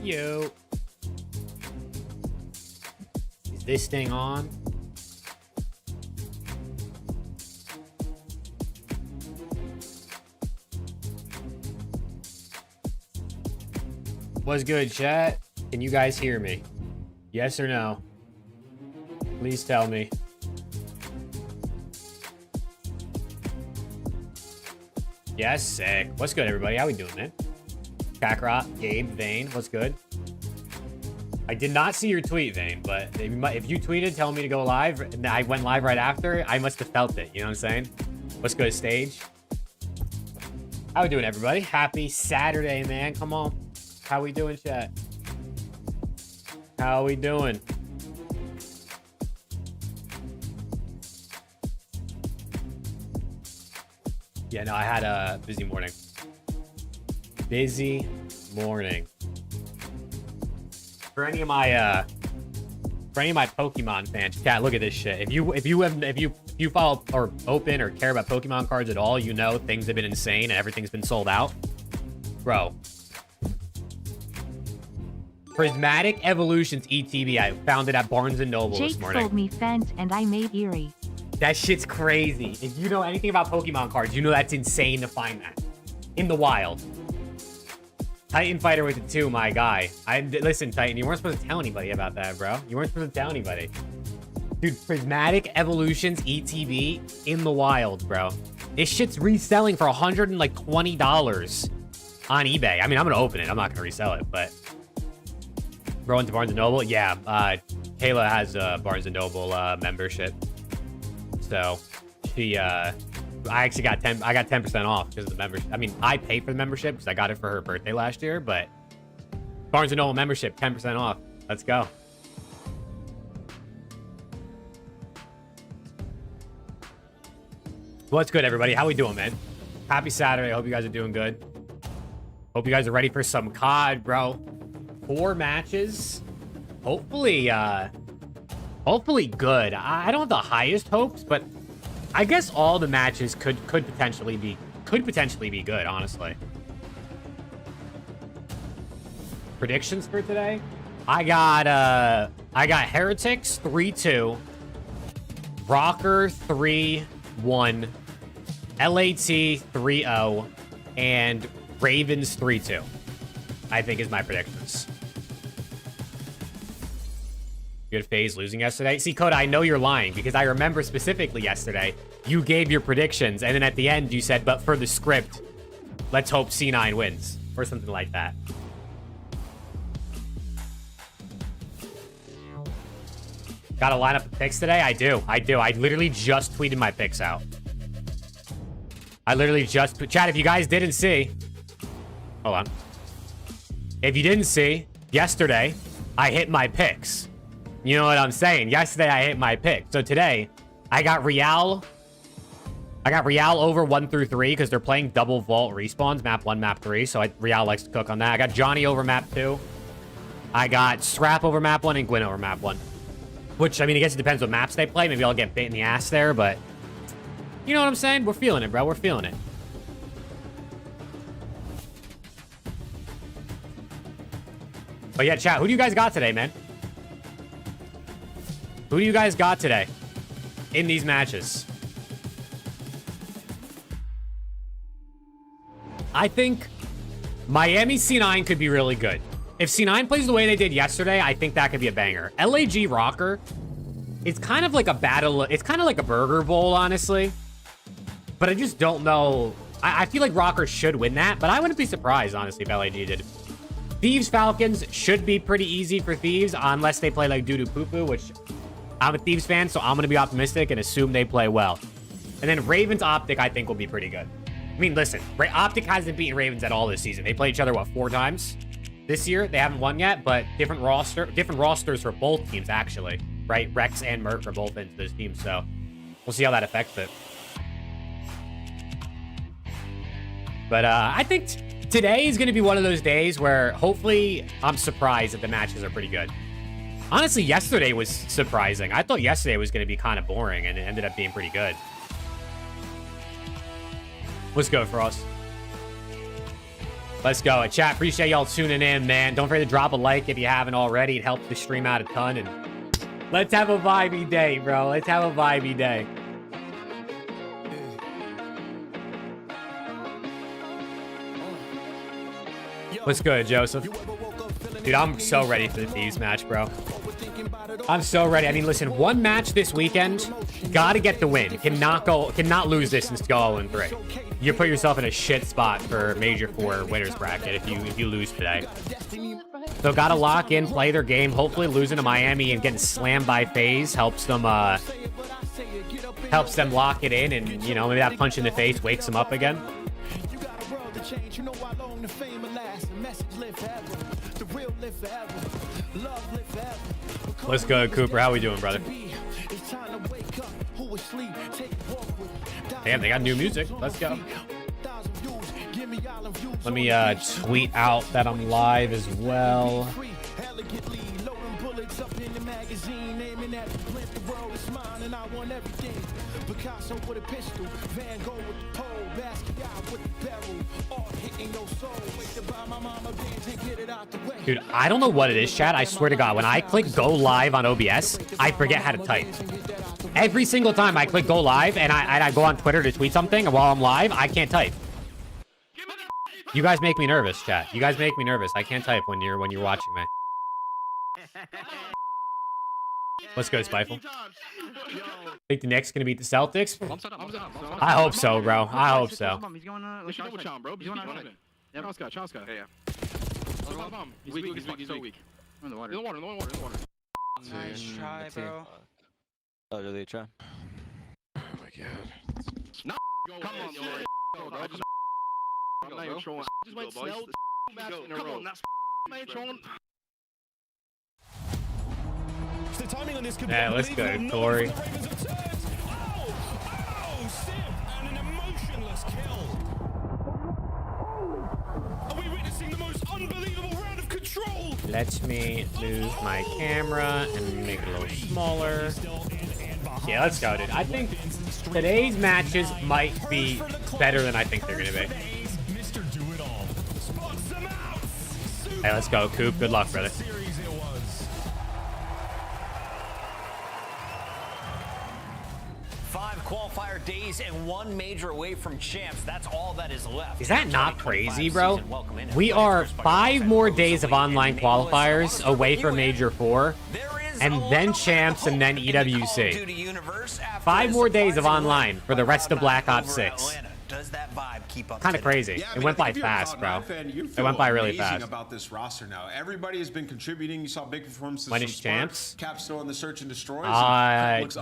you. Is this thing on? What's good, chat? Can you guys hear me? Yes or no? Please tell me. Yes, sick. What's good, everybody? How we doing, man? Kakarot, Gabe, Vane, what's good? I did not see your tweet, Vane, but if you tweeted telling me to go live, and I went live right after, I must have felt it, you know what I'm saying? What's good, Stage? How we doing, everybody? Happy Saturday, man. Come on. How we doing, chat? How we doing? Yeah, no, I had a busy morning. Busy morning. For any of my Pokemon fans, chat, look at this shit. If you follow or open or care about Pokemon cards at all, you know things have been insane and everything's been sold out. Bro. Prismatic Evolutions ETB. I found it at Barnes & Noble this morning. Jake sold me Fent and I made Eerie. That shit's crazy. If you know anything about Pokemon cards, you know that's insane to find that. In the wild. Titan Fighter with the 2, my guy. Listen, Titan, you weren't supposed to tell anybody about that, bro. You weren't supposed to tell anybody. Dude, Prismatic Evolutions ETB in the wild, bro. This shit's reselling for $120 on eBay. I mean, I'm gonna open it. I'm not gonna resell it, but... Bro went to Barnes & Noble? Yeah, Kayla has a Barnes & Noble membership. So, she, I actually got 10% off because of the membership. I mean, I paid for the membership because I got it for her birthday last year, but Barnes & Noble membership, 10% off. Let's go. What's good, everybody? How we doing, man? Happy Saturday. I hope you guys are doing good. Hope you guys are ready for some COD, bro. 4 matches. Hopefully good. I don't have the highest hopes, but I guess all the matches could potentially be good, honestly. Predictions for today? I got Heretics 3-2, Rocker 3-1, LAT 3-0, and Ravens 3-2. I think is my predictions. Good phase losing yesterday. See, Coda, I know you're lying because I remember specifically yesterday you gave your predictions and then at the end you said, but for the script, let's hope C9 wins or something like that. Got a lineup of picks today? I do. I literally just tweeted my picks out. Chat, if you guys didn't see, hold on. If you didn't see, yesterday, I hit my picks. You know what I'm saying? Yesterday, I hit my pick. So today, I got Real over 1 through 3 because they're playing double vault respawns, map 1, map 3. So Real likes to cook on that. I got Johnny over map 2. I got Scrap over map 1 and Gwyn over map 1. Which, I mean, I guess it depends what maps they play. Maybe I'll get bit in the ass there, but... You know what I'm saying? We're feeling it, bro. We're feeling it. But yeah, chat, who do you guys got today, man? Who do you guys got today in these matches? I think Miami C9 could be really good. If C9 plays the way they did yesterday, I think that could be a banger. LAG Rocker, it's kind of like a battle. It's kind of like a burger bowl, honestly. But I just don't know. I feel like Rocker should win that, but I wouldn't be surprised, honestly, if LAG did. Thieves Falcons should be pretty easy for Thieves unless they play like Doo-Doo Poo-Poo, which I'm a Thieves fan, so I'm going to be optimistic and assume they play well. And then Ravens Optic, I think, will be pretty good. I mean, listen, Optic hasn't beaten Ravens at all this season. They played each other, what, 4 times this year? They haven't won yet, but different rosters for both teams, actually, right? Rex and Merc are both into this team, so we'll see how that affects it. But I think today is going to be one of those days where hopefully I'm surprised that the matches are pretty good. Honestly, yesterday was surprising. I thought yesterday was going to be kind of boring, and it ended up being pretty good. Let's go, Frost. Let's go. Chat, appreciate y'all tuning in, man. Don't forget to drop a like if you haven't already. It helps the stream out a ton. And let's have a vibey day, bro. Let's have a vibey day. What's good, Joseph? Dude, I'm so ready for the Thieves match, bro. I'm so ready. I mean, listen, one match this weekend, gotta get the win. Cannot lose this and go 0-3. You put yourself in a shit spot for Major 4 winners bracket if you lose today. So gotta lock in, play their game. Hopefully losing to Miami and getting slammed by FaZe helps them lock it in, and you know, maybe that punch in the face wakes them up again. What's good, Cooper? How we doing, brother? Damn, they got new music. Let's go. Let me tweet out that I'm live as well. Dude, I don't know what it is, chat. I swear to God, when I click go live on OBS, I forget how to type. Every single time I click go live and I go on Twitter to tweet something while I'm live, I can't type. You guys make me nervous, chat. You guys make me nervous. I can't type when you're watching me. What's good, Spiteful? Think the Knicks gonna beat the Celtics? I hope so, bro. I hope so. Nice try, bro. Oh, really try? Oh my god. Come on, bro. I'm not even trolling. Just went slow. Come on, that's man trolling. The timing on this could Yeah, let's go, Corey. Oh, Sim, and an emotionless kill. Are we witnessing the most unbelievable round of control? Let me move my camera and make it a little smaller. Yeah, let's go, dude. I think today's matches might be better than I think they're gonna be. Hey, let's go, Coop. Good luck, brother. 5 qualifier days and 1 major away from champs. That's all that is left. Is that not crazy, bro? We are 5 more days of online qualifiers away from Major 4, and then champs, and then EWC. 5 more days of online for the rest of Black Ops 6. Does that vibe keep up? Kind of crazy. Yeah, I It mean, went by if you're a fast, bro. Cloud9 fan, you It feel went by really amazing fast. about this roster now. Everybody has been contributing. You saw big performances When from is Spark. champs? Cap still in the search and destroys.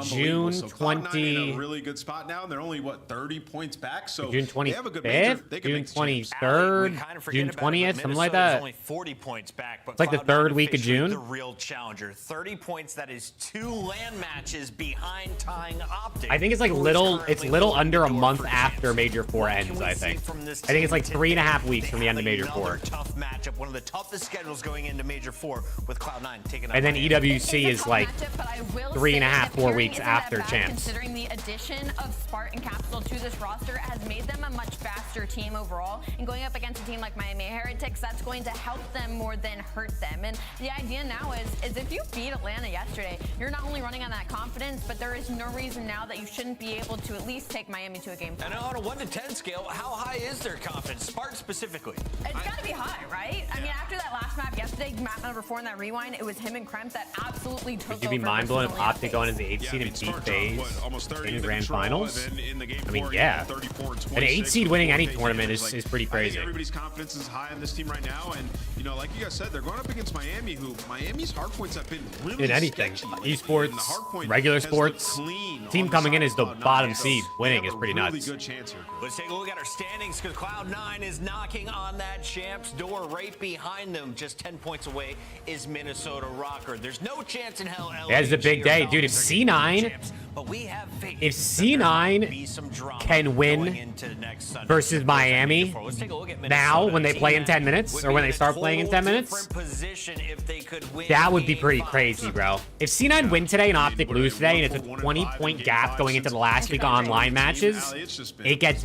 June So Cloud9 in 20 a really good spot now, and they're only what 30 points back. So June they have a good major. 25th, They can June make the champs. 23rd, June 20th, something like that. Only 40 points back, but It's like the Cloud9 third week of officially June. The real challenger. 30 points. That is 2 LAN matches behind tying OPTIC. I think it's like it's little under a month after Major 4 ends, I think. I think it's like 3.5 weeks from the end of Major 4. Tough matchup, one of the toughest schedules going into Major 4 with Cloud9 taking. And then EWC is like 3.5, 4 weeks after champs. Considering the addition of Spark and Capsule to this roster has made them a much faster team overall, and going up against a team like Miami Heretics, that's going to help them more than hurt them. And the idea now is if you beat Atlanta yesterday, you're not only running on that confidence, but there is no reason now that you shouldn't be able to at least take Miami to a game. And on a 1 to 10 scale, how high is their confidence? Spark specifically. It's got to be high, right? I mean, after that last map yesterday, map number 4 in that rewind, it was him and Kremp that absolutely took over. Would you be mind blown if OPTIC going as the 8th seed and beat FaZe in grand finals? I mean, yeah. An 8 seed winning any tournament is pretty crazy. Everybody's confidence is high on this team right now, and you know, like you guys said, they're going up against Miami, who Miami's hard points have been really In anything, sketchy. esports, regular sports, team coming in as the bottom seed, winning is pretty nuts. Good chance here. Let's take a look at our standings because Cloud9 is knocking on that champs door. Right behind them, just 10 points away, is Minnesota Rocker. There's no chance in hell. That's a big day, dude. If C9, if C9 can win versus Miami now when they play in 10 minutes or when they start playing in 10 minutes, that would be pretty crazy, bro. If C9 win today and OPTIC lose today and it's a 20-point gap going into the last week of online matches, it gets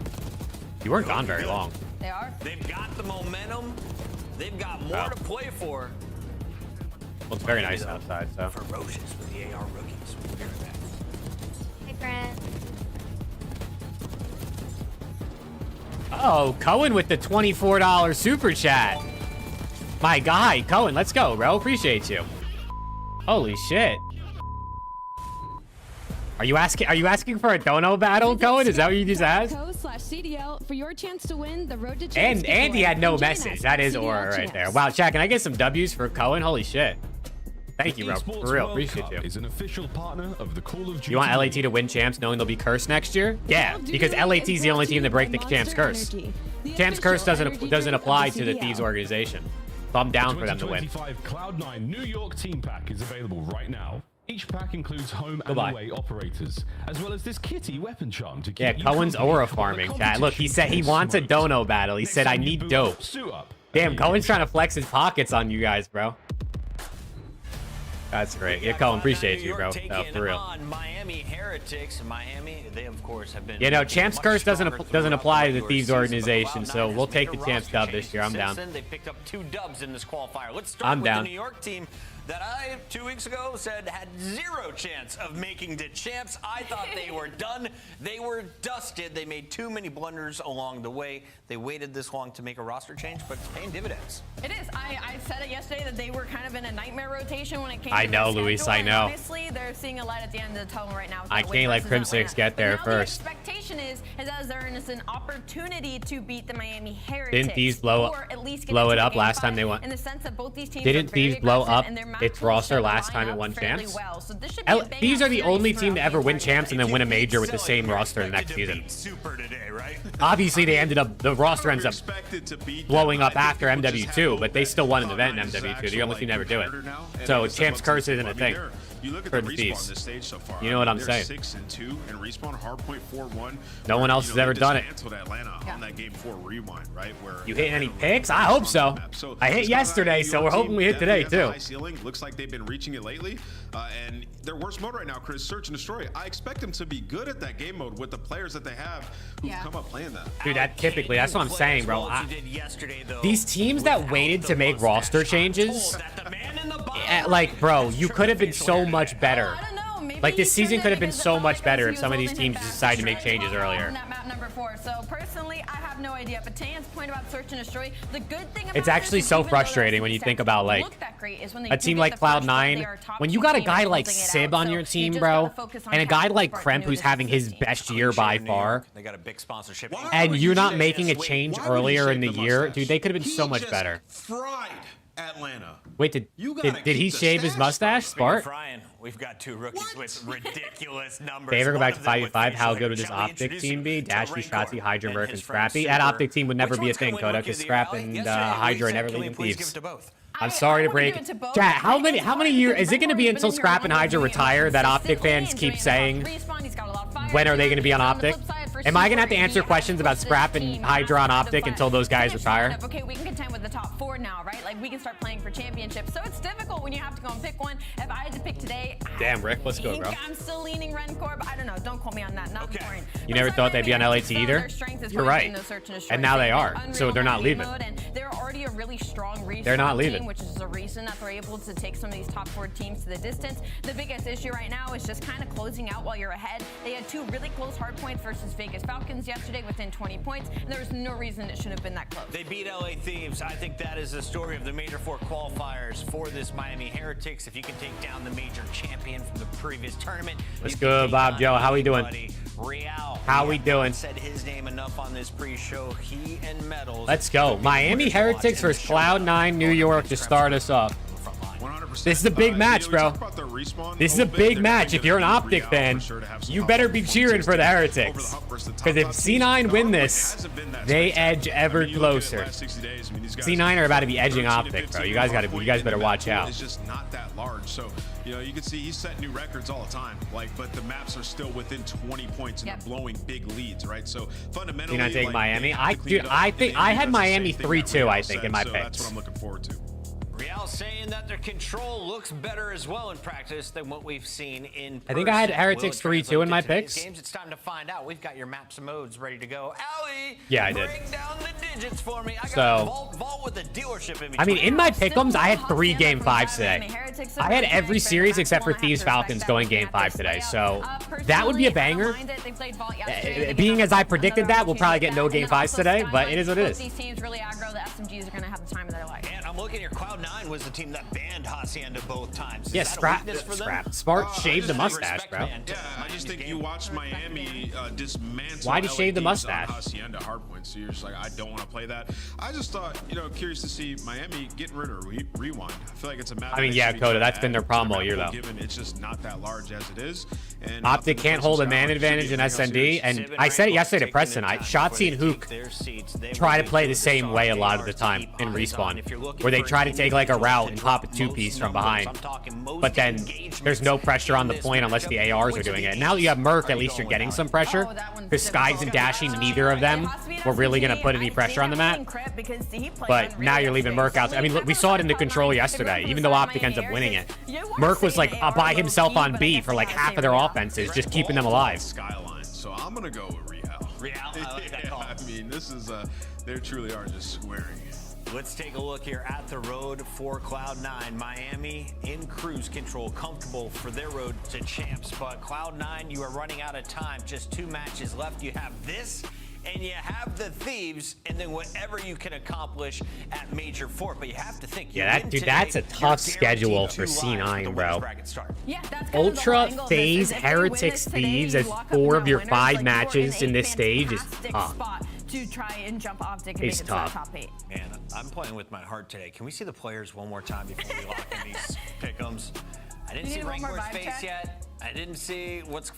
You weren't gone very long. They are. They've got the momentum. They've got more to play for. Well, it's very nice outside, so. Ferocious with the AR rookies. We'll hear that. Hey, Grant. Oh, Cohen with the $24 super chat. My guy, Cohen, let's go, bro. Appreciate you. Holy shit. Are you asking for a dono battle, Cohen? Is that what you just asked? CDL for your chance to win the Road to And he had no message. That is aura right there. Wow, chat, can I get some W's for Cohen? Holy shit. Thank you, bro. For real, appreciate you. Is an official partner of the Call of Duty. You want LAT to win champs knowing they'll be cursed next year? Yeah, because LAT is the only team to break the champs curse. Champs curse doesn't apply to the Thieves organization. So I'm down for them to win. 2025 Cloud9 New York team pack is available right now. Each pack includes home and away operators, as well as this kitty weapon charm to keep Cohen's aura farming, chat. Look, he said he wants a dono battle. He said, I need dope. Damn, Cohen's trying to flex his pockets on you guys, bro. That's great. Yeah, Cohen, appreciate you, bro. No, for real. Miami Heretics. Miami, they of course have been. You know, Champs Curse doesn't apply to the Thieves organization, so we'll take the Champs dub this year. I'm down. They picked up 2 dubs in this qualifier. Let's start with the New York team that I 2 weeks ago said had 0 chance of making the champs. I thought they were done. They were dusted. They made too many blunders along the way. They waited this long to make a roster change, but it's paying dividends. It is. I said it yesterday that they were kind of in a nightmare rotation when it came I to know, the Luis, schedule, I know. Honestly, they're seeing a light at the end of the tunnel right now. I can't let Crim6 get there first. The expectation is that there is an opportunity to beat the Miami Heretics. Didn't Thieves blow it up last time they won? In the sense that both these teams Didn't Thieves blow up its roster last time it won champs? So Thieves are the only team to ever win champs and then win a major with the same roster next season. Obviously, the roster ends up blowing up after MW2, but they still won an event in MW2. They're the only team to ever do it. So Champs Curse isn't a thing. You look at For the the Respawn Thieves. this stage so far. You know what I'm They're saying. 6-2, and Respawn hardpoint 4-1. No one else has ever done it. Atlanta on that game 4 rewind, right? Where You hit any picks? I hope so. I hit yesterday, so we're hoping we hit today too. High ceiling. Looks like they've been reaching it lately. And their worst mode right now, Chris, Search and Destroy. I expect them to be good at that game mode with the players that they have who've come up playing that. Dude, that's what I'm saying, bro. These teams that waited to make roster changes, like, bro, you could have been so much better. Like, this season could have been so much better if some of these teams decided to make changes earlier. So personally, I have no idea. But to Anne's point about Search and Destroy, the good thing about It's actually so frustrating when you think about, like, a team like Cloud9. When you got a guy like Sib on your team, bro, and a guy like Kremp who's having his best year by far, They got a big sponsorship. and you're not making a change earlier in the year, dude, they could have been so much better. Fried Atlanta. Wait, did he shave his mustache, Spark? We've got 2 rookies with ridiculous numbers. Favor, go back to 5v5. How good would this Optic team be? Dashy, Shotzi, Hydra, Merc, and Scrappy. That Optic team would never be a thing, Koda, because Scrap and Hydra are never leaving Thieves. I'm sorry to break it. Chat, how many years is it going to be until Scrap and Hydra retire that Optic fans keep saying, when are they going to be on Optic? Am I going to have to answer questions about Scrap and Hydra on Optic until those guys retire? Okay, we can contend with the top 4 now, right? Like, we can start playing for championships. So it's difficult when you have to go and pick one. If I had to pick today, damn, Rick, let's go, bro. I'm still leaning Rencor, but I don't know. Don't quote me on that. Not important. You never thought they'd be on LAT either? You're right. And now they are. So they're not leaving. They're already a really strong They're not leaving. team, which is the reason that they're able to take some of these top 4 teams to the distance. The biggest issue right now is just kind of closing out while you're ahead. They had 2 really close hard points versus Vegas Falcons yesterday within 20 points, and there was no reason it should have been that close. They beat LA Thieves. I think that is the story of the Major 4 qualifiers for this Miami Heretics. If you can take down the major champion from the previous tournament. What's good, Bob Joe? How we doing? How we doing? Said his name enough on this pre-show. He and medals. Let's go. Miami Heretics versus Cloud9 New York to start us off. This is a big match, bro. This is a big match. If you're an Optic fan, you better be cheering for the Heretics. Because if C9 win this, they edge ever closer. C9 are about to be edging Optic, bro. You guys better watch out. It's just not that large. So, you know, you can see he's setting new records all the time. Like, but the maps are still within 20 points and they're blowing big leads, right? So fundamentally, C9 take Miami. I think I had Miami 3-2. I think in my picks. That's what I'm looking forward to. Real saying that their control looks better as well in practice than what we've seen in person. I think I had Heretics 3-2 in my picks. Games, it's time to find out. We've got your maps and modes ready to go. Allie, yeah, I did. Break down the digits for me. I got vault with a dealership in between. I mean, in my pick'ems, I had 3 Game 5s today. I had every series except for Thieves Falcons going Game 5 today, so that would be a banger. Being as I predicted that, we'll probably get no Game 5s today, but it is what it is. These teams really aggro. The SMGs are going to have the time of their life. And I'm looking here. Cloud9 was the team that banned Hacienda both times. Yeah, Scrap. Smart shaved the mustache, bro. Yeah, I just think you watched Miami dismantle. Why'd he shave the mustache? Hacienda hardpoint, so you're just like, I don't want to play that. I just thought, you know, curious to see Miami getting rid of Rewind. I feel like it's a matter. I mean, yeah, Coda, that's been their problem all year, though. Given it's just not that large as it is. And Optic can't hold a man advantage in SND, and I said it yesterday to Preston. Shotzi and Hook try to play the same way a lot of the time in Respawn, where they try to take like a route and pop a 2-piece from behind, but then there's no pressure on the point unless the ARs are doing it. Now that you have Merc, at least you're getting some pressure, because Skies and Dashing, neither of them were really going to put any pressure on the map, but now you're leaving Merc out. I mean, look, we saw it in the control yesterday, even though Optic ends up winning it. Merc was like by himself on B for like half of their offenses, just keeping them alive. Skyline, so I'm going to go with Real. I like that call. I mean, this is, they truly are just swearing. Let's take a look here at the road for Cloud9. Miami in cruise control, comfortable for their road to champs. But Cloud9, you are running out of time. Just 2 matches left. You have this, and you have the Thieves, and then whatever you can accomplish at Major Fort. But you have to think. Yeah, that's a tough schedule for C9, bro. Yeah, that's Ultra, FaZe, Heretics, Thieves as 4 of your 5 matches in this stage is tough. To try and jump Optic and It's make it to the tough. top 8. Man, I'm playing with my heart today. Can we see the players one more time before we lock in these pick'ems? I didn't see Rancor's face yet. I didn't see what's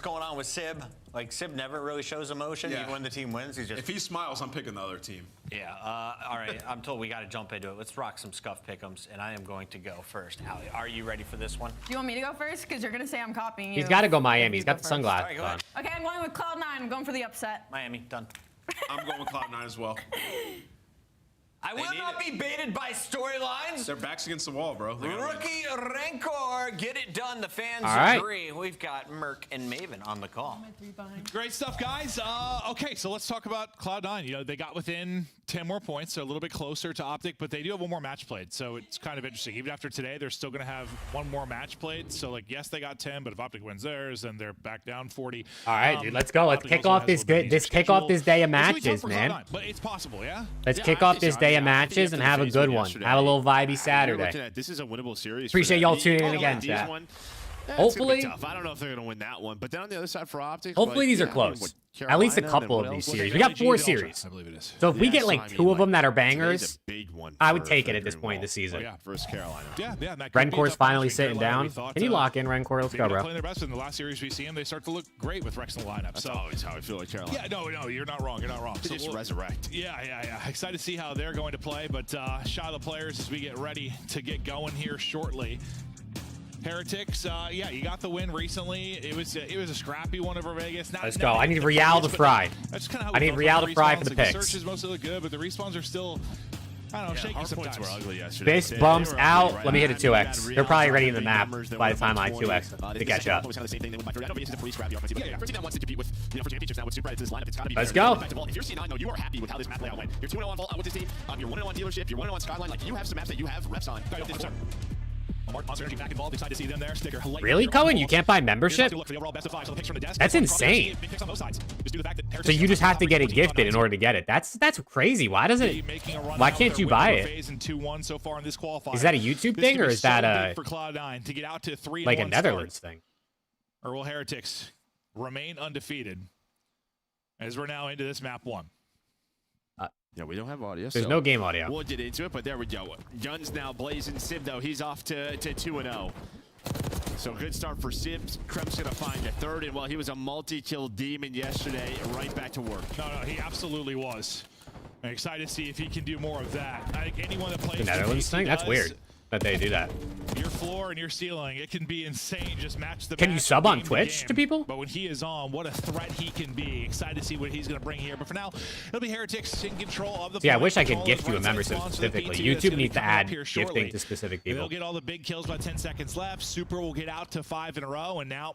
going on with Sib. Like, Sib never really shows emotion. Yeah. Even when the team wins, he's just... If he smiles, I'm picking the other team. Yeah, all right. I'm told we got to jump into it. Let's rock some scuff pick'ems, and I am going to go first. Allie, are you ready for this one? Do you want me to go first? Because you're going to say I'm copying you. He's got to go Miami. He's got the sunglasses on. Okay, I'm going with Cloud9. I'm going for the upset. Miami, done. I'm going with Cloud9 as well. I will not be baited by storylines. Their backs against the wall, bro. Rookie Rancor, get it done. The fans agree. We've got Merc and Maven on the call. Great stuff, guys. Okay, so let's talk about Cloud9. You know, they got within 10 more points, so a little bit closer to Optic, but they do have one more match played, so it's kind of interesting. Even after today, they're still going to have one more match played. So, like, yes, they got 10, but if Optic wins theirs, then they're back down 40. All right, dude, let's go. Let's kick off this day of matches, man. But it's possible, yeah? Let's kick off this day of matches and have a good one. Have a little vibey Saturday. This is a winnable series. Appreciate y'all tuning in again, chat. Hopefully, I don't know if they're going to win that one, but then on the other side for Optics, hopefully these are close. At least a couple of these series. We got 4 series. I believe it is. So if we get like 2 of them that are bangers, I would take it at this point in the Oh, season. yeah, versus Carolina. Yeah. Rencor's finally sitting down. Can you lock in Rencor? Let's go, bro. Playing their best in the last series we see them, they start to look great with Rex in the lineup. That's always how I feel like Carolina. Yeah, no, you're not wrong. You're not wrong. They just resurrect. Yeah. Excited to see how they're going to play, but shot of the players as we get ready to get going here shortly. Heretics, yeah, you got the win recently. It was a scrappy one over Vegas. Let's go. I need Real to fry. That's kind of how I need Real to fry for the picks. The searches mostly look good, but the respawns are still, I don't know, shaky sometimes. Were ugly yesterday. Fist bumps out. Let me hit a 2x. They're probably ready in the map by the time I 2x to catch up. Let's go. If you're C9, though, you are happy with how this map layout went. You're 2-0 on Vault with this team. You're 1-0 on Dealership. You're 1-0 on Skyline. Like, you have some maps that you have reps on. Monster Energy back involved. Excited to see them there. Sticker. Really, Cohen? You can't buy membership? That's insane. So you just have to get it gifted in order to get it. That's crazy. Why can't you buy it? Is that a YouTube thing or is that like a Netherlands thing? Or will Heretics remain undefeated as we're now into this map 1? Yeah, we don't have audio. There's no game audio. We'll get into it, but there we go. Guns now blazing. Sib, though, he's off to 2-0. So good start for Sib. Krem's going to find a 3rd, and while he was a multi-kill demon yesterday, right back to work. No, he absolutely was. I'm excited to see if he can do more of that. I think anyone that plays the Netherlands thing? That's weird. that they do that. Your floor and your ceiling, it can be insane. Just match the. Can you sub on Twitch to people? But when he is on, what a threat he can be. Excited to see what he's going to bring here. But for now, it'll be Heretics in control of the. Yeah, I wish I could gift you a membership specifically. YouTube needs to add gifting to specific people. They'll get all the big kills by 10 seconds left. Super will get out to 5 in a row, and now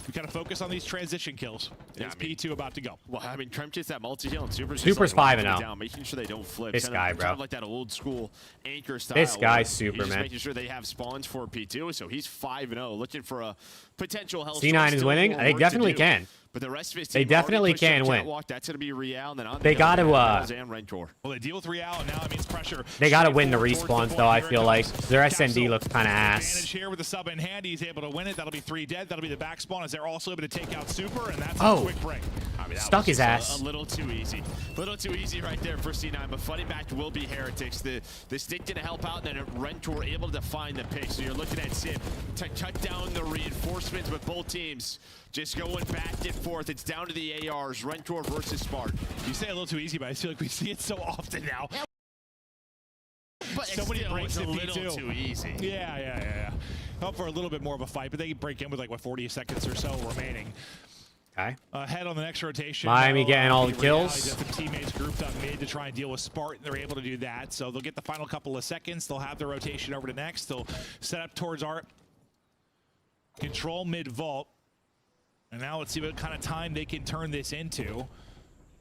we kind of focus on these transition kills. Yeah, P2 about to go. Well, I mean, Tremp gets that multi-kill, and Super's 5-0. making sure they don't flip. This guy, bro. Kind of like that old school anchor style. This guy's super, man. Making sure they have spawns for P2, so he's 5-0, looking for a potential hell. C9 is winning. They definitely can. But the rest of his team they definitely can win. That's going to be Real, and then on they got to. Well, they deal with Real, and now it means pressure. They got to win the respawns, though. I feel like their SND looks kind of ass. Advantage here with the sub in hand. He's able to win it. That'll be 3 dead. That'll be the back spawn as they're also able to take out Super, and that's a quick break. I mean, stuck his ass. A little too easy. A little too easy right there for C9, but fighting back will be Heretics. The stick didn't help out, and then Rentor able to find the pick. So you're looking at Sim to cut down the reinforcements with both teams. Just going back and forth. It's down to the ARs. Rentor versus Smart. You say a little too easy, but I feel like we see it so often now. But so many breaks a in little P2. too easy. Yeah. Hope for a little bit more of a fight, but they break in with like, what, 40 seconds or so remaining. Okay. Ahead on the next rotation. Miami getting all the kills. The teammates grouped up mid to try and deal with Spartan. They're able to do that. So they'll get the final couple of seconds. They'll have the rotation over to next. They'll set up towards our control mid vault. And now let's see what kind of time they can turn this into.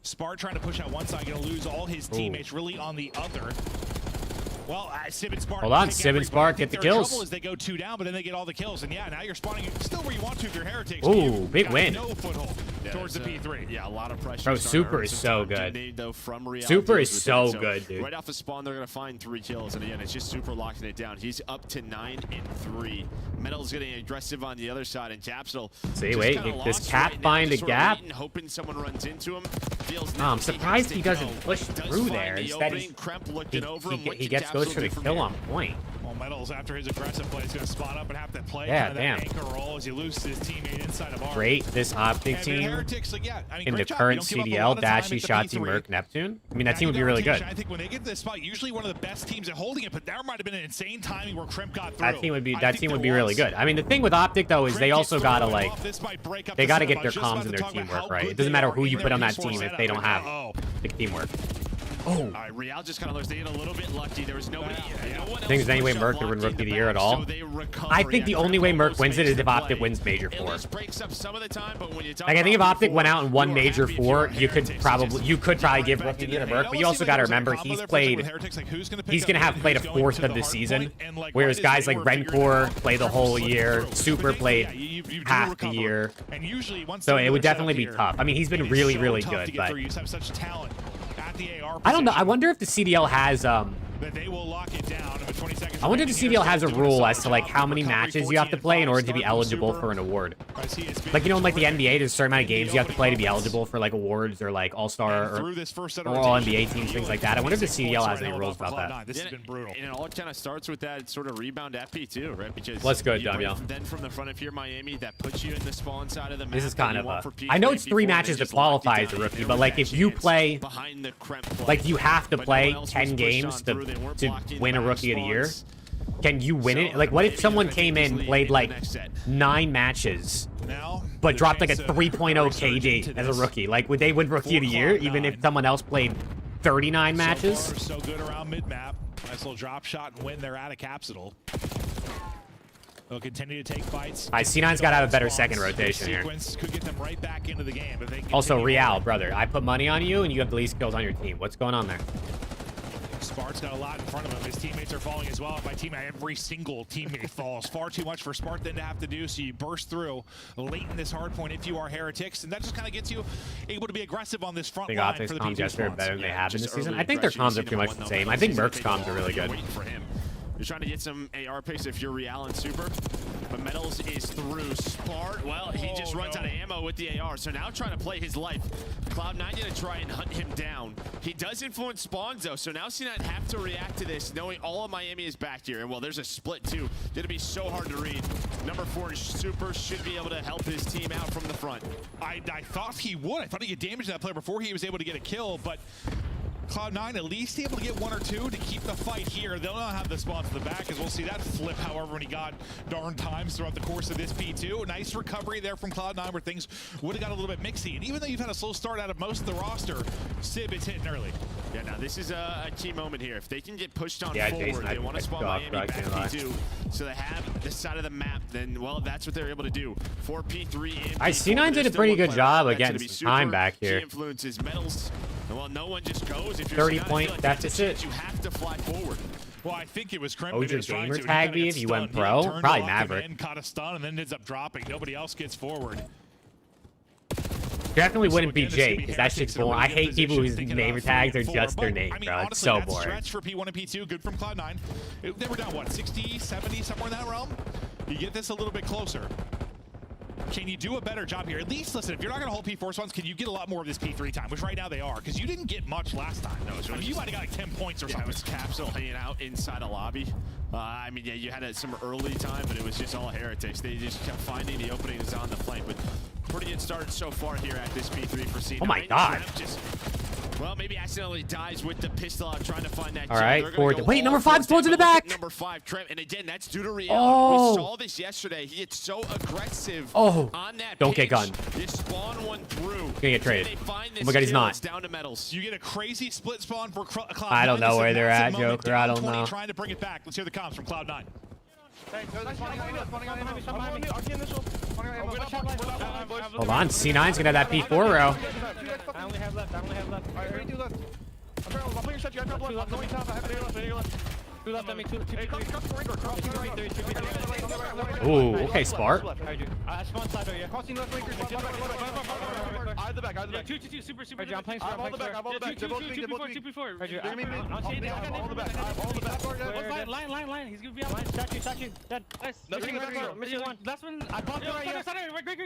Spart trying to push out one side, going to lose all his teammates really on the other. Well, Sib and Spark. Hold on, Sib and Spark get the kills. Trouble is they go 2 down, but then they get all the kills, and yeah, now you're spawning still where you want to if you're Heretics. Ooh, big win. No foothold towards the P3. Yeah, a lot of pressure. Bro, Super is so good. Super is so good, dude. Right off the spawn, they're gonna find 3 kills, and again, it's just Super locking it down. He's up to 9 and 3. Metal's getting aggressive on the other side, and Capsule. See, wait, does Cap find a gap? Hoping someone runs into him. I'm surprised he doesn't push through there. Instead, he goes for the kill on point. Well, Metals, after his aggressive play, is going to spot up and have to play. Yeah, damn. That anchor roll as he loses his teammate inside of R. Great, this Optic team in the current CDL, Dashy, Shotzi, Merc, Neptune. I mean, that team would be really good. I think when they get to this spot, usually one of the best teams at holding it, but there might have been an insane timing where Crimp got through. That team would be really good. I mean, the thing with Optic, though, is they also got to, like, they got to get their comms and their teamwork right. It doesn't matter who you put on that team if they don't have the teamwork. Oh. All right, Real just kind of looks. They get a little bit lucky. There was nobody. No one else. Think there's any way Merc would win Rookie of the Year at all? I think the only way Merc wins it is if Optic wins Major 4. Like, I think if Optic went out and won Major 4, you could probably give Rookie of the Year to Merc. But you also got to remember he's gonna have played a fourth of the season, whereas guys like Rencor play the whole year, Super played half the year. So it would definitely be tough. I mean, he's been really, really good, but. I don't know. I wonder if the CDL has I wonder if the CDL has a rule as to like how many matches you have to play in order to be eligible for an award. Like, you know, in like the NBA, there's a certain amount of games you have to play to be eligible for like awards or like All-Star or all NBA teams, things like that. I wonder if the CDL has any rules about that. This has been brutal. And it all kind of starts with that sort of rebound FP too, right? Because let's go, Damiel. Then from the front, if you're Miami, that puts you in the spawn side of the map. This is kind of a. I know it's 3 matches to qualify as a rookie, but like if you play, like you have to play 10 games to win a Rookie of the Year. Can you win it? Like, what if someone came in, played like 9 matches, but dropped like a 3.0 KD as a rookie? Like, would they win Rookie of the Year even if someone else played 39 matches? So good around mid-map. Nice little drop shot and win. They're out of Capsule. They'll continue to take fights. C9's got to have a better second rotation here. Could get them right back into the game. Also, Real, brother, I put money on you, and you have the least kills on your team. What's going on there? Spart's got a lot in front of him. His teammates are falling as well. By teammate, every single teammate falls. Far too much for Spart then to have to do, so you burst through late in this hard point if you are Heretics, and that just kind of gets you able to be aggressive on this front line. I think Optic's comms yesterday are better than they have in this season. I think their comms are pretty much the same. I think Merc's comms are really good. You're trying to get some AR picks if you're Real and Super, but Metals is through. Spart, well, he just runs out of ammo with the AR, so now trying to play his life. Cloud9 going to try and hunt him down. He does influence spawns, though, so now C9 have to react to this, knowing all of Miami is back here. And, well, there's a split, too. Going to be so hard to read. Number 4, Super, should be able to help his team out from the front. I thought he would. I thought he could damage that player before he was able to get a kill, but Cloud9 at least able to get 1 or 2 to keep the fight here. They'll not have the spots in the back, as we'll see that flip, however, when he got darn times throughout the course of this P2. Nice recovery there from Cloud9 where things would have got a little bit mixy. And even though you've had a slow start out of most of the roster, Sib is hitting early. Yeah, now this is a key moment here. If they can get pushed on Jason, forward, they want to spawn Miami back P2, so they have the side of the map, then, well, that's what they're able to do. 4 P3 in C9 did a pretty good job against time back here. Key influences metals. Well, no one just goes. If you're 30-point deficit. You have to fly forward. Well, I think it was Crim. Oh, your gamer tag me if you went pro? Probably Maverick. Caught a stun and then ends up dropping. Nobody else gets forward. Definitely wouldn't be Jake, because that shit's boring. I hate people whose gamer tags are just their name, bro. It's so boring. Stretch for P1 and P2, good from Cloud9. They were down, what, 60, 70, somewhere in that realm? You get this a little bit closer. Can you do a better job here? At least, listen, if you're not going to hold P4 spawns, can you get a lot more of this P3 time, which right now they are, because you didn't get much last time. No, I mean, you might have got like 10 points or something. It was Capsule hanging out inside a lobby. I mean, yeah, you had some early time, but it was just all heretics. They just kept finding the openings on the flank, but pretty good start so far here at this P3 for C9. Oh my god. Well, maybe accidentally dies with the pistol out trying to find that. All right, forward. Wait, number 5 spawns in the back. Number 5, Trent, and again, that's due to reality. Oh. We saw this yesterday. He gets so aggressive on that Don't get gunned. You spawn one through. He's gonna get traded. Oh my god, he's not. Down to metals. You get a crazy split spawn for Cloud9. I don't know where they're at, Joker. I don't know. Trying to bring it back. Let's hear the comms from Cloud9. Hold on, C9's gonna have that P4 row. I only have left. Alright, 32 left. I'm playing your set. You have left. I'm going top. I have to left. 2 left on me. 2 Ooh, okay, Spark. I spawned side over here. Crossing left flanker. I have the back. Two. Super. I'm playing. I'm all the back. They're both big. 2 I'm all the back. Line. He's gonna be out. Statue. Dead. Nice. Missing one. Last one. I blocked it right here.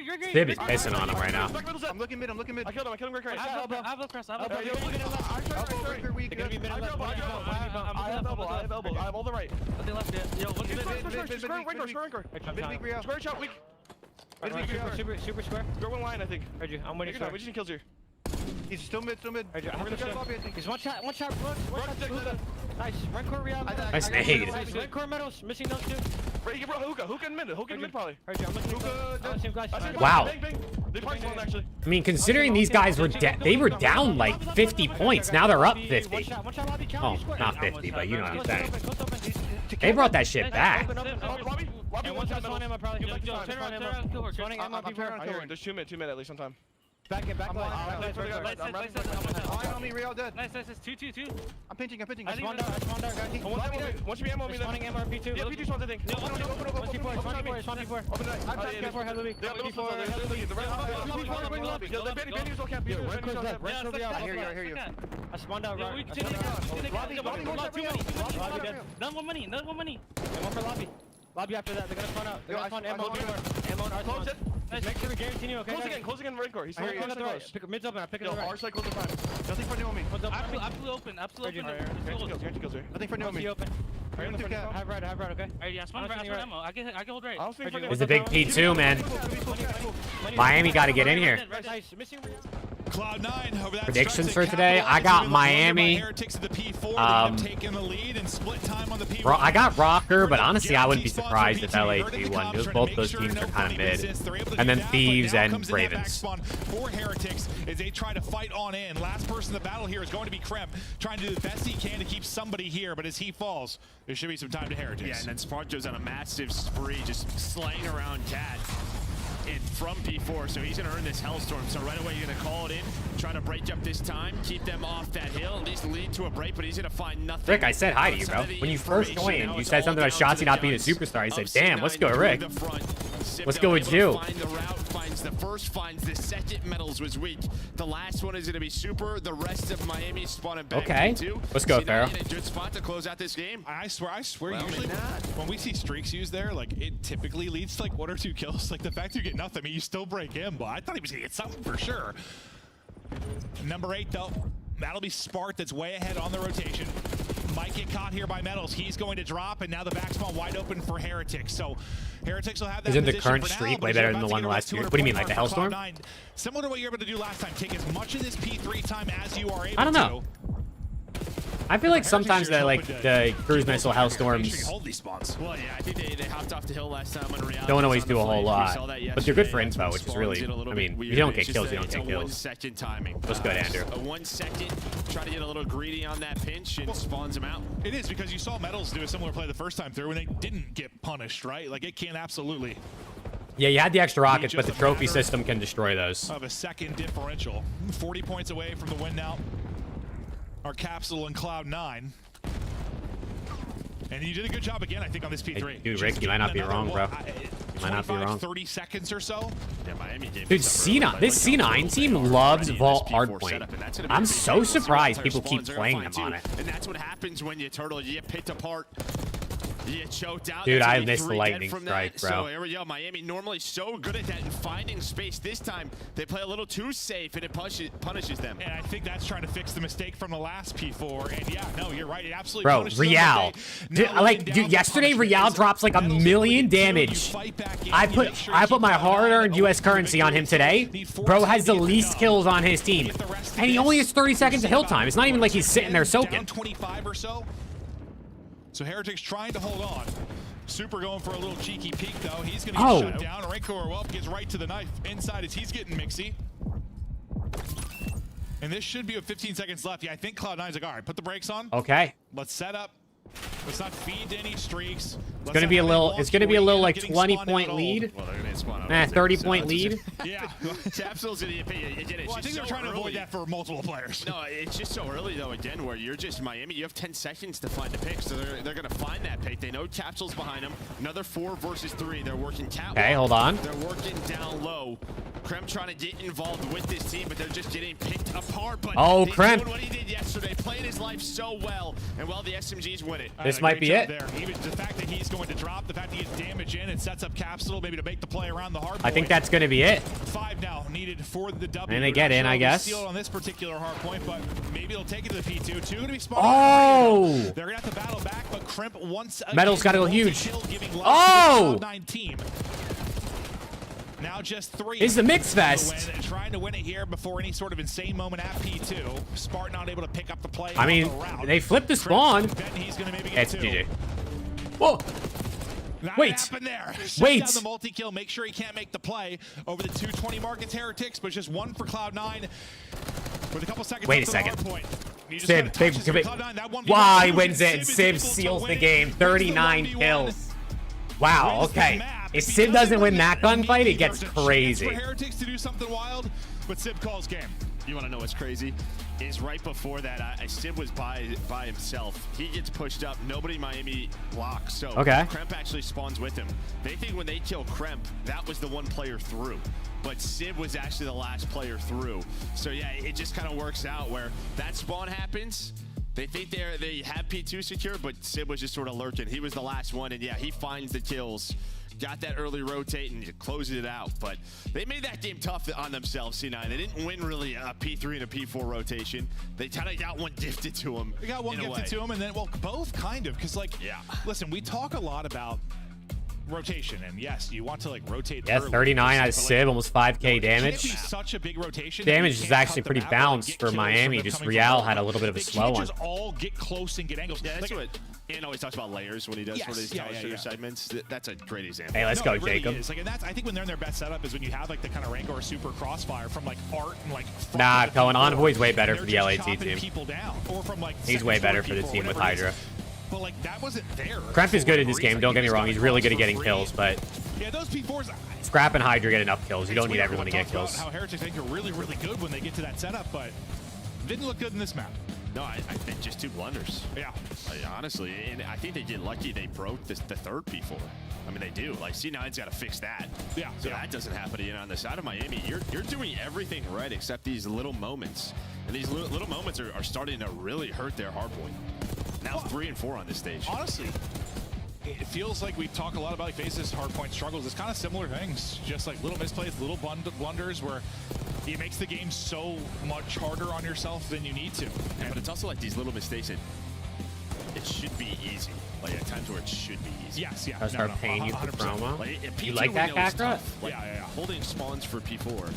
You're green. Sib is pissing on him right now. I'm looking mid. I killed him right here. I have elbow cross. I have elbow. I have all the right. They left it. Yo, look at it. Square shot, weak. Super square. Go one line, I think. Heard you. I'm waiting for we just need kills here. He's still mid. Heard you. He's one shot. Nice. Run core real. Nice nade. Run core medals. Missing those 2. Right, you brought hookah in mid probably. Heard you. I'm looking hookah. Wow. They probably spawned actually. I mean, considering these guys were they were down like 50 points. Now they're up 50. Oh, not 50, but you know what I'm saying. They brought that shit back. There's 2 mid at least sometime. Back. I'm on me, Real dead. Nice. 2. I'm pinching. I spawned out. Once we ammo me, then. Spawning ammo P2. Yeah, P2 spawns, I think. Open P4. I'm P4, head lobby. I hear you. I spawned out. None more money. One for lobby. Lobby after that. They're gonna spawn out. They're gonna spawn ammo and our spawn. Make sure we guarantee you, okay? Closing in red core. He's still close. Mid's open. I pick it up. Our side close to 5. Nothing for new on me. Absolutely open. Guarantee kills here. Nothing for new on me. I have right, okay? Alright, yeah, spawn ammo. I can hold right. It's a big P2, man. Miami got to get in here. Cloud9 over that predictions for today. I got Miami. Bro, I got Rocker, but honestly, I wouldn't be surprised if LAG won. Because both those teams are kind of mid. And then Thieves and Ravens. For Heretics as they try to fight on in. Last person in the battle here is going to be Krem, trying to do the best he can to keep somebody here. But as he falls, there should be some time to Heretics. Yeah, and then Spark goes on a massive spree, just slaying around Cat. In from P4, so he's gonna earn this Hellstorm. So right away you're gonna call it in, try to break up this time, keep them off that hill, at least lead to a break, but he's gonna find nothing. Rick, I said hi to you, bro. When you first joined, you said something about Shotzi not being a superstar. I said, damn, let's go, Rick. Let's go with you. Find the route, finds the first, finds the second. Metals was weak. The last one is gonna be super. The rest of Miami spawning back. Okay, let's go, Pharaoh. In a good spot to close out this game. I swear, usually when we see streaks used there, like it typically leads to like 1 or 2 kills. Like the fact you get nothing, I mean, you still break him, but I thought he was gonna get something for sure. Number 8 though, that'll be Spark that's way ahead on the rotation. Might get caught here by Metals. He's going to drop, and now the back spawn wide open for Heretics. So Heretics will have that. Isn't the current streak way better than the one last year? What do you mean, like the Hellstorm? Similar to what you're able to do last time. Take as much of this P3 time as you are able to. I don't know. I feel like sometimes the cruise missile hellstorms Hold these spawns. Well, yeah, I think they hopped off the hill last time on reality. don't always do a whole lot, but they're good for info, which is really, I mean, if you don't get kills, you don't get kills. 1 second timing. What's good, Andrew? A 1 second, try to get a little greedy on that pinch and spawns him out. It is, because you saw Metals do a similar play the first time through and they didn't get punished, right? Like, it can absolutely. Yeah, you had the extra rockets, but the trophy system can destroy those. Of a second differential. 40 points away from the win now. Our Capsule and Cloud9. And you did a good job again, I think, on this P3. Hey, dude, Rick, you might not be wrong, bro. You might not be wrong. 30 seconds or so. Yeah, Miami gave Dude, C9, this C9 team loves Vault Hardpoint. I'm so surprised people keep playing him on it. And that's what happens when you turtle. You get picked apart. You get choked out. Dude, I missed the lightning strike, bro. So here we go. Miami normally so good at that and finding space. This time, they play a little too safe and it punishes them. And I think that's trying to fix the mistake from the last P4. And yeah, no, you're right. It absolutely bro, punishes Real. Dude, yesterday Real drops like 1,000,000 damage. I put my hard-earned US currency on him today. Bro has the least kills on his team. And he only has 30 seconds of hill time. It's not even like he's sitting there soaking. 25 or so. So Heretic's trying to hold on. Super going for a little cheeky peek, though. He's going to get shut down. Renko well gets right to the knife. Inside as he's getting mixy. And this should be with 15 seconds left. Yeah, I think Cloud9's like, all right, put the brakes on. Okay. Let's set up. Let's not feed any streaks. It's gonna be a little like 20-point lead. Well, they're gonna spawn out. 30-point lead. Yeah. Capsule's gonna again. Well, I think they're trying to avoid that for multiple players. No, it's just so early though. Again, where you're just Miami, you have 10 seconds to find a pick, so they're gonna find that pick. They know Capsule's behind them. Another 4 versus 3. They're working catwalk. Okay, hold on. They're working down low. Krem trying to get involved with this team, but they're just getting picked apart. But Krem doing what he did yesterday, playing his life so well, and well, the SMGs win it. This might be it. There. Even the fact that he's going to drop, the fact that he gets damage in, it sets up Capsule maybe to make the play around the hard point. I think that's going to be it. 5 now needed for the W. And they get in, I guess. Steal it on this particular hard point, but maybe they'll take it to the P2. 2 going to be spawning. Oh! They're going to have to battle back, but Crimp once again. Metal's got to go huge. Oh! Team. Now just 3. It's the mix fest. Trying to win it here before any sort of insane moment at P2. Spartan not able to pick up the play. I mean, they flipped the spawn. It's GG. Whoa. Wait. Wait. Down the multi-kill. Make sure he can't make the play over the 220 mark. It's Heretics, but just 1 for Cloud9. With a couple seconds. Wait a second. Civ, wow, he wins it, and Civ seals the game. 39 kills. Wow, okay. If Civ doesn't win that gunfight, it gets crazy. For Heretics to do something wild, but Civ calls game. You want to know what's crazy? Is right before that, Civ was by himself. He gets pushed up. Nobody Miami blocks. So Kremp actually spawns with him. They think when they kill Kremp, that was the one player through. But Civ was actually the last player through. So yeah, it just kind of works out where that spawn happens. They think they have P2 secure, but Civ was just sort of lurking. He was the last one, and yeah, he finds the kills. Got that early rotate and closed it out, but they made that game tough on themselves, C9. They didn't win really a P3 and a P4 rotation. They kind of got one gifted to them. They got one gifted to them, and then, well, both kind of, because, like, listen, we talk a lot about rotation, and yes, you want to like rotate. Yeah, 39 out of Civ, almost 5k damage. Such a big rotation. Damage is actually pretty balanced for Miami. Just Real had a little bit of a slow one. Just all get close and get angles. Yeah, that's what Ian always talks about layers when he does one of these segments. That's a great example. Hey, let's go, Jacob. Really like, and that's, I think when they're in their best setup is when you have like the kind of Rango or Super Crossfire from like Art and like. Nah, Cohen Envoy's way better for the LAT team. Down, or from, like, he's way better for the team with Hydra. But like that wasn't there. Kremp is good at this game, don't get me wrong. He's really good at getting kills, but yeah, those P4s, Scrap and Hydra get enough kills. You don't need everyone to get kills. How Heretics think are really, really good when they get to that setup, but didn't look good in this map. No, I think just 2 blunders. Yeah. Honestly, and I think they get lucky they broke the third P4. I mean, they do. Like, C9's got to fix that. Yeah. So that doesn't happen again on the side of Miami. You're doing everything right except these little moments. And these little moments are starting to really hurt their hardpoint. Now 3 and 4 on this stage. Honestly, it feels like we talk a lot about like Faces hardpoint struggles. It's kind of similar things, just like little misplays, little blunders where it makes the game so much harder on yourself than you need to. Yeah, but it's also like these little mistakes that it should be easy. Like at times where it should be easy. Yes, yeah. I'll start paying you for 100%. promo. Like, you like that, Kakra? Like, holding spawns for P4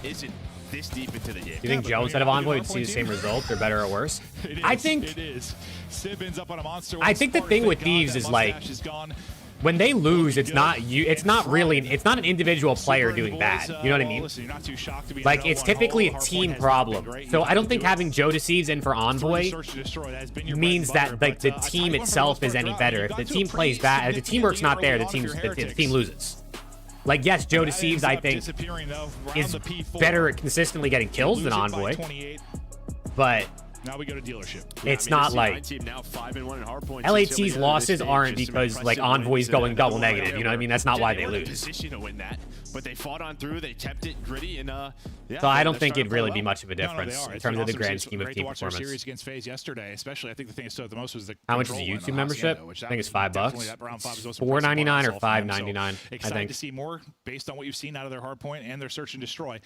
isn't this deep into the game. You think Joe instead of Envoy would see the same results, or better or worse? I think it is. Sib ends up on a monster. I think the thing with Thieves is like, when they lose, it's not you. It's not an individual player doing bad. You know what I mean? Like, it's typically a team problem. So I don't think having Joe Deceives in for Envoy means that like the team itself is any better. If the team plays bad, if the teamwork's not there, the team loses. Like, yes, Joe Deceives, I think, is better at consistently getting kills than Envoy, but now we go to dealership. It's not like LAT's losses aren't because like Envoy's going double negative. You know what I mean? That's not why they lose. Position to win that, but they fought on through. They kept it gritty, and yeah. So I don't think it'd really be much of a difference in terms of the grand scheme of team performance. Series against FaZe yesterday, especially. I think the thing that stood out the most was the how much is the YouTube membership? I think it's $5. $4.99 or $5.99. I Excited think. to see more based on what you've seen out of their hardpoint and their search and destroy.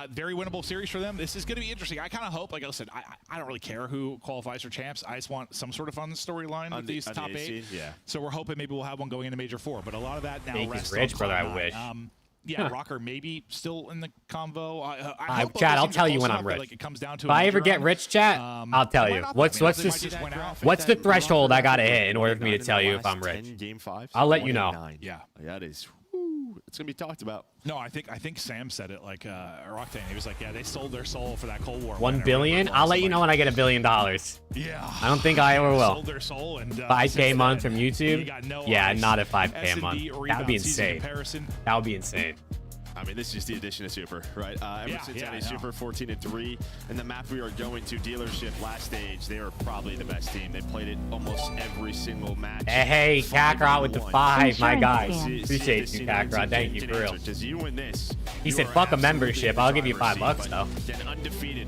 Very winnable series for them. This is going to be interesting. I kind of hope, like I said, I don't really care who qualifies for champs. I just want some sort of fun storyline with these top 8. Yeah. So we're hoping maybe we'll have one going into Major 4. But a lot of that now rests on rich, brother. I wish. Yeah, Rocker maybe still in the convo. Chat, I'll tell you when I'm rich. Like it comes down to if I ever get rich, chat, I'll tell you. What's the threshold I gotta hit in order for me to tell you if I'm rich? Game 5. I'll let you know. Yeah, that is. It's gonna be talked about. No, I think Sam said it like Octane. He was like, yeah, they sold their soul for that Cold War. $1 billion? I'll let you know when I get $1 billion. Yeah. I don't think I ever will. Sold their soul and 5K a month from YouTube? Yeah, not at 5K a month. That would be insane. That would be insane. I mean, this is just the addition of Super, right? Ever since adding Super 14-3, and the map we are going to, Dealership, last stage, they were probably the best team. They played it almost every single match. Hey, Kakarot with the 5, my guy. Appreciate you, Kakarot. Thank you, for real. Because you win this. He said, fuck a membership. I'll give you $5, though. Then undefeated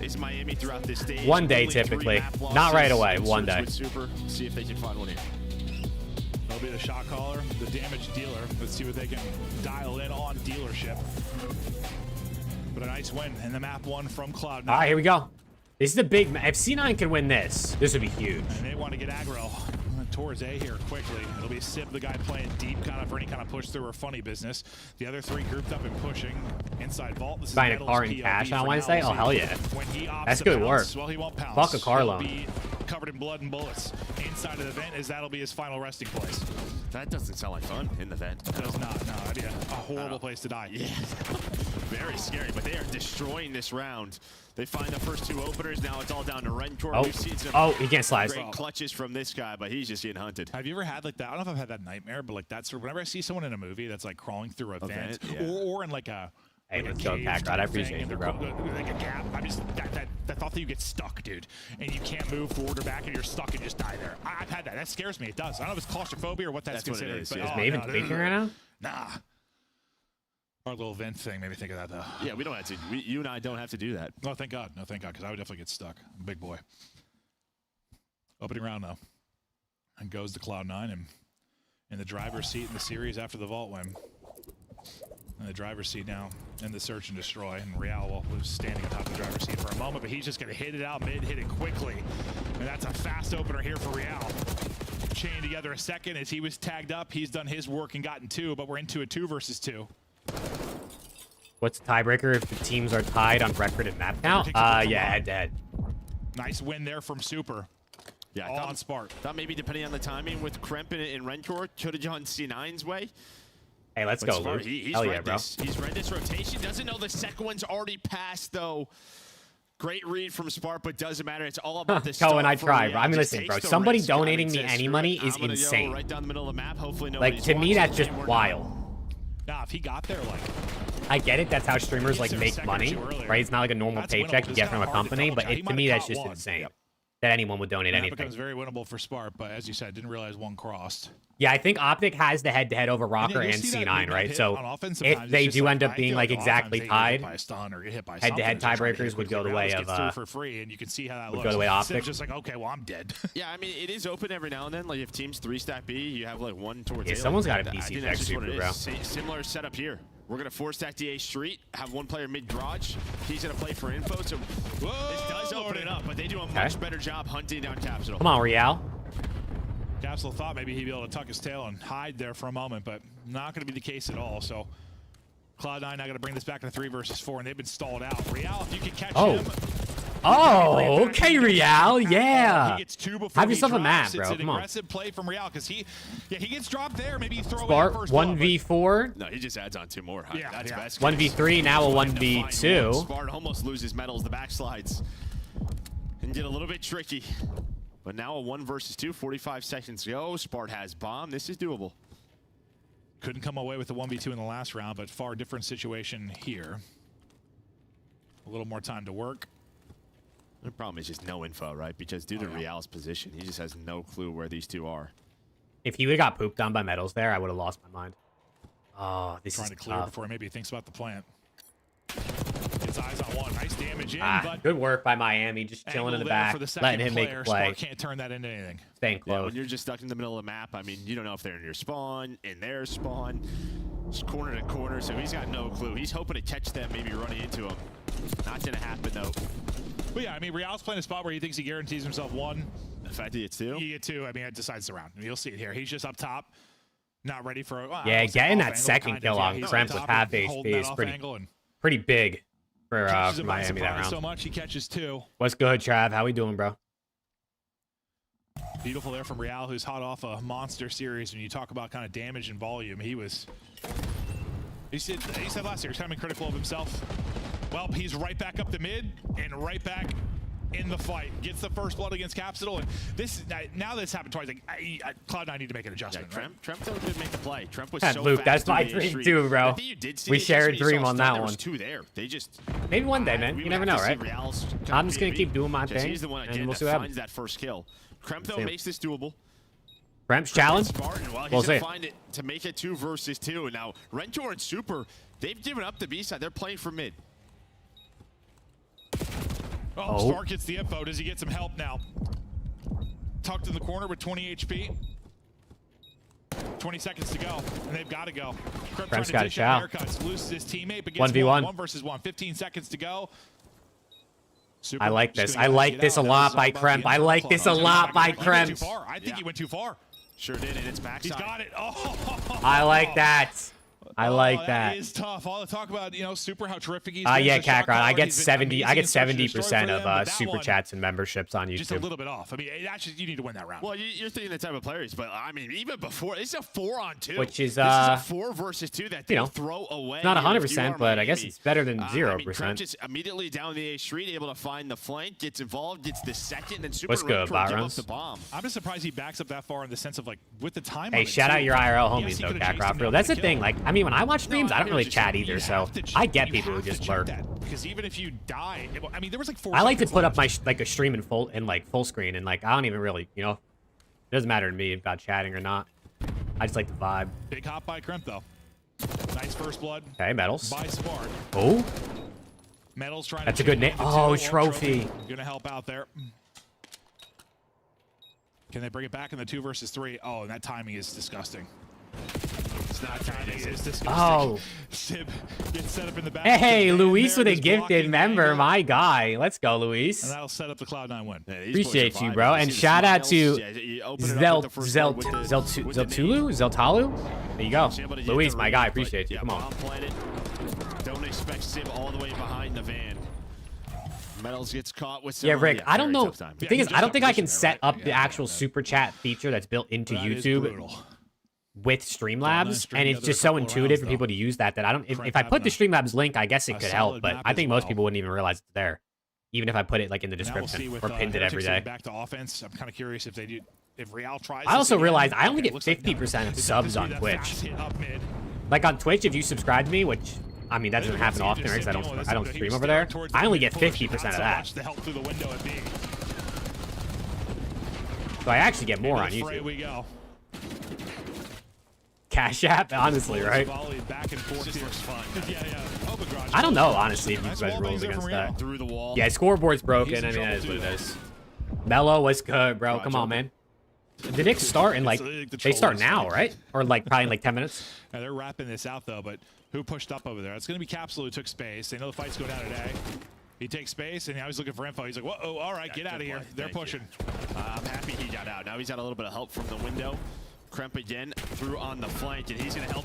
is Miami throughout this stage. One day, typically. Not right away. One day. Super. See if they can find one here. They'll be the shot caller, the damage dealer. Let's see what they can dial in on Dealership. But a nice win in the map 1 from Cloud9. All right, here we go. This is the big. If C9 can win this would be huge. And they want to get aggro towards A here quickly. It'll be Sib, the guy playing deep, kind of for any kind of push through or funny business. The other 3 grouped up and pushing inside vault. This buying a car in cash on Wednesday? Oh, hell yeah. That's good work. Well, he won't pounce. Fuck a car loan. He'll be covered in blood and bullets inside of the vent, as that'll be his final resting place. That doesn't sound like fun in the vent. It does not. No, that'd be a horrible place to die. Yeah. Very scary, but they are destroying this round. They find the first 2 openers. Now it's all down to Rencor. Oh, We've seen some he can't slice. Great clutches from this guy, but he's just getting hunted. Have you ever had like that? I don't know if I've had that nightmare, but like that sort of, whenever I see someone in a movie that's like crawling through a vent, or in like a hey, let's go, Kakarot. I appreciate you, bro. Like a gap. I'm just that thought that you get stuck, dude, and you can't move forward or back, and you're stuck and just die there. I've had that. That scares me. It does. I don't know if it's claustrophobia or what that's considered. What it is, but, yeah. Is Maven tweaking right now? Nah. Our little vent thing made me think of that, though. Yeah, we don't have to. You and I don't have to do that. No, thank God. No, thank God, because I would definitely get stuck. I'm a big boy. Opening round, though. And goes to Cloud9 and in the driver's seat in the series after the vault win. In the driver's seat now in the search and destroy. And Real was standing atop the driver's seat for a moment, but he's just going to hit it out mid, hit it quickly. And that's a fast opener here for Real. Chained together a second as he was tagged up. He's done his work and gotten 2, but we're into a 2 versus 2. What's the tiebreaker if the teams are tied on record and map count? Yeah, head-to-head. Nice win there from Super. Yeah, all on Spark. Thought maybe depending on the timing with Kremp and Rencor, could have gone C9's way. Hey, let's go, Luke. Hell yeah, bro. He's read this rotation. Doesn't know the second one's already passed, though. Great read from Spark, but doesn't matter. It's all about this. Cohen, I try, bro. I mean, listen, bro. Somebody donating me any money is insane. Right down the middle of the map. Hopefully, like, to me, that's just wild. Nah, if he got there, like... I get it. That's how streamers, like, make money, right? It's not like a normal paycheck you get from a company, but to me, that's just insane. That anyone would donate anything. That becomes very winnable for Spark, but as you said, didn't realize 1 crossed. Yeah, I think OPTIC has the head-to-head over Rocker and C9, right? So if they do end up being like exactly tied, head-to-head tiebreakers would go the way of for free, and you can see how that would go the way OPTIC. Just like, okay, well, I'm dead. Yeah, I mean, it is open every now and then. Like if teams 3-stack B, you have like 1 towards A. Yeah, someone's got a PC check super, bro. Similar setup here. We're going to 4-stack DA street, have 1 player mid-garage. He's going to play for info, so this does open it up, but they do a much better job hunting down Capsule. Come on, Real. Capsule thought maybe he'd be able to tuck his tail and hide there for a moment, but not going to be the case at all, so Cloud9 now got to bring this back to 3 versus 4, and they've been stalled out. Real, if you can catch Oh. him. Oh, okay, Real. Yeah. He gets 2 before Have he yourself a drops. map, bro. It's an Come on. aggressive play from Real because he gets dropped there. Maybe you throw Spark, away first blood, 1v4. No, he just adds on 2 more. Yeah, That's best. 1v3, now a 1v2. Spart almost loses medals. The backslides and get a little bit tricky. But now a 1 versus 2, 45 seconds to go. Spart has bomb. This is doable. Couldn't come away with the 1v2 in the last round, but far different situation here. A little more time to work. The problem is just no info, right? Because due to Real's position, he just has no clue where these 2 are. If he would have got pooped on by metals there, I would have lost my mind. Oh, this Trying is to clear tough. before maybe he thinks about the plant. Gets eyes on 1. Nice damage in, but good work by Miami, just chilling in the back, letting him make a play. Spart can't turn that into anything. Staying Yeah, close. when you're just stuck in the middle of the map, I mean, you don't know if they're in your spawn, in their spawn, just corner to corner, so he's got no clue. He's hoping to catch them, maybe running into them. Not gonna happen, though. But yeah, I mean, Real's playing a spot where he thinks he guarantees himself 1. The fact that he gets 2? You get 2, I mean, it decides the round. You'll see it here. He's just up top, not ready for Yeah, getting that second kill on Kremp with half HP is pretty big for Miami that round. So much, he catches 2. What's good, Trav? How we doing, bro? Beautiful there from Real, who's hot off a monster series. When you talk about kind of damage and volume, he said last year, he's kind of critical of himself. Well, he's right back up the mid and right back in the fight. Gets the first blood against Capsule, and this now this happened twice. Like Cloud9 need to make an adjustment. Yeah, Tremp did make the play. Tremp was so Luke, that's fast my through the dream street. too, bro. I think you did see We it shared yesterday. You dream saw on stuff, that there one. was 2 there. They just Maybe one day, man. we You would never have know, to see right? Real's I'm just gonna POV, keep doing my because thing, He's the one and again we'll that see what finds happens. that first kill. Kremp though See. makes this doable. Kremp's challenge. Spartan, well, he's We'll gonna see. find it to make it 2 versus 2. And now Rentor and Super, they've given up the B side. They're playing for mid. Oh, Spark gets the info. Does he get some help now? Tucked in the corner with 20 HP. 20 seconds to go, and they've got to go. Kremp's got a shout. Haircuts, loses his teammate, but gets 1v1. 1 versus 1. 15 seconds to go. Super I like just this. gonna I like get this out. a That lot was by all about Kremp. the I like this a lot by He went too Kremp. far. I think he went too far. Sure did, and it's backside. He's got it. Oh, I like that. I like that that. is tough. All the talk about, Super, how terrific he's Yeah, been. Kakarot. I get 70. I get amazing 70% for of them, but that super one, chats and memberships on just a YouTube. little bit off. I mean, actually, you need to win that round. Well, you're thinking the type of players, but I mean, even before, it's a 4-on-2. Which is, this is a 4 versus 2 that they'll throw away. Not if you 100%, are but I guess Miami. it's better than I mean, Kremp 0%. just immediately down the A street, able to find the flank, gets involved, gets the second, and Super What's good, Rentor give up Byrons? the bomb. I'm just surprised he backs up that far in the sense of, like, with the time. Hey, shout out your IRL homies, though, Kakarot. For real. That's the thing. Like, I mean, when I watch streams, I don't really chat either, so I get people who just lurk. Because even if you die, I mean, there was like 4 I like to seconds put up left. my like a stream in full screen, and like I don't even really, it doesn't matter to me about chatting or not. I just like the vibe. Big hop by Kremp, though. Nice first blood. Okay, metals. By Spark. Oh, Metals trying that's to a good name. Oh, trophy. Gonna help out there. Can they bring it back in the 2 versus 3? Oh, and that timing is disgusting. It's not timing. It's disgusting. Oh. Sib gets set up in the back. Hey, Luis there, with a just gifted blocking member, angle. my guy. Let's go, And Luis. that'll set up the Cloud9 win. Yeah, these boys Appreciate are you, vibing. bro. You And see the shout out smiles? to Yeah, you open it up with the first one with the name. Zeltulu. There you go, Able to get Luis, the my read, guy. but, Appreciate you. yeah, Come on. bomb planted. Don't expect Sib all the way behind the van. Metals gets caught with some. Yeah, Rick. I don't very know. tough time. The thing is, I don't think I can set up Yeah, the actual super chat feature that's built into That is YouTube brutal. with Streamlabs, string and it's together just a so couple of intuitive rounds, for people to use that I don't. If Kremp I put the having Streamlabs link, I guess it a could help, solid but map I think as most well. people wouldn't even realize it's there, even if I put it like in the Now we'll see description with, or pinned it Heretics every getting day. back to offense. I'm kind of curious if they do. If Real tries. I also this again. realized I only Okay, get looks like no. 50% of It's subs not on that Twitch. fast hit up mid. Like on Twitch, if you subscribe to me, which I mean that doesn't happen often, right? 'Cause I don't stream over there. I only get 50% of that, The help through the window at B. so I actually get more on Into the fray YouTube. we go. Cash App, honestly, right? Volley back and forth here. Yeah. Open garage. I don't know, honestly, if you Nice guys wall rules bangs there against from that. Real. Through the wall. Yeah, scoreboard's broken. He's in I mean, that is trouble what it too, is. Mello, what's good, bro? Come on, man. The Knicks start in like the they start trolls. now, right? Or like probably in like 10 minutes. Now they're wrapping this out though, but who pushed up over there? It's going to be Capsule who took space. They know the fight's going down today. He takes space, and now he's looking for info. He's like, whoa, all right, get out of here. They're pushing. I'm happy he got out. Now he's got a little bit of help from the window. Kremp again through on the flank, and he's going to help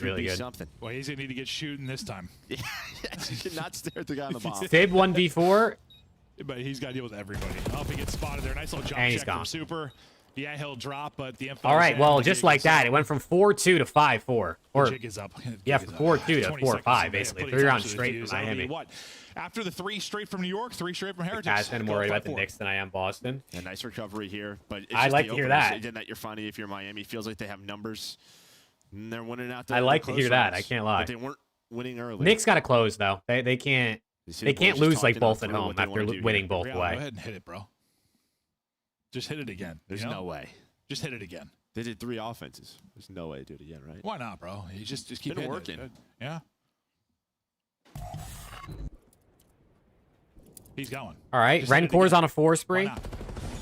He's really good. Something. Well, he's gonna need to get shooting this time. Yes, he did not stare at the guy on the bomb. Sib 1v4. But he's got to deal with everybody. Oh, if he gets spotted there. Nice little jump And he's check from gone. Super. Yeah, he'll drop, but the info. All right, well, just like that, it went from 4-2 to 5-4. Or jig is up. yeah, from 4-2 to 4-5, basically. 3 rounds straight from Miami. What? After the 3 straight from New York, 3 straight from Heretics. I'm more worried about the Knicks than I am Boston. A nice recovery here, but it's I like to hear that. Again, that you're finding if you're Miami, feels like they have numbers. And they're winning out. I like to hear that. I can't lie. But they weren't winning early. Knicks got to close though. They can't lose like both at home after winning both away. Go ahead and hit it, bro. Just hit it again. There's no way. Just hit it again. They did 3 offenses. There's no way to do it again, right? Why not, bro? You just keep been working. Yeah. He's going. All right, Rencor's on a 4 spree.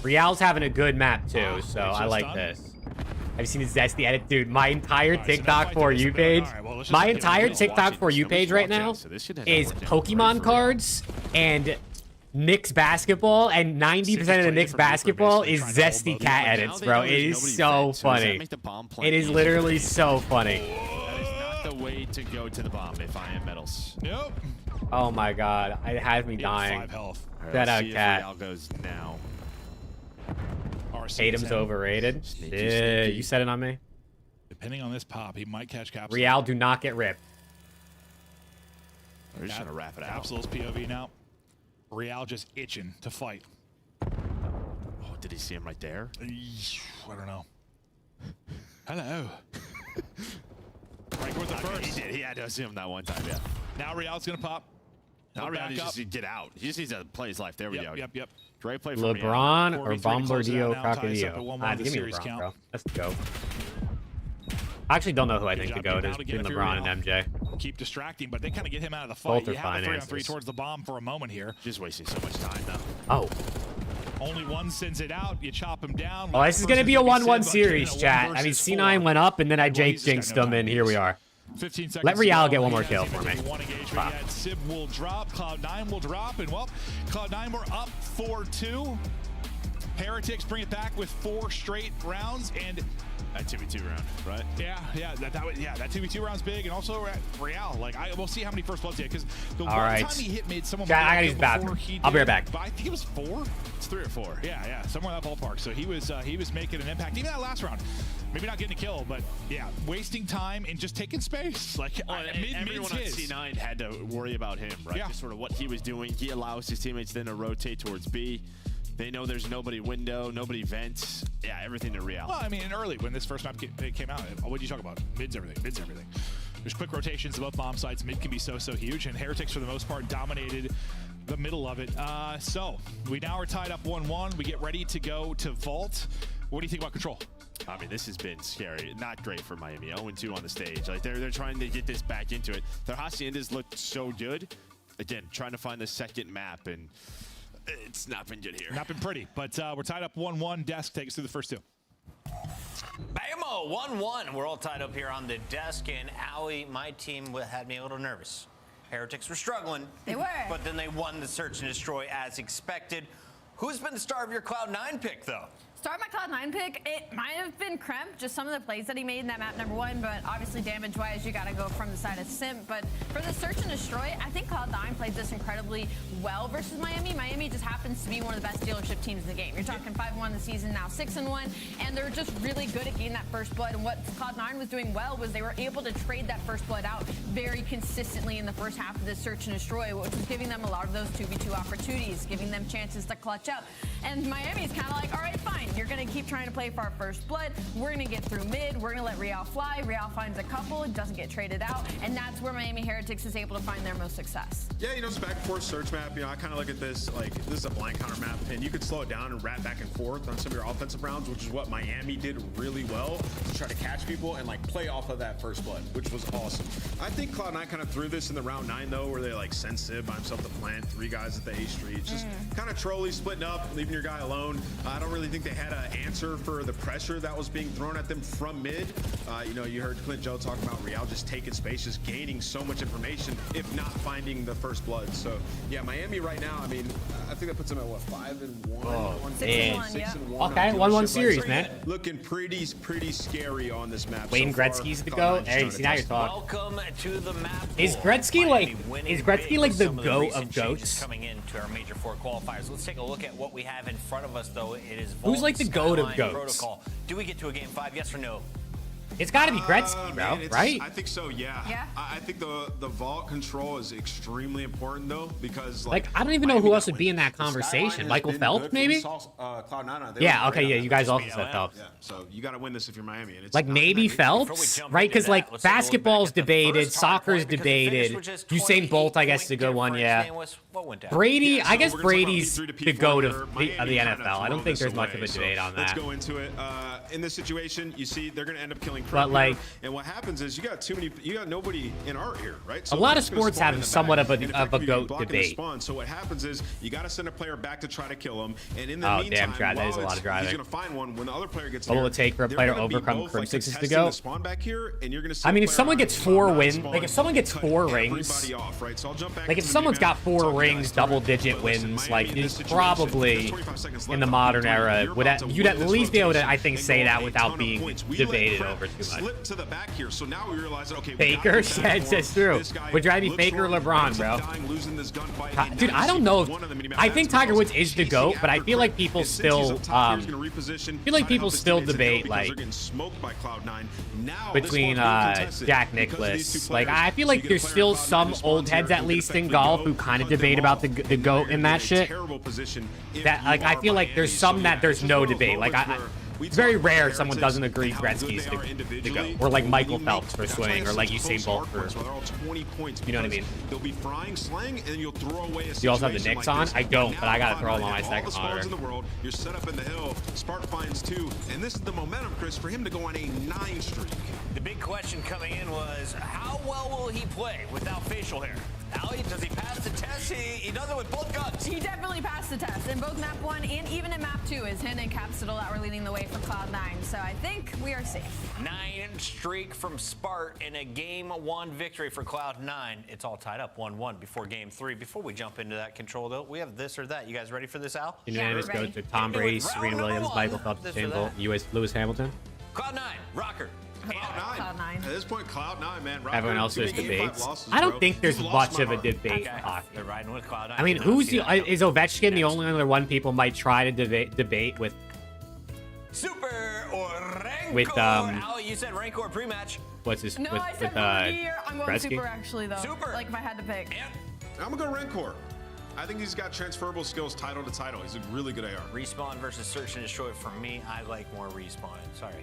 Real's having a good map too, so I like this. I've seen his zesty edit, dude. My entire TikTok for you page, my entire TikTok for you page right now is Pokemon cards and Knicks basketball, and 90% of the Knicks basketball is zesty cat edits, bro. It is so funny. It is literally so funny. That is not the way to go to the bomb if I am Metals. Yep. Oh my god, it has me dying. 5 health. Shout out Cat. Real goes now. Tatum's overrated. Yeah, you said it on me. Depending on this pop, he might catch Capsule. Real, do not get ripped. They're just gonna wrap it out. Capsule's POV now. Real just itching to fight. Oh, did he see him right there? I don't know. Hello. Right with the first. He did. He had to see him that one time, yeah. Now Real's gonna pop. Now Real just needs to get out. He just needs to play his life. There we go. Yep. Great play from LeBron Real. or Bombardier Crocodile? Give me LeBron, bro. Let's go. I actually don't know who I think the GOAT is between LeBron and MJ. Keep distracting, but they kind of get him out of the fight. Both are you have a 3-on-3 finances. towards the bomb for a moment here. Just wasting so much time now. Oh. Only one sends it out. You chop him down. Oh, this is going to be a 1-1 series, chat. I mean, C9 went up, and then I Jake jinxed him, and here we are. 15 seconds. Let Real get one more kill for me. One engagement yet. Sib will drop. Cloud9 will drop. And, well, Cloud9 were up 4-2. Heretics bring it back with 4 straight rounds. And that 2v2 round, right? Yeah. That 2v2 round's big, and also Real. Like, we'll see how many first bloods he had, because the one time he hit mid, someone. I gotta use the bathroom. I'll be right back. I think it was 4. It's 3 or 4. Yeah, somewhere in that ballpark. So he was making an impact. Even that last round, maybe not getting a kill, but yeah, wasting time and just taking space. Like everyone on C9 had to worry about him, right? Yeah. Just sort of what he was doing. He allows his teammates then to rotate towards B. They know there's nobody window, nobody vents. Yeah, everything to Real. Well, I mean, early when this first map came out, what did you talk about? Mids everything. There's quick rotations above bomb sites. Mid can be so huge, and Heretics for the most part dominated the middle of it. So we now are tied up 1-1. We get ready to go to Vault. What do you think about Control? I mean, this has been scary. Not great for Miami. 0-2 on the stage. Like they're trying to get this back into it. Their haciendas looked so good. Again, trying to find the second map, and it's not been good here. Not been pretty, but we're tied up 1-1. Desk, take us through the first 2. Bamo, 1-1. We're all tied up here on the desk, and Allie, my team had me a little nervous. Heretics were struggling. They were. But then they won the search and destroy as expected. Who's been the star of your Cloud9 pick, though? Start my Cloud9 pick, it might have been Kremp, just some of the plays that he made in that map, number 1, but obviously damage-wise, you got to go from the side of Simp. But for the search and destroy, I think Cloud9 played this incredibly well versus Miami. Miami just happens to be one of the best dealership teams in the game. You're talking 5-1 the season, now 6-1, and they're just really good at getting that first blood. And what Cloud9 was doing well was they were able to trade that first blood out very consistently in the first half of this search and destroy, which was giving them a lot of those 2v2 opportunities, giving them chances to clutch up. And Miami's kind of like, all right, fine. You're going to keep trying to play for our first blood. We're going to get through mid. We're going to let Real fly. Real finds a couple. It doesn't get traded out. And that's where Miami Heretics is able to find their most success. Yeah, it's back and forth search map. I kind of look at this like this is a blind counter map, and you could slow it down and wrap back and forth on some of your offensive rounds, which is what Miami did really well to try to catch people and like play off of that first blood, which was awesome. I think Cloud9 kind of threw this in the round 9 though, where they like sent Sib by himself to plant 3 guys at the A street, just kind of trolly splitting up, leaving your guy alone. I don't really think they had an answer for the pressure that was being thrown at them from mid. You heard Clint Joe talking about Real just taking space, just gaining so much information, if not finding the first blood. So yeah, Miami right now, I mean, I think that puts them at what, 5-1? Oh, 6-1, yeah. Okay, 1-1 series, man. Looking pretty scary on this map. Waiting Gretzky's the GOAT? Hey, see, now you're talking. Welcome to the map. Is Gretzky like the GOAT of GOATs? Coming into our Major 4 qualifiers. Let's take a look at what we have in front of us, though. It is Who's like the GOAT of GOATs? Protocol. Do we get to a game 5? Yes or no? It's got to be Gretzky, bro, Man, right? I think so, yeah. Yeah. I think the vault control is extremely important, though, because Like, I don't even know who else would be in that conversation. Michael Phelps, maybe? Yeah, okay, yeah, you guys also said Phelps. Yeah, so you got to win this if you're Miami. And it's Like, maybe Phelps, right? Because, like, basketball's debated, soccer's debated, Usain Bolt, I guess, is a good one, yeah. Brady, I guess Brady's the GOAT of the NFL. I don't think there's much of a debate on that. Let's go into it. In this situation, you see, they're going to end up killing But, like, and what happens is you got nobody in art here, right? So a lot of sports have somewhat of a GOAT debate. So what happens is you got to send a player back to try to kill him, and in the Oh, meantime, damn, Trad, that is a lot of driving. he's going to find one when the other player gets What will here. it take for a They're player to gonna be overcome both, Crim like, 6s to contesting go? the spawn back here, and you're gonna see I mean, a if player someone out gets here 4 not wins, spawn, like if someone gets cut 4 everybody rings, off, right? So I'll jump back like if into the someone's got map, 4 talk to you rings, guys. double-digit But listen, wins, Miami like in this he's situation, probably there's 25 seconds left in the on modern timer. era You're would about to you'd at win this least be able to, I rotation think, and say go that up a without ton of being points. We let debated Crep over too much. slip to the back here, so now we realize that okay, we Faker, got the yeah, best it's for true. this guy. Would rather be Looks Faker or wrong, LeBron, ends up bro. dying, losing this gunfight, and Dude, now I you don't see know. one of the minimap I think bats Tiger Woods is the chasing GOAT, but I after feel like Crep. people And since still he's up top, he's gonna reposition, feel like try to people help his still teammates debate, because like, they're getting smoked by Cloud9. Now, between this one's contested Jack because of these Nicklaus. two Like, players. I feel So like you get a there's player still in bottom some who spawns old heads here at who least can in effectively golf go, who kind of cut them debate about off, the and then GOAT you're in in that a shit. terrible position if That, you like, I are feel like Miami. there's some So, that yeah, there's it's no one of those debate. Like, moments where we it's very talk about rare someone doesn't heretics agree and how Gretzky's good they are the individually, GOAT. Or like but Michael when you Phelps for that's why swimming, it's or like such Usain close Bolt hard points for. where they're all 20 points, You know what I because mean? They'll be frying slang, and then you'll throw away a situation. You also have the Knicks like on? this. I don't, Now but I gotta Cloud9 throw them on my have second all the spawns monitor. in the world. You're set up in the hill. Spark finds 2, and this is the momentum, Chris, for him to go on a 9 streak. The big question coming in was, how well will he play without facial hair? Allie, does he pass the test? He does it with both guns. He definitely passed the test in both map 1 and even in map 2. Is him and Capsidal that were leading the way for Cloud9. So I think we are safe. 9 streak from Spart in a game 1 victory for Cloud9. It's all tied up 1-1 before game 3. Before we jump into that control, though, we have this or that. You guys ready for this, Al? Unanimous goes to Tom Brady, Serena Williams, Michael Phelps, Usain Bolt, Lewis Hamilton. Cloud9, Rocker. Cloud9. At this point, Cloud9, man. Rocker, Everyone else is 2 debates. losses, I don't bro. think there's You've lost much of my a heart. debate. They're riding with Cloud9. I mean, is Ovechkin the only other one people might try to debate with? Super or Rancor? With Allie, you said Rancor pre-match. What's his? No, with, I said Rudy. I'm going Gretzky? Super actually though. Super. Like if I had to pick. I'm gonna go Rancor. I think he's got transferable skills title to title. He's a really good AR. Respawn versus search and destroy. For me, I like more respawn. Sorry.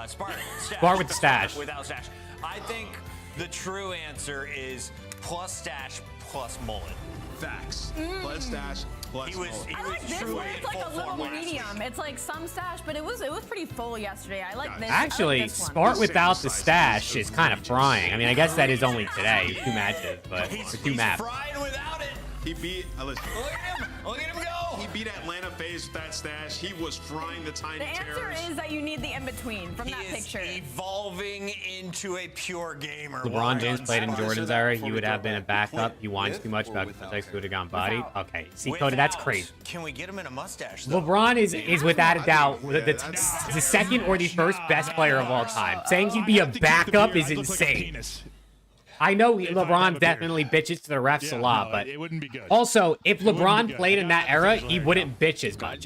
Spart. Spart with stash. Without stash. I think the true answer is plus stash plus mullet. Facts. Plus stash plus mullet. I like this one. It's like a little medium. It's like some stash, but it was pretty full yesterday. I like this. Actually, I like this one. Spart without the stash is kind of frying. I mean, I guess that is only today, 2 matches, but or 2 maps. Frying without it. He beat. Listen. Look at him. Look at him go. He beat Atlanta FaZe with that stash. He was frying the tiny The answer terrors. is that you need the in-between from that picture. Evolving into a pure gamer. LeBron James played in Jordan's era. He would have been a backup. He whines too much about context. He would have gone bodied. Okay, see, Coda, that's crazy. Can we get him in a mustache, though? LeBron is without a doubt the second or the first best player of all time. Saying he'd be a backup is insane. I know LeBron definitely bitches to the refs a lot, but it wouldn't be good. Also, if LeBron played in that era, he wouldn't bitch as much.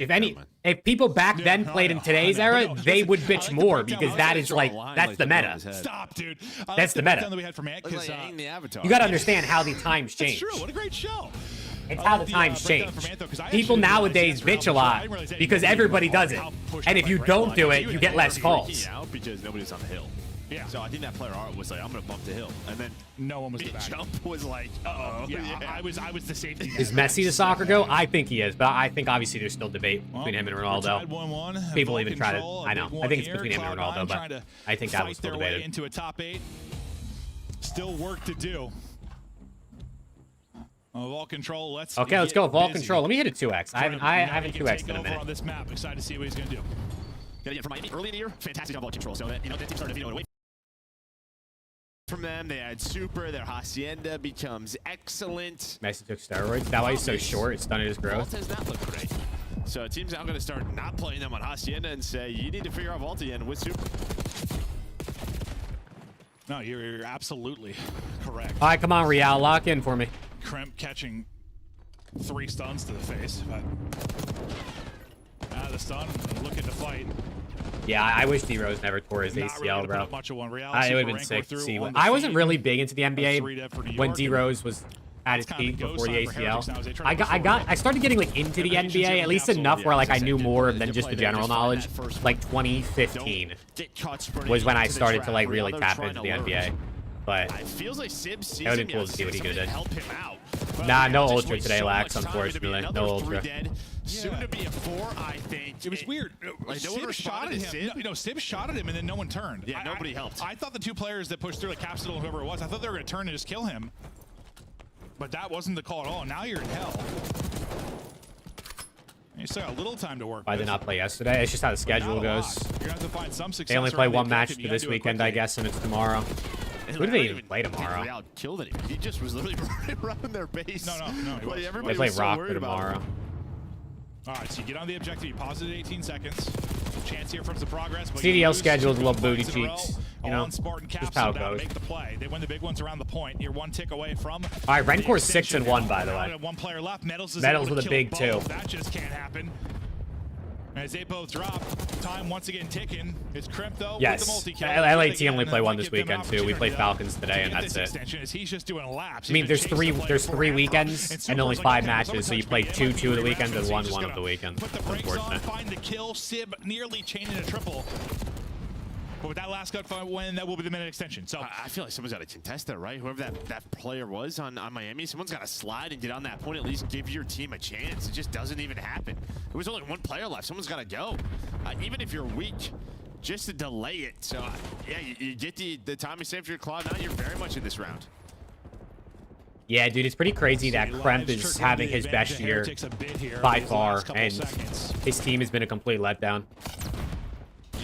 If people back then played in today's era, they would bitch more because that is like that's the meta. Stop, dude. That's the meta. That we had from Ant, 'cause, you got to understand how the times change. It's true. What a great show. It's how the times change. People nowadays bitch a lot because everybody does it. And if you don't do it, you get less calls. Out because nobody's on the hill. Yeah. So I think that player art was like, I'm gonna bump the hill, and then no one was the back. Jump was like, uh-oh. Yeah, I was the safety. Is Messi the soccer go? I think he is, but I think obviously there's still debate between him and Ronaldo. People even try to. I know. I think it's between him and Ronaldo, but I think that was still debated. Into a top 8. Still work to do. Ball control. Let's okay. Let's go. Ball control. Let me hit a 2x. I haven't 2x in a minute. On this map, excited to see what he's gonna do. Gotta get from Miami early in the year. Fantastic on ball control. So that that team started to away from them. They had Super. Their Hacienda becomes excellent. Messi took steroids. That's why he's so short. It stunted his growth. Vault does not look great. So teams now going to start not playing them on Hacienda and say, you need to figure out Vault again with Super. No, you're absolutely correct. All right, come on, Real, lock in for me. Crimp catching 3 stuns to the face, but out of the stun, looking to fight. Yeah, I wish D-Rose never tore his Not ACL, really bro. much of one. Real, It would have been sick to see. I wasn't really big into the NBA when D-Rose was at his peak before the ACL. I started getting like into the NBA, at least enough where like I knew more than just the general knowledge. Like 2015 was when I started to like really tap into the NBA. But it feels like Sib sees it would have been cool to see what he could have done. Nah, no ultra today, Lax, unfortunately. No ultra. Soon to be a 4, I think. It was weird. Like, no Sib shot at him. Sib shot at him, and then no one turned. Yeah, nobody helped. I thought the 2 players that pushed through, like Capsule and whoever it was, I thought they were going to turn and just kill him. But that wasn't the call at all. Now you're in hell. You still got a little time to work. I did not play yesterday. It's just how the schedule goes. You're going to have to find some success. They only play 1 match for this weekend, I guess, and it's tomorrow. Who do they even play tomorrow? Real killed it. He just was literally running around their base. No. They play Rock tomorrow. All right, so you get on the objective. You pause it at 18 seconds. Chance here from the progress. CDL schedule is a little booty cheeks. You know, just how it goes. Make the play. They win the big ones around the point. You're 1 tick away from. All right, Rencor's 6-1, by the way. 1 player left. Metals with a big 2. That just can't happen. As they both drop, time once again ticking. It's Crimp though. Yes, LAT only play 1 this weekend too. We play Falcons today, and that's it. He's just doing laps. I mean, there's 3 weekends and only 5 matches, so you play 2 of the weekends and 1 of the weekends. Unfortunate. Find the kill. Sib nearly chaining a triple. But with that last gut win, that will be the minute extension. So I feel like someone's got to contest that, right? Whoever that player was on Miami, someone's got to slide and get on that point. At least give your team a chance. It just doesn't even happen. There was only 1 player left. Someone's got to go. Even if you're weak, just to delay it. So yeah, you get the time you save for your Cloud9. You're very much in this round. Yeah, dude, it's pretty crazy that Kremp is having his best year by far, and his team has been a complete letdown.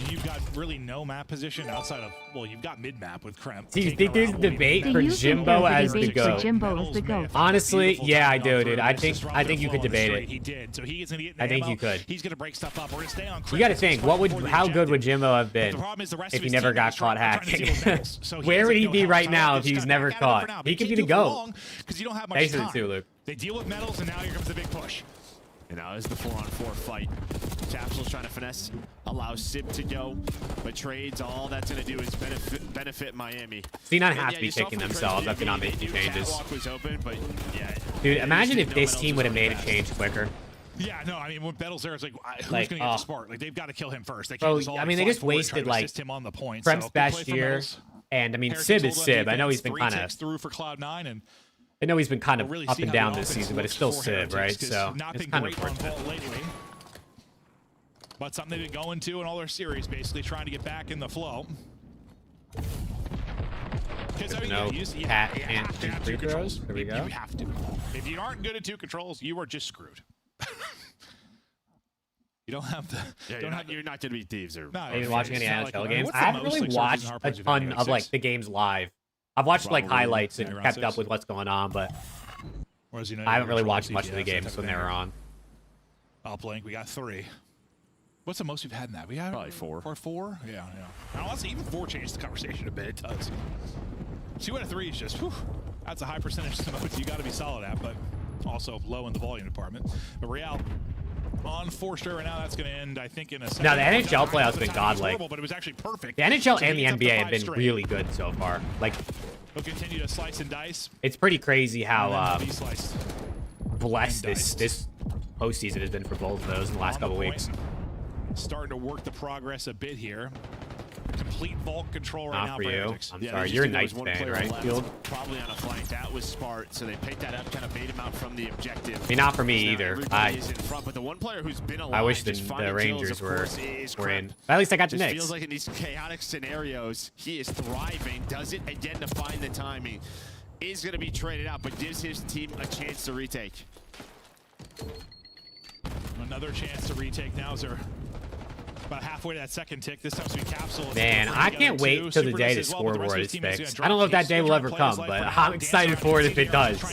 You've got really no map position outside of, well, you've got mid-map with Kremp. Do you think there's a debate for Jimbo as the GOAT? Honestly, yeah, I do, dude. I think you could debate it. He did, so he's gonna get I think you could. He's gonna break stuff up. We're gonna stay on. You got to think, how good would Jimbo have been if he never got caught hacking? Where would he be right now if he was never caught? He could be the GOAT. Thanks for the 2, Luke. They deal with metals, and now here comes the big push. And now is the 4-on-4 fight. Capsule's trying to finesse, allows Sib to go, but trades, all that's going to do is benefit Miami. C9 has to be kicking themselves after not making changes. Was open, but yeah. Dude, imagine if this team would have made a change quicker. Yeah, no, I mean, when Bettle's there, it's like, who's going to get the spark? Like, they've got to kill him first. They can't just I mean, they just wasted, like, Kremp's best year, and, I mean, Sib is Sib. I know he's been kind of... through for Cloud9, and I know he's been kind of up and down this season, but it's still Sib, right? So it's kind of unfortunate. But something they've been going to in all their series, basically trying to get back in the flow. No Pat and 2 free throws. There we go. You have to. If you aren't good at 2 controls, you are just screwed. You don't have the. Yeah, you're not going to be thieves. Or not even watching any NHL games. I haven't really watched a ton of like the games live. I've watched like highlights and kept up with what's going on, but I haven't really watched much of the games when they were on. Uplink, we got 3. What's the most we've had in that? We had probably 4. Or 4? Yeah. Now, honestly, even 4 changed the conversation a bit. It does. 2 out of 3 is just, whew, that's a high percentage of modes you got to be solid at, but also low in the volume department. But Real on 4 straight right now. That's going to end, I think, in a second. Now, the NHL playoffs have been godlike. But it was actually perfect. The NHL and the NBA have been really good so far. Like, they'll continue to slice and dice. It's pretty crazy how blessed this postseason has been for both of those in the last couple weeks. Starting to work the progress a bit here. Complete vault control right now. Not for you. I'm Yeah, sorry. You're a Knights fan, right, Field? Probably on a flank. That was smart. So they picked that up, kind of bait him out from the objective. I mean, not for me either. Is in front, but the one player who's been alive, I wish the Rangers were in. But at least I got the Knicks. Feels like in these chaotic scenarios, he is thriving. Does it again to find the timing. Is going to be traded out, but gives his team a chance to retake. Another chance to retake now. Is there about halfway to that second tick? This time to be Capsule. Man, I can't wait till the day the scoreboard is fixed. I don't know if that day will ever come, but I'm excited for it if it does.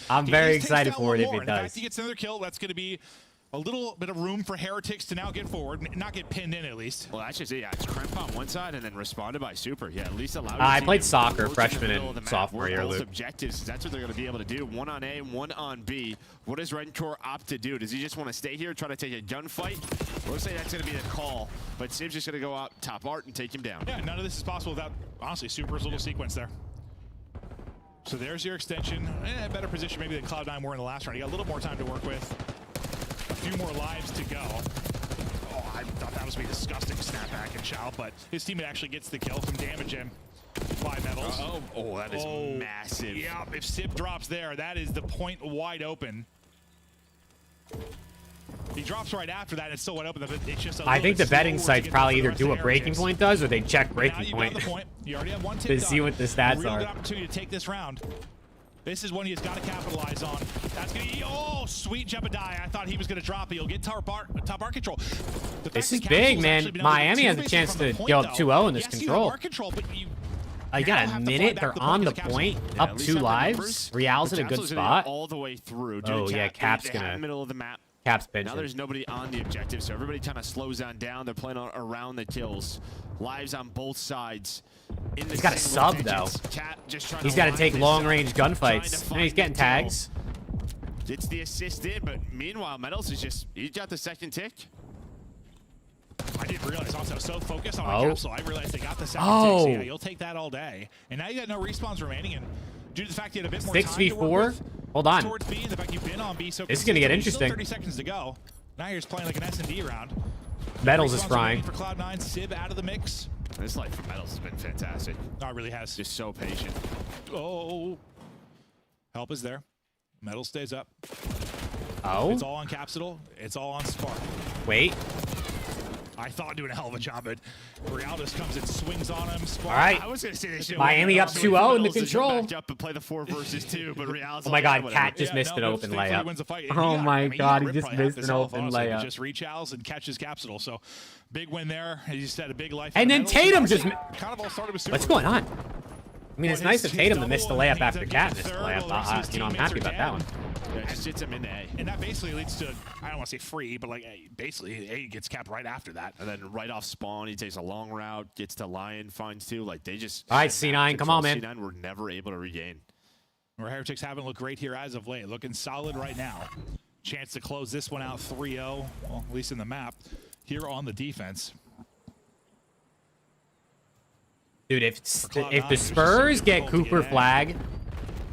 I'm very excited for it if it does. He gets another kill. That's going to be a little bit of room for Heretics to now get forward, not get pinned in at least. Well, that's just it. Yeah, it's Kremp on one side and then responded by Super. Yeah, at least allowed. I played soccer freshman and sophomore year, Both Luke. objectives. That's what they're going to be able to do. One on A, one on B. What does Rencore opt to do? Does he just want to stay here, try to take a gunfight? Looks like that's going to be the call. But Sib's just going to go out top art and take him down. Yeah, none of this is possible without, honestly, Super's little sequence there. So there's your extension. A better position maybe than Cloud9 were in the last round. You got a little more time to work with. A few more lives to go. Oh, I thought that was going to be a disgusting snapback and Chow, but his teammate actually gets the kill from damage him by Metals. Oh, that is massive. Yeah, if Sib drops there, that is the point wide open. He drops right after that, and it's still wide open. It's just I think the betting sites probably either do what Breaking Point does or they check Breaking Point. You already have one to see what the stats Real are. good opportunity to take this round. This is one he's got to capitalize on. That's going to be, oh, sweet Jebediah. I thought he was going to drop it. He'll get top art control. This is big, man. Miami has a chance to go up 2-0 in this control. I got a minute. They're on the point, up 2 lives. Real's in a good spot. All the way through. Oh, yeah, Cap's going to. Middle of the map. Cap's pinching. Now there's nobody on the objective, so everybody kind of slows down. They're playing around the kills. Lives on both sides. He's got a sub, though. He's got to take long-range gunfights. And he's getting tags. It's the assist in, but meanwhile, Metals is just, he got the second tick. I didn't realize also, I was so focused on my capsule, I realized they got the second tick. So yeah, you'll take that all day. And now you got no respawns remaining, and due to the fact you had a bit more 6v4. Hold on. Towards B, and the fact you've been on B so this is going to get interesting. 30 seconds to go. Now you're just playing like an S&D round. Metals is frying. For Cloud9, Sib out of the mix. This life for Metals has been fantastic. No, it really has. Just so patient. Oh. Help is there. Metal stays up. Oh. It's all on Capsule. It's all on Spark. Wait. I thought doing a hell of a job, but Real just comes and swings on him. Spark. All right. I was going to say they should Miami up 2-0 in the control. Back up and play the 4 versus 2, but Real's oh my God, Cat just missed an open layup. Oh my God, he just missed an open layup. Just rechal's and catches Capsule. So big win there. He just had a big life. And then Tatum just. Kind of all started with Super. What's going on? I mean, it's nice of Tatum to miss the layup after Cat missed the layup. You know, I'm happy about that one. Yeah, it just hits him into A. And that basically leads to, I don't want to say free, but like basically A gets capped right after that. And then right off spawn, he takes a long route, gets to Lion, finds 2. Like they just. All right, C9, come on, man. C9 were never able to regain. Where Heretics haven't looked great here as of late. Looking solid right now. Chance to close this one out 3-0, well, at least in the map, here on the defense. Dude, if the Spurs get Cooper flag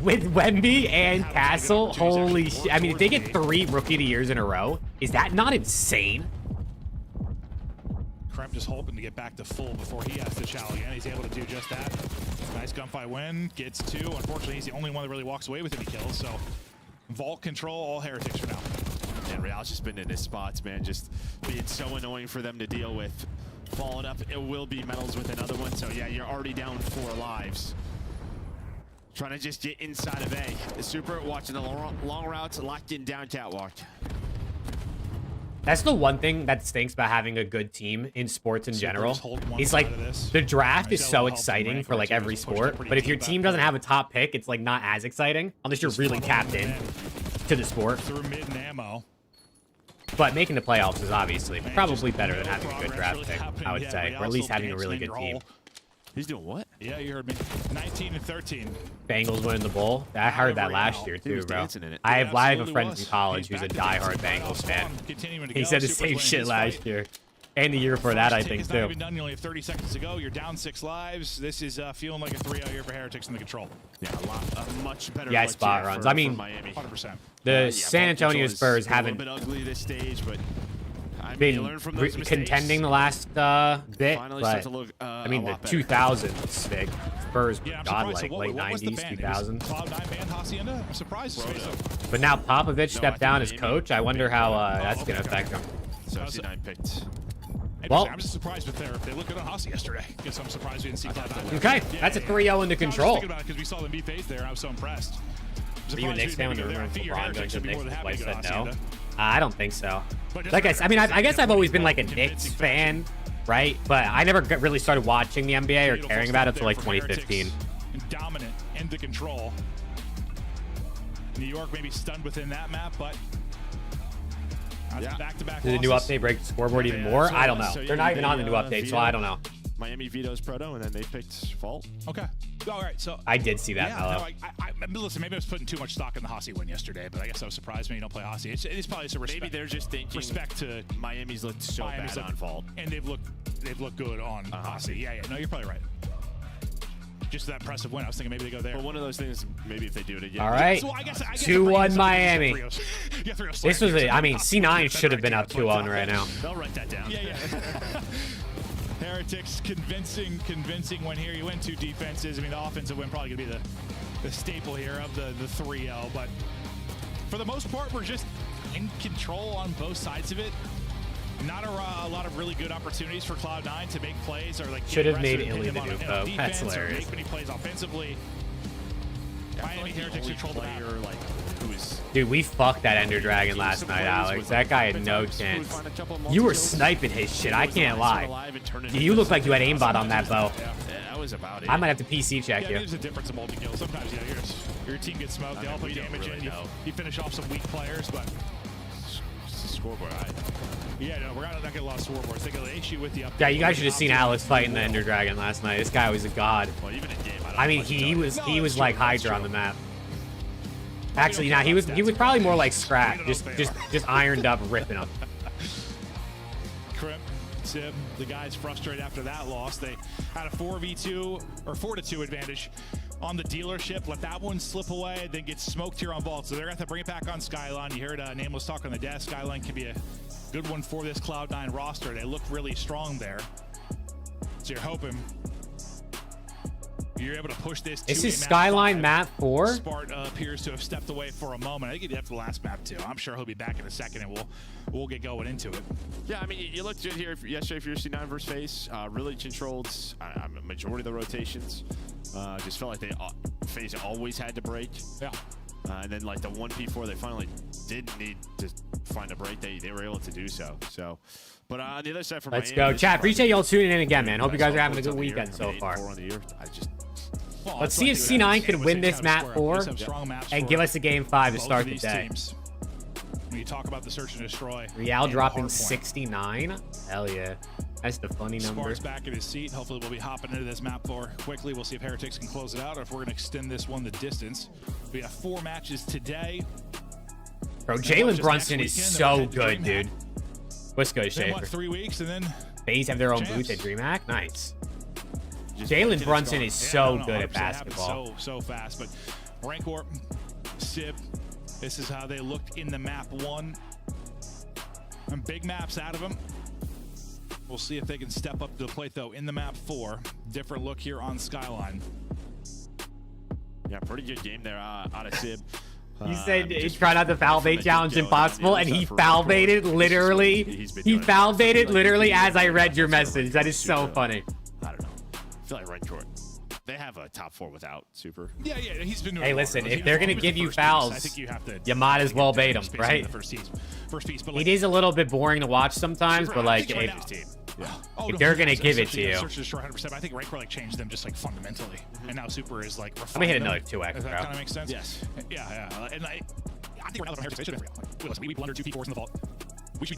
with Wemby and Castle, holy shit. I mean, if they get 3 Rookie of the Years in a row, is that not insane? Kremp just hoping to get back to full before he has to chow again. He's able to do just that. Nice gunfight win, gets 2. Unfortunately, he's the only one that really walks away with any kills, so vault control, all Heretics for now. And Real's just been in his spots, man, just being so annoying for them to deal with. Followed up, it will be Metals with another one, so yeah, you're already down 4 lives. Trying to just get inside of A. The Super watching the long routes, locked in down catwalk. That's the one thing that stinks about having a good team in sports in general. It's like the draft is so exciting for like every sport, but if your team doesn't have a top pick, it's like not as exciting unless you're really tapped in to the sport. Through mid and ammo. But making the playoffs is obviously probably better than having a good draft pick, I would say, or at least having a really good team. He's doing what? Yeah, you heard me. 19-13. Bengals winning the bowl. I heard that last year too, bro. I have a friend from college who's a diehard Bengals fan. He said the same shit last year. And the year before that, I think, too. You only have 30 seconds to go. You're down 6 lives. This is feeling like a 3-0 year for Heretics in the control. Yeah, a much better. Yeah, spot runs. I mean, 100%. The San Antonio Spurs haven't been ugly this stage, but been contending the last bit. But I mean, the 2000s, big Spurs were godlike, late 90s, 2000s. Cloud9 banned Hacienda. I'm surprised. But now Popovich stepped down as coach. I wonder how that's going to affect him. So C9 picked. Well, I'm just surprised if they looked good on Hossie yesterday. Guess I'm surprised we didn't see Cloud9. Okay, that's a 3-0 into control. Because we saw them be phased there, I was so impressed. Are you a Knicks fan when the rumor of LeBron going to the Knicks? His wife said no. I don't think so. Like I mean, I guess I've always been like a Knicks fan, right? But I never really started watching the NBA or caring about it until like 2015. Dominant into control. New York maybe stunned within that map, but Back-to-back Did the new losses. update break the scoreboard even more? I don't know. So, yeah, They're not even on the new update, so Vito, I don't know. Miami vetoes Proto, and then they picked Fault. Okay. All right. So I did see that. yeah, no, listen, maybe I was putting too much stock in the Hossie win yesterday, but I guess I was surprised when you don't play Hossie. It's probably just a respect. Maybe they're just thinking respect to Miami's looked so bad on Fault, and they've looked good on Hossie. Yeah. No, you're probably right. Just that impressive win. I was thinking maybe they go there. But one of those things, maybe if they do it again. All right. So I guess 2-1 Miami. This was I mean, C9 should have been up 2-1 right now. They'll write that down. Yeah. Heretics convincing win here. You win 2 defenses. I mean, the offensive win probably going to be the staple here of the 3L. But for the most part, we're just in control on both sides of it. Not a lot of really good opportunities for Cloud9 to make plays or like should have made Illy Illy the Nupo. That's hilarious. Make many plays offensively. Miami Heretics controlled the map. Dude, we fucked that Ender Dragon last night, Alex. That guy had no chance. You were sniping his shit, I can't lie. You look like you had aimbot on that bow. Yeah, that was about it. I might have to PC check you. There's a difference in multi-kill. Sometimes, your team gets smoked, they all put damage in, you finish off some weak players, but... It's the scoreboard. Yeah, no, we're not getting a lot of scoreboards. They got the issue with the update. Yeah, you guys should have seen Alex fighting the Ender Dragon last night. This guy was a god. Well, even in game, I mean, he was like Hydra on the map. Actually, nah, he was probably more like Scrap, just ironed up, ripping up. Crimp, Sib, the guys frustrated after that loss. They had a 4v2 or 4-2 advantage on the dealership. Let that one slip away, then get smoked here on Vault. So they're gonna have to bring it back on Skyline. You heard Nameless talk on the desk. Skyline can be a good one for this Cloud9 roster. They look really strong there. So you're hoping you're able to push this to This is Skyline map 4. Spart appears to have stepped away for a moment. I think he did after the last map too. I'm sure he'll be back in a second, and we'll get going into it. Yeah, I mean, you looked good here yesterday for your C9 versus FaZe. Really controlled a majority of the rotations. Just felt like FaZe always had to break. Yeah. And then like the 1P4, they finally did need to find a break. They were able to do so. But on the other side for Let's Miami, go, chat. Appreciate y'all tuning in again, man. Hope you guys are having a good weekend so far. Let's see if C9 can win this map 4 and give us a game 5 to start the day. When you talk about the search and destroy, Real dropping 69. Hell yeah. That's the funny number. Spart's back in his seat. Hopefully we'll be hopping into this map 4 quickly. We'll see if Heretics can close it out or if we're going to extend this one the distance. We got 4 matches today. Bro, Jalen Brunson is so good, dude. What's good, Schaefer? 3 weeks and then FaZe have their own booth at DreamHack. Nice. Jalen Brunson is so good at basketball. So fast, but Rancor, Sib, this is how they looked in the map 1. And big maps out of them. We'll see if they can step up to the plate though in the map 4. Different look here on Skyline. Yeah, pretty good game there out of Sib. You said try not to foul bait challenge impossible, and he foul baited literally. He foul baited literally as I read your message. That is so funny. I don't know. I feel like Rancor, they have a top 4 without Super. Yeah, he's been doing Hey, listen, if they're gonna give you fouls, I think you have to. You might as well bait them, right? First piece, but it is a little bit boring to watch sometimes, but like if they're gonna give it to you. Search and destroy 100%. I think Rancor like changed them just like fundamentally, and now Super is like. Let me hit another 2x, bro. Does that kind of make sense? Yes. Yeah. And I think we're Heretics. Listen, we blundered 2 P4s in the vault. We should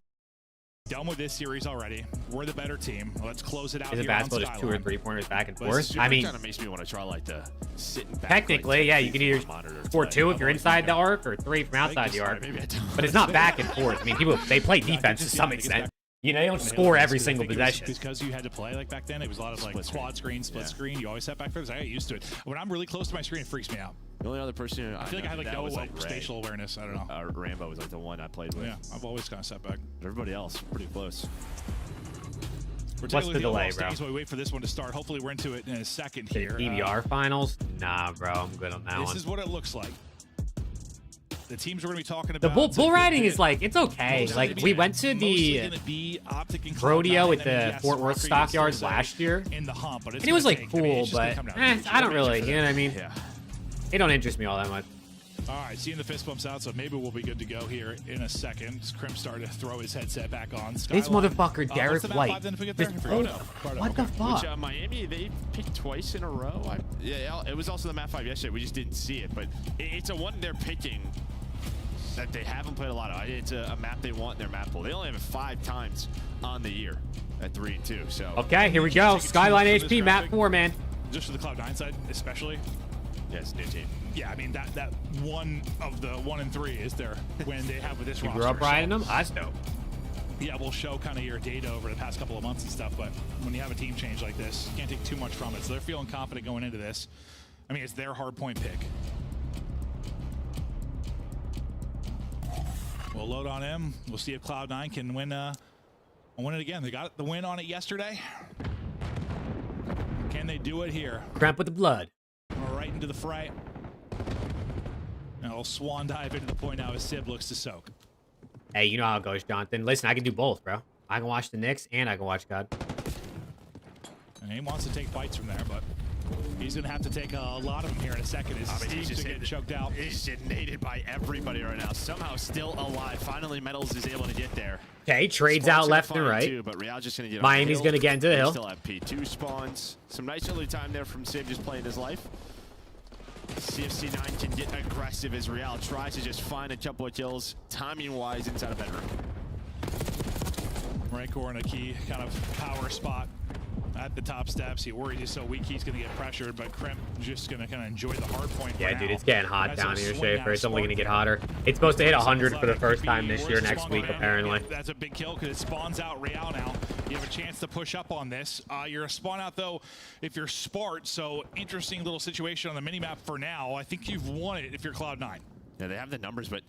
be done with this series already. We're the better team. Let's close it out. Is it basketball just 2 or 3 pointers back and forth? I mean, kind of makes me want to try like the sitting back. Technically, yeah, you can either score 2 if you're inside the arc or 3 from outside the arc. But it's not back and forth. I mean, people they play defense to some extent. You know, they don't score every single possession. Because you had to play like back then, it was a lot of like quad screen, split screen. You always sat back there. I got used to it. When I'm really close to my screen, it freaks me out. The only other person I feel like I had like no spatial awareness. I don't know. Rambo was like the one I played with. Yeah, I've always kind of sat back. Everybody else pretty close. What's the delay, bro? So we wait for this one to start. Hopefully we're into it in a second here. PBR finals? Nah, bro, I'm good on that one. This is what it looks like. The teams we're going to be talking the about. bull riding is like, it's okay. Like, we went to the rodeo at the Fort Worth Stockyards last year. And it was like cool, but I don't really, you know what I mean? Yeah. It don't interest me all that much. All right, seeing the fist bumps out, so maybe we'll be good to go here in a second. Crimp started to throw his headset back on. This motherfucker, Derek White. What the fuck? Which, Miami, they picked twice in a row. Yeah, it was also the map 5 yesterday. We just didn't see it, but it's a one they're picking that they haven't played a lot of. It's a map they want in their map pool. They only have it 5 times on the year at 3 and 2. So okay, here we go. Skyline HP map 4, man. Just for the Cloud9 side, especially. Yeah, it's a new team. Yeah, I mean that one of the 1 and 3 is their win they have with this roster. You grew up riding them? That's dope. Yeah, we'll show kind of your data over the past couple of months and stuff, but when you have a team change like this, you can't take too much from it. So they're feeling confident going into this. I mean, it's their hard point pick. We'll load on him. We'll see if Cloud9 can win it again. They got the win on it yesterday. Can they do it here? Cramp with the blood. Right into the fray. And I'll swan dive into the point now as Sib looks to soak. Hey, you know how it goes, Jonathan. Listen, I can do both, bro. I can watch the Knicks and I can watch God. And he wants to take fights from there, but he's going to have to take a lot of them here in a second. He's just getting choked out. He's detonated by everybody right now. Somehow still alive. Finally, Metals is able to get there. Okay, trades out left and right. Too, but Real just gonna get Miami's going to get into the hill. Still have P2 spawns. Some nice early time there from Sim just playing his life. See if C9 can get aggressive as Real tries to just find a couple of kills, timing-wise, inside of bedroom. Rancor in a key kind of power spot at the top steps. He worries he's so weak he's going to get pressured, but Crimp just going to kind of enjoy the hard point. Yeah, dude, it's getting hot down here, Schaefer. It's only going to get hotter. It's supposed to hit 100 for the first time this year, next week, apparently. That's a big kill because it spawns out Real now. You have a chance to push up on this. You're a spawn out, though, if you're Spart, so interesting little situation on the minimap for now. I think you've won it if you're Cloud9. Yeah, they have the numbers, but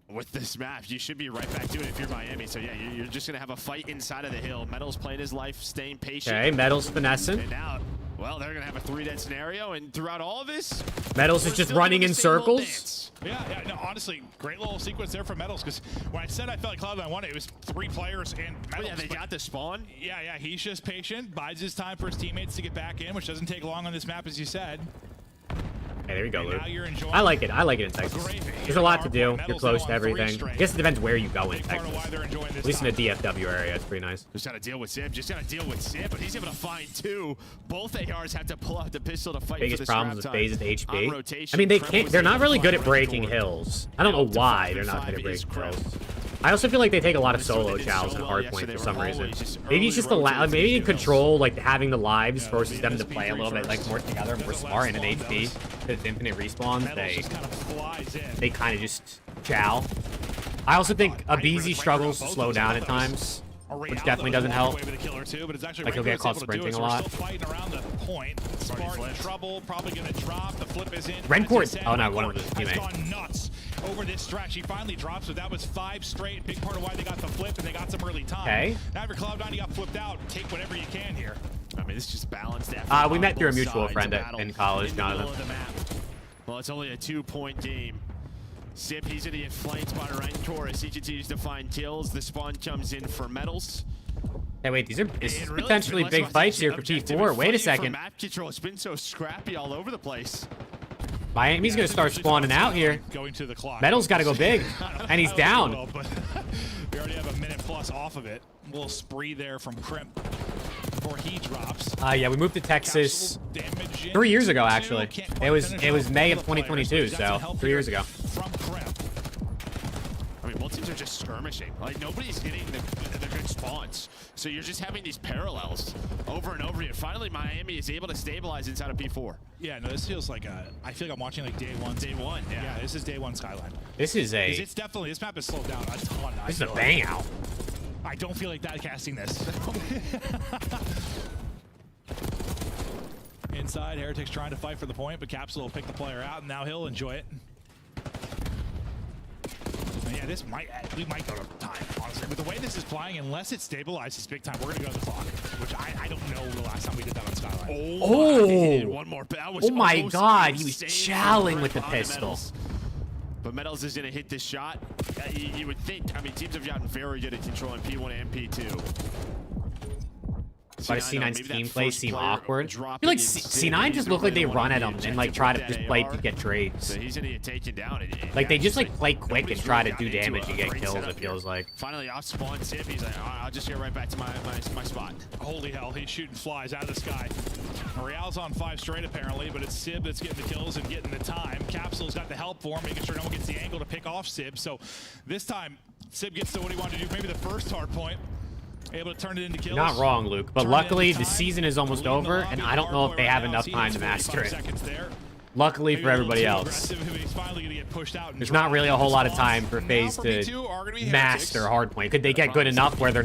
with this map, you should be right back to it if you're Miami. So, yeah, you're just going to have a fight inside of the hill. Metal's playing his life, staying patient. Okay, Metal's finessing. And now, well, they're going to have a 3-dead scenario, and throughout all of this, Metals is just running in circles. Yeah, no, honestly, great little sequence there for Metals, because when I said I felt like Cloud9 won it was 3 players and Metals. Yeah, they got the spawn. Yeah, he's just patient, bides his time for his teammates to get back in, which doesn't take long on this map, as you said. Hey, there you go, Luke. I like it. I like it in Texas. There's a lot to do. You're close to everything. I guess it depends where you go in Texas. At least in the DFW area, it's pretty nice. Just got to deal with Sib. But he's able to find 2. Both ARs have to pull out the pistol to fight for Biggest this problem with FaZe's HP. rotation, I mean, they can't. They're not really good at breaking hills. I don't know why they're not good at breaking hills. I also feel like they take a lot of solo chows in hardpoint for some reason. Maybe it's just the maybe in control, like having the lives forces them to play a little bit like more together, more smart in an HP. Because it's infinite respawns, they kind of just chow. I also think Abizi struggles to slow down at times, which definitely doesn't help. Like he'll get caught sprinting a lot. Rencourt. Oh no, one of his teammates. Over this stretch, he finally drops, so that was 5 straight. Big part of why they got the flip, and they got some early time. Okay. Now if you're Cloud9, you got flipped out. Take whatever you can here. I mean, it's just balanced. We met through a mutual friend in college, Jonathan. Well, it's only a 2-point game. Sip, he's going to get flanked by Rancor as he continues to find kills. The spawn comes in for Metals. Hey, wait, this is potentially big fights here for T4. Wait a second. Map control, it's been so scrappy all over the place. Miami's going to start spawning out here. Going to the clock. Metal's got to go big, and he's down. We already have a minute plus off of it. A little spree there from Crimp before he drops. Yeah, we moved to Texas 3 years ago, actually. It was May of 2022, so 3 years ago. From Crimp. I mean, both teams are just skirmishing. Like, nobody's getting the good spawns. So you're just having these parallels over and over again. Finally, Miami is able to stabilize inside of P4. Yeah, no, this feels like I feel like I'm watching like day one. Day one, yeah. Yeah, this is day one Skyline. This is a... It's definitely, this map has slowed down a ton. This is a bang out. I don't feel like that casting this. Inside, Heretic's trying to fight for the point, but Capsule will pick the player out, and now he'll enjoy it. And yeah, we might go to time, honestly. With the way this is flying, unless it stabilizes big time, we're going to go to the clock, which I don't know the last time we did that on Skyline. Oh, one more. Oh my God, he was chowing with the pistol. But Metals is going to hit this shot. You would think, I mean, teams have gotten very good at controlling P1 and P2. Why does C9's team play seem awkward? I feel like C9 just look like they run at him and like try to just play to get trades. So he's gonna get taken down. Like they just like play quick and try to do damage and get kills, it feels like. Finally off spawn Sib, he's like, I'll just get right back to my spot. Holy hell, he's shooting flies out of the sky. Real's on 5 straight apparently, but it's Sib that's getting the kills and getting the time. Capsule's got the help for him, making sure no one gets the angle to pick off Sib. So this time, Sib gets to what he wanted to do, maybe the first hard point. Able to turn it into kills. You're not wrong, Luke, but luckily the season is almost over, and I don't know if they have enough time to master it. Luckily for everybody else. There's not really a whole lot of time for FaZe to master hardpoint. Could they get good enough where they're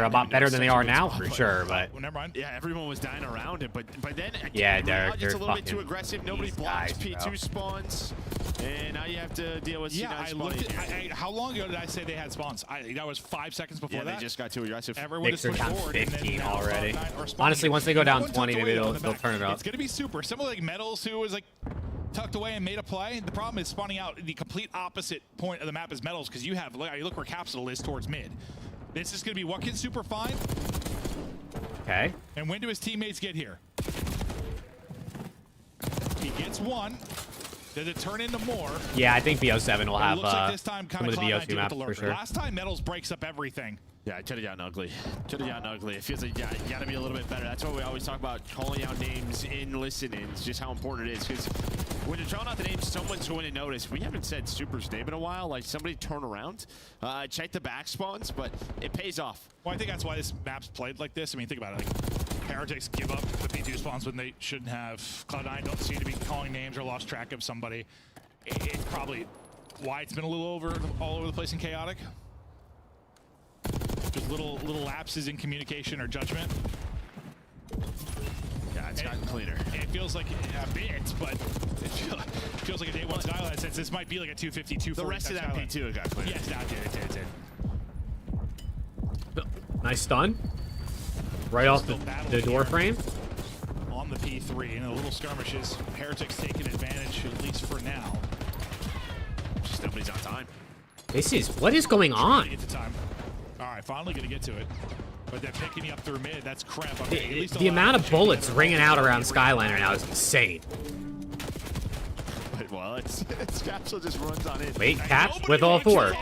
a lot better than they are now? For sure, but yeah, everyone was dying around it, but then yeah, Derek, just a little bit too aggressive. Nobody blocks P2 spawns, and now you have to deal with C9 spawning. How long ago did I say they had spawns? That was 5 seconds before that. Yeah, they just got too aggressive. Everyone Mixer down 15 already. Honestly, once they go down 20, maybe they'll turn it up. It's gonna be super. Someone like Metals, who was like tucked away and made a play. The problem is spawning out the complete opposite point of the map as Metals, because you look where Capsule is towards mid. This is gonna be what can Super find? Okay. And when do his teammates get here? He gets one. Does it turn into more? Yeah, I think BO7 will have like this time some of the BO2 maps for sure. Last time Metals breaks up everything. Yeah, it could have gotten ugly. Could have gotten ugly. It feels like you got to be a little bit better. That's why we always talk about calling out names in listen-ins, just how important it is. Because when you're calling out the name, someone's going to notice. We haven't said Super's name in a while. Like, somebody turn around, check the back spawns, but it pays off. Well, I think that's why this map's played like this. I mean, think about it. Like, Heretics give up the P2 spawns when they shouldn't have. Cloud9 don't seem to be calling names or lost track of somebody. It's probably why it's been a little all over the place in Chaotic. Just little lapses in communication or judgment. Yeah, it's gotten cleaner. It feels like a bit, but it feels like a day one Skyline, since this might be like a 250, 240. The rest of that Skyline. P2 got cleaner. Yes, it did. Nice stun. Right off the door frame. On the P3, and a little skirmishes. Heretics taking advantage, at least for now. Just nobody's on time. What is going on? Get to time. All right, finally gonna get to it. But they're picking me up through mid. That's cramp. Okay, the amount of bullets ringing out around Skyline right now is insane. Well, it's Capsule just runs on it. Wait, Caps with all 4.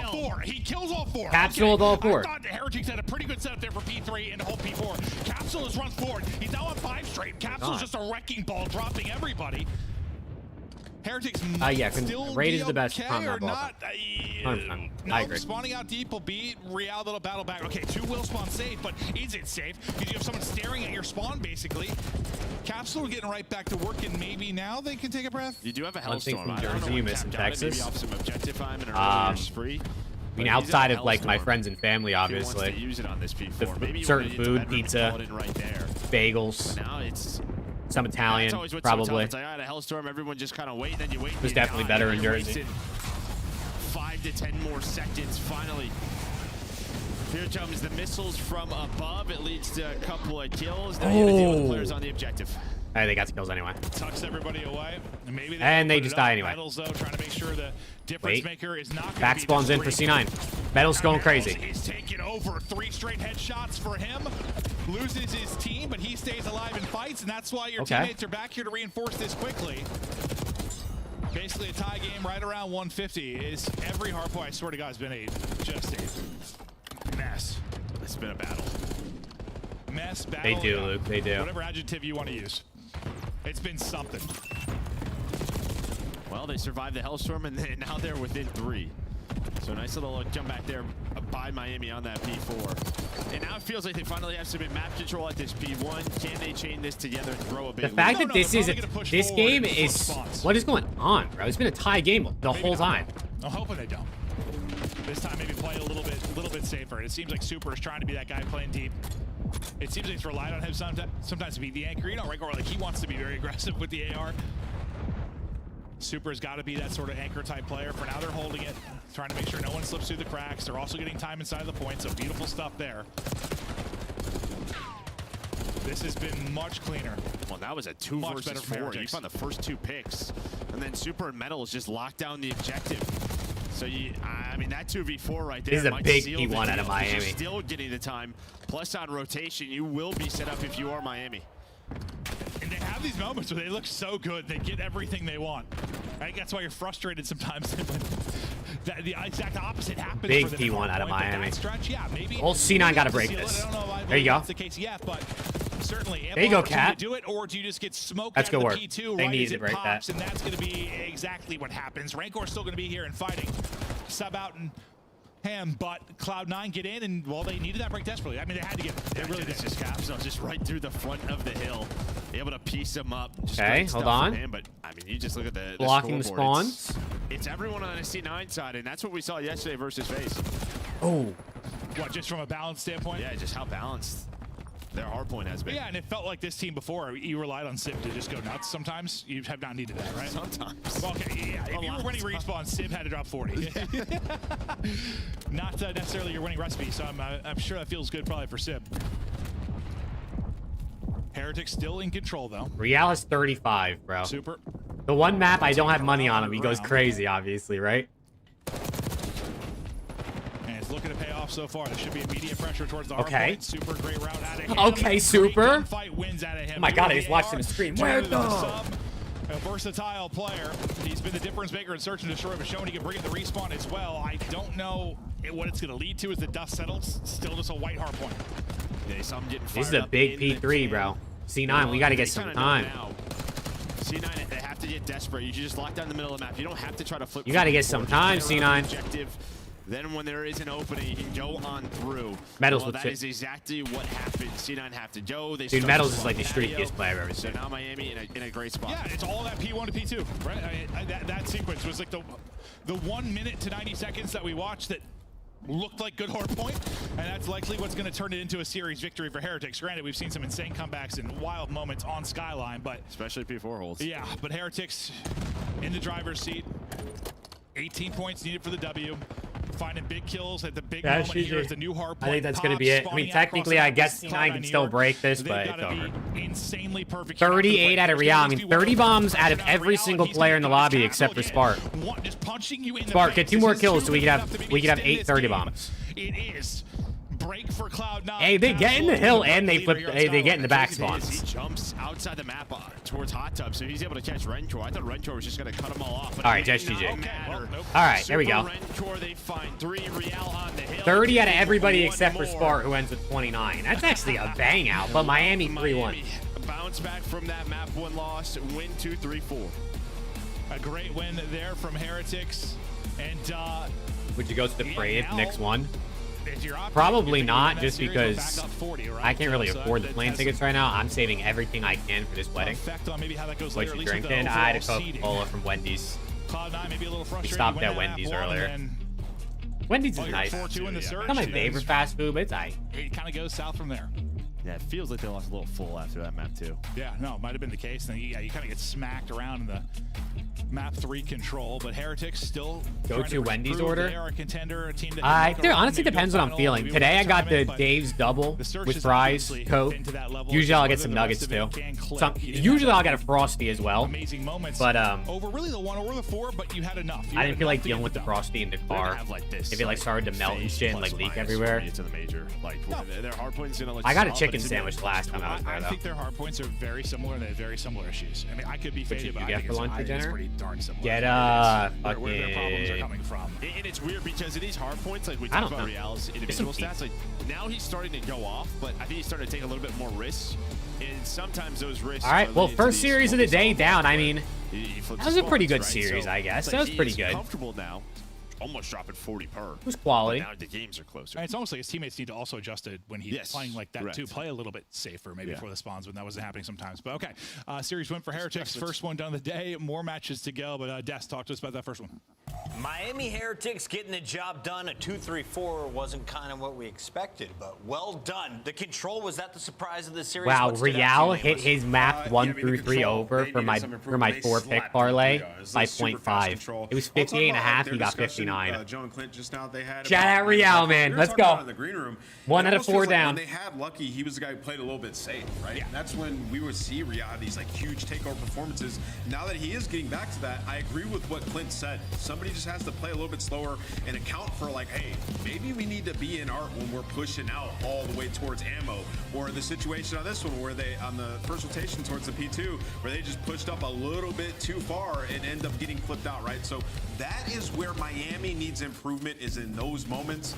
He kills all 4. Capsule with all 4. I thought the Heretics had a pretty good setup there for P3 and to hold P4. Capsule has run forward. He's now on 5 straight. Capsule's just a wrecking ball, dropping everybody. Heretics still Raid is the best okay or not? I agree. Spawning out deep will beat Real. That'll battle back. Okay, 2 will spawn safe, but is it safe? Because you have someone staring at your spawn, basically. Capsule getting right back to work, and maybe now they can take a breath. You do have a One thing Hellstorm. from Jersey, you miss in Texas. Maybe off some objective time and an spree. I mean, outside of like my friends and family, obviously. He wants to use it on this P4. Maybe certain food, pizza, right there. bagels. Now it's some Italian, probably. It's like, I had a Hellstorm, everyone just kind of wait, then you wait. It was definitely better in Jersey. 5 to 10 more seconds, finally. Here comes the missiles from above. It leads to a couple of kills. Now you have to deal with the players on the objective. Hey, they got the kills anyway. Tucks everybody away. Maybe they just die anyway. Metals, though, trying to make sure the difference maker is not back spawns in for C9. Metal's going crazy. He's taking over. 3 straight headshots for him. Loses his team, but he stays alive and fights, and that's why your teammates are back here to reinforce this quickly. Basically a tie game right around 150. Is every hardpoint, I swear to God, has been just a mess. It's been a battle. Mess, battle. They do, Luke. They do. Whatever adjective you want to use. It's been something. Well, they survived the Hellstorm, and now they're within 3. So nice little jump back there by Miami on that P4. And now it feels like they finally have some map control at this P1. Can they chain this together and throw a big The fact that this game is... What is going on, bro? It's been a tie game the whole time. I'm hoping they don't. This time maybe play a little bit safer. It seems like Super is trying to be that guy playing deep. It seems like he's relied on him sometimes to be the anchor. You know, Rigor, like he wants to be very aggressive with the AR. Super's got to be that sort of anchor type player. For now, they're holding it, trying to make sure no one slips through the cracks. They're also getting time inside the point, so beautiful stuff there. This has been much cleaner. Well, that was a 2 versus 4. You found the first 2 picks, and then Super and Metals just locked down the objective. So I mean, mean, that 2v4 right there. This is a might big seal P1 the out of deal. Miami. You're still getting the time. Plus on rotation, you will be set up if you are Miami. And they have these moments where they look so good, they get everything they want. I think that's why you're frustrated sometimes. The exact opposite happens. Big for them P1 out of point, but Miami. that stretch, yeah, maybe. Old C9 got to break seal it. this. I don't know if There you go. that's the case yet, but certainly. There you go, Cat. Do it, or do you just get smoked That's out good of work. the P2 They right needed as to it break pops, that. and that's going to be exactly what happens. Rancor's still going to be here and fighting. Sub out and ham, but Cloud9 get in, and well, they needed that break desperately. I mean, they had to get it. They really did. Just Capsule just right through the front of the hill, able to piece him up. Just Okay, great hold stuff on. from him, but I mean, you just look at the Blocking the scoreboard. spawns. It's everyone on the C9 side, and that's what we saw yesterday versus FaZe. Oh. What, just from a balance standpoint? Yeah, just how balanced their hardpoint has been. Yeah, and it felt like this team before, you relied on Sib to just go nuts sometimes. You have not needed that, right? Sometimes. Well, okay, yeah. If you were winning respawn, Sib had to drop 40. Not necessarily your winning recipe, so I'm sure that feels good probably for Sib. Heretic still in control, though. Real has 35, bro. Super. The one map I don't have money on him, he goes crazy, obviously, right? And it's looking to pay off so far. There should be immediate pressure towards the Okay. hard point. Super great route out of him. Okay, Super. Fight wins out of him. Oh my God, I Really just watched hard. him scream. Turner Where to the? sub. A versatile player. He's been the difference maker in Search and Destroy, but showing he can bring in the respawn as well. I don't know what it's going to lead to as the dust settles. Still just a white hard point. Yeah, some getting This is fired a up big in the P3, bro. C9, we got to get some time. C9, they have to get desperate. You just lock down the middle of the map. You don't have to try to flip. You got to get some time, C9. Objective. Then when there is an opening, you can go on through. Metals well, with that it. is exactly what happened. C9 have to go. They Dude, start Metals to is like the patio. streakiest player I've ever So seen. now Miami in a great spot. Yeah, it's all that P1 to P2, right? That sequence was like the 1 minute to 90 seconds that we watched that looked like good hard point, and that's likely what's going to turn it into a series victory for Heretics. Granted, we've seen some insane comebacks and wild moments on Skyline, but especially P4 holds. Yeah, but Heretics in the driver's seat. 18 points needed for the W. Finding big kills at the big moment here is the new hard point. I think that's going to be it. I mean, technically, I guess C9 can still break this, but it's over. Insanely perfect. 38 out of Real. I mean, 30 bombs out of every single player in the lobby except for Spark. Spark, get 2 more kills so we could have 8 30 bombs. It is break for Cloud9. Hey, they get in the hill and they flip. Hey, they get in the back spawns. He jumps outside the map towards Hot Tub, so he's able to catch Rencor. I thought Rencor was just going to cut them all off. All right, just GG. All right, there we go. Rencor, they find 3 Real on the hill. 30 out of everybody except for Spark, who ends with 29. That's actually a bang out, but Miami 3-1. Bounce back from that map 1 loss, win 2-3-4. A great win there from Heretics. And would you go to the Brave next one? is your option. Probably If you not, win that just series, because go back up 40, right? I can't really So afford the that plane has tickets some right now. I'm saving everything I can for this wedding. effect on maybe how that goes What later, you at least with the drinking? I had a overall seeding. Coca-Cola from Wendy's. Cloud9 maybe a little We frustrated. stopped win at that Wendy's map 1 earlier. and Wendy's then- is oh, nice. you're 4-2 in the It's surge. not my and favorite fast food, but it's aight. It kind of goes south from there. Yeah, it feels like they lost a little full after that map too. Yeah, no, it might have been the case. Then you kind of get smacked around in the map 3 control, but Heretics still Go trying to Wendy's prove order? They are a contender, a team that It honestly depends what I'm feeling. Today I got the Dave's double with fries, Coke. Usually I'll get some nuggets too. Usually I'll get a Frosty as well. Amazing moments. But over really the 1 or the 4, but you had enough. I didn't feel like dealing with the Frosty in the car. If it like started to melt and shit and like leak everywhere. It's in the major. Like their hard point's gonna look. I got a solid, chicken but it's sandwich the last time I was there I though. think their hard points are very similar and they have very similar issues. I mean, I could be faded, but I get think for lunch or it's dinner? pretty darn similar. Get where their problems are coming from. And it's weird because of these hard points, like we I talked don't about know. Real's individual stats, like now he's starting to go off, but I think he's starting to take a little bit more risks. And sometimes those risks. All right, are well, leading to first these series of the day focus down. I on mean, he flips that was a pretty spawns, good right? series, So I guess. it's That like was pretty he's good. Comfortable now. Almost dropping 40 per. It was quality. But now the games are closer. And it's almost like his teammates need to also adjust it when he's playing like that correct. too. Play a little bit safer maybe before the spawns when that wasn't happening sometimes. But okay, series win for Heretics. First one done of the day. More matches to go. But Des, talk to us about that first one. Miami Heretics getting the job done. A 2-3-4 wasn't kind of what we expected, but well done. The control, was that the surprise of the series? Wow, What stood out to Real you, hit Nicholas? his map 1 through 3 over for my 4-pick parlay by 0.5. It was 58.5. He got 59. Joe and Clint just now, they had Shout out Real, man. Let's go. In the green room, 1 out of 4 down. When they had Lucky, he was the guy who played a little bit safe, right? Yeah. That's when we would see Real these like huge takeover performances. Now that he is getting back to that, I agree with what Clint said. somebody just has to play a little bit slower and account for like, hey, maybe we need to be in art when we're pushing out all the way towards ammo. Or the situation on this one where they, on the first rotation towards the P2, where they just pushed up a little bit too far and end up getting flipped out, right? So that is where Miami needs improvement, is in those moments.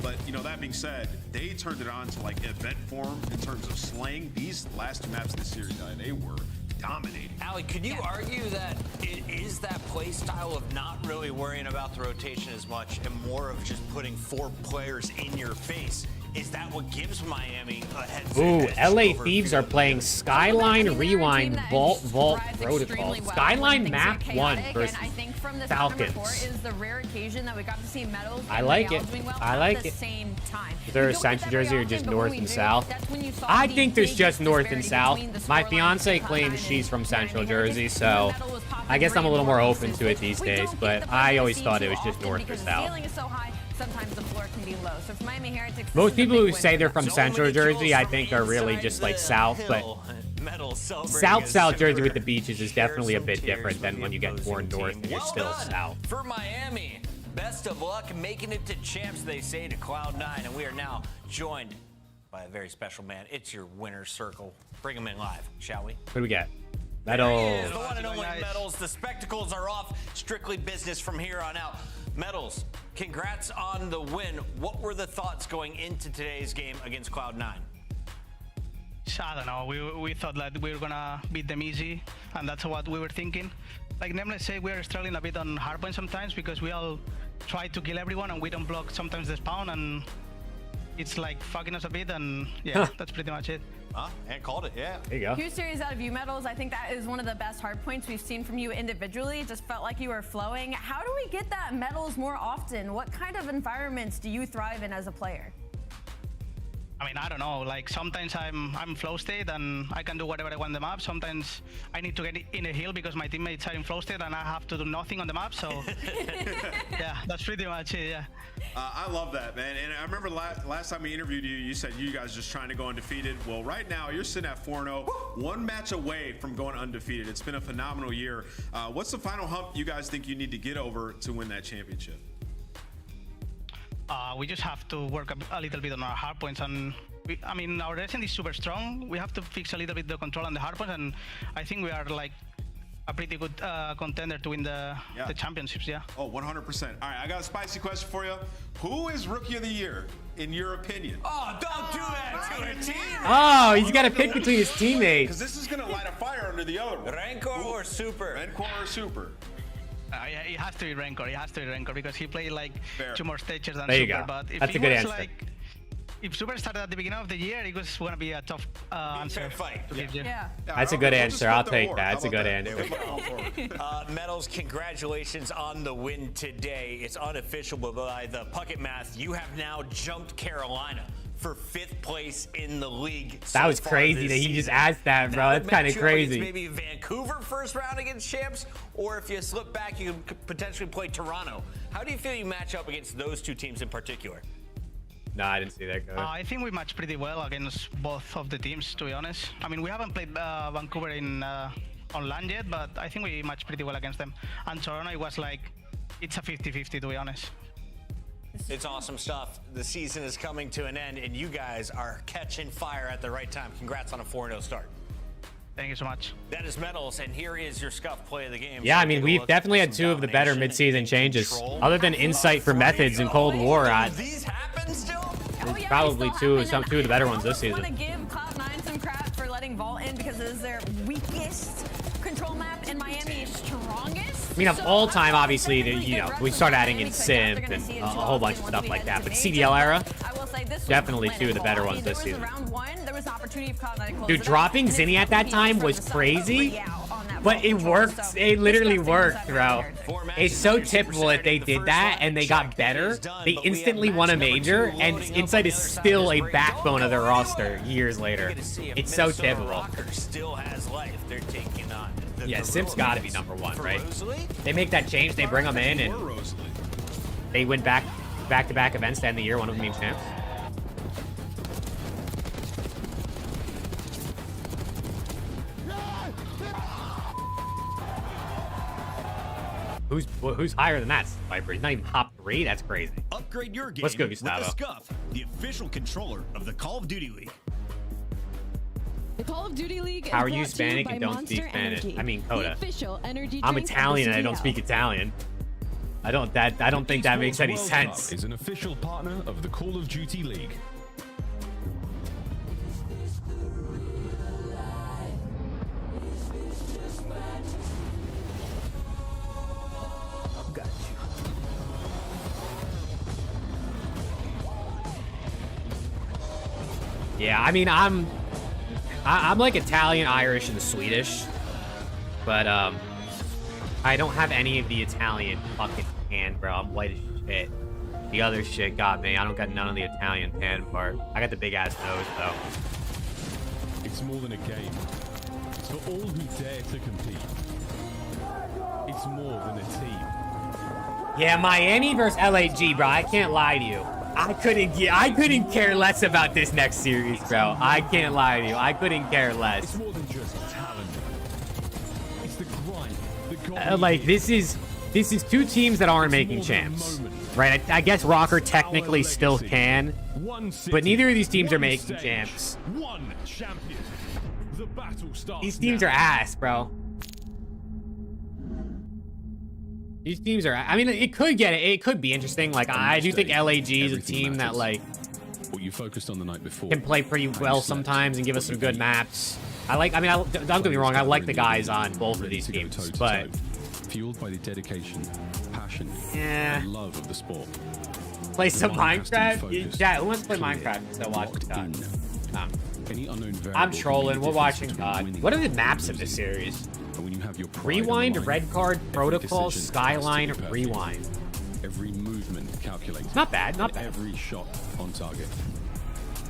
But, you know, that being said, they turned it on to like event form in terms of slaying. These last 2 maps of the series, they were dominating. Allie, could you argue that it is that play style of not really worrying about the rotation as much and more of just putting 4 players in your face? Is that what gives Miami a head? Ooh, LA Thieves are playing Skyline, Rewind, Vault, Protocol. Skyline map 1 versus Falcons. Is the rare occasion that we got to see Metals. I like it. I like it. Is there a Central Jersey or just North and South? I think there's just North and South. My fiance claims she's from Central Jersey, so I guess I'm a little more open to it these days, but I always thought it was just North or South. Sometimes the floor can be low. So for Miami Heretics, most people who say they're from Central Jersey, I think, are really just like South, but South Jersey with the beaches is definitely a bit different than when you get more north and you're still South. For Miami, best of luck making it to champs, they say, to Cloud9, and we are now joined by a very special man. It's your winner's circle. Bring him in live, shall we? What do we get? Metals. The one and only Metals. The spectacles are off. Strictly business from here on out. Metals, congrats on the win. What were the thoughts going into today's game against Cloud9? I don't know. We thought that we were gonna beat them easy, and that's what we were thinking. Like Nemle said, we are struggling a bit on hardpoint sometimes because we all try to kill everyone and we don't block sometimes the spawn, and it's like fucking us a bit, and yeah, that's pretty much it. And called it, yeah. There you go. Huge series out of you, Metals. I think that is one of the best hard points we've seen from you individually. It just felt like you were flowing. How do we get that Metals more often? What kind of environments do you thrive in as a player? I mean, I don't know. Like sometimes I'm flow state and I can do whatever I want on the map. Sometimes I need to get in a hill because my teammates are in flow state and I have to do nothing on the map. So yeah, that's pretty much it. Yeah. I love that, man. And I remember last time we interviewed you, you said you guys just trying to go undefeated. Well, right now you're sitting at 4-0, 1 match away from going undefeated. It's been a phenomenal year. What's the final hump you guys think you need to get over to win that championship? We just have to work a little bit on our hard points, and I mean, our descent is super strong. We have to fix a little bit the control on the hard points, and I think we are like a pretty good contender to win the championships. Yeah. Oh, 100%. All right, I got a spicy question for you. Who is Rookie of the Year in your opinion? Oh, don't do that to a team. Oh, he's got to pick between his teammates. Because this is going to light a fire under the other one. Rancor or Super? Rancor or Super? It has to be Rancor. It has to be Rancor because he played like 2 more stages than there you Super. go. But if that's he a good was answer. Like, if Super started at the beginning of the year, it was going to be a tough answer. Fight. Yeah. That's a good answer. I'll take that. That's a good answer. Metals, congratulations on the win today. It's unofficial, but by the Puckett math, you have now jumped Carolina for 5th place in the league. That was crazy that he just asked that, bro. That's kind of crazy. Maybe Vancouver first round against champs, or if you slip back, you could potentially play Toronto. How do you feel you match up against those 2 teams in particular? No, I didn't see that going. I think we matched pretty well against both of the teams, to be honest. I mean, we haven't played Vancouver on LAN yet, but I think we matched pretty well against them. And Toronto, it was like, it's a 50-50, to be honest. It's awesome stuff. The season is coming to an end, and you guys are catching fire at the right time. Congrats on a 4-0 start. Thank you so much. That is Metals, and here is your scuff play of the game. Yeah, I mean, we've definitely had 2 of the better midseason changes. Other than Insight for Methods and Cold War, these happen still? It's probably 2 of the better ones this season. I want to give Cloud9 some crap for letting Vault in because it is their weakest control map and Miami's strongest. I mean, of all time, obviously, you know, we start adding in Simp and a whole bunch of stuff like that. But CDL era, definitely 2 of the better ones this season. Dude, dropping Zinni at that time was crazy, but it worked. It literally worked, bro. It's so typical that they did that and they got better. They instantly won a major, and Insight is still a backbone of their roster years later. It's so typical. Yeah, Simp's got to be #1, right? They make that change, they bring them in, and they win back-to-back events to end the year, one of them being champs. Who's higher than that, Viper? He's not even top 3? That's crazy. Upgrade your game Let's go, with Gustavo. the Scuff, the official controller of the Call of Duty League. The Call of Duty League How are is you brought to Hispanic by and don't Monster speak Spanish? Energy, I mean, the Coda. official energy I'm drink of the Italian and I don't CDL. speak Italian. I don't think that makes any World sense. Cup is an official partner of the Call of Duty League. Yeah, I mean, I'm like Italian, Irish, and Swedish, but I don't have any of the Italian fucking tan, bro. I'm white as shit. The other shit got me. I don't got none of the Italian tan part. I got the big ass nose though. It's more than a game. It's for all who dare to compete. It's more than a team. Yeah, Miami versus LAG, bro. I can't lie to you. I couldn't care less about this next series, bro. I can't lie to you. I couldn't care less. It's more than just talent. It's the grind, the Like this is two teams that aren't making champs, right? I guess Rocker technically still can, but neither of these teams are making champs. One champion. The battle starts. These teams are ass, bro. These teams are. I mean, it could be interesting. Like I do think LAG is a team that like what you focused on the night before can play pretty well sometimes and give us some good maps. Don't get me wrong. I like the guys on both of these teams, but fueled by the dedication, passion, yeah, and love of the sport. Play some Minecraft. Yeah, who wants to play Minecraft instead of watching COD? I'm trolling. We're watching COD. What are the maps of this series? Rewind, Red Card, Protocol, Skyline, Rewind. Every movement calculated. Not bad, not bad. Every shot on target.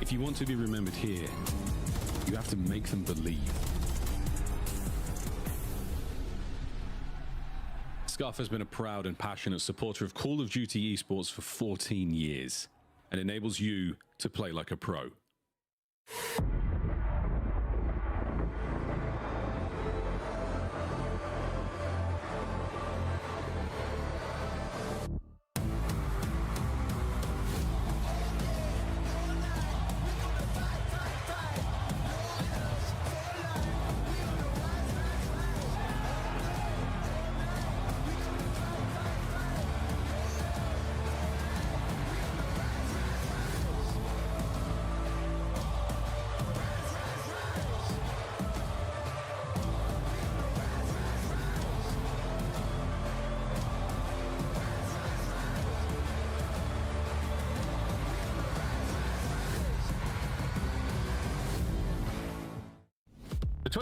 If you want to be remembered here, you have to make them believe. Scuff has been a proud and passionate supporter of Call of Duty esports for 14 years and enables you to play like a pro.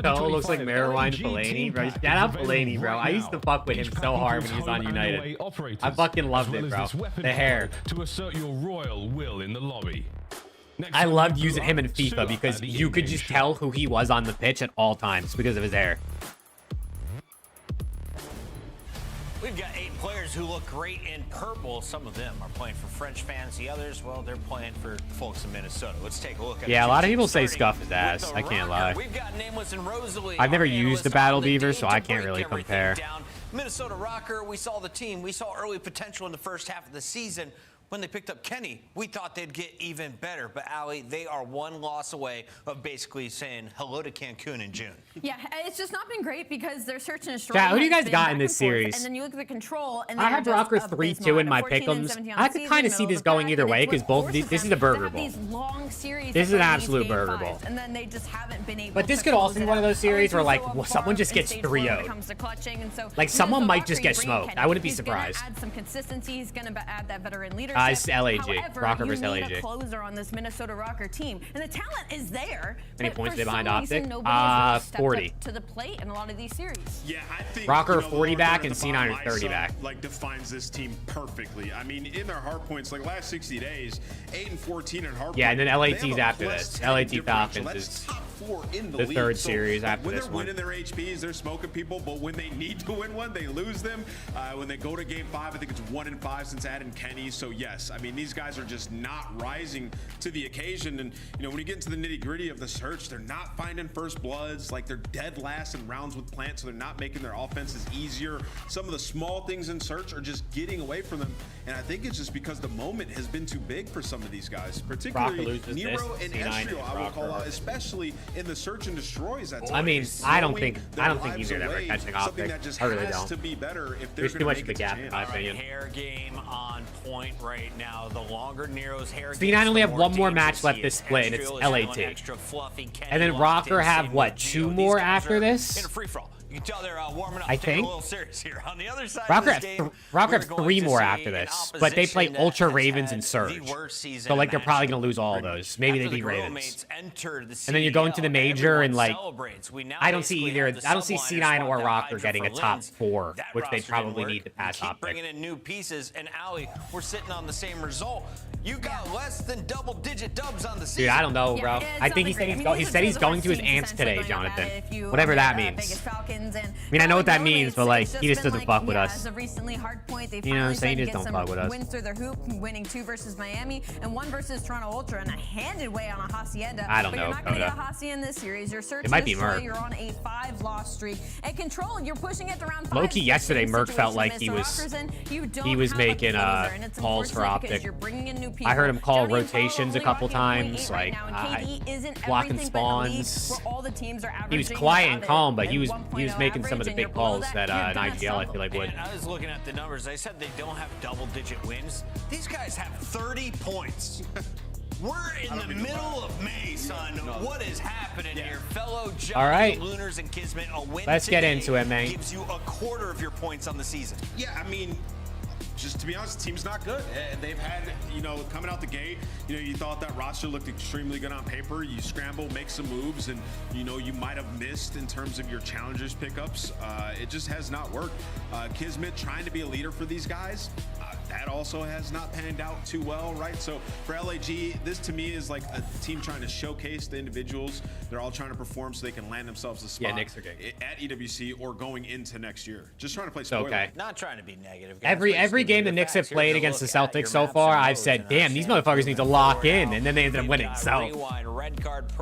No, it looks like Marijuana Fellaini, bro. Shout out Fellaini, bro. I used to fuck with him so hard when he was on United. I fucking loved it, bro. The hair. To assert your royal will in the lobby. I loved using him in FIFA because you could just tell who he was on the pitch at all times because of his hair. We've got 8 players who look great in purple. Some of them are playing for French fans. The others, well, they're playing for folks in Minnesota. Let's take a look at Yeah, a lot of people say Scuff is ass. I can't lie. We've got Nameless and Rosalie. I've never used the Battle Beaver, so I can't really compare. Minnesota Rocker, we saw the team. We saw early potential in the first half of the season. When they picked up Kenny, we thought they'd get even better. But, Allie, they are one loss away of basically saying hello to Cancun in June. Yeah, it's just not been great because they're searching a strong. Chat, who do you guys got in this series? And then you look at the control. And I have Rocker 3-2 in my pick'ems. I could kind of see this going either way because both of these. This is a burger bowl. This is an absolute burger bowl. And then they just haven't been able. But this could also be one of those series where like someone just gets 3-0'd. Like someone might just get smoked. I wouldn't be surprised. Add some consistency. He's going to add that veteran leadership. It's LAG. Rocker versus LAG. You need a closer on this Minnesota Rocker team, and the talent is there. Any points they behind Optic? 40 to the plate in a lot of these series. Yeah, I think Rocker 40 back and C9 30 back. Like defines this team perfectly. I mean, in their hard points, like last 60 days, 8 and 14 in hard. Yeah, and then LAT's after this. LAT Falcons is. Top 4 in the The league. third So series after when this they're one. winning their HPs, they're smoking people, but when they need to win one, they lose them. When they go to game 5, I think it's 1-5 since adding Kenny. So yes, I mean, these guys are just not rising to the occasion. And you know, when you get into the nitty gritty of the search, they're not finding first bloods. Like, they're dead last in rounds with plant, so they're not making their offenses easier. Some of the small things in search are just getting away from them. And I think it's just because the moment has been too big for some of these guys, particularly Nero and Ezreal, I will call out, especially in the search and destroys. I mean, I don't think either ever catching something OPTIC. that just I really has don't. to be better if they're There's too gonna much make of a it to gap, in champ. my opinion. Hair game on point right now. The longer Nero's hair C9 gets, only the have one more dangerous match left he this is. split, and it's Ezreal is feeling LAT. extra fluffy. Kenny And then locked in, Rocker have, same what, with 2 Gio. These more guys after are this? in a free-for-all. You can tell they're warming up. I taking think. a little serious here. On the other side Rocker of this game, Rocker we're have going 3 to more see after an this, but they play opposition Ultra that has Ravens and had Surge. the worst season So, like, they're matchup. probably going to lose all of those. Maybe they After beat the Ravens. Mates entered the And then you're going to the CDL, major, and, everyone like, celebrates. We now I don't see basically either. have the I don't see subliner C9 swap or out Rocker Hydra getting a for top Lens. 4, That which they roster probably didn't work. need to pass You keep OPTIC. bringing in new pieces, and Ali, we're sitting on the same result. You got less than double-digit dubs on the season. Dude, I don't know, bro. I think he said he's going to his aunt's today, Jonathan. Whatever that means. I mean, I know what that means, but like, he just doesn't fuck with us. As of recently, hard point, they You know what I'm saying? finally He just get don't fuck some with us. wins through their hoop, winning 2 versus Miami and 1 versus Toronto Ultra, and a handed way on a Hacienda. I don't but know, you're not going to Coda. get a Hacienda in this series. Your search It might and be destroy, Merc. you're on a 5-loss streak. And Control, you're pushing it to round 5. Low-key yesterday, Merc felt like he was making calls for OPTIC. I heard him call rotations a couple times, like blocking spawns. He was quiet and calm, but he was making some of the big calls that an IGL I feel like would. And I was looking at the numbers. I said they don't have double-digit wins. These guys have 30 points. We're in the middle of May, son. What is happening here? Fellow Johnny, All right. Lunars, and Kismet, a win Let's get today into it, man. gives you a quarter of your points on the season. Yeah, I mean, just to be honest, the team's not good. They've had, you know, coming out the gate, you know, you thought that roster looked extremely good on paper. You scramble, make some moves, and, you know, you might have missed in terms of your challengers pickups. It just has not worked. Kismet trying to be a leader for these guys. That also has not panned out too well, right? So for LAG, this to me is like a team trying to showcase the individuals. They're all trying to perform so they can land themselves a spot at EWC or going into next year. Just trying to play spoiler. Okay. Not trying to be negative. guys. Every game the Knicks have played against the Celtics so far, I've said, damn, these motherfuckers need to lock in, and then they ended up winning. So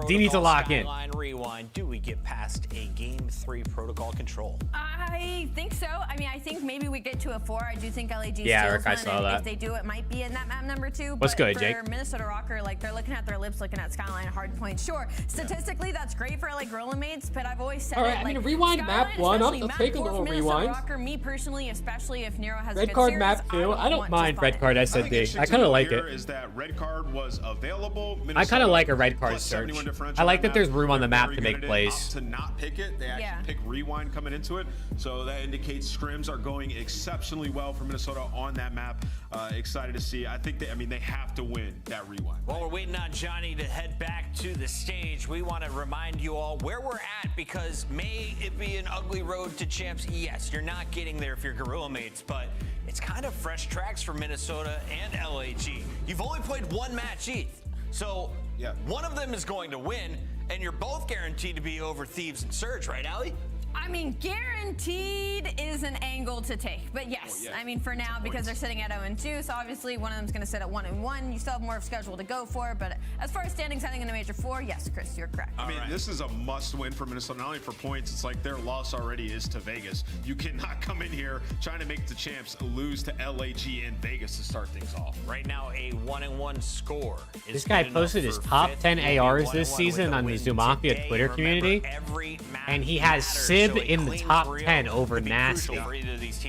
they need to lock in. Rewind. Do we get past a Game 3 protocol control? I think so. I mean, I think maybe we get to a 4. I do think LAG Yeah, steals Rick, I one, saw and that. if they do, it might be in that map number 2. What's but good, for Jake? Minnesota Rocker, like, they're looking at their lips, looking at Skyline, hard point. Sure, statistically, that's great for like Gorilla mates, but I've always said All right, it, I mean, like, rewind map Skyline, 1 up. especially I'll map take a 4 little for Minnesota rewind. Rocker, me personally, especially if Nero has a Red good card series, map 2. I don't mind red card I think SND. interesting I kind of to like hear it. Is that red card was available? I kind of like a red card plus search. 71 differential I like on that there's room on the They're map very to good make at it. plays. Opt to not pick it. They actually pick rewind coming into it. So that indicates scrims are going exceptionally well for Minnesota on that map. Excited to see. I think they have to win that rewind. While we're waiting on Johnny to head back to the stage, we want to remind you all where we're at, because may it be an ugly road to champs. Yes, you're not getting there if you're Gorilla mates, but it's kind of fresh tracks for Minnesota and LAG. You've only played 1 match each, so one of them is going to win, and you're both guaranteed to be over Thieves and Surge, right, Ali? I mean, guaranteed is an angle to take, but yes, I mean, for now, because they're sitting at 0-2, so obviously one of them's going to sit at 1-1. You still have more of a schedule to go for, but as far as standings heading into Major 4, yes, Chris, you're correct. I mean, this is a must-win for Minnesota, not only for points. It's like their loss already is to Vegas. You cannot come in here trying to make the champs lose to LAG and Vegas to start things off. Right now, a 1-1 score. This guy posted his top 10 ARs this season on the Zumafia Twitter community, and he has Sib in the top 10 over Nasty.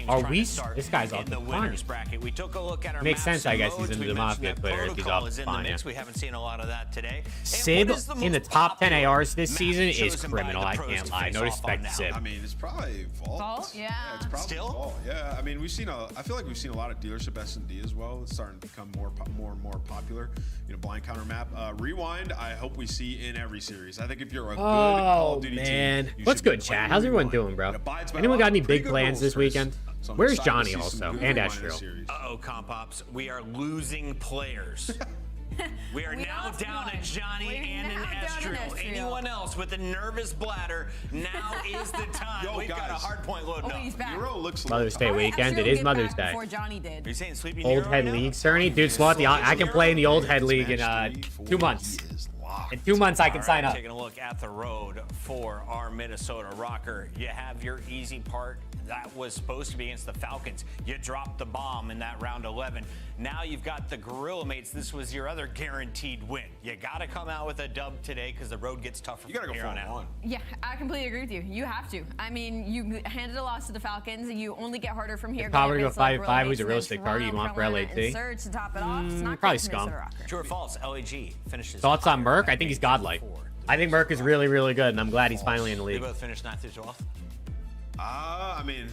Are we? This guy's off the fun. We took a look at our Makes sense, I guess. modes. He's in the We mentioned Zumafia that Twitter if he's protocol off is the in the fun. mix. We haven't seen a lot of that today. Sib in the top 10 ARs this season is criminal. I can't lie. No respect to Sib. I mean, it's probably Vault. Yeah. It's probably Vault. Yeah, I mean, I feel like we've seen a lot of dealership S&D as well. It's starting to become more and more popular. You know, blind counter map. Rewind, I hope we see in every series. I think if you're a good Call of Duty team, you What's should be good, playing chat? How's everyone Rewind. doing, bro? It abides by Anyone a got lot any of pretty big good plans rules, this weekend? So I'm Where's excited to Johnny see some also? good And Rewind in this Astral. series. Uh-oh, Comp Ops. We are losing players. We are now down a Johnny and an Astral in anyone else with a nervous bladder, now is the time. We've got a hard point loading up. Euro looks Mother's Day weekend. It is Mother's Day. Johnny did. Are you saying sleepy Old Nero Head right League, Cerny? Dude, slot the I can play in the Old Head League in 2 months. In 2 months, I can sign up. Taking a look at the road for our Minnesota Rocker. You have your easy part. That was supposed to be against the Falcons. You dropped the bomb in that round 11. Now you've got the Gorilla Mates. This was your other guaranteed win. You got to come out with a dub today because the road gets tougher. You got to go on out. Yeah, I completely agree with you. You have to. I mean, you handed a loss to the Falcons. You only get harder from here. If Power to go 5-5, who's a realistic target you want for LAT? Surge to top it off. It's not Probably great for Scum. Minnesota Rocker. True or false? LAG finishes. Thoughts on Merc? I think he's godlike. I think Merc is really, really good, and I'm glad he's finally in the They league. both finished 9th through 12th. I mean,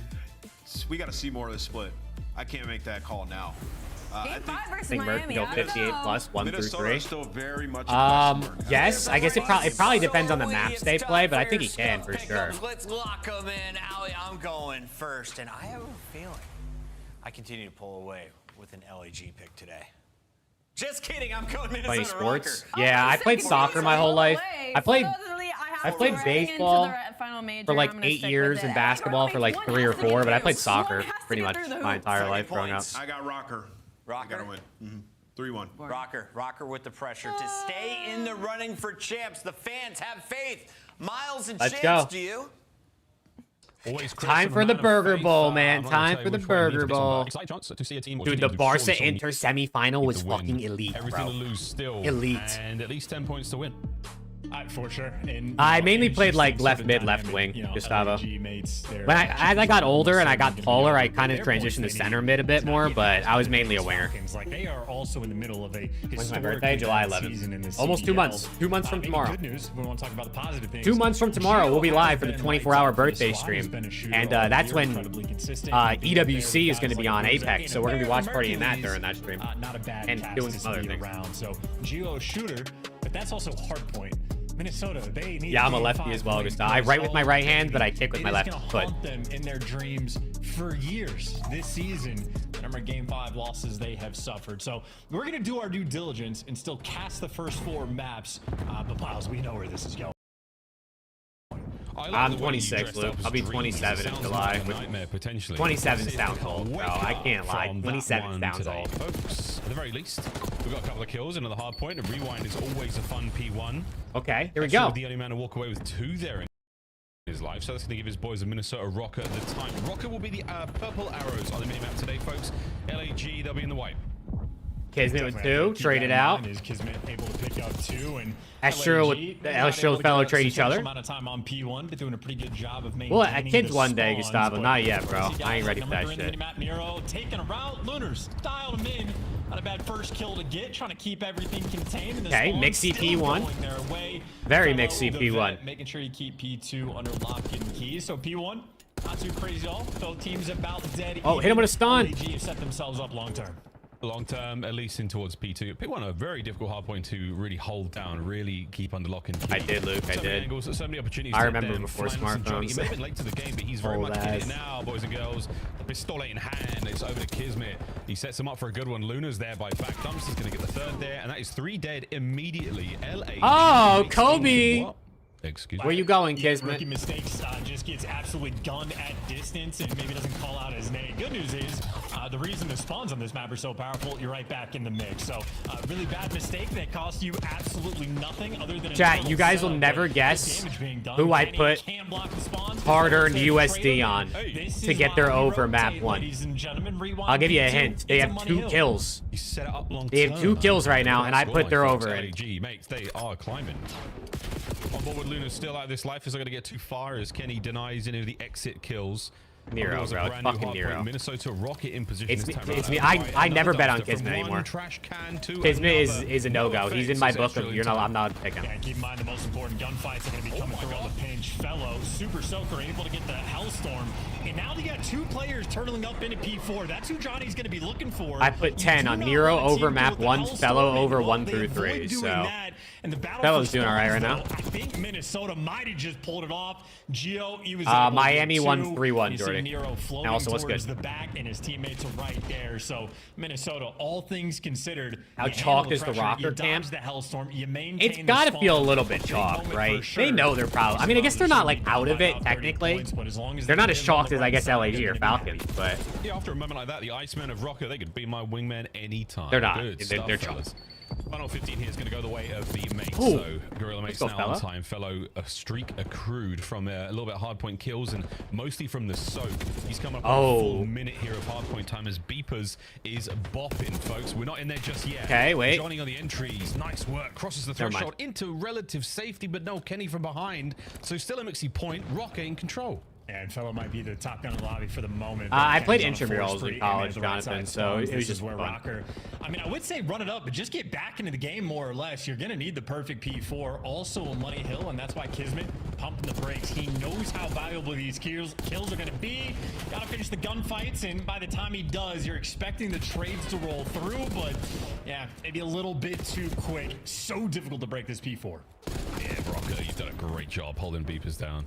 we got to see more of this split. I can't make that call now. Game 5 I versus think Merc can Miami. go I don't 58 know. plus 1 through Minnesota 3. is still very much a question mark. Yes, I guess it probably depends on the maps they play, but I think he can for sure. Let's lock him in. Allie, I'm going first, and I have a feeling I continue to pull away with an LAG pick today. Just kidding, I'm going Playing Minnesota sports? Rocker. Yeah, I played soccer my whole life. I played baseball for like 8 years and basketball for like 3 or 4, but I played soccer pretty much my entire life growing up. I got Rocker. Rocker. Got to win. 3-1. Rocker with the pressure to stay in the running for champs. The fans have faith. Miles and Let's Chance, go. do you? Time for the Burger Bowl, man. Time for the Burger Bowl. Dude, the Barca Inter semifinal was fucking elite, Everything bro. to lose still. Elite. And at least 10 points to win. For sure. And, I mainly played like left mid, left wing, Gustavo. When as I got older and I got taller, I kind of transitioned to center mid a bit more, but I was mainly a winger. Like they are also in the middle of a When's my birthday? July 11th. Almost 2 months. 2 months from tomorrow. Good news. We want to talk about the positive things. 2 months from tomorrow, we'll be live for the 24-hour birthday stream, and that's when EWC is going to be on Apex, so we're going to be watch partying that during that stream, Not a bad and doing some other things. around. So Gio shooter, but that's also hard point. Minnesota, they need. Yeah, I'm a lefty as well, Gustavo. I write with my right hand, but I kick with my left foot. Haunt them in their dreams for years this season. The number of Game 5 losses they have suffered. So we're gonna do our due diligence and still cast the first 4 maps. But Piles, we know where this is going. I'm 26, Luke. I'll be 27 in July. 27 sounds old, bro. I can't lie. 27 sounds old. Folks, at the very least, we've got a couple of kills, another hard point. A rewind is always a fun P1. Okay, here we go. The only man to walk away with 2 there in his life, so that's going to give his boys a Minnesota Rocker the time. Rocker will be the purple arrows on the minimap today, folks. LAG, they'll be in the white. Kismet with 2, traded out. Is Kismet able to pick up 2 and Astro with Astro fellow trade each other. Amount of time on P1, but doing a pretty good job of Well, maintaining kids the one day, spawns, Gustavo. but Not yet, bro. see I ain't guys ready like for that number 3 in the shit. minimap, Nero taking a route. Lunars dialed him in. Not a bad first kill to get. Trying to keep everything contained. Okay, mixed CP1. Very mixed CP1. Making sure you keep P2 under lock and key. So P1, not too crazy all. Both teams about dead. Oh, hit him with a stun. LAG have set themselves up long term. Long term, at least in towards P2. P1, a very difficult hard point to really hold down, really keep under lock and key. I did, Luke. I So many did. angles, so many opportunities. I to remember then before flank some Johnny. He smartphones. may have been late to the game, but he's very Old much in it ass. now, boys and girls. The pistole in hand. It's over to Kismet. He sets him up for a good one. Luna's there by back. Dumpster's going to get the 3rd there, and that is 3 dead immediately. LA. Oh, Kobe. What? Excuse me. Where you going, Rookie Kismet? mistakes, just gets absolutely gunned at distance and maybe doesn't call out his name. Good news is the reason the spawns on this map are so powerful, you're right back in the mix. So really bad mistake that cost you absolutely nothing other than Chat, you guys will never guess who I put hard-earned USD on to get their over map 1. I'll give you a hint. They have 2 kills. Set it up long They have 2 kills right now, and I put their over in. LAG, mates, they are climbing. On board with Luna still out of this life. Is not going to get too far as Kenny denies any of the exit kills. Nero, There's a bro. brand new Fucking hard Nero. point. Minnesota Rocket in position It's this me. time It's around. me. Right, I never another bet on dumpster from Kismet one anymore. trash can to Kismet another. is a no-go. He's in my book of I'm not picking. Yeah, keep in mind the most important gunfights are going to be coming through on the pinch. Fellow, Super Soaker able to get the Hellstorm. And now they got 2 players turtling up into P4. That's who Johnny's going to be looking for. I put 10 on Nero over map 1, Fellow over 1 through 3. So Fellow's doing all right right now. I think Minnesota might have just pulled it off. Gio, he was Miami won 3-1, Jordan. 40. Nero floating And also, what's towards good? the back, and his teammates are right there. So Minnesota, all things considered, How you chalked handle is the pressure, rocker you camp? dodge the hellstorm, you maintain It's the got to spawn. feel a little bit Big chalked, moment right? for sure. They know they're probably. I mean, I guess they're not like out of it technically. They're not as chalked as I guess LAG or Falcons, but Yeah, after a moment like that, the Iceman of Rocker, they could be my wingman anytime. They're not. Good They're stuff, chalked. fellas. Final 15 here is going to go the way of the mates. Ooh. So Gorilla Mates go, now fella. on time. Fellow, a streak accrued from a little bit of hardpoint kills and mostly from the soak. He's come up with a full minute here of hardpoint time as Beepers is bopping, folks. We're not in there just yet. Okay, wait. Joining on the entries. Nice work. Crosses the Never mind. threshold into relative safety, but no, Kenny from behind. So still a mixy point. Rocker in control. And fellow might be the top gun in the lobby for the moment. I played Kenny's on a intramurals 4-3 in college, and the right Jonathan, side so spawns. it was This just is where fun. Rocker. I mean, I would say run it up, but just get back into the game more or less. You're gonna need the perfect P4, also a Money Hill, and that's why Kismet pumping the brakes. He knows how valuable these kills are gonna be. Gotta finish the gunfights, and by the time he does, you're expecting the trades to roll through, but yeah, maybe a little bit too quick. So difficult to break this P4. Yeah, Rocker, you've done a great job holding Beepers down.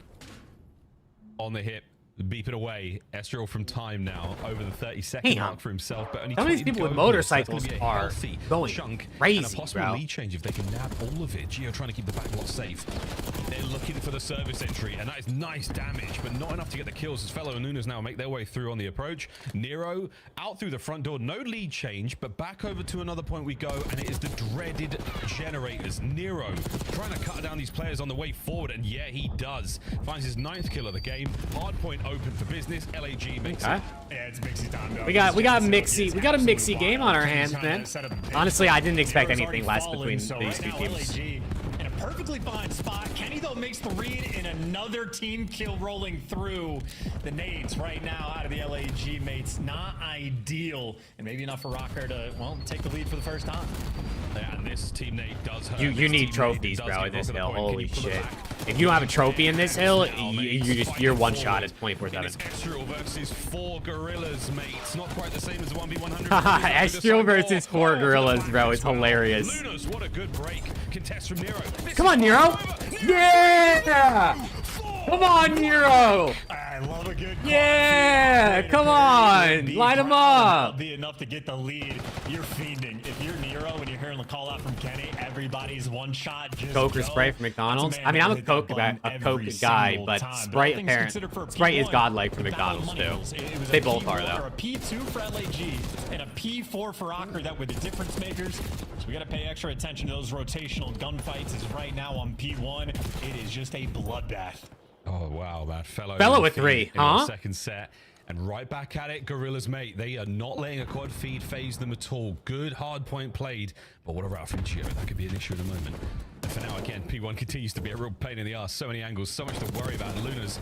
On the hip. Beep it away. Estriel from time now over the 30-second mark for himself, but only some of these 20 to people with go here, so motorcycles that's gonna be a are healthy going chunk crazy, and a possible bro. lead change if they can nab all of it. Geo trying to keep the backlot safe. They're looking for the service entry, and that is nice damage, but not enough to get the kills as Fellow and Nunes now make their way through on the approach. Nero out through the front door, no lead change, but back over to another point we go, and it is the dreaded generators. Nero trying to cut down these players on the way forward, and yeah, he does. Finds his 9th kill of the game. Hard point open for business. LAG makes it. Yeah, it's Mixie time. We got a mixy game on our hands, man. Honestly, I didn't expect anything less between these two teams. In a perfectly fine spot. Kenny though makes the read in another team kill rolling through. The nades right now out of the LAG mates, not ideal, and maybe enough for Rocker to take the lead for the first time. Yeah, and this team nade does hurt. You need trophies, bro, in this hill. Holy shit! If you don't have a trophy in this hill, you're one shot. It's 24/7. Estriel versus 4 gorillas, mates. Not quite the same as the 1v100. Estriel versus 4 gorillas, bro. It's hilarious. Lunas, what a good break. Contest from Nero. Come on, Nero. Yeah! Come on, Nero. I love a good Yeah, come on. Light him up. Be enough to get the lead. You're fiending. If you're Nero and you're hearing the call out from Kenny, everybody's one shot. Just Coke or Sprite from McDonald's? I mean, I'm a Coke guy, but Sprite is godlike for McDonald's too. They both are though. A P2 for LAG and a P4 for Rocker that were the difference makers. So we got to pay extra attention to those rotational gunfights. As right now on P1, it is just a bloodbath. Oh wow, that Fellow with 3, in huh? the second set. And right back at it, Gorillas, mate. They are not letting a quad feed phase them at all. Good hard point played, but what a route from Gio. That could be an issue at the moment. And for now, again, P1 continues to be a real pain in the ass. So many angles, so much to worry about. Luna's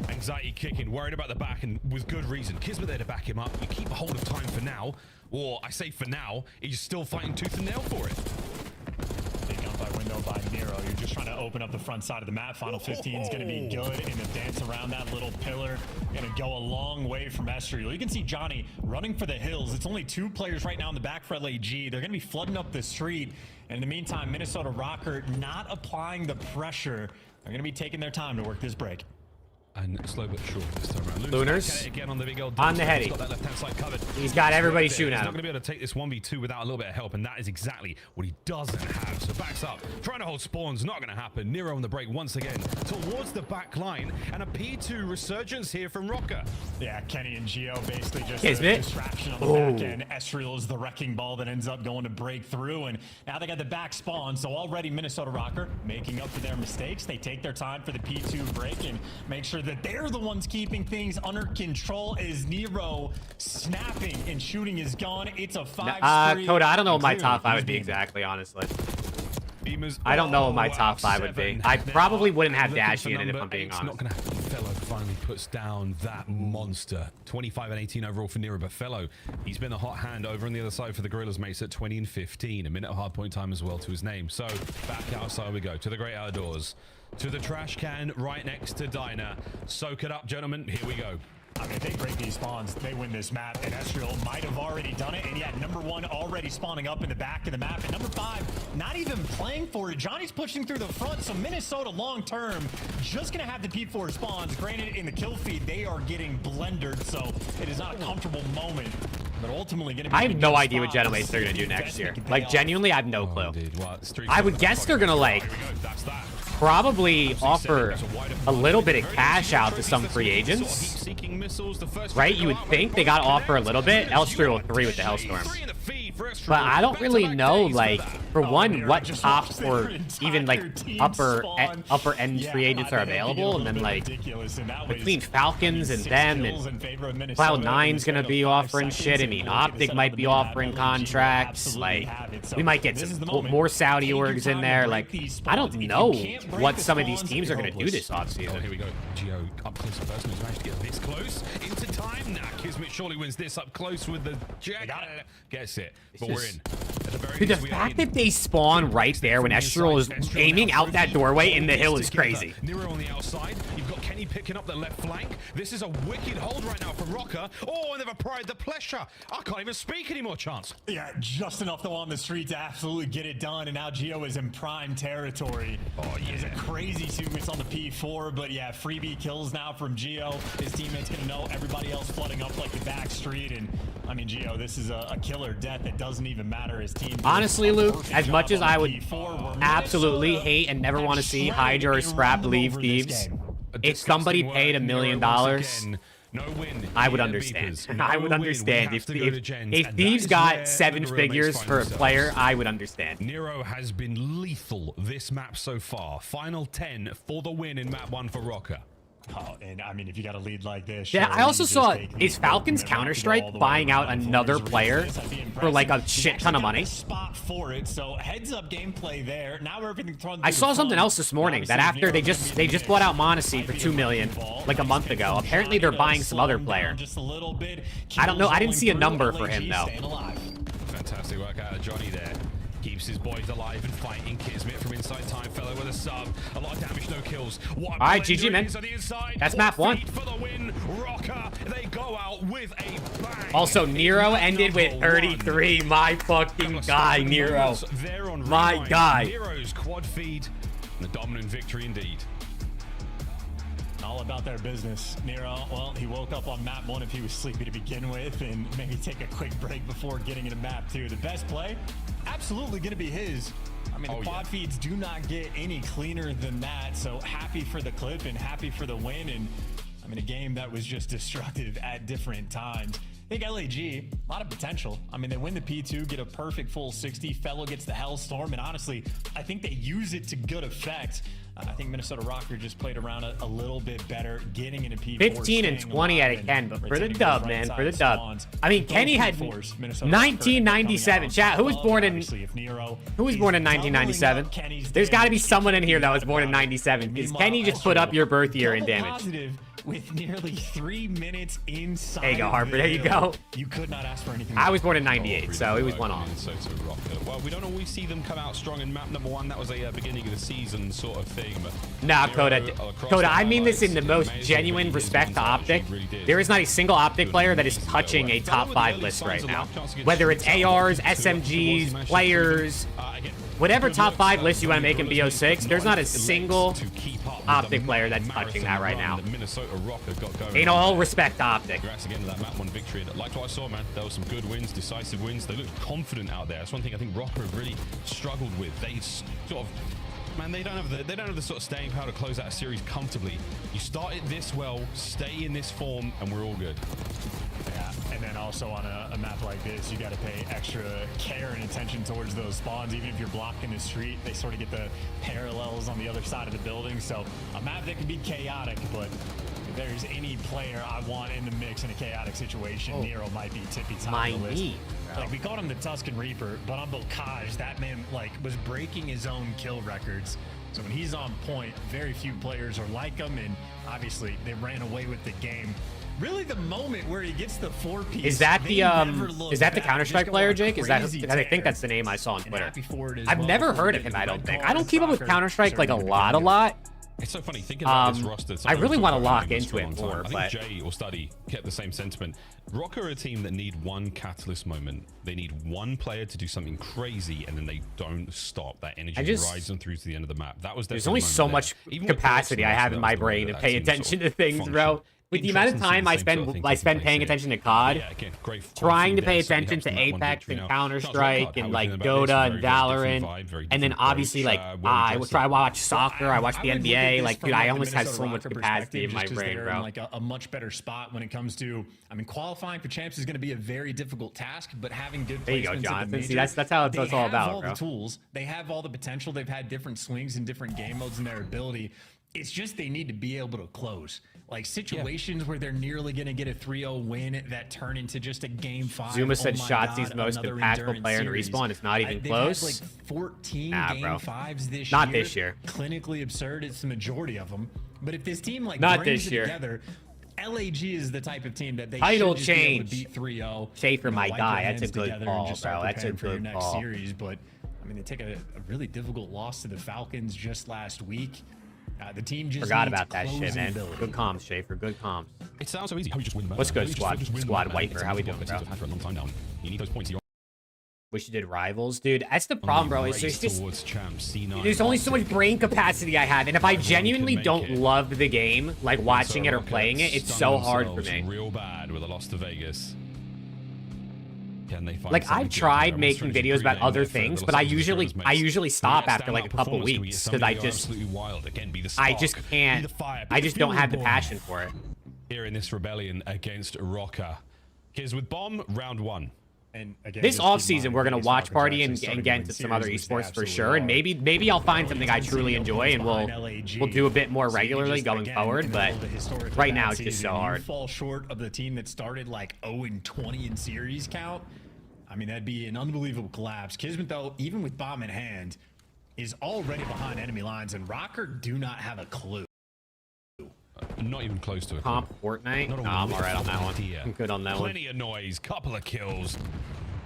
anxiety kicking, worried about the back, and with good reason. Kismet there to back him up. You keep a hold of time for now, or I say for now, he's still fighting tooth and nail for it. By window by Nero. You're just trying to open up the front side of the map. Final 15 is going to be good in the dance around that little pillar. Going to go a long way from Estriel. You can see Johnny running for the hills. It's only 2 players right now in the back for LAG. They're going to be flooding up the street. And in the meantime, Minnesota Rocker not applying the pressure. They're going to be taking their time to work this break. And slow but sure this time around. Lunars again on the big old on the heady. He's got that left-hand side covered. He's got everybody shooting He's at not him. going to be able to take this 1v2 without a little bit of help, and that is exactly what he doesn't have. So backs up, trying to hold spawns, not going to happen. Nero on the break once again towards the back line, and a P2 resurgence here from Rocker. Yeah, Kenny and Gio basically just Kismet. a distraction on the back end. Estriel is the wrecking ball that ends up going to break through, and now they got the back spawn. So already Minnesota Rocker making up for their mistakes. They take their time for the P2 break and make sure that they're the ones keeping things under control. Is Nero snapping and shooting his gun? It's a 5-3. Coda, I don't know what my top 5 would be exactly, honestly. I don't know what my top 5 would be. I probably wouldn't have Dashy in it if I'm being honest. Not going to happen. Fellow finally puts down that monster. 25 and 18 overall for Nero, but Fellow, he's been a hot hand over on the other side for the Gorillas mates at 20 and 15. A minute of hard point time as well to his name. So back outside we go to the great outdoors. To the trash can right next to Diner. Soak it up, gentlemen. Here we go. I mean, if they break these spawns, they win this map, and Ezreal might have already done it, and yet number 1 already spawning up in the back of the map, and number 5 not even playing for it. Johnny's pushing through the front, so Minnesota long term just gonna have the P4 spawns. Granted, in the kill feed, they are getting blendered, so it is not a comfortable moment, but ultimately gonna be I have no idea what Genomates they're gonna do next year. Like, genuinely, I have no clue. I would guess they're gonna, like, probably offer a little bit of cash out to some free agents, right? You would think they gotta offer a little bit. Elstree will 3 with the Hellstorm. But I don't really know, like, for one, what top or even, like, upper end free agents are available. And then, like, between Falcons and them and Cloud9's gonna be offering shit. I mean, OPTIC might be offering contracts. Like, we might get some more Saudi orgs in there. Like, I don't know what some of these teams are gonna do this offseason. Oh, here we go. Geo up close and personal. He's managed to get this close into time. Nah, Kismet surely wins this up close with the Jack. Gets it. But we're in. Dude, the fact that they spawn right there when Ezreal is aiming out that doorway in the hill is crazy. Nero on the outside. You've got Kenny picking up the left flank. This is a wicked hold right now from Rocker. Oh, and they've applied the pressure. I can't even speak anymore, Chance. Yeah, just enough though on the street to absolutely get it done, and now Geo is in prime territory. Oh, yeah. There's a crazy 2 minutes on the P4, but yeah, freebie kills now from Geo. His teammates gonna know, everybody else flooding up like the back street, and I mean, Geo, this is a killer death. It doesn't even matter. His team. Honestly, Luke, as much as I would absolutely hate and never want to see Hydra or Scrap leave Thieves, if somebody paid $1 million, I would understand. I would understand. If Thieves got 7 figures for a player, I would understand. Nero has been lethal this map so far. Final 10 for the win in map 1 for Rocker. Oh, and I mean, if you got a lead like this, yeah, I also saw is Falcons Counter-Strike buying out another player for like a shit ton of money. Spot for it, so heads up gameplay there. Now everything thrown. I saw something else this morning that after they just bought out Monacy for $2 million like a month ago. Apparently they're buying some other player. I don't know. I didn't see a number for him though. Fantastic work out of Johnny there. Keeps his boys alive and fighting. Kismet from inside time, fellow with a sub. A lot of damage, no kills. All right, GG, man. That's map 1. For the win. Rocker, they go out with a bang. Also, Nero ended with 33. My fucking guy, Nero. My guy. Nero's quad feed. The dominant victory indeed. All about their business. Nero, well, he woke up on map 1 if he was sleepy to begin with, and maybe take a quick break before getting into map 2. The best play, absolutely going to be his. I mean, the quad feeds do not get any cleaner than that, so happy for the clip and happy for the win, and I mean, a game that was just destructive at different times. I think LAG, a lot of potential. I mean, they win the P2, get a perfect full 60. Fellow gets the Hellstorm, and honestly, I think they use it to good effect. I think Minnesota Rocker just played around a little bit better, getting into P4. 15 and 20 out of 10, but for the dub, man, for the dub. I mean, Kenny had 1997. Chat, who was born in 1997? There's got to be someone in here that was born in 97, because Kenny just put up your birth year in damage. With nearly 3 minutes inside. There you go, Harper. There you go. You could not ask for anything. I was born in 98, so it was one off. Well, we don't always see them come out strong in map number 1. That was a beginning of the season sort of thing. But nah, Coda, I mean this in the most genuine respect to OPTIC. There is not a single OPTIC player that is touching a top 5 list right now. Whether it's ARs, SMGs, players, whatever top 5 list you want to make in BO6, there's not a single OPTIC player that's touching that right now. In all respect to OPTIC. Congrats again to that map 1 victory. And like what I saw, man, there were some good wins, decisive wins. They looked confident out there. That's one thing I think Rocker have really struggled with. They sort of, man, they don't have the sort of staying power to close out a series comfortably. You start it this well, stay in this form, and we're all good. Yeah, and then also on a map like this, you got to pay extra care and attention towards those spawns. Even if you're blocking the street, they sort of get the parallels on the other side of the building. So a map that can be chaotic, but if there's any player I want in the mix in a chaotic situation, Nero might be tippy top of the list. Like, we called him the Tuscan Reaper, but on Bocage, that man like was breaking his own kill records. So when he's on point, very few players are like him, and obviously they ran away with the game. Really, the moment where he gets the 4-piece. Is that the Counter-Strike player, Jake? Is that? I think that's the name I saw on Twitter. I've never heard of him. I don't think. I don't keep up with Counter-Strike like a lot. It's so funny thinking about this roster. I really want to lock this into for a it long more, time. I think Jay or Study kept the same sentiment. Rock are a team that need one catalyst moment. They need one player to do something crazy, and then they don't stop. That energy rides them through to the end of the map. That was there's only so much capacity I have in my brain to pay attention to things, bro. With the amount of time I spend paying attention to COD, trying to pay attention to Apex and Counter-Strike and like Dota and Valorant, and then obviously like I watch soccer, I watch the NBA. Like, dude, I almost have so much capacity in my brain, bro. Like a much better spot when it comes to, I mean, qualifying for champs is going to be a very difficult task, but having good placements. There you go, Jonathan. See, that's how it's all about, bro. They have all the tools, they have all the potential. They've had different swings and different game modes in their ability. It's just they need to be able to close. Like situations where they're nearly going to get a 3-0 win that turn into just a game 5. Zuma said Shotzi's the most impactful player in Respawn. It's not even close. Had like 14 game 5s this year. Not this year. Clinically absurd. It's the majority of them. But if this team like not brings this it year. together, LAG is the type of team that they title should just change. be able to beat 3-0. Schaefer, my guy. That's a good call, bro. That's a good next series. But I mean, they take a really difficult loss to the Falcons just last week. The team just forgot about that shit, man. Good comms, Schaefer. Good comms. It sounds so easy. How you just win, what's good, squad? Squad Wiper. How we doing, bro? For a long time now. You need those points. Wish you did rivals, dude. That's the problem, bro. It's just there's only so much brain capacity I have, and if I genuinely don't love the game, like watching it or playing it, it's so hard for me. Real bad with a loss to Vegas. Like, I've tried making videos about other things, but I usually stop after like a couple weeks because I just can't. I just don't have the passion for it. Here in this rebellion against Rocker, Kids with Bomb round 1. And again, this off season, we're gonna watch party and get into some other esports for sure, and maybe I'll find something I truly enjoy, and we'll do a bit more regularly going forward. But right now, it's just so hard. Fall short of the team that started like 0-20 in series count. I mean, that'd be an unbelievable collapse. Kismet, though, even with bomb in hand, is already behind enemy lines, and Rocker do not have a clue. Not even close to it. Comp Fortnite? No, I'm alright on that one. I'm good on that one. Plenty of noise, couple of kills.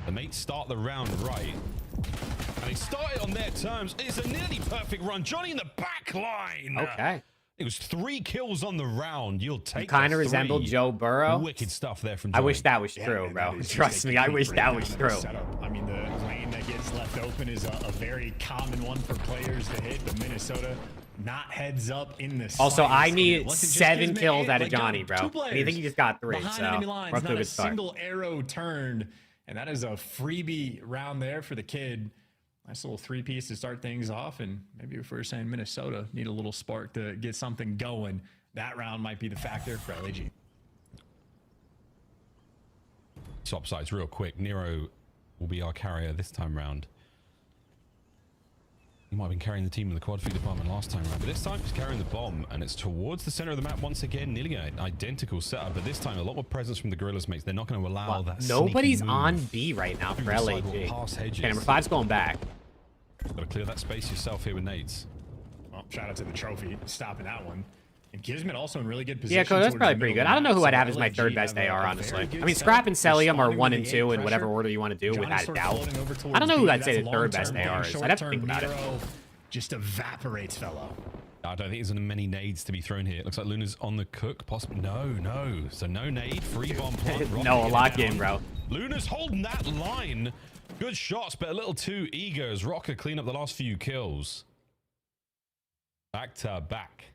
The mates start the round right. And they start it on their terms. It's a nearly perfect run. Johnny in the back line. Okay. It was 3 kills on the round. You'll take kind of resembled Joe Burrow. Wicked stuff there from Johnny. I wish that was true, bro. Trust me, I wish that was true. I mean, the lane that gets left open is a very common one for players to hit, but Minnesota not heads up in this. Also, I need 7 kills out of Johnny, bro. And you think he just got 3, so not a single arrow turned, and that is a freebie round there for the kid. Nice little 3-piece to start things off, and maybe if we're saying Minnesota need a little spark to get something going, that round might be the factor for LAG. Swap sides real quick. Nero will be our carrier this time round. He might have been carrying the team in the quad feed department last time around, but this time he's carrying the bomb, and it's towards the center of the map once again, nearly an identical setup, but this time a lot more presence from the Gorillas mates. They're not going to allow that. Nobody's on B right now for LAG. Okay, number 5's going back. Got to clear that space yourself here with nades. Well, shout out to the trophy, stopping that one. And Kismet also in really good position. Yeah, Cody, that's probably pretty good. I don't know who I'd have as my 3rd best AR, honestly. I mean, Scrap and Celium are 1 and 2 in whatever order you want to do, without a doubt. I don't know who I'd say the 3rd best AR is. I'd have to think about it. Just evaporates, fellow. I don't think there's many nades to be thrown here. It looks like Luna's on the cook, possibly. No. So no nade, free bomb plant. No, a lock in, bro. Luna's holding that line. Good shots, but a little too eager as Rocker clean up the last few kills. Back to back.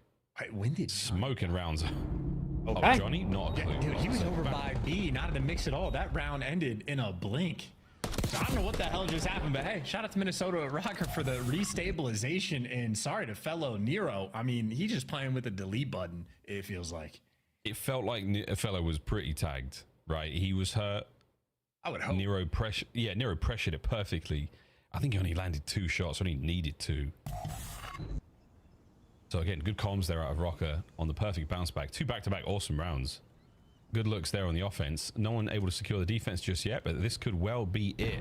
Wait, when did smoking rounds? Okay. Oh, Johnny, not a clue. Dude, he was over by B, not in the mix at all. That round ended in a blink. So I don't know what the hell just happened, but hey, shout out to Minnesota Rocker for the restabilization, and sorry to fellow Nero. I mean, he's just playing with the delete button, it feels like. It felt like a fellow was pretty tagged, right? He was hurt. I would hope. Nero pressured it perfectly. I think he only landed 2 shots when he needed to. So again, good comms there out of Rocker on the perfect bounce back. 2 back-to-back awesome rounds. Good looks there on the offense. No one able to secure the defense just yet, but this could well be it.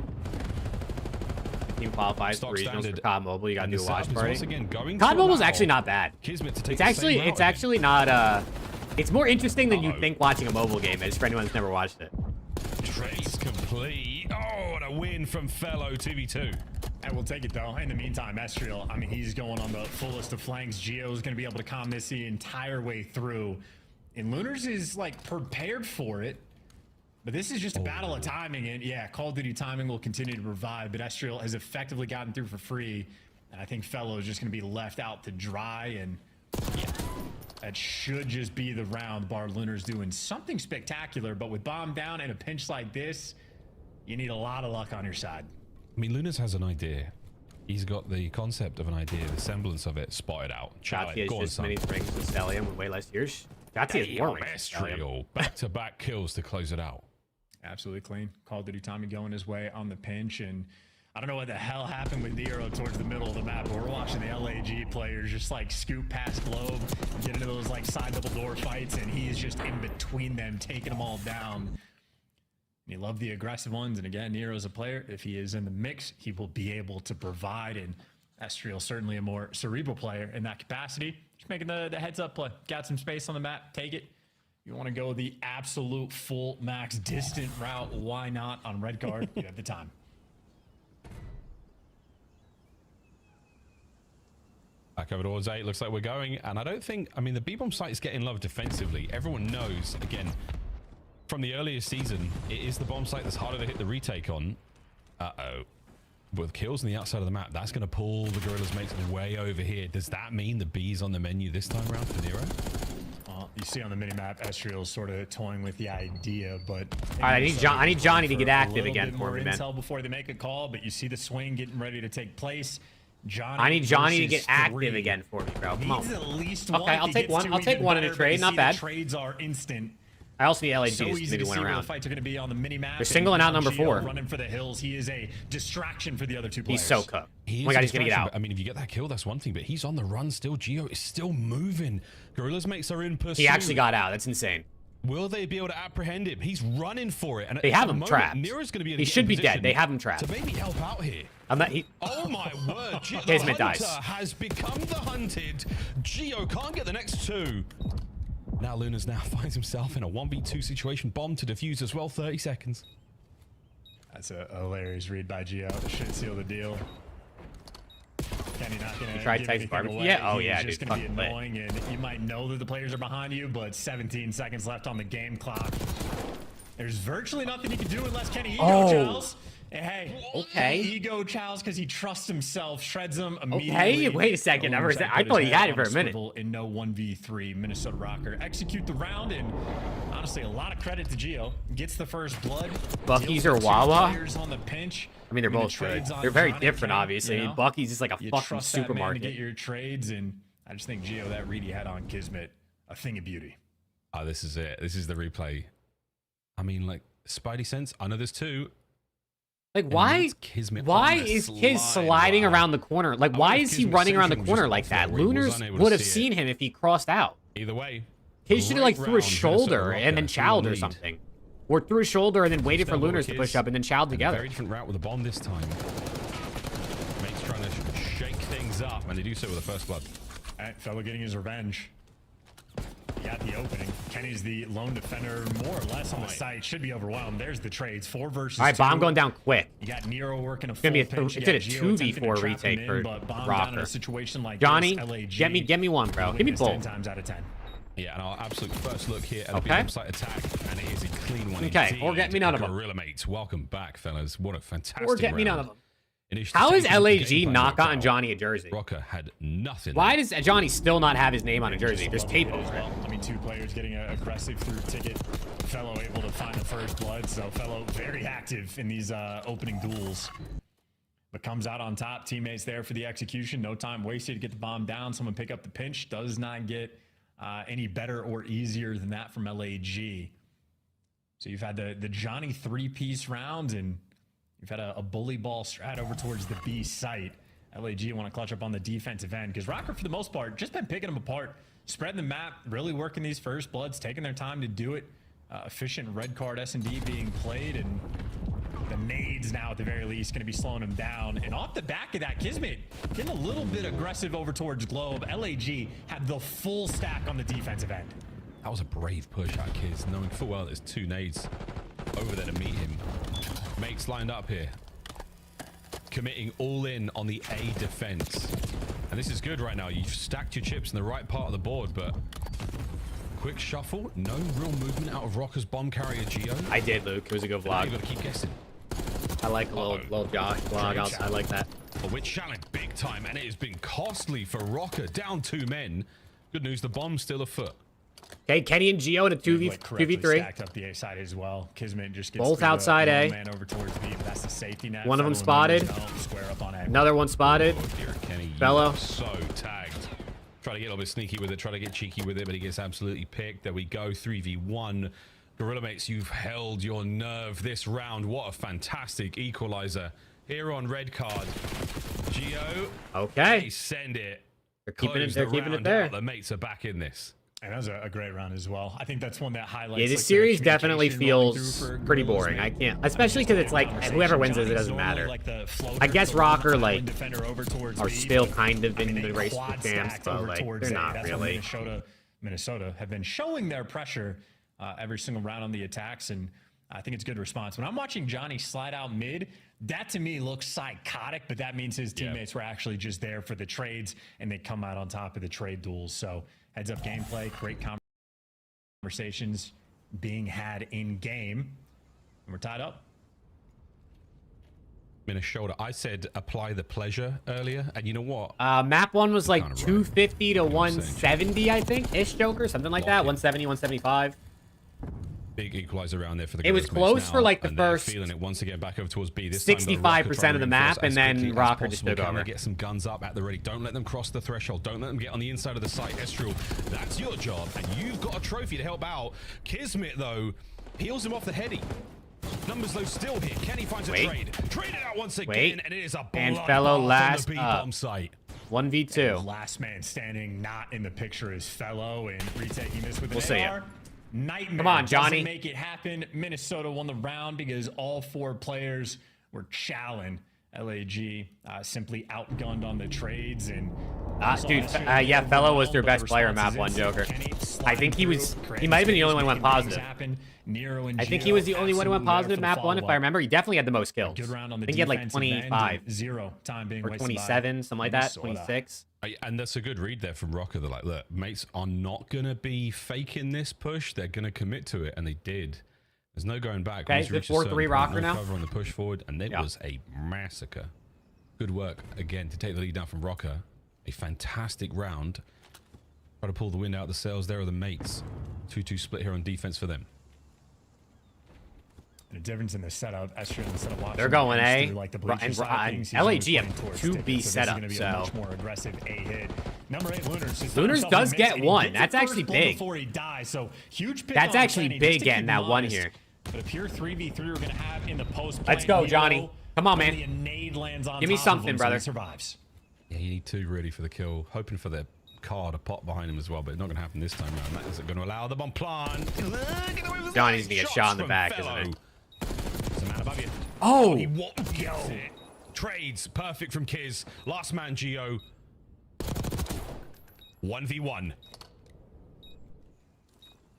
Team qualifies for regionals for COD Mobile. You got to do a watch party. Once again, going COD Mobile's actually not bad. It's actually not. It's more interesting than you think watching a mobile game is. For anyone who's never watched it. Trace complete. Oh, what a win from fellow 2v2. And we'll take it though. In the meantime, Estriel, I mean, he's going on the fullest of flanks. Gio's going to be able to calm this the entire way through. And Lunars is like prepared for it. But this is just a battle of timing. And yeah, Call of Duty timing will continue to provide. But Estriel has effectively gotten through for free. And I think Fellow is just going to be left out to dry. And yeah, that should just be the round. Bar Lunars doing something spectacular. But with bomb down and a pinch like this, you need a lot of luck on your side. I mean, Lunars has an idea. He's got the concept of an idea, the semblance of it spotted out. Shotzi has just many rings with Stallion with way less years. Shotzi has more rings. Back-to-back kills to close it out. Absolutely clean. Call of Duty Tommy going his way on the pinch. And I don't know what the hell happened with Nero towards the middle of the map, but we're watching the LAG players just like scoop past Globe, get into those like side double door fights, and he's just in between them, taking them all down. You love the aggressive ones, and again, Nero's a player. If he is in the mix, he will be able to provide, and Estriel certainly a more cerebral player in that capacity. Just making the heads-up play. Got some space on the map, take it. You want to go the absolute full max distant route, why not on red card? You have the time. Back over towards 8, looks like we're going, and I don't think, I mean, the B-bomb site is getting love defensively. Everyone knows, again, from the earlier season, it is the bomb site that's harder to hit the retake on. With kills on the outside of the map, that's going to pull the Gorillas mates way over here. Does that mean the B's on the menu this time around for Nero? You see on the minimap, Estriel's sort of toying with the idea, but all right, I need Johnny to get active again for me, man. Intel before they make a call, but you see the swing getting ready to take place. Johnny, I need Johnny to get active again for me, bro. Come on. At least okay, I'll take one. I'll take one in a trade. Not bad. Trades are instant. I also need LAGs so to maybe win around. The fights are going to be on the mini-map. They're singling out number 4. Running for the hills. He is a distraction for the other two players. He's so cooked. Oh my god, he's going to get out. I mean, if you get that kill, that's one thing, but he's on the run still. Gio is still moving. Gorillas mates are in pursuit. He actually got out. That's insane. Will they be able to apprehend him? He's running for it. And they have him trapped. Nero's going to be able he to should be dead. They have him trapped. So maybe help out here. Oh my word. Kismet dies. Has become the hunted. Gio can't get the next 2. Now Lunas now finds himself in a 1v2 situation. Bomb to defuse as well. 30 seconds. That's a hilarious read by Gio. Should seal the deal. Kenny not gonna try to take barbecue. Yeah, oh yeah, just gonna be annoying, and you might know that the players are behind you, but 17 seconds left on the game clock. There's virtually nothing you can do unless Kenny ego Charles. Hey, okay. Ego Charles because he trusts himself, shreds him immediately. Okay, wait a second. I thought he had it for a minute. In no 1v3, Minnesota Rocker execute the round, and honestly, a lot of credit to Gio. Gets the first blood. Bucky's or Wawa? On the pinch. I mean, they're both good. They're very different, obviously. You know? Bucky's is like a fucking supermarket. To get your trades, and I just think Gio, that read he had on Kismet, a thing of beauty. Oh, this is it. This is the replay. I mean, like, Spidey sense. I know there's 2. Like, why is Kiz sliding around the corner? Like, why is he running around the corner like that? Lunars would have seen him if he crossed out. Either way. Kiz should have, like, threw his shoulder and then chowed or something. Or threw his shoulder and then waited for Lunars to push up and then chowed together. Very different route with a bomb this time. Mate's trying to shake things up, and they do so with the first blood. All right, fellow getting his revenge. He got the opening. Kenny's the lone defender, more or less on the site. Should be overwhelmed. There's the trades. 4 versus 2. All right, bomb going down quick. You got Nero working a full pinch. It's gonna be a 2v4 retake for Rocker. Johnny, get me one, bro. Give me both. 10 times out of 10. Yeah, and our absolute first look here at the bomb site attack, and it is a clean one. Okay, or get me none of them. Gorilla mates, welcome back, fellas. What a fantastic Or get me none of them. How has LAG not gotten Johnny a jersey? Rocker had nothing. Why does Johnny still not have his name on a jersey? There's tape over it. I mean, 2 players getting aggressive through ticket. Fellow able to find the first blood, so Fellow very active in these opening duels. But comes out on top. Teammates there for the execution. No time wasted to get the bomb down. Someone pick up the pinch. Does not get any better or easier than that from LAG. So you've had the Johnny 3-piece round, and you've had a bully ball strat over towards the B site. LAG want to clutch up on the defensive end because Rocker, for the most part, just been picking them apart, spreading the map, really working these first bloods, taking their time to do it. Efficient red card S&D being played, and the nades now at the very least going to be slowing them down. And off the back of that, Kismet getting a little bit aggressive over towards Globe. LAG had the full stack on the defensive end. That was a brave push out, Kiz, knowing full well there's 2 nades over there to meet him. Mates lined up here. committing all in on the A defense. And this is good right now. You've stacked your chips in the right part of the board, but quick shuffle. No real movement out of Rocker's bomb carrier Geo. I did, Luke. It was a good vlog. You got to keep guessing. I like a little Josh vlog. I like that. Oh, we're challenged big time, and it has been costly for Rocker. Down 2 men. Good news, the bomb's still afoot. Okay, Kenny and Geo in a 2v3. Stacked up the A side as well. Kismet just gets both outside A. Man over towards B, but that's the safety net. One of them spotted. Square up on A. Another one spotted. Oh, dear Kenny, Fellow. So tagged. Try to get a little bit sneaky with it. Try to get cheeky with it, but he gets absolutely picked. There we go. 3v1. Gorilla Mates, you've held your nerve this round. What a fantastic equalizer here on red card. Geo. Okay. They send it. They're keeping it there. The mates are back in this. And that was a great round as well. I think that's one that highlights. Yeah, this series definitely feels pretty boring. I can't, especially because it's like whoever wins it doesn't matter. I guess Rocker are still kind of in the race for champs, but like they're not really. Minnesota have been showing their pressure every single round on the attacks, and I think it's good response. When I'm watching Johnny slide out mid, that to me looks psychotic, but that means his teammates were actually just there for the trades, and they come out on top of the trade duels. So heads up gameplay, great conversations being had in game, and we're tied up. Minnesota, I said apply the pleasure earlier, and you know what? Map 1 was like 250 to 170, I think, ish, Joker, something like that. 170, 175. Big equalizer around there for the It was close for like the first feeling it once again back over towards B. This 65% of the map, and then Rocker just took over. Get some guns up at the ready. Don't let them cross the threshold. Don't let them get on the inside of the site. Estrel, that's your job, and you've got a trophy to help out. Kismet, though, peels him off the heady. Numbers, though, still here. Kenny finds a trade. Trade it out once again, and it is a and Fellow last bomb site. 1v2. Last man standing not in the picture is Fellow, and retaking this with an AR. Nightmare. Come on, Johnny. Doesn't make it happen. Minnesota won the round because all 4 players were challenging. LAG simply outgunned on the trades, and dude, yeah, Fellow was their best player in map 1, Joker. I think he might have been the only one who went positive. I think he was the only one who went positive map 1, if I remember. He definitely had the most kills. I think he had like 25 or 27, something like that, 26. And that's a good read there from Rocker. They're like, look, mates are not going to be faking this push. They're going to commit to it, and they did. There's no going back. Okay, it's 4-3 Rocker now. Cover on the push forward, and it was a massacre. Good work, again, to take the lead down from Rocker. A fantastic round. Try to pull the wind out of the sails. There are the mates. 2-2 split here on defense for them. The difference in the setup, they're going A, like the and LAG have 2B setup, so much more aggressive A hit. Number 8 Lunars. Lunars does get 1. That's actually big. Before he dies, so huge. That's actually big getting that 1 here. But a pure 3v3 we're gonna have in the post. Let's go, Johnny. Come on, man. Give me something, brother. Survives. Yeah, you need 2 really for the kill. Hoping for the car to pop behind him as well, but it's not going to happen this time around. That isn't going to allow the bomb plant. Johnny's going to get shot in the back, isn't it? Oh! Trades. Perfect from Kiz. Last man, Geo. 1v1.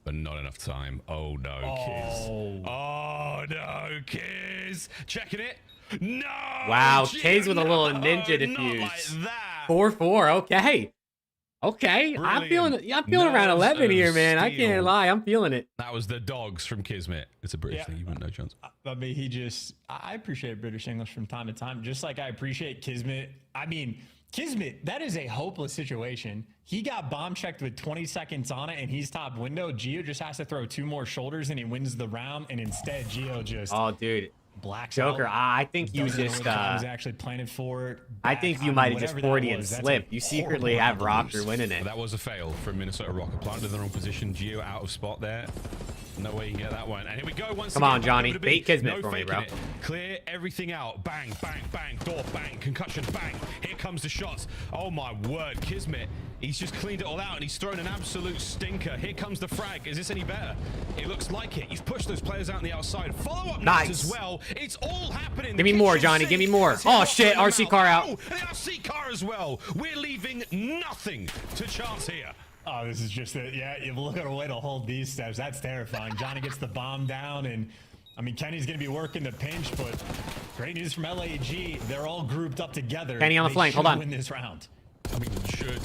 But not enough time. Oh, no, Kiz. Oh, no, Kiz. Checking it. No! Wow, Kiz with a little ninja defuse. 4-4, okay. Okay, I'm feeling around 11 here, man. I can't lie, I'm feeling it. That was the dogs from Kismet. It's a British thing, you wouldn't know, chance. I mean, I appreciate British English from time to time, just like I appreciate Kismet. I mean, Kismet, that is a hopeless situation. He got bomb checked with 20 seconds on it, and he's top window. Geo just has to throw 2 more shoulders, and he wins the round, and instead, Geo just... Oh, dude. Blacks Joker, out. I think you just was actually planted for it. I think you might have just 40 and slipped. You secretly have Rocker winning it. That was a fail from Minnesota Rocker. Planted in the wrong position. Geo out of spot there. No way you can get that one. And here we go once again. Come on, Johnny. Bait Kismet for me, bro. Clear everything out. Bang, bang, bang. Door, bang. Concussion, bang. Here comes the shots. Oh, my word. Kismet, he's just cleaned it all out, and he's thrown an absolute stinker. Here comes the frag. Is this any better? It looks like it. You've pushed those players out on the outside. Follow-up nice as well. It's all happening. Give me more, Johnny. Give me more. Oh, shit. RC car out. Oh, the RC car as well. We're leaving nothing to chance here. Oh, this is just you look at a way to hold these steps. That's terrifying. Johnny gets the bomb down, and I mean, Kenny's going to be working the pinch, but great news from LAG. They're all grouped up together. Kenny on the flank. Hold on. Win this round. I mean, should.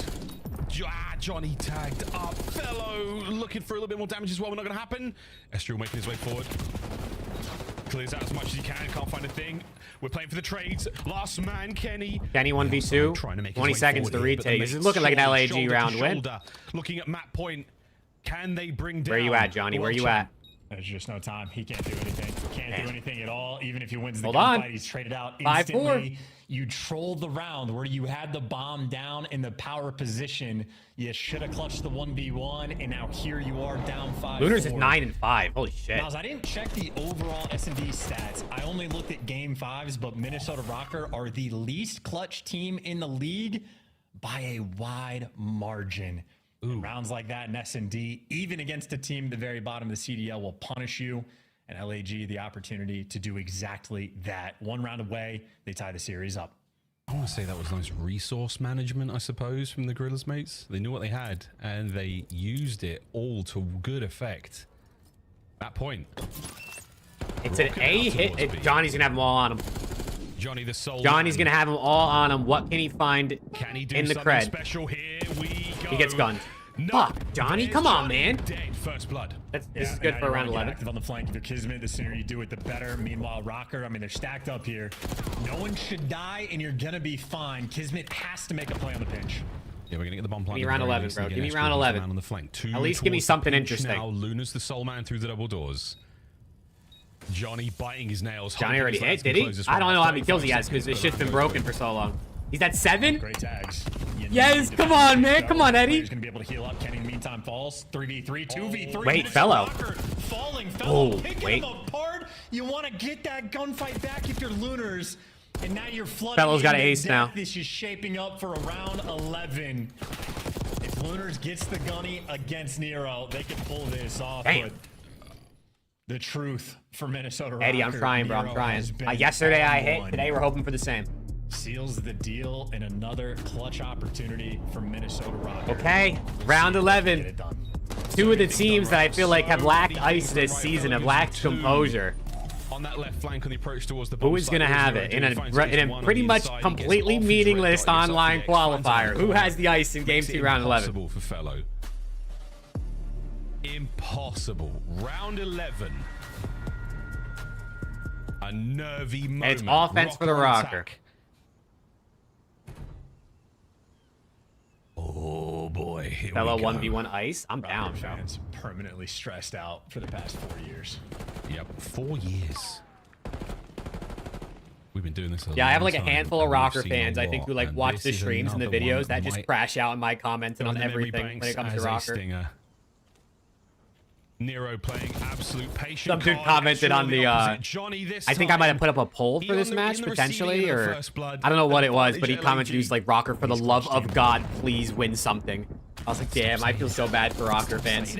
Johnny tagged up. Fellow looking for a little bit more damage as well. Not going to happen. Estriel making his way forward. Clears out as much as he can. Can't find a thing. We're playing for the trades. Last man, Kenny. Kenny 1v2. Trying to make 20 seconds to retake. This is looking like an LAG round win. Looking at map point. Can they bring down? Where you at, Johnny? Where you at? There's just no time. He can't do anything. Can't do anything at all. Even if he wins the Hold on. gunfight, he's traded out 5-4. instantly. You trolled the round where you had the bomb down in the power position. You should have clutched the 1v1, and now here you are down 5-4. Lunars is 9-5. Holy shit. Miles, I didn't check the overall S&D stats. I only looked at game 5s, but Minnesota Rocker are the least clutch team in the league by a wide margin. Rounds like that in S&D, even against a team at the very bottom of the CDL, will punish you. And LAG the opportunity to do exactly that. One round away, they tie the series up. I want to say that was nice resource management, I suppose, from the Gorillas mates. They knew what they had, and they used it all to good effect. That point. It's an A hit. Johnny's going to have them all on him. Johnny the soul. Johnny's going to have them all on him. What can he find in the cred? Special? Here we go. He gets gunned. No. Fuck, Johnny, come on, man. Dead. First blood. This is good for round 11. Active on the flank of Kismet. The sooner you do it, the better. Meanwhile, Rocker, I mean, they're stacked up here. No one should die, and you're gonna be fine. Kismet has to make a play on the pinch. Yeah, we're gonna get the bomb plant. Give me round 11, bro. Give me round 11. On the flank. At least give me something interesting. Now, Luna's the soul man through the double doors. Johnny biting his nails. Johnny already hit, did he? I don't know how many kills he has because this shit's been broken for so long. He's at 7? Great tags. Yes, come on, man. Come on, Eddie. He's going to be able to heal up. Kenny, in the meantime, falls. 3v3, 2v3. Wait, Fellow. Falling, Fellow. Oh, picking him apart. You want to get that gunfight back if you're Lunars. And now you're flooding. Fellow's got an ace now. This is shaping up for a round 11. If Lunars gets the gunny against Nero, they can pull this off. Damn. But the truth for Minnesota Eddie, I'm Rocker, trying, bro. I'm Nero trying. has been Yesterday I hit. on Today we're hoping for the same. Seals the deal and another clutch opportunity for Minnesota Rocker. Okay, round 11. Two of the teams that I feel like have lacked ice this season, have lacked composure. On that left flank on the approach towards the Who is going to have it in a pretty much completely meaningless online qualifier? Who has the ice in game 2, round 11? Impossible for Fellow. Impossible. Round 11. A nervy moment. And it's offense for the Rocker. Oh boy. Fellow 1v1 ice. I'm down, bro. Fans permanently stressed out for the past 4 years. Yep, 4 years. We've been doing this. Yeah, I have like a handful of Rocker fans, I think, who like watch the streams and the videos that just crash out in my comments and on everything when it comes to Rocker. Nero playing absolute patience. Some dude commented on the I think I might have put up a poll for this match potentially, or I don't know what it was, but he commented he was like, Rocker, for the love of God, please win something. I was like, damn, I feel so bad for Rocker fans.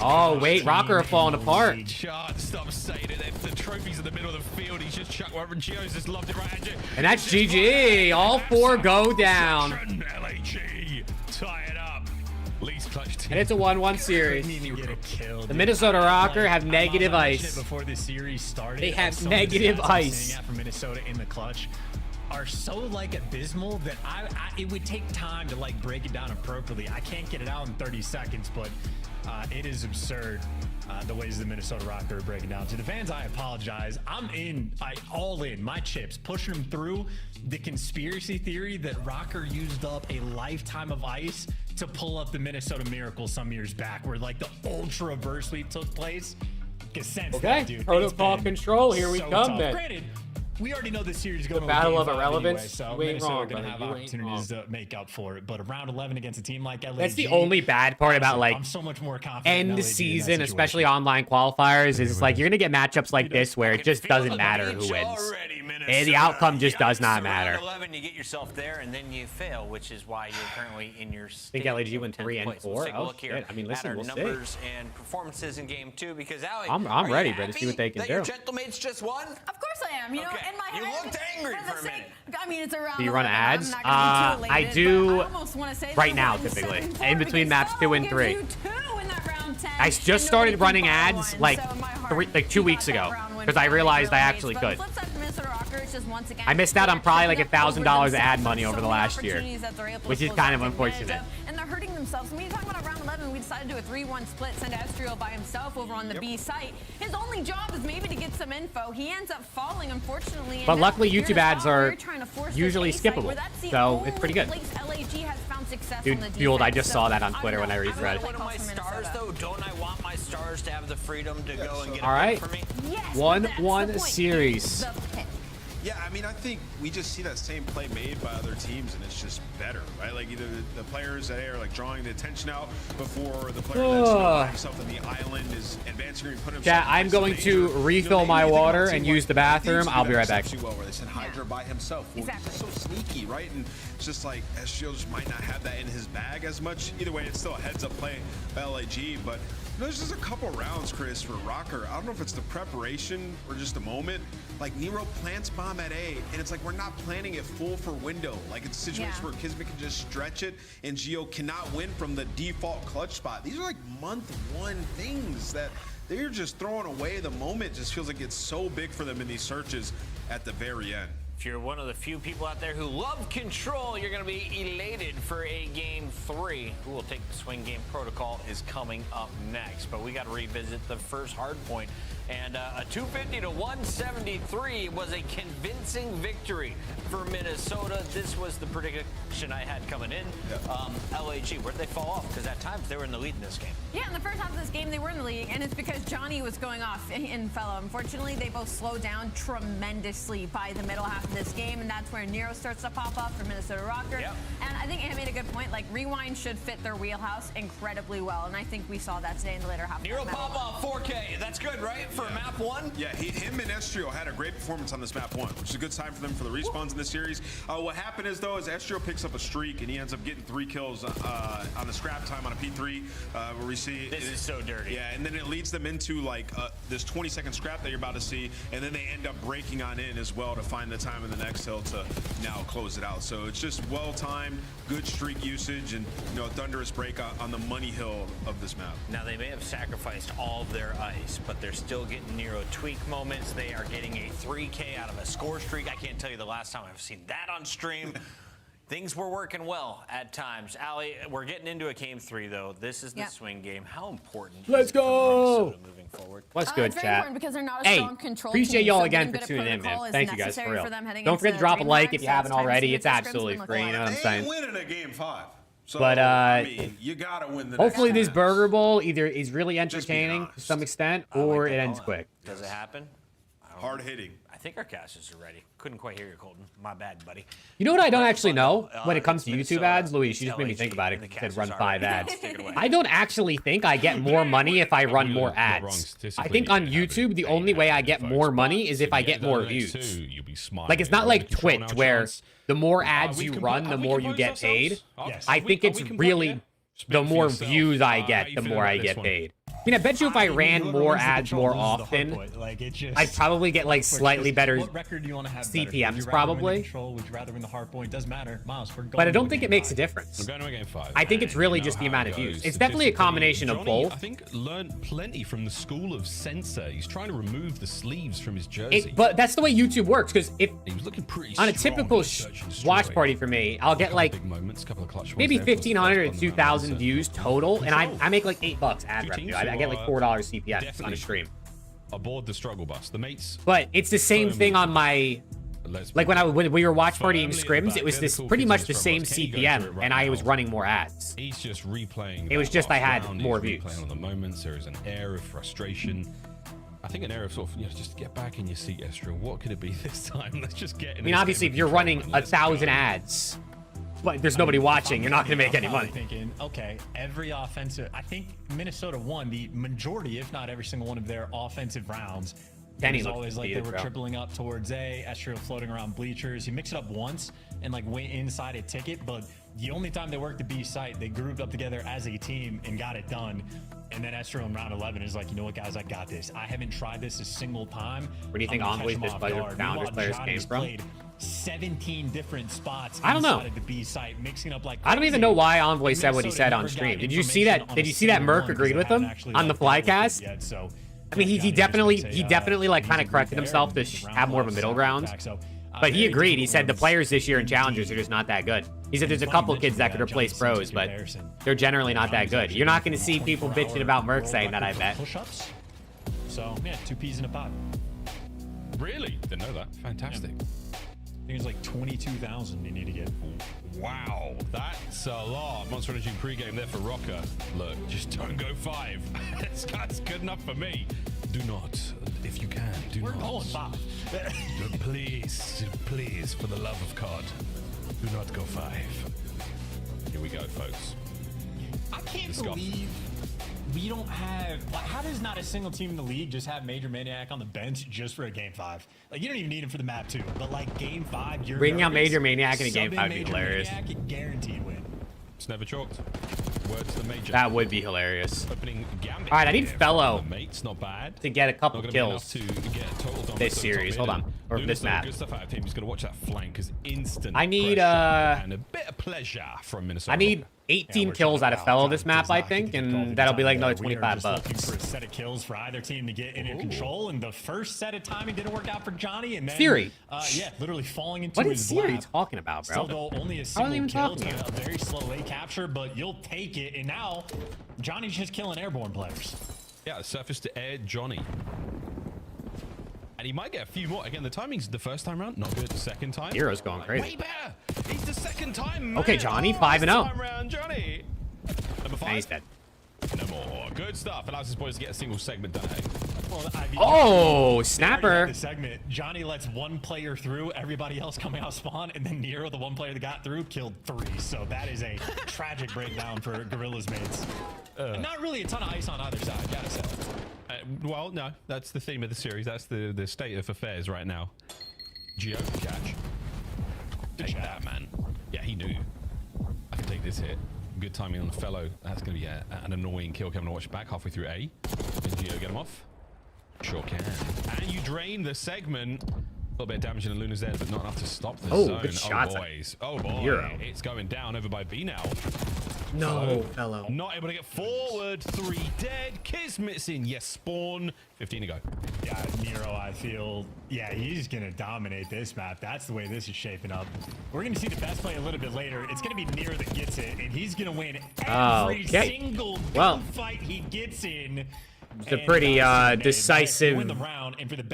Oh wait, Rocker are falling apart. Stop saying it. The trophy's in the middle of the field. He's just chucked wherever Gio's just loved it right at you. And that's GG. All 4 go down. LAG tie it up. Least clutch team. And it's a 1-1 series. The Minnesota Rocker have negative ice. Before the series started, They have negative ice. For Minnesota in the clutch are so like abysmal that it would take time to like break it down appropriately. I can't get it out in 30 seconds, but it is absurd the ways the Minnesota Rocker are breaking down. To the fans, I apologize. I'm all in. My chips, pushing them through the conspiracy theory that Rocker used up a lifetime of ice to pull up the Minnesota Miracle some years back, where like the ultra reverse sweep took place. Okay, protocol control. Here we come, then. Granted, we already know this series is going to battle of irrelevance. Anyway, so you ain't Minnesota wrong, are going to have brother. You ain't opportunities to make up for it. But a round 11 against a team like LAG, That's the only bad part about like I'm so much more confident in end LAG season, especially online qualifiers, is like you're gonna get matchups like this where it just doesn't matter who wins. And the outcome just does not matter. Round 11, you get yourself there, and then you fail, which is why you're currently in your. I think LAG went 3 and 4. Take a look here I mean, listen, at our we'll see. numbers and performances in game 2, because Allie, I'm ready, bro, to see what they can that do. Your gentlemates just won. Of course I am. You know, in my head. You looked angry for a minute. I mean, it's around. Do you run 11, ads? I'm not gonna be too I elated, do but I almost wanna say right that now, we're typically. 7-4 In between because maps 2 and gives 3. you 2 in that round 10. I just started running ads like 2 weeks ago because I realized I actually could. I missed out on probably like $1,000 ad money over the last year, which is kind of unfortunate. And they're hurting themselves. When you talk about round 11, we decided to do a 3-1 split, send Astrio by himself over on the B site. His only job is maybe to get some info. He ends up falling, unfortunately. But luckily, YouTube ads are usually skippable, so it's pretty good. Dude, Fueled, I just saw that on Twitter when I refreshed. One of my stars, though, don't I want my stars to have the freedom to go and get All right, for me? 1-1 series. Yeah, I mean, I think we just see that same play made by other teams, and it's just better, right? Like either the players that are like drawing the attention out before the player that's by himself in the island is advancing and putting himself. Chat, I'm going to refill my water and use the bathroom. I'll be right back. Well, where they sent Hydra by himself. Well, exactly. He's so sneaky, right? And it's just like Astrio just might not have that in his bag as much. Either way, it's still a heads-up play by LAG, but there's just a couple rounds, Chris, for Rocker. I don't know if it's the preparation or just a moment. Like, Nero plants bomb at A, and it's like we're not planning it full for window. Like, it's a situation where Kismet can just stretch it, and Geo cannot win from the default clutch spot. These are like month one things that they're just throwing away. The moment just feels like it's so big for them in these searches at the very end. If you're one of the few people out there who love control, you're going to be elated for a game 3. Who will take the swing game protocol is coming up next. But we got to revisit the first hard point. And a 250 to 173 was a convincing victory for Minnesota. This was the prediction I had coming in. LAG, where'd they fall off? Because at times they were in the lead in this game. Yeah, in the first half of this game, they were in the lead, and it's because Johnny was going off in Fellow. Unfortunately, they both slowed down tremendously by the middle half of this game, and that's where Nero starts to pop up for Minnesota Rocker. And I think Ann made a good point. Like, Rewind should fit their wheelhouse incredibly well, and I think we saw that today in the later half. Nero pop up 4K. That's good, right? For map 1? Yeah, him and Astrio had a great performance on this map 1, which is a good sign for them for the respawns in this series. What happened is, though, is Astrio picks up a streak, and he ends up getting 3 kills on the scrap time on a P3, where we see... This is so dirty. Yeah, and then it leads them into, like, this 20-second scrap that you're about to see, and then they end up breaking on in as well to find the time in the next hill to now close it out. So it's just well-timed, good streak usage, and, you know, a thunderous break on the money hill of this map. Now, they may have sacrificed all of their ice, but they're still getting Nero tweak moments. They are getting a 3K out of a score streak. I can't tell you the last time I've seen that on stream. Things were working well at times. Ali, we're getting into a game 3, though. This is the swing game. How important Let's go! Moving forward? What's good, it's very chat? important because they're not a strong control appreciate team, y'all so again getting for good at tuning in, protocol man. is Thank you guys necessary for real. for them heading Don't forget to into drop a like DreamHack, if you so haven't it's time to already. see It's if this absolutely scrims free. can You know what I'm They saying? ain't winning a game 5. So, But I mean, you gotta win the hopefully next this match. Burger Bowl either is really entertaining to some extent, or it ends quick. Does it happen? Hard hitting. I think our casters are ready. Couldn't quite hear you, Colton. My bad, buddy. You know what I don't actually know when it comes to YouTube ads? Louise, you just made me think about it. You said run 5 ads. I don't actually think I get more money if I run more ads. I think on YouTube, the only way I get more money is if I get more views. Like, it's not like Twitch where the more ads you run, the more you get paid. I think it's really the more views I get, the more I get paid. I mean, I bet you if I ran more ads more often, I'd probably get like slightly better CPMs probably. Would you rather win the hard point? Doesn't matter. Miles, But I don't think it makes a difference. I'm going to a game 5. I think it's really just the amount of views. It's definitely a combination of both. I think learned plenty from the school of Sensor. He's trying to remove the sleeves from his jersey. But that's the way YouTube works, because if he was looking pretty on a typical watch party for me, I'll get like maybe 1,500 to 2,000 views total, and I make like $8 ad revenue. I get like $4 CPM on a stream. Aboard the struggle bus, the mates. But it's the same thing on my, like when we were watch partying scrims, it was this pretty much the same CPM, and I was running more ads. He's just replaying. It was just I had more views. Replaying on the moments. There is an air of frustration. I think an air of sort of, just get back in your seat, Astrio. What could it be this time? Let's just get in. I mean, obviously, if you're running 1,000 ads, but there's nobody watching, you're not going to make any money. Thinking, okay, every offensive, I think Minnesota won the majority, if not every single one of their offensive rounds. It was always like they were tripling up towards A, Astrio floating around bleachers. He mixed it up once and like went inside a ticket, but the only time they worked the B site, they grouped up together as a team and got it done. And then Astrio in round 11 is like, you know what, guys, I got this. I haven't tried this a single time. Where do you think Envoy's best players came from? 17 different spots I don't know. inside of the B site, mixing up like I don't even know why Envoy said what he said on stream. Did you see that? Did you see that Merc agreed with him on the Flycast? Yet, so I mean, he definitely like kind of corrected himself to have more of a middle ground. But he agreed. He said the players this year in Challengers are just not that good. He said there's a couple kids that could replace pros, but they're generally not that good. You're not going to see people bitching about Merc saying that, I bet. Push-ups. So yeah, 2 peas in a pod. Really? Didn't know that. Fantastic. I think it's like 22,000 you need to get. Wow, that's a lot. Monster Energy pregame there for Rocker. Look, just don't go 5. That's good enough for me. Do not, if you can, do not. We're going 5. Please, please, for the love of God, do not go 5. Here we go, folks. I can't believe we don't have, like, how does not a single team in the league just have Major Maniac on the bench just for a game 5? Like, you don't even need him for the map 2, but like game 5, you're bringing out Major Maniac in a game 5 would be hilarious. Guaranteed win. It's never chalked. Word to the Major. That would be hilarious. Opening Gambit. All right, I need Fellow Mates, not bad. to get a couple Not kills to get total this series. Hold on, or this map. Good stuff out of him. He's going to watch that flank because instant. I need pressure and a bit of pleasure from Minnesota. I need 18 kills out of Fellow this map, I think, and that'll be like another 25 bucks. Looking for a set of kills for either team to get in control, and the first set of timing didn't work out for Johnny, and then Siri. Yeah, literally falling into What his is Siri lap. talking about, bro? Still though, only a I wasn't single even kill talking to to you. a very slow A capture, but you'll take it, and now Johnny's just killing airborne players. Yeah, surface to air Johnny. And he might get a few more. Again, the timing's the first time round, not good. The second time, Hero's going crazy. Way better. He's the second time. Man. Okay, Johnny, 5-0. Time round, Johnny. Number 5. And he's dead. No more. Good stuff. Allows his boys to get a single segment done. Well, I mean, Oh, they snapper. already had the segment. Johnny lets one player through, everybody else coming out spawn, and then Nero, the one player that got through, killed 3. So that is a tragic breakdown for Gorilla's mates. And not really a ton of ice on either side, gotta say. Well, no, that's the theme of the series. That's the state of affairs right now. Geo, catch. Take that, man. Yeah, he knew. I can take this hit. Good timing on the Fellow. That's going to be an annoying kill coming to watch back halfway through A. Can Geo get him off? Sure can. And you drain the segment. A little bit of damage in the Luna's there, but not enough to stop the zone. Good shots. Oh, boys. Oh, boy. Hero. It's going down over by B now. No, Fellow. Not able to get forward. 3 dead. Kismet's in. Yes, spawn. 15 to go. Yeah, Nero, I feel, yeah, he's going to dominate this map. That's the way this is shaping up. We're going to see the best play a little bit later. It's going to be Nero that gets it, and he's going to win every single fight he gets in. It's a pretty decisive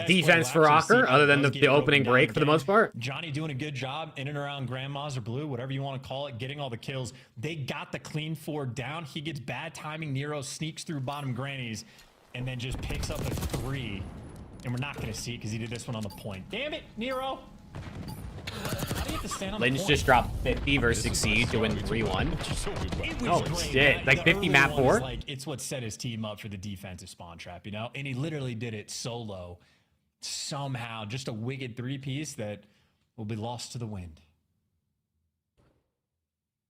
defense for Rocker, other than the opening break for the most part. Johnny doing a good job in and around Grandma's or Blue, whatever you want to call it, getting all the kills. They got the clean 4 down. He gets bad timing. Nero sneaks through bottom grannies and then just picks up a 3. And we're not going to see it because he did this one on the point. Damn it, Nero. How do you have to stand on the Lynch point? just dropped 50 versus Succeed to win 3-1. Oh, shit. Like 50 map 4? Like, it's what set his team up for the defensive spawn trap, you know? And he literally did it solo. Somehow, just a wicked 3-piece that will be lost to the wind.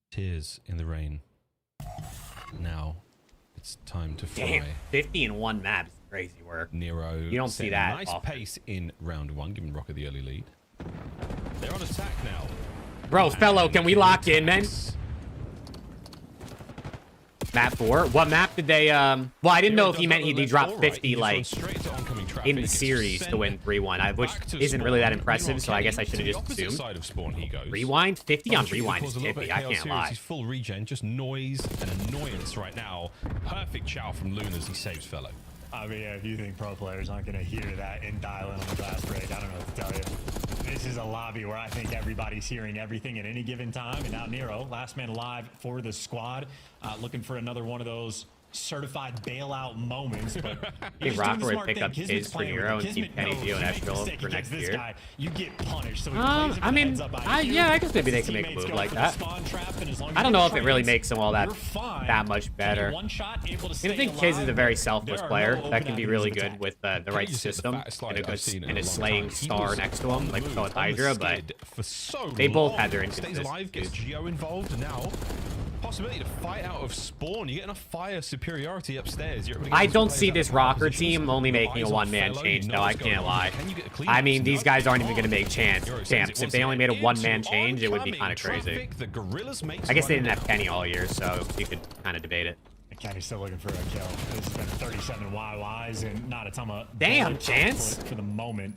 Tears in the rain. Now, it's time to fly. Damn, 50 in one map is crazy work. Nero. You don't see that Nice often. pace in round 1, giving Rocker the early lead. They're on attack now. Bro, Fellow, can we lock in, man? Map 4? What map did they, well, I didn't know if he meant he dropped 50, like, in the series to win 3-1, which isn't really that impressive, so I guess I should have just assumed. Rewind? 50 on Rewind is tippy, I can't lie. He's full regen, just noise and annoyance right now. Perfect chow from Luna as he saves Fellow. I mean, yeah, if you think pro players aren't going to hear that and dial in on the glass break, I don't know what to tell you. This is a lobby where I think everybody's hearing everything at any given time. And now Nero, last man alive for the squad, looking for another one of those certified bailout moments. But I think Rocker would pick up his for Nero and keep Kenny Dio and Eshville for next year. Guy, you get punished. So I mean, yeah, I guess maybe they can make a move like that. I don't know if it really makes him all that much better. I think Kiz is a very selfless player that can be really good with the right system and a slaying star next to him, like with Hydra, but they both had their Stays alive, gets inconsistencies. Geo involved now. possibility to fight out of spawn. You get enough fire superiority upstairs. I don't see this rocker team only making a one-man change, though. I can't lie. I mean, these guys aren't even going to make champs. If they only made a one-man change, it would be kind of crazy. I guess they didn't have Kenny all year, so you could kind of debate it. Kenny's still looking for a kill. This has been 37 YYs and not a ton of damn chance for the moment.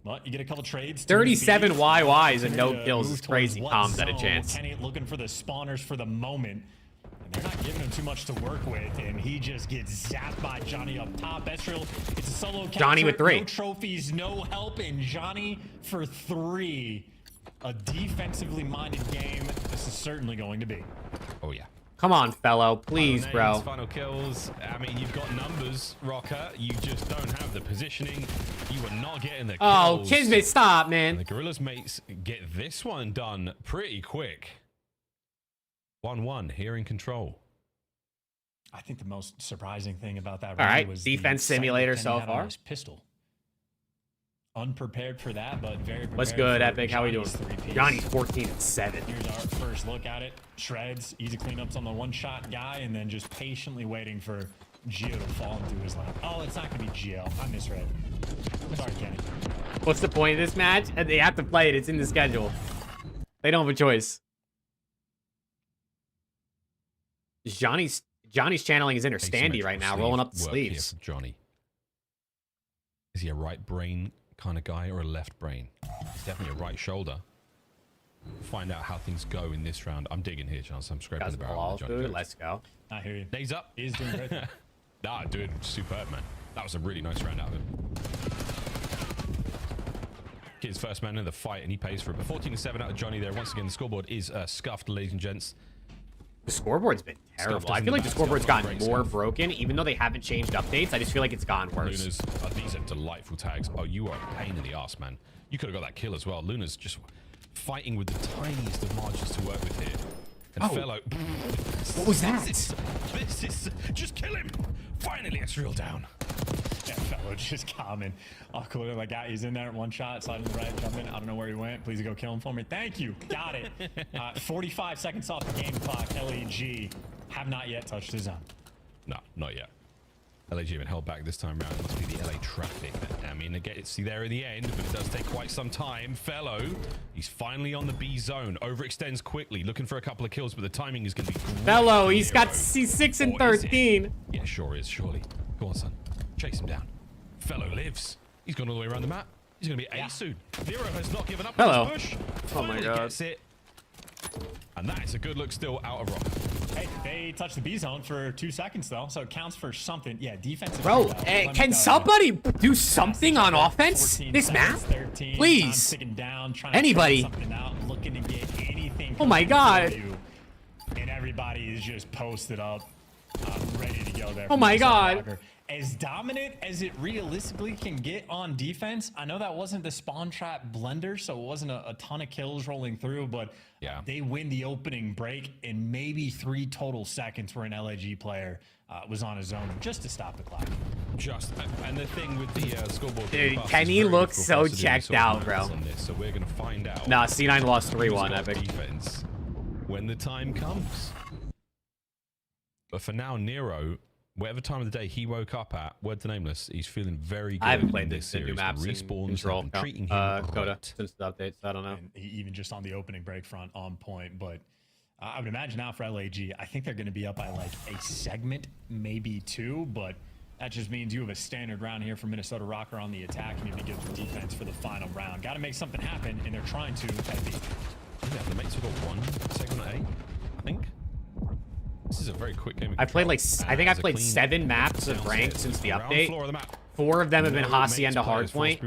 But you get a couple trades. 37 YYs and no kills is crazy. Comms at a chance. Kenny looking for the spawners for the moment. And they're not giving him too much to work with. And he just gets zapped by Johnny up top. Estriel, it's a solo capture. Johnny with 3. No trophies, no help. And Johnny for 3. A defensively minded game. This is certainly going to be. Oh, yeah. Come on, fellow. Please, bro. Final kills. I mean, you've got numbers, Rocker. You just don't have the positioning. You are not getting the kills. Oh, Kismet, stop, man. And the Gorillas mates get this one done pretty quick. 1-1 here in control. I think the most surprising thing about that round was defense simulator so far. Pistol. Unprepared for that, but very prepared. What's good, Epic? How we doing? Three-piece. Johnny's 14-7. Here's our first look at it. Shreds, easy cleanups on the one-shot guy, and then just patiently waiting for Gio to fall into his lap. Oh, it's not going to be Gio. I misread. Sorry, Kenny. What's the point of this match? They have to play it. It's in the schedule. They don't have a choice. Johnny's channeling his inner Standy right now, rolling up the sleeves. Johnny. Is he a right brain kind of guy or a left brain? He's definitely a right shoulder. Find out how things go in this round. I'm digging here, Chance. I'm scraping the barrel. Let's go. I hear you. Days up. He's doing great. Nah, dude, superb, man. That was a really nice round out of him. His first man in the fight, and he pays for it. But 14-7 out of Johnny there. Once again, the scoreboard is scuffed, ladies and gents. The scoreboard's been terrible. I feel like the scoreboard's gotten more broken, even though they haven't changed updates. I just feel like it's gotten worse. Luna's, these are delightful tags. Oh, you are a pain in the ass, man. You could have got that kill as well. Luna's just fighting with the tiniest of margins to work with here. And Fellow... What was that? This is... Just kill him! Finally, Estriel down. Yeah, Fellow just calming. Oh, cool. Like, he's in there at one shot, sliding to the right, jumping. I don't know where he went. Please go kill him for me. Thank you. Got it. 45 seconds off the game clock. LAG have not yet touched the zone. No, not yet. LAG have been held back this time around. It must be the LA traffic. I mean, it's there in the end, but it does take quite some time. Fellow, he's finally on the B zone. Overextends quickly, looking for a couple of kills, but the timing is going to be great. Fellow, he's got C6 and 13. Yeah, sure is, surely. Go on, son. Chase him down. Fellow lives. He's gone all the way around the map. He's going to be A soon. Nero has not given up on his push. Oh my God. Gets it. And that is a good look still out of Rock. Hey, they touched the B zone for 2 seconds, though, so it counts for something. Yeah, defensive. Bro, can somebody do something on offense this map? Please. Anybody. Looking to get anything. Oh my God. And everybody is just posted up, ready to go there. Oh my God. As dominant as it realistically can get on defense, I know that wasn't the spawn trap blender, so it wasn't a ton of kills rolling through, but yeah, they win the opening break in maybe 3 total seconds where an LAG player was on his own just to stop the clock. And the thing with the scoreboard, dude, Kenny looks so checked out, bro. So we're gonna find out. Nah, C9 lost 3-1. Epic defense when the time comes. But for now, Nero, whatever time of the day he woke up at, word to nameless, he's feeling very good. I haven't played this series. New maps Respawns control. Treating him Coda since the updates. I don't know. And even just on the opening break front, on point. But I would imagine now for LAG, I think they're going to be up by like a segment, maybe 2. But that just means you have a standard round here for Minnesota Rocker on the attack, and you need to give the defense for the final round. Got to make something happen, and they're trying to at B. Yeah, the mates have got 1 segment A, I think. This is a very quick game. I played like I think I played 7 maps of ranked since the update. 4 of them have been Hacienda Hardpoint,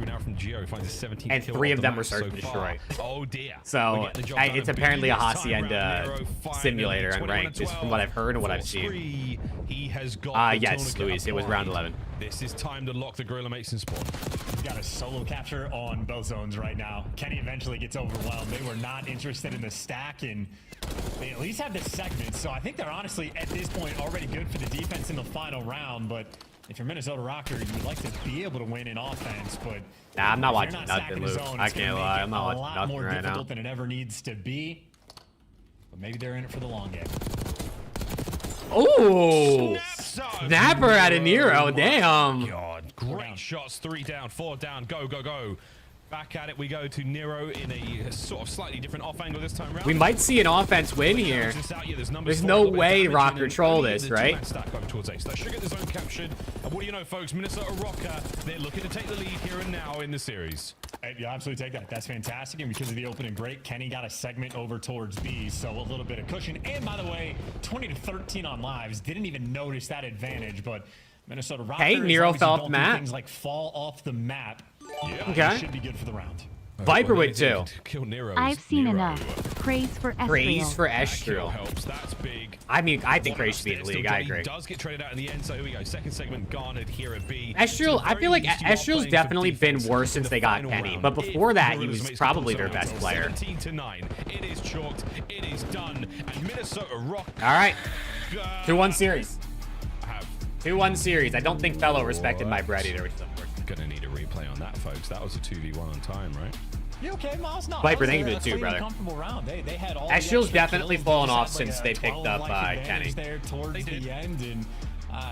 and 3 of them were Search and Destroy. Oh dear. So it's apparently a Hacienda simulator and ranked, just from what I've heard and what I've seen. He has got yes, Luis, it was round 11. This is time to lock the Gorilla mates in spawn. He's got a solo capture on both zones right now. Kenny eventually gets overwhelmed. They were not interested in the stack, and they at least have the segment. So I think they're honestly, at this point, already good for the defense in the final round. But if you're Minnesota Rocker, you'd like to be able to win in offense. But nah, I'm not watching nothing, Luke. I can't lie. I'm not watching nothing right now. A lot more difficult than it ever needs to be. But maybe they're in it for the long game. Oh, snapper out of Nero. Damn. God, great shots. 3 down, 4 down. Go, go, go. Back at it we go to Nero in a sort of slightly different off angle this time around. We might see an offense win here. There's no way Rocker troll this, right? Stack over towards Ace. That should get the zone captured. And what do you know, folks? Minnesota Rocker, they're looking to take the lead here and now in the series. You absolutely take that. That's fantastic. And because of the opening break, Kenny got a segment over towards B, so a little bit of cushion. And by the way, 20-13 on lives. Didn't even notice that advantage, but Minnesota Rocker. Hey, Nero fell off the map. Things like fall off the map. Yeah, okay. Should be good for the round. Viper would too. Kill Nero. I've seen enough. Praise for Estriel. Praise for Estriel. Helps. That's big. I mean, I think Praise should be in the league. I agree. Does get traded out in the end, so here we go. Second segment garnered here at B. Estriel, I feel like Estriel's definitely been worse since they got Kenny, but before that, he was probably their best player. 17-9. It is chalked. It is done. And Minnesota Rock. All right. 2-1 series. 2-1 series. I don't think Fellow respected my bread either, which is unfortunate. Gonna need a replay on that, folks. That was a 2v1 on time, right? You okay, Miles? No, Viper, thank you for the 2, brother. They had all Estriel's definitely fallen off since they picked up Kenny. There towards the end, and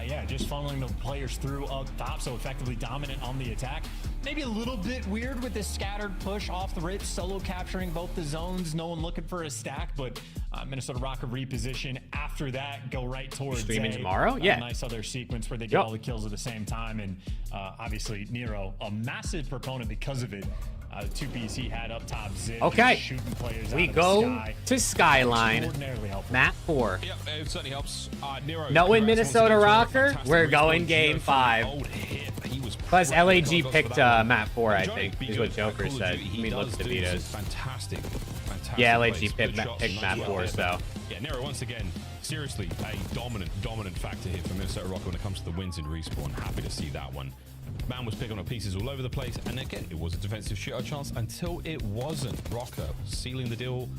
yeah, just funneling the players through up top, so effectively dominant on the attack. Maybe a little bit weird with this scattered push off the rip, solo capturing both the zones, no one looking for a stack, but Minnesota Rocker reposition. After that, go right towards streaming tomorrow. Yeah, nice other sequence where they get all the kills at the same time, and obviously Nero, a massive proponent because of it. The 2 Bs he had up top, Zip, okay, shooting players we out go of the sky. to Skyline. Map 4. Yep, it certainly helps. Nero, Knowing Minnesota Rocker, we're going game 5. Plus, LAG picked map 4, I think, is what Joker said. Let me look at the videos. Fantastic. Yeah, LAG picked map 4, so. Yeah, Nero, once again, seriously, a dominant factor here for Minnesota Rocker when it comes to the wins in respawn. Happy to see that one. Man was picking up pieces all over the place, and again, it was a defensive shootout chance until it wasn't. Rocker sealing the deal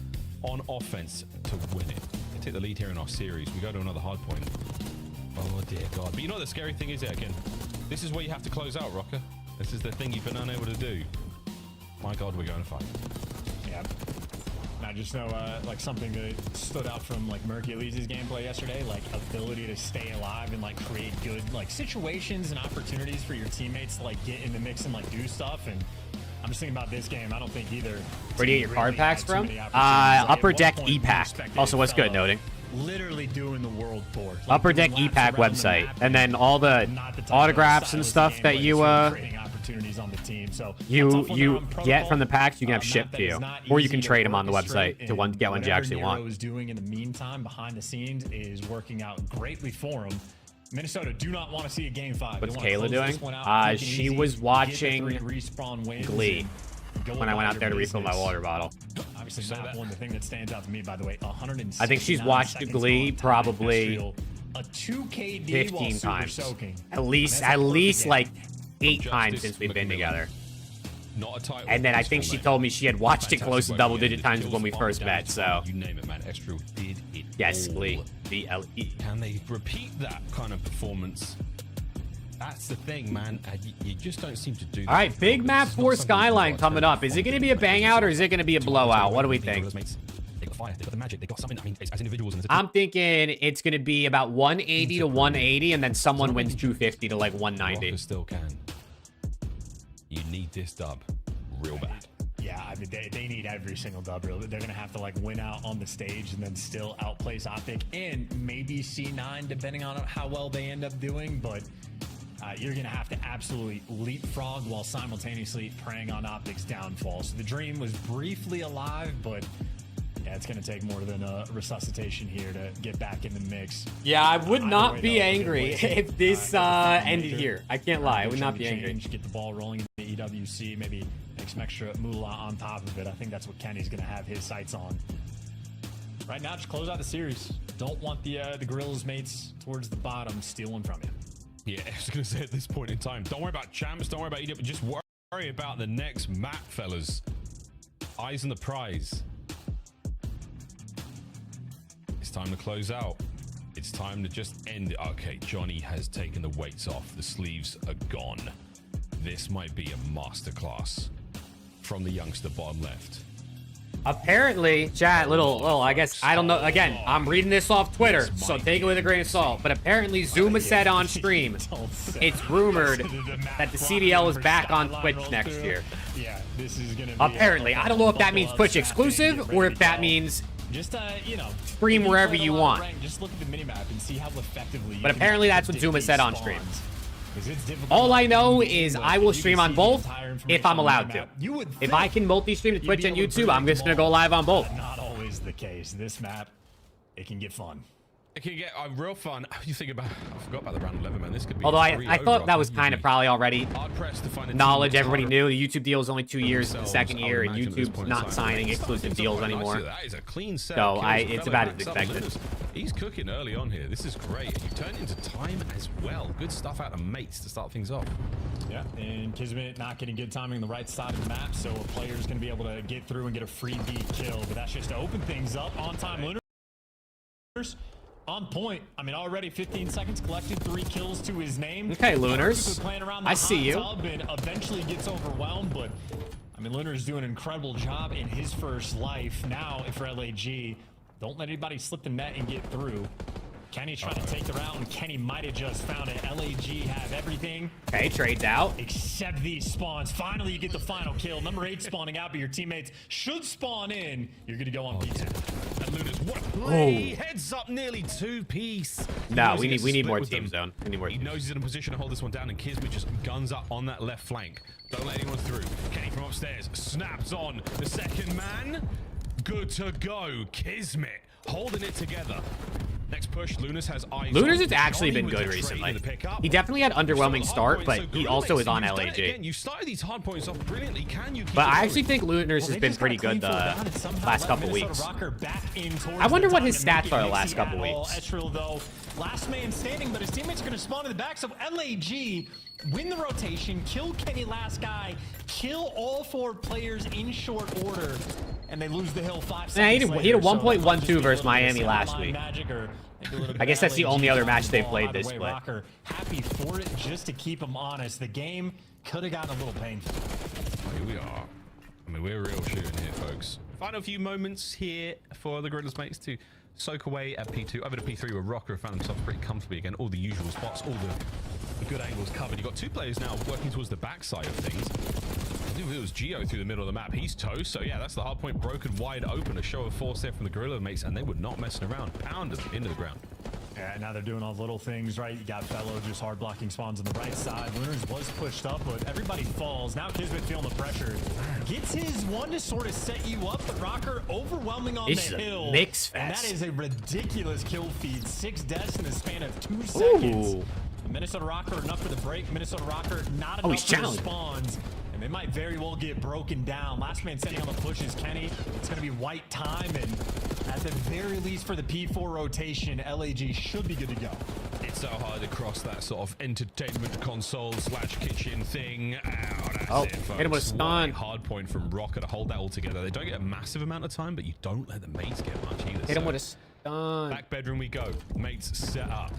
on offense to win it. They take the lead here in our series. We go to another hard point. Oh dear God. But you know what the scary thing is, again? This is where you have to close out, Rocker. This is the thing you've been unable to do. My God, we're going to fight. Yeah. I just know, like, something that stood out from, like, Mercules' gameplay yesterday, like, ability to stay alive and, like, create good, like, situations and opportunities for your teammates to, like, get in the mix and, like, do stuff. And I'm just thinking about this game. I don't think either. Where do you get your card packs from? Upper Deck E-Pack. Also, what's good noting? Literally doing the world tour. Like, Upper Deck E-Pack website. And then all the autographs and stuff that you, opportunities on the team. So you get from the packs, you can have shipped to you, or you can trade them on the website to get ones you actually want. What Nero is doing in the meantime behind the scenes is working out greatly for him. Minnesota do not want to see a game 5. What's Kayla doing? She was watching Glee when I went out there to refill my water bottle. Obviously, not one. The thing that stands out to me, by the way, 100. I think she's watched Glee probably a 2KD 15 times. At least like 8 times since we've been together. And then I think she told me she had watched it close to double-digit times when we first met, so. You name it, man. Estriel did it. Yes, Glee. VLE. Can they repeat that kind of performance? That's the thing, man. You just don't seem to do that. All right, big map 4 Skyline coming up. Is it going to be a bang out or is it going to be a blowout? What do we think? They got fire. They got the magic. They got something. I mean, as individuals. I'm thinking it's going to be about 180 to 180, and then someone wins 250 to like 190. Rocker still can. You need this dub real bad. Yeah, I mean, they need every single dub. Really, they're gonna have to like win out on the stage and then still outplace OPTIC and maybe C9, depending on how well they end up doing. But you're gonna have to absolutely leapfrog while simultaneously preying on OPTIC's downfall. So the dream was briefly alive, but yeah, it's going to take more than a resuscitation here to get back in the mix. Yeah, I would not be angry if this ended here. I can't lie. I would not be angry. Get the ball rolling in the EWC, maybe make some extra moolah on top of it. I think that's what Kenny's going to have his sights on. Right now, just close out the series. Don't want the Gorillas mates towards the bottom stealing from you. Yeah, I was going to say at this point in time, don't worry about champs, don't worry about EW, just worry about the next map, fellas. Eyes on the prize. It's time to close out. It's time to just end it. Okay, Johnny has taken the weights off. The sleeves are gone. This might be a masterclass from the youngster bottom left. Apparently, chat, I guess, I don't know. Again, I'm reading this off Twitter, so take it with a grain of salt. But apparently, Zuma said on stream, it's rumored that the CDL is back on Twitch next year. Yeah, this is gonna be Apparently, I don't know if that means Twitch exclusive or if that means just you know, stream wherever you want. Just look at the minimap and see how effectively. But apparently, that's what Zuma said on stream. All I know is I will stream on both if I'm allowed to. If I can multi-stream to Twitch and YouTube, I'm just gonna go live on both. Not always the case. This map, it can get fun. It can get real fun. You think about, I forgot about the round 11, man. This could be. Although I thought that was kind of probably already knowledge. Everybody knew the YouTube deal is only 2 years in the second year, and YouTube's not signing exclusive deals anymore. That is a clean set. So it's about as expected. He's cooking early on here. This is great. You turn into time as well. Good stuff out of mates to start things off. Yeah, and Kismet not getting good timing on the right side of the map, so a player's going to be able to get through and get a free B kill. But that's just to open things up. On time, Lunars on point. I mean, already 15 seconds collected, 3 kills to his name. Okay, Lunars. I see you. And eventually gets overwhelmed, but I mean, Lunars doing an incredible job in his first life. Now, for LAG, don't let anybody slip the net and get through. Kenny trying to take the round. Kenny might have just found it. LAG have everything. Okay, trades out. Except these spawns. Finally, you get the final kill. Number 8 spawning out, but your teammates should spawn in. You're going to go on P2. And Luna's what play? Heads up, nearly 2-piece. No, we need more team zone. We need more. He knows he's in a position to hold this one down, and Kismet just guns up on that left flank. Don't let anyone through. Kenny from upstairs snaps on the second man. Good to go. Kismet holding it together. Next push, Lunas has eyes. Lunas has actually been good recently. He definitely had an underwhelming start, but he also is on LAG. You started these hard points off brilliantly. Can you? But I actually think Lunas has been pretty good the last couple weeks. I wonder what his stats are the last couple weeks. Last man standing, but his teammates are going to spawn in the back. So LAG win the rotation, kill Kenny last guy, kill all 4 players in short order, and they lose the hill 5 seconds later. He had a 1.12 versus Miami last week. I guess that's the only other match they played this split. Happy for it, just to keep him honest. The game could have gotten a little painful. Here we are. I mean, we're real shooting here, folks. Final few moments here for the Gorillas mates to soak away at P2. Over to P3 where Rocker found himself pretty comfortably again. All the usual spots, all the good angles covered. You've got 2 players now working towards the backside of things. I think it was Geo through the middle of the map. He's toast. So yeah, that's the hard point broken wide open. A show of force there from the Gorilla mates, and they were not messing around. Pounded into the ground. Yeah, now they're doing all the little things, right? You got Fellow just hard blocking spawns on the right side. Lunars was pushed up, but everybody falls. Now Kismet feeling the pressure. Gets his one to sort of set you up, but Rocker overwhelming on the hill. Mix fest. And that is a ridiculous kill feed. 6 deaths in the span of 2 seconds. Ooh. Minnesota Rocker enough for the break. Minnesota Rocker not enough for the spawns. And they might very well get broken down. Last man standing on the push is Kenny. It's going to be white time, and at the very least for the P4 rotation, LAG should be good to go. It's so hard to cross that sort of entertainment console / kitchen thing. That's it, folks. Hit him with a stun. Hard point from Rocker to hold that all together. They don't get a massive amount of time, but you don't let the mates get much either. Hit him with a stun. Back bedroom we go. Mates set up.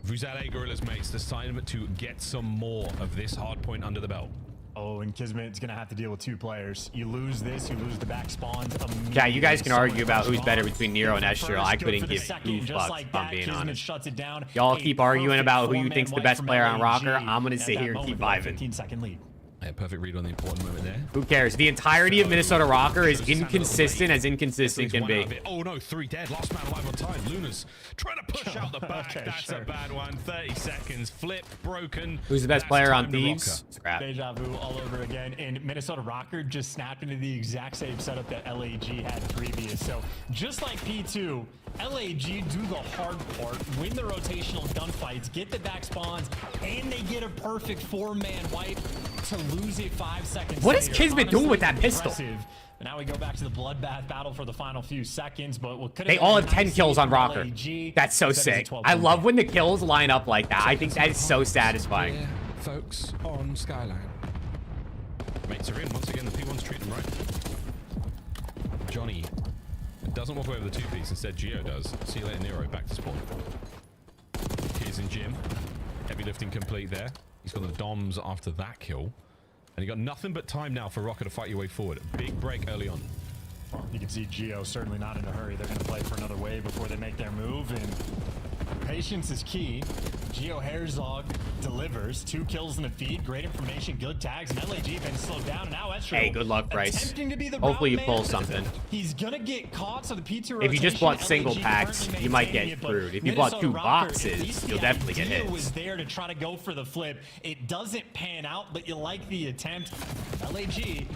Vuzale Gorillas mates, the assignment to get some more of this hard point under the belt. Oh, and Kismet's going to have to deal with 2 players. You lose this, you lose the back spawns. Yeah, you guys can argue about who's better between Nero and Estral. I couldn't give 2 fucks, like if I'm being honest. Shuts it down. Y'all keep arguing about who you think's the best player on Rocker. I'm going to sit here and keep vibing. 15-second lead. Yeah, perfect read on the important moment there. Who cares? The entirety of Minnesota Rocker is inconsistent as inconsistent can be. Oh no, 3 dead. Last man alive on time. Luna's trying to push out the back. That's a bad one. 30 seconds. Flip, broken. Who's the best player on Thieves? Scrap. Deja vu all over again. And Minnesota Rocker just snapped into the exact same setup that LAG had previous. So just like P2, LAG do the hard part, win the rotational gunfights, get the back spawns, and they get a perfect 4-man wipe to lose it 5 seconds. What is Kismet doing with that pistol? And now we go back to the bloodbath battle for the final few seconds, but what could they all have 10 kills on Rocker. That's so sick. I love when the kills line up like that. I think that is so satisfying. Yeah, folks on Skyline. Mates are in once again. The P1's treating them right. Johnny doesn't walk away with the 2-piece. Instead, Geo does. See you later, Nero. Back to spawn. Here's in Jim. Heavy lifting complete there. He's got the DOMs after that kill. And you got nothing but time now for Rocker to fight your way forward. Big break early on. Well, you can see Geo certainly not in a hurry. They're going to play for another wave before they make their move, and patience is key. Geo Herzog delivers 2 kills in the feed, great information, good tags, and LAG been slowed down, and now Estro Hey, good luck, Bryce. attempting to be the Hopefully you route pull man. something. He's gonna get caught, so the P2 If you just rotation, bought single LAG packs, currently you might maintaining get it, but screwed. If you bought Minnesota 2 Rocker, boxes, at least you'll the definitely get idea hits. was there to try to go for the flip. It doesn't pan out, but you like the attempt. LAG.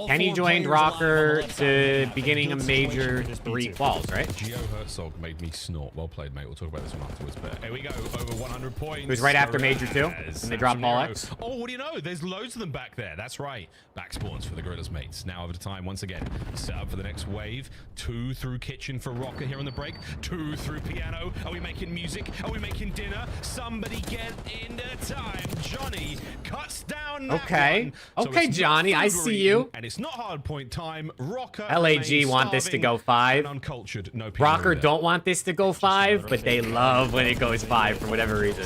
Kenny joined Rocker to beginning a major 3 quals, right? Geo Herzog made me snort. Well played, mate. We'll talk about this one afterwards. But here we go. Over 100 points. It was right after Major 2, and they dropped Paul X. Oh, what do you know? There's loads of them back there. That's right. Back spawns for the Gorillas, mates. Now over to time once again. Set up for the next wave. 2 through kitchen for Rocker here on the break. 2 through piano. Are we making music? Are we making dinner? Somebody get into time. Johnny cuts down that Okay. one. So Okay, it's Johnny, not I food see green, you. And it's not hard point time. Rocker LAG remains want this to go starving 5. and uncultured. No Rocker either. don't want this to go 5, but they love when it goes 5 for whatever reason.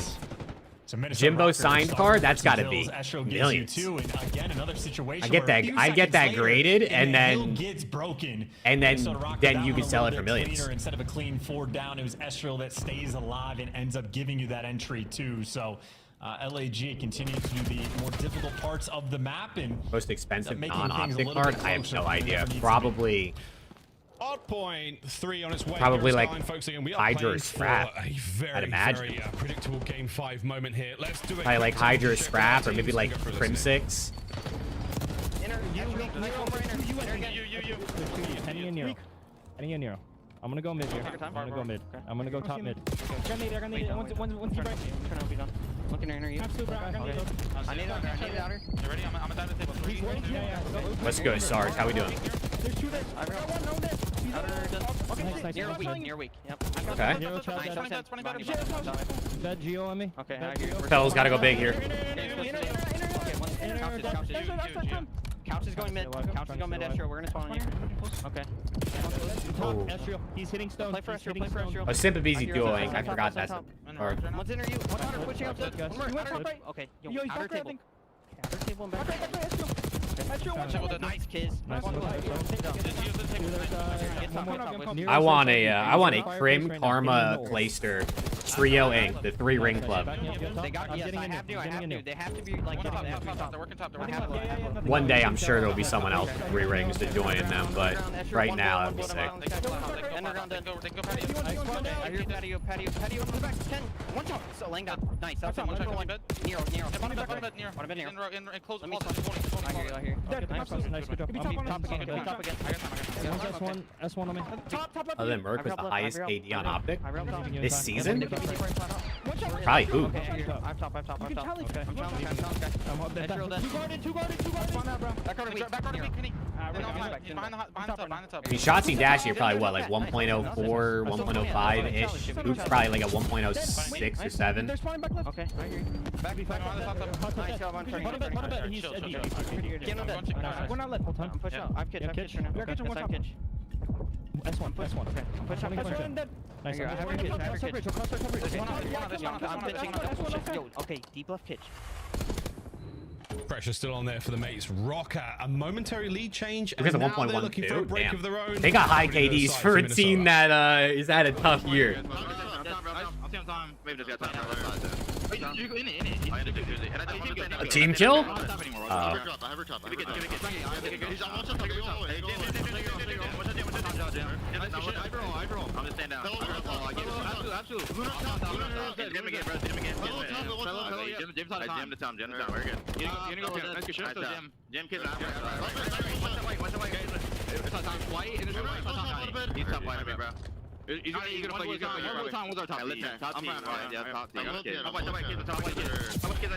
So Jimbo signed card, that's got to be Estro gives you millions. 2, and again, another situation I get where a that. few I get that seconds later, graded, and the hill then gets broken. and Minnesota Rocker then down you can a sell little it for bit millions. cleaner. Instead of a clean 4 down, it was Estro that stays alive and ends up giving you that entry too. So LAG continues to do the more difficult parts of the map and Most expensive making things a non-optic little card? bit I have closer no than it idea. ever needs to be. Probably. Odd point 3 on its way. Probably Here's like Stein focusing, and we are Hydra or playing Scrap, for a very, I'd imagine. very predictable game 5 moment here. Let's do it. Probably like Hydra or Scrap, or maybe like Crim 6. Penny and Nero. Penny and Nero. I'm gonna go mid here. I'm gonna go mid. I'm gonna go top mid. Looking at you. I need outer. You ready? I'm at the table. 3. What's good, Sarge? How we doing? There's 2 there. I got one. Okay, near weak. Near weak. Yep. Okay. That Geo on me. Okay, I hear you. Fellas gotta go big here. Couch is going mid. Couch is going mid. Estro. We're gonna spawn on you. Okay. Oh. Estro. He's hitting stone. Play for Estro. Play for Estro. Oh, Simp and Beezy dueling. I forgot that's a card. One's in or you. One outer pushing up. One more. Outer. Okay. Yo, outer table. Outer table and back. Nice kiss. I want a Crim Karma Clayster Trio Inc. The 3 ring club. They got yes, I have to. They have to be like getting top. They're working top. One day I'm sure there'll be someone else with 3 rings to join in them, but right now that'd be sick. I hear patio in the back. 10. One shot. So laying down. Nice. That's one. Nero. Close. I hear you. Nice. Good job. Top again. S1 on me. Other than Merc was the highest KD on Optic this season? Probably who? Okay, I'm top. I'm trying. Two guarded. Back I mean, Shotzi and Dashy are probably what, like 1.04, 1.05-ish? Oops, probably like a 1.06 or 7. Okay, I hear you. Back. Nice job on turning. We're not left full time. I'm pushing up. I've kitch right now. We're kitching one top. S1. Okay. I'm pushing up. Nice. I have your kitch. I'm pitching. Yo, okay, deep left kitch. Pressure still on there for the mates. Rocker, a momentary lead change. Because of and now they're 1.12. looking for a break of their own. They got high KDs for a team that is at a tough year. A team kill?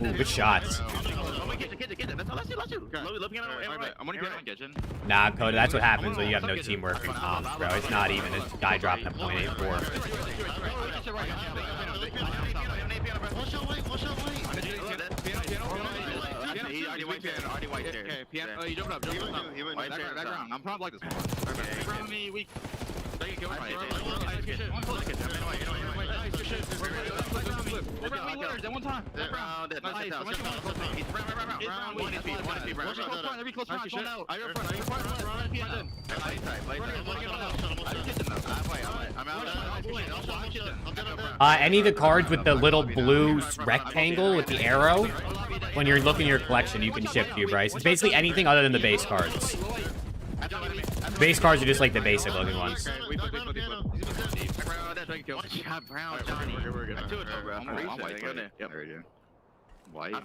Ooh, good shots. Nah, Coda, that's what happens when you have no teamwork in comms, bro. It's not even a guy dropping a .84. I'm probably like this. One time. Any of the cards with the little blue rectangle with the arrow, when you're looking at your collection, you can ship to, Bryce. It's basically anything other than the base cards. The base cards are just like the basic looking ones. White.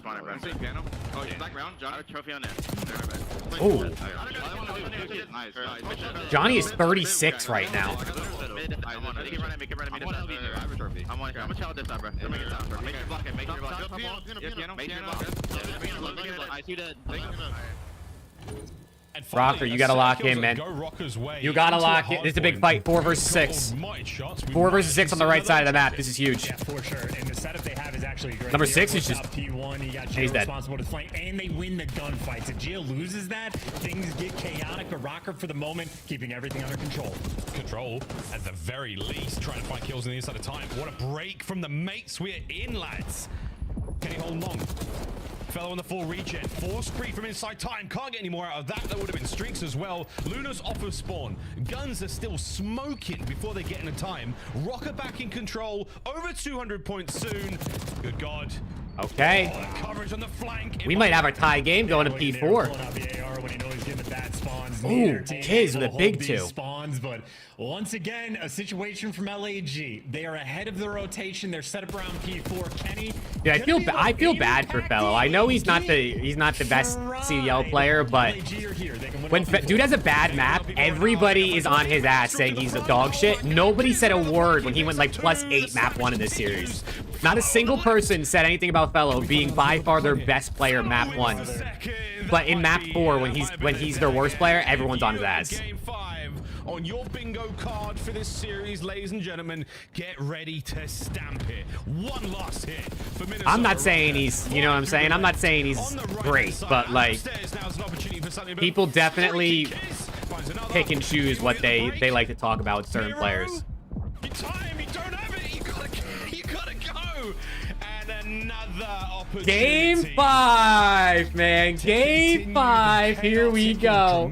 Ooh. Johnny is 36 right now. Rocker, you gotta lock in, man. You gotta lock in. This is a big fight. 4 versus 6. 4 versus 6 on the right side of the map. This is huge. Yeah, for sure. And the setup they have is actually great. Number 6 is just P1. He got he's dead. Responsible to flank, and they win the gunfights. If Gio loses that, things get chaotic. But Rocker, for the moment, keeping everything under control. Control, at the very least, trying to find kills on the inside of time. What a break from the mates we're in, lads. Can he hold long? Fellow on the full regen. Force free from inside time. Can't get any more out of that. That would have been streaks as well. Luna's off of spawn. Guns are still smoking before they get into time. Rocker back in control. Over 200 points soon. Good God. Okay. Oh, coverage on the flank. We might have a tie game going to P4. Ooh, Kiz with a big 2. Spawns, but once again, a situation from LAG. They are ahead of the rotation. They're set up around P4. Kenny. Yeah, I feel bad for Fellow. I know he's not the best CDL player, but when dude has a bad map, everybody is on his ass saying he's a dog shit. Nobody said a word when he went like +8 map 1 in this series. Not a single person said anything about Fellow being by far their best player map 1. But in map 4, when he's their worst player, everyone's on his ass. Game 5 on your bingo card for this series, ladies and gentlemen. Get ready to stamp it. One last hit for Minnesota. I'm not saying he's, you know what I'm saying? I'm not saying he's great, but like people definitely pick and choose what they like to talk about with certain players. Time, you don't have it. You gotta go. And another opportunity. Game 5, man. Game 5. Here we go.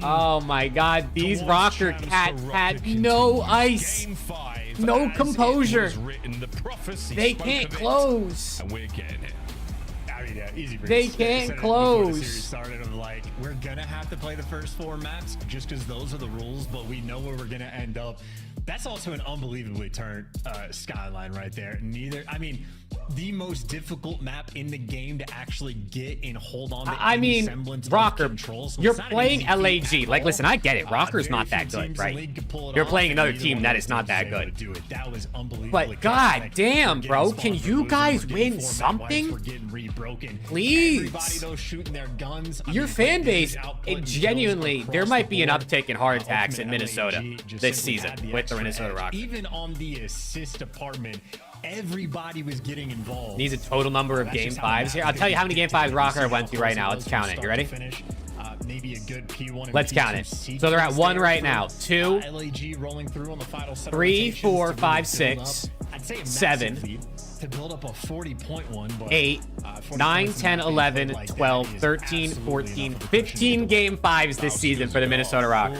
Oh my God. These Rocker cats had no ice. No composure. They can't close. And we're getting it. Easy they can't close. The series started of like, we're gonna have to play the first 4 maps just because those are the rules, but we know where we're gonna end up. That's also an unbelievably turned skyline right there. I mean, the most difficult map in the game to actually get and hold on to any semblance Rocker, of control. So you're playing LAG. Like, listen, I get it. Rocker's not that good, right? You're playing another team that is not that good. That was unbelievable. But god damn, bro, can you guys win something? Please. Everybody though shooting their guns. Your fan base, genuinely, there might be an uptick in heart attacks in Minnesota this season with the Minnesota Rockers. Even on the assist department, everybody was getting involved. Needs a total number of game 5s here. I'll tell you how many game 5s Rocker went through right now. Let's count it. You ready? Maybe a good P1. Let's count it. So they're at 1 right now. 2, 3, 4, 5, 6, 7, to build up a 40-point one, but 8, 9, 10, 11, 12, 13, 14, 15 game 5s this season for the Minnesota Rockers.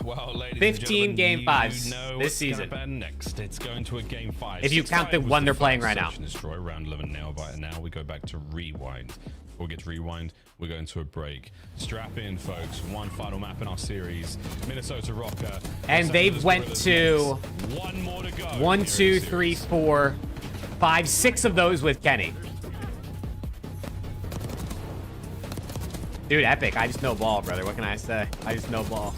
Well, 15 game 5s this season. Next, it's going to a game 5. If you count the one they're playing right now. Destroy round 11 nail biter. Now we go back to rewind. Before we get to rewind, we're going to a break. Strap in, folks. One final map in our series. Minnesota Rocker. And they've went to 1 more to go. 1, 2, 3, 4, 5, 6 of those with Kenny. Dude, epic. I just know ball, brother. What can I say? I just know ball.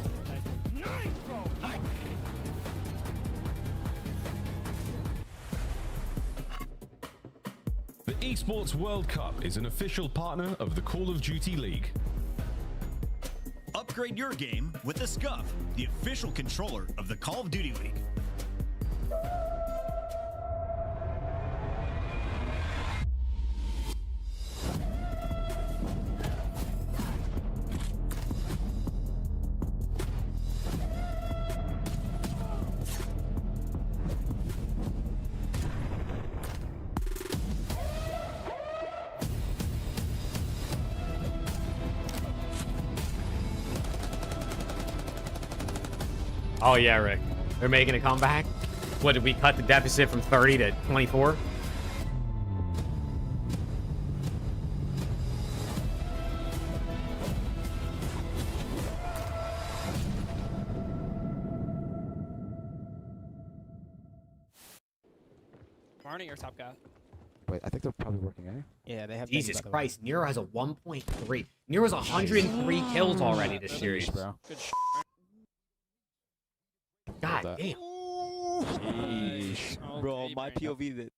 The Esports World Cup is an official partner of the Call of Duty League. Upgrade your game with the Scuff, the official controller of the Call of Duty League. Oh, yeah, Rick. They're making a comeback. What, did we cut the deficit from 30 to 24? Marnie or top guy? Wait, I think they're probably working, eh? Yeah, they have. Jesus Christ, Nero has a 1.3. Nero's 103 kills already this series. Bro. Good God damn. Sheesh. Bro, my POV that.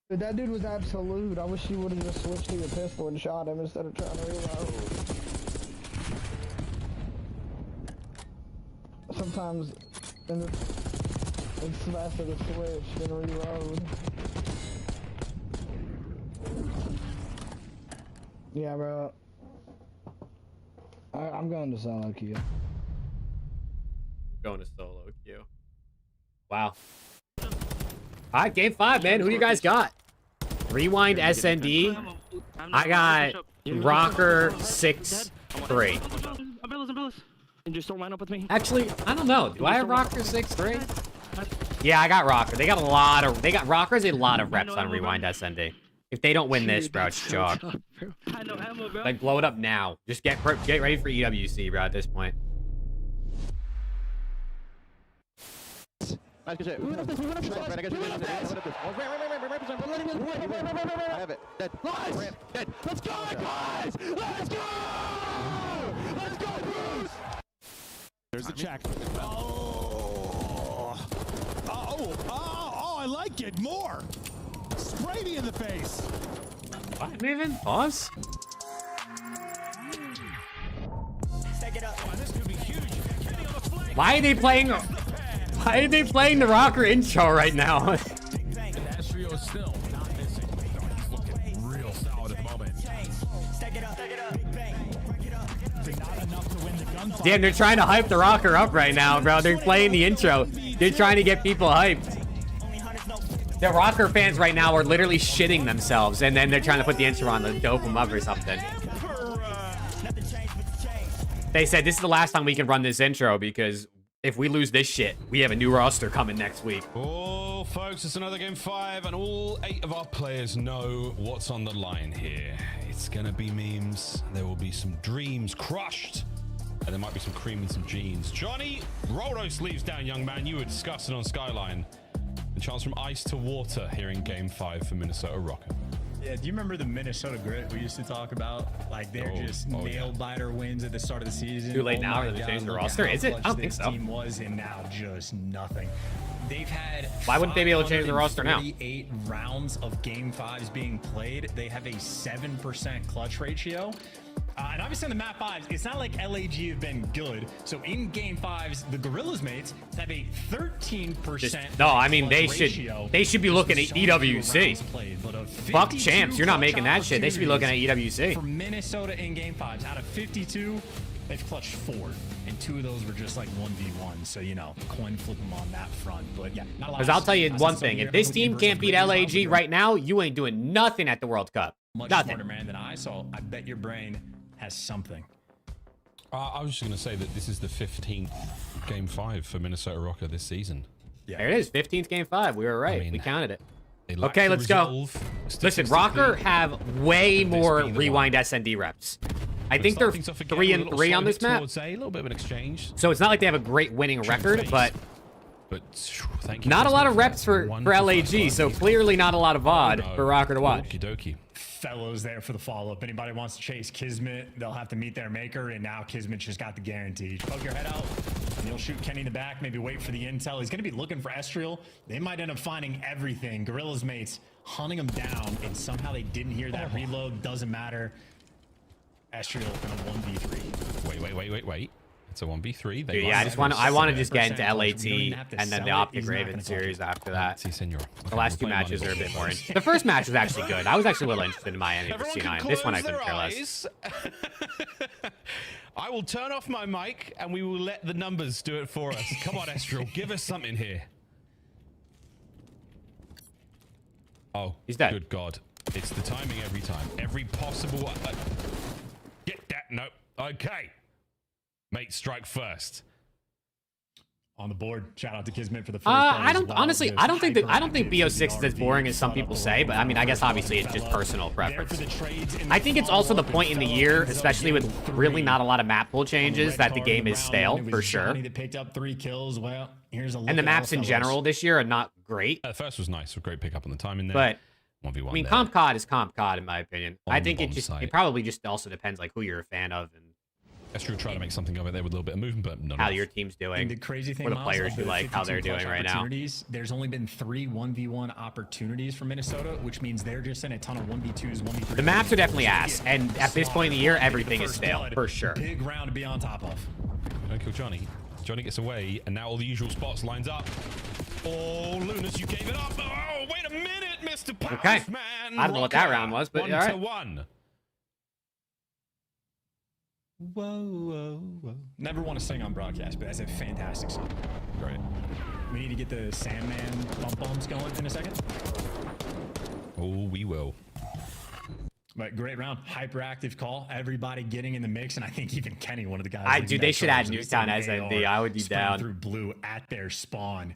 Dude, that dude was absolute. I wish you would have just switched to your pistol and shot him instead of trying to reload. Sometimes it's faster to switch than reload. Yeah, bro. I'm going to solo queue. Going to solo queue. Wow. All right, game 5, man. Who do you guys got? Rewind SND. I got Rocker 6-3. And just don't line up with me. Actually, I don't know. Do I have Rocker 6-3? Yeah, I got Rocker. They got Rocker has a lot of reps on Rewind SND. If they don't win this, bro, it's chalk. Like, blow it up now. Just get ready for EWC, bro, at this point. I have it. Dead. Nice. Dead. Let's go, guys! Let's go! Let's go, Bruce! There's the check. Oh, I like it more. Sprayed in the face. What, Maven? Pause? Why are they playing the Rocker intro right now? Astrio is still not missing. He's looking real solid at the moment. Damn, they're trying to hype the Rocker up right now, bro. They're playing the intro. They're trying to get people hyped. The Rocker fans right now are literally shitting themselves, and then they're trying to put the intro on to dope them up or something. They said this is the last time we can run this intro because if we lose this shit, we have a new roster coming next week. Oh, folks, it's another game 5, and all 8 of our players know what's on the line here. It's gonna be memes. There will be some dreams crushed, and there might be some cream and some jeans. Johnny, roll those sleeves down, young man. You were discussing on Skyline. The chance from ice to water here in game 5 for Minnesota Rocker. Yeah, do you remember the Minnesota Grit we used to talk about? Like, they're just nail-biter wins at the start of the season. Too late now, or they changed the roster? Is it? I don't think so. This team was, and now just nothing. They've had Why wouldn't they be able to change the roster now? 48 rounds of game 5s being played. They have a 7% clutch ratio. And obviously on the map 5s, it's not like LAG have been good. So in game 5s, the Gorillas mates have a 13%. No, I mean they should be looking at EWC. Fuck champs, you're not making that shit. They should be looking at EWC. For Minnesota in game 5s, out of 52, they've clutched 4, and 2 of those were just like 1v1. So you know, coin flip them on that front. But yeah, not a lot. Because I'll tell you one thing: if this team can't beat LAG right now, you ain't doing nothing at the World Cup. Much Nothing. smarter man than I. So I bet your brain has something. I was just going to say that this is the 15th game 5 for Minnesota Rocker this season. Yeah. There it is, 15th game 5. We were right. I mean, we counted it. Okay, let's go. Listen, Rocker have way more Rewind SND reps. I think they're 3-3 on this map. A little bit of an exchange. So it's not like they have a great winning record, but thank you. Not a lot of reps for LAG, so clearly not a lot of VOD for Rocker to watch. Okie dokie. Fellows there for the follow-up. Anybody wants to chase Kismet, they'll have to meet their maker, and now Kismet just got the guarantee. Poke your head out, and you'll shoot Kenny in the back, maybe wait for the intel. He's going to be looking for Estriel. They might end up finding everything. Gorilla's mates hunting him down, and somehow they didn't hear that reload. Doesn't matter. Estriel going to 1v3. Wait. It's a 1v3. Dude, yeah, I want to just get into LAT and then the OPTIC Ravens series after that. The last 2 matches are a bit more. The first match was actually good. I was actually a little interested in Miami for C9. This one I couldn't care less. I will turn off my mic and we will let the numbers do it for us. Come on, Estriel, give us something here. Oh, he's dead. Good God. It's the timing every time. Every possible... Get that. Nope. Okay. Mate, strike first. on the board. Shout out to Kismet for the first. I don't honestly. I don't think BO6 is as boring as some people say. But I mean, I guess obviously it's just personal preference. I think it's also the point in the year, especially with really not a lot of map pool changes, that the game is stale for sure. That picked up 3 kills. Well, here's a look and the at maps in general this year are not great. The first was nice, a great pickup on the time in there. But 1v1 I mean, there. Comp COD is Comp COD in my opinion. I think bomb site. it probably just also depends like who you're a fan of and Esther trying to make something of it there with a little bit of movement, but not how enough. your team's doing. And the crazy thing, or the Miles, players of you the like how they're 52 doing clutch right now. opportunities, there's only been 3 1v1 opportunities for Minnesota, which means they're just in a ton of 1v2s, 1v3s. The maps are definitely ass, and at this point in the year, everything is stale for sure. Big round to be on top of. Don't kill Johnny. Johnny gets away, and now all the usual spots lines up. Oh, Lunas, you gave it up. Oh, wait a minute, Mr. Powers, Okay. man. I don't know what that round was, but all right. 1-1. Whoa, whoa, whoa. Never want to sing on broadcast, but that's a fantastic song. Great. We need to get the Sandman bumps going in a second. Oh, we will. But great round, hyperactive call. Everybody getting in the mix, and I think even Kenny, one of the guys. Dude, they should add Newtown SMD. I would be down. Through blue at their spawn.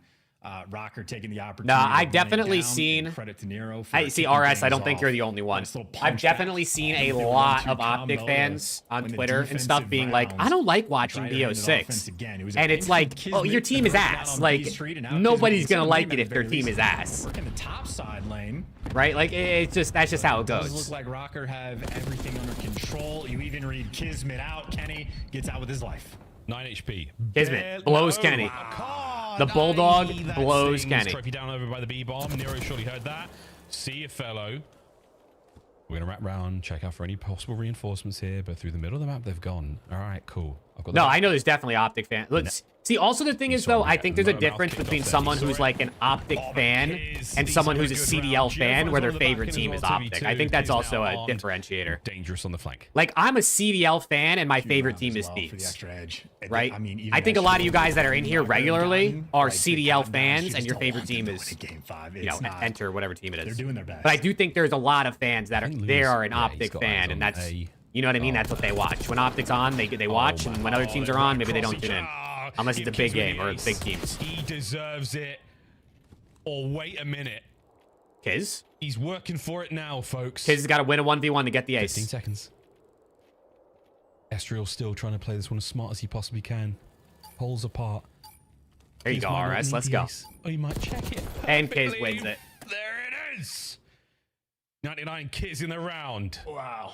Rocker taking the opportunity. No, I've definitely seen. Credit to Nero. I see RS. I don't think you're the only one. I've definitely seen a lot of Optic fans on Twitter and stuff being like, "I don't like watching BO6," and it's like, "Oh, your team is ass. Like nobody's gonna like it if their team is ass." Working the top side lane. Right? Like it's just that's just how it Does goes. look like Rocker have everything under control. You even read Kismet out. Kenny gets out with his life. 9 HP. Kismet blows Kenny. The Bulldog blows Kenny. Trophy down over by the B-bomb. Nero surely heard that. See a fellow. We're going to wrap round, check out for any possible reinforcements here, but through the middle of the map, they've gone. All right, cool. I've got No, I know there's definitely Optic fan. Let's see. Also, the thing is, though, I think there's a difference between someone who's like an Optic fan and someone who's a CDL fan, where their favorite team is Optic. I think that's also a differentiator. Dangerous on the flank. Like I'm a CDL fan and my favorite team is Thieves. Right? I think a lot of you guys that are in here regularly are CDL fans, and your favorite team is, you know, Enter whatever team it is. They're doing their best. But I do think there's a lot of fans that are an Optic fan, and that's. You know what I mean? That's what they watch. When Optic's on, they watch, and when other teams are on, maybe they don't tune in. Unless it's a big game or big teams. He deserves it. Or wait a minute. Kiz? He's working for it now, folks. Kiz has got to win a 1v1 to get the ace. 15 seconds. Estriel still trying to play this one as smart as he possibly can. Poles apart. There you go, RS. Let's go. Oh, you might check it. And Kiz wins it. There it is. 99 Kiz in the round. Wow.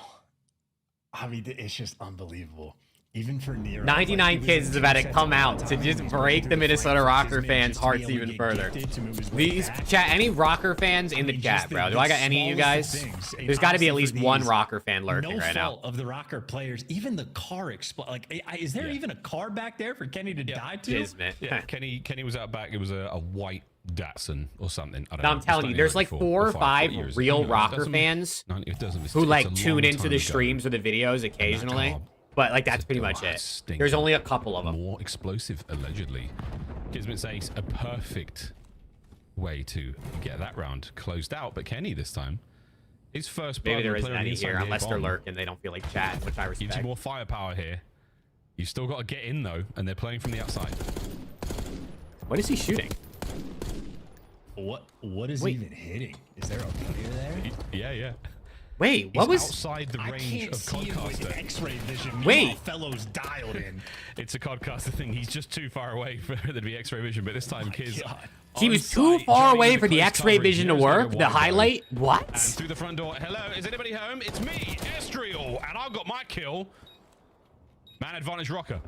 I mean, it's just unbelievable. Even for Nero. 99 Kids is about to come out to just break the Minnesota Rocker fans' hearts even further. These chat, any Rocker fans in the chat, bro? Do I got any of you guys? There's got to be at least one Rocker fan lurking right now. Of the Rocker players, even the car explode. Like, is there even a car back there for Kenny to die to? Yeah, Kenny was out back. It was a white Datsun or something. I don't now know. I'm telling you, there's like 4 or 5 real Rocker fans who like tune into the streams or the videos occasionally. But like that's pretty much it. There's only a couple of them. More explosive, allegedly. Kismet's ace, a perfect way to get that round closed out. But Kenny this time, his first. Maybe there isn't any here unless they're lurking. They don't feel like chat, which I respect. Gives you more firepower here. You still got to get in though, and they're playing from the outside. What is he shooting? What is he even hitting? Is there a player there? Yeah. Wait, what was outside the range of Codcaster? X-ray vision. Wait, fellows dialed in. It's a Codcaster thing. He's just too far away for there to be X-ray vision. But this time, Kiz, he was too far away for the X-ray vision to work. The highlight, what? And through the front door. Hello, is anybody home? It's me, Estriel, and I've got my kill. Man advantage Rocker.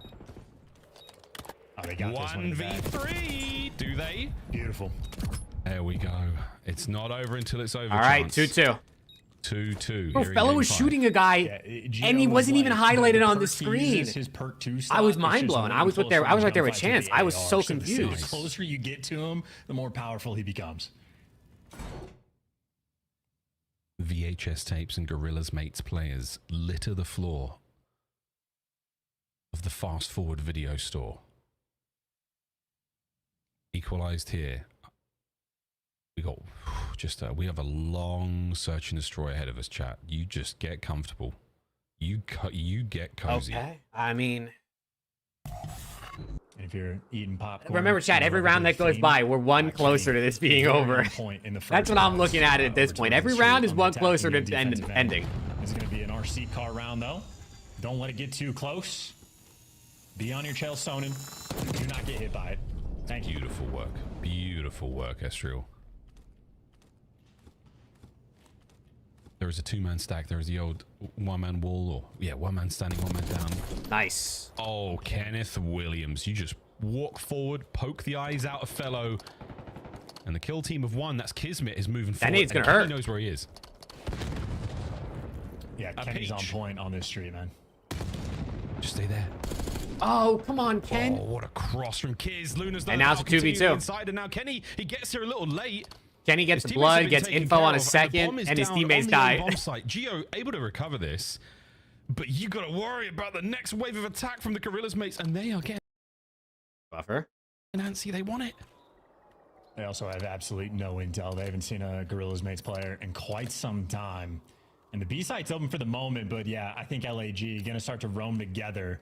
Oh, they got 1v3. Do they? Beautiful. There we go. It's not over until it's over. All right, 2-2. 2-2. Bro, fellow was shooting a guy, and he wasn't even highlighted on the screen. I was mind blown. I was right there with Chance. I was so confused. The closer you get to him, the more powerful he becomes. VHS tapes and Gorillas Mates players litter the floor of the fast forward video store. Equalized here. We have a long search and destroy ahead of us, chat. You just get comfortable. You get cozy. Okay. I mean, And if you're eating popcorn, Remember, chat, every round that goes by, we're one closer to this being over. That's what I'm looking at at this point. Every round is one closer to ending. It's going to be an RC car round, though. Don't let it get too close. Be on your tail, Sonnen. Do not get hit by it. Thank you. Beautiful work. Beautiful work, Estriel. There is a two-man stack. There is the old one-man wall, or yeah, one man standing, one man down. Nice. Oh, Kenneth Williams. You just walk forward, poke the eyes out of Fellow, and the kill team of one, that's Kismet, is moving forward. That nade's gonna hurt. He knows where he is. Yeah, Kenny's on point on this street, man. Just stay there. Oh, come on, Ken. Oh, what a cross from Kiz. Luna's And now it's a 2v2. inside, and now Kenny, he gets here a little late. Kenny gets the blood, gets info on a second, and his teammates die. Gio able to recover this, but you got to worry about the next wave of attack from the Gorillas mates, and they are getting buffer. Nancy, they want it. They also have absolutely no intel. They haven't seen a Gorillas mates player in quite some time. And the B site's open for the moment, but yeah, I think LAG gonna start to roam together.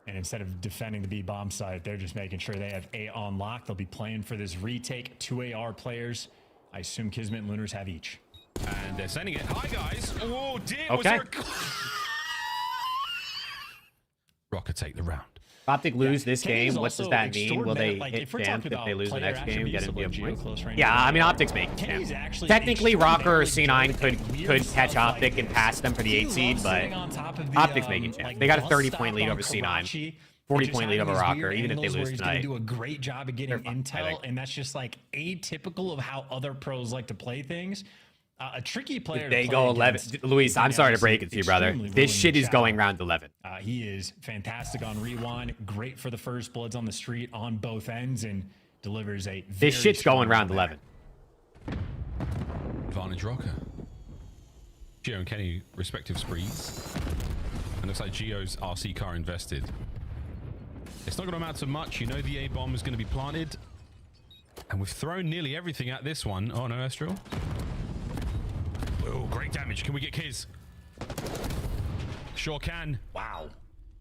And instead of defending the B bomb site, they're just making sure they have A on lock. They'll be playing for this retake. 2 AR players. I assume Kismet and Lunars have each. And they're sending it. Hi, guys. Oh, dear. Okay. Rocker take the round. Optic lose this game. What does that mean? Will they like, hit champ if they lose the next game? Get into points? Range, yeah, I mean, Optic's making champ. Technically, Rocker or C9 could catch Optic and pass them for the 8 seed, but Optic's making champ. They got a 30-point lead over C9. 40-point lead over Rocker, even if they lose tonight. Do a great job of getting intel, and that's just like atypical of how other pros like to play things. A tricky player. They go 11. Luis, I'm sorry to break it to you, brother. This shit is going round 11. He is fantastic on rewind. Great for the first bloods on the street on both ends, and delivers a. This shit's going round 11. Advantage Rocker. Gio and Kenny respective sprees. And looks like Gio's RC car invested. It's not going to amount to much. You know the A bomb is going to be planted. And we've thrown nearly everything at this one. Oh no, Estriel. Oh, great damage. Can we get Kiz? Sure can. Wow.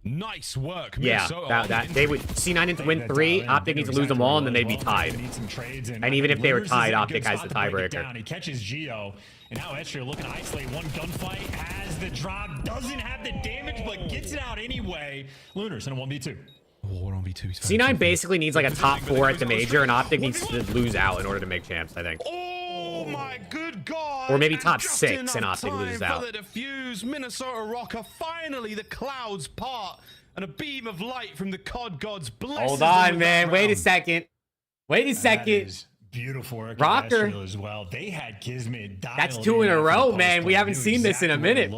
Nice work. Yeah, that they would. C9 needs to win 3. Optic needs to lose them all, and then they'd be tied. And even if they were tied, Optic has the tiebreaker. He catches Gio, and now Estriel looking to isolate one gunfight. Has the drop, doesn't have the damage, but gets it out anyway. Lunars in a 1v2. Oh, 1v2. C9 basically needs like a top 4 at the major, and Optic needs to lose out in order to make champs, I think. Oh my good God. Or maybe top 6 and Optic loses out. For the defuse, Minnesota Rocker, finally the clouds part, and a beam of light from the COD gods blesses. Hold on, man. Wait a second. Wait a second. Beautiful work. Rocker as well. They had Kismet. That's 2 in a row, man. We haven't seen this in a minute.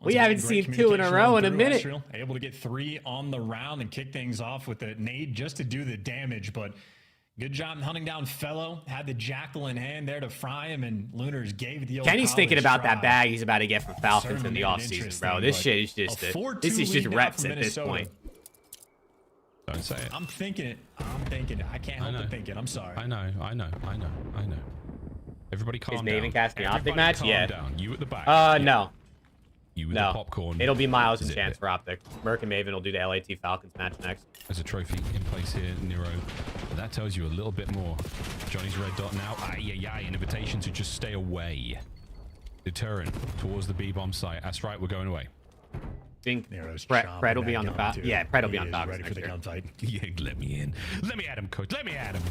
We haven't seen 2 in a row in a minute. Able to get 3 on the round and kick things off with the nade just to do the damage, but good job hunting down Fellow. Had the jackal in hand there to fry him, and Lunars gave the old Kenny's thinking about that bag he's about to get from Falcons in the offseason, bro. This shit is just this is just reps at this point. Don't say it. I'm thinking it. I'm thinking it. I can't help but think it. I'm sorry. I know. Everybody calm down. Is Maven casting the Optic match? Yeah. Down. You at the back. No. You with the popcorn. It'll be Miles and Chance for Optic. Merc and Maven will do the LAT Falcons match next. There's a trophy in place here, Nero. But that tells you a little bit more. Johnny's red dot now. An invitation to just stay away. Deterrent towards the B-bomb site. That's right, we're going away. Think Pred will be on the Falcons. Yeah, Pred will be on Falcons. Ready for the gunfight. Yeah, let me in. Let me at him, coach. Let me at him.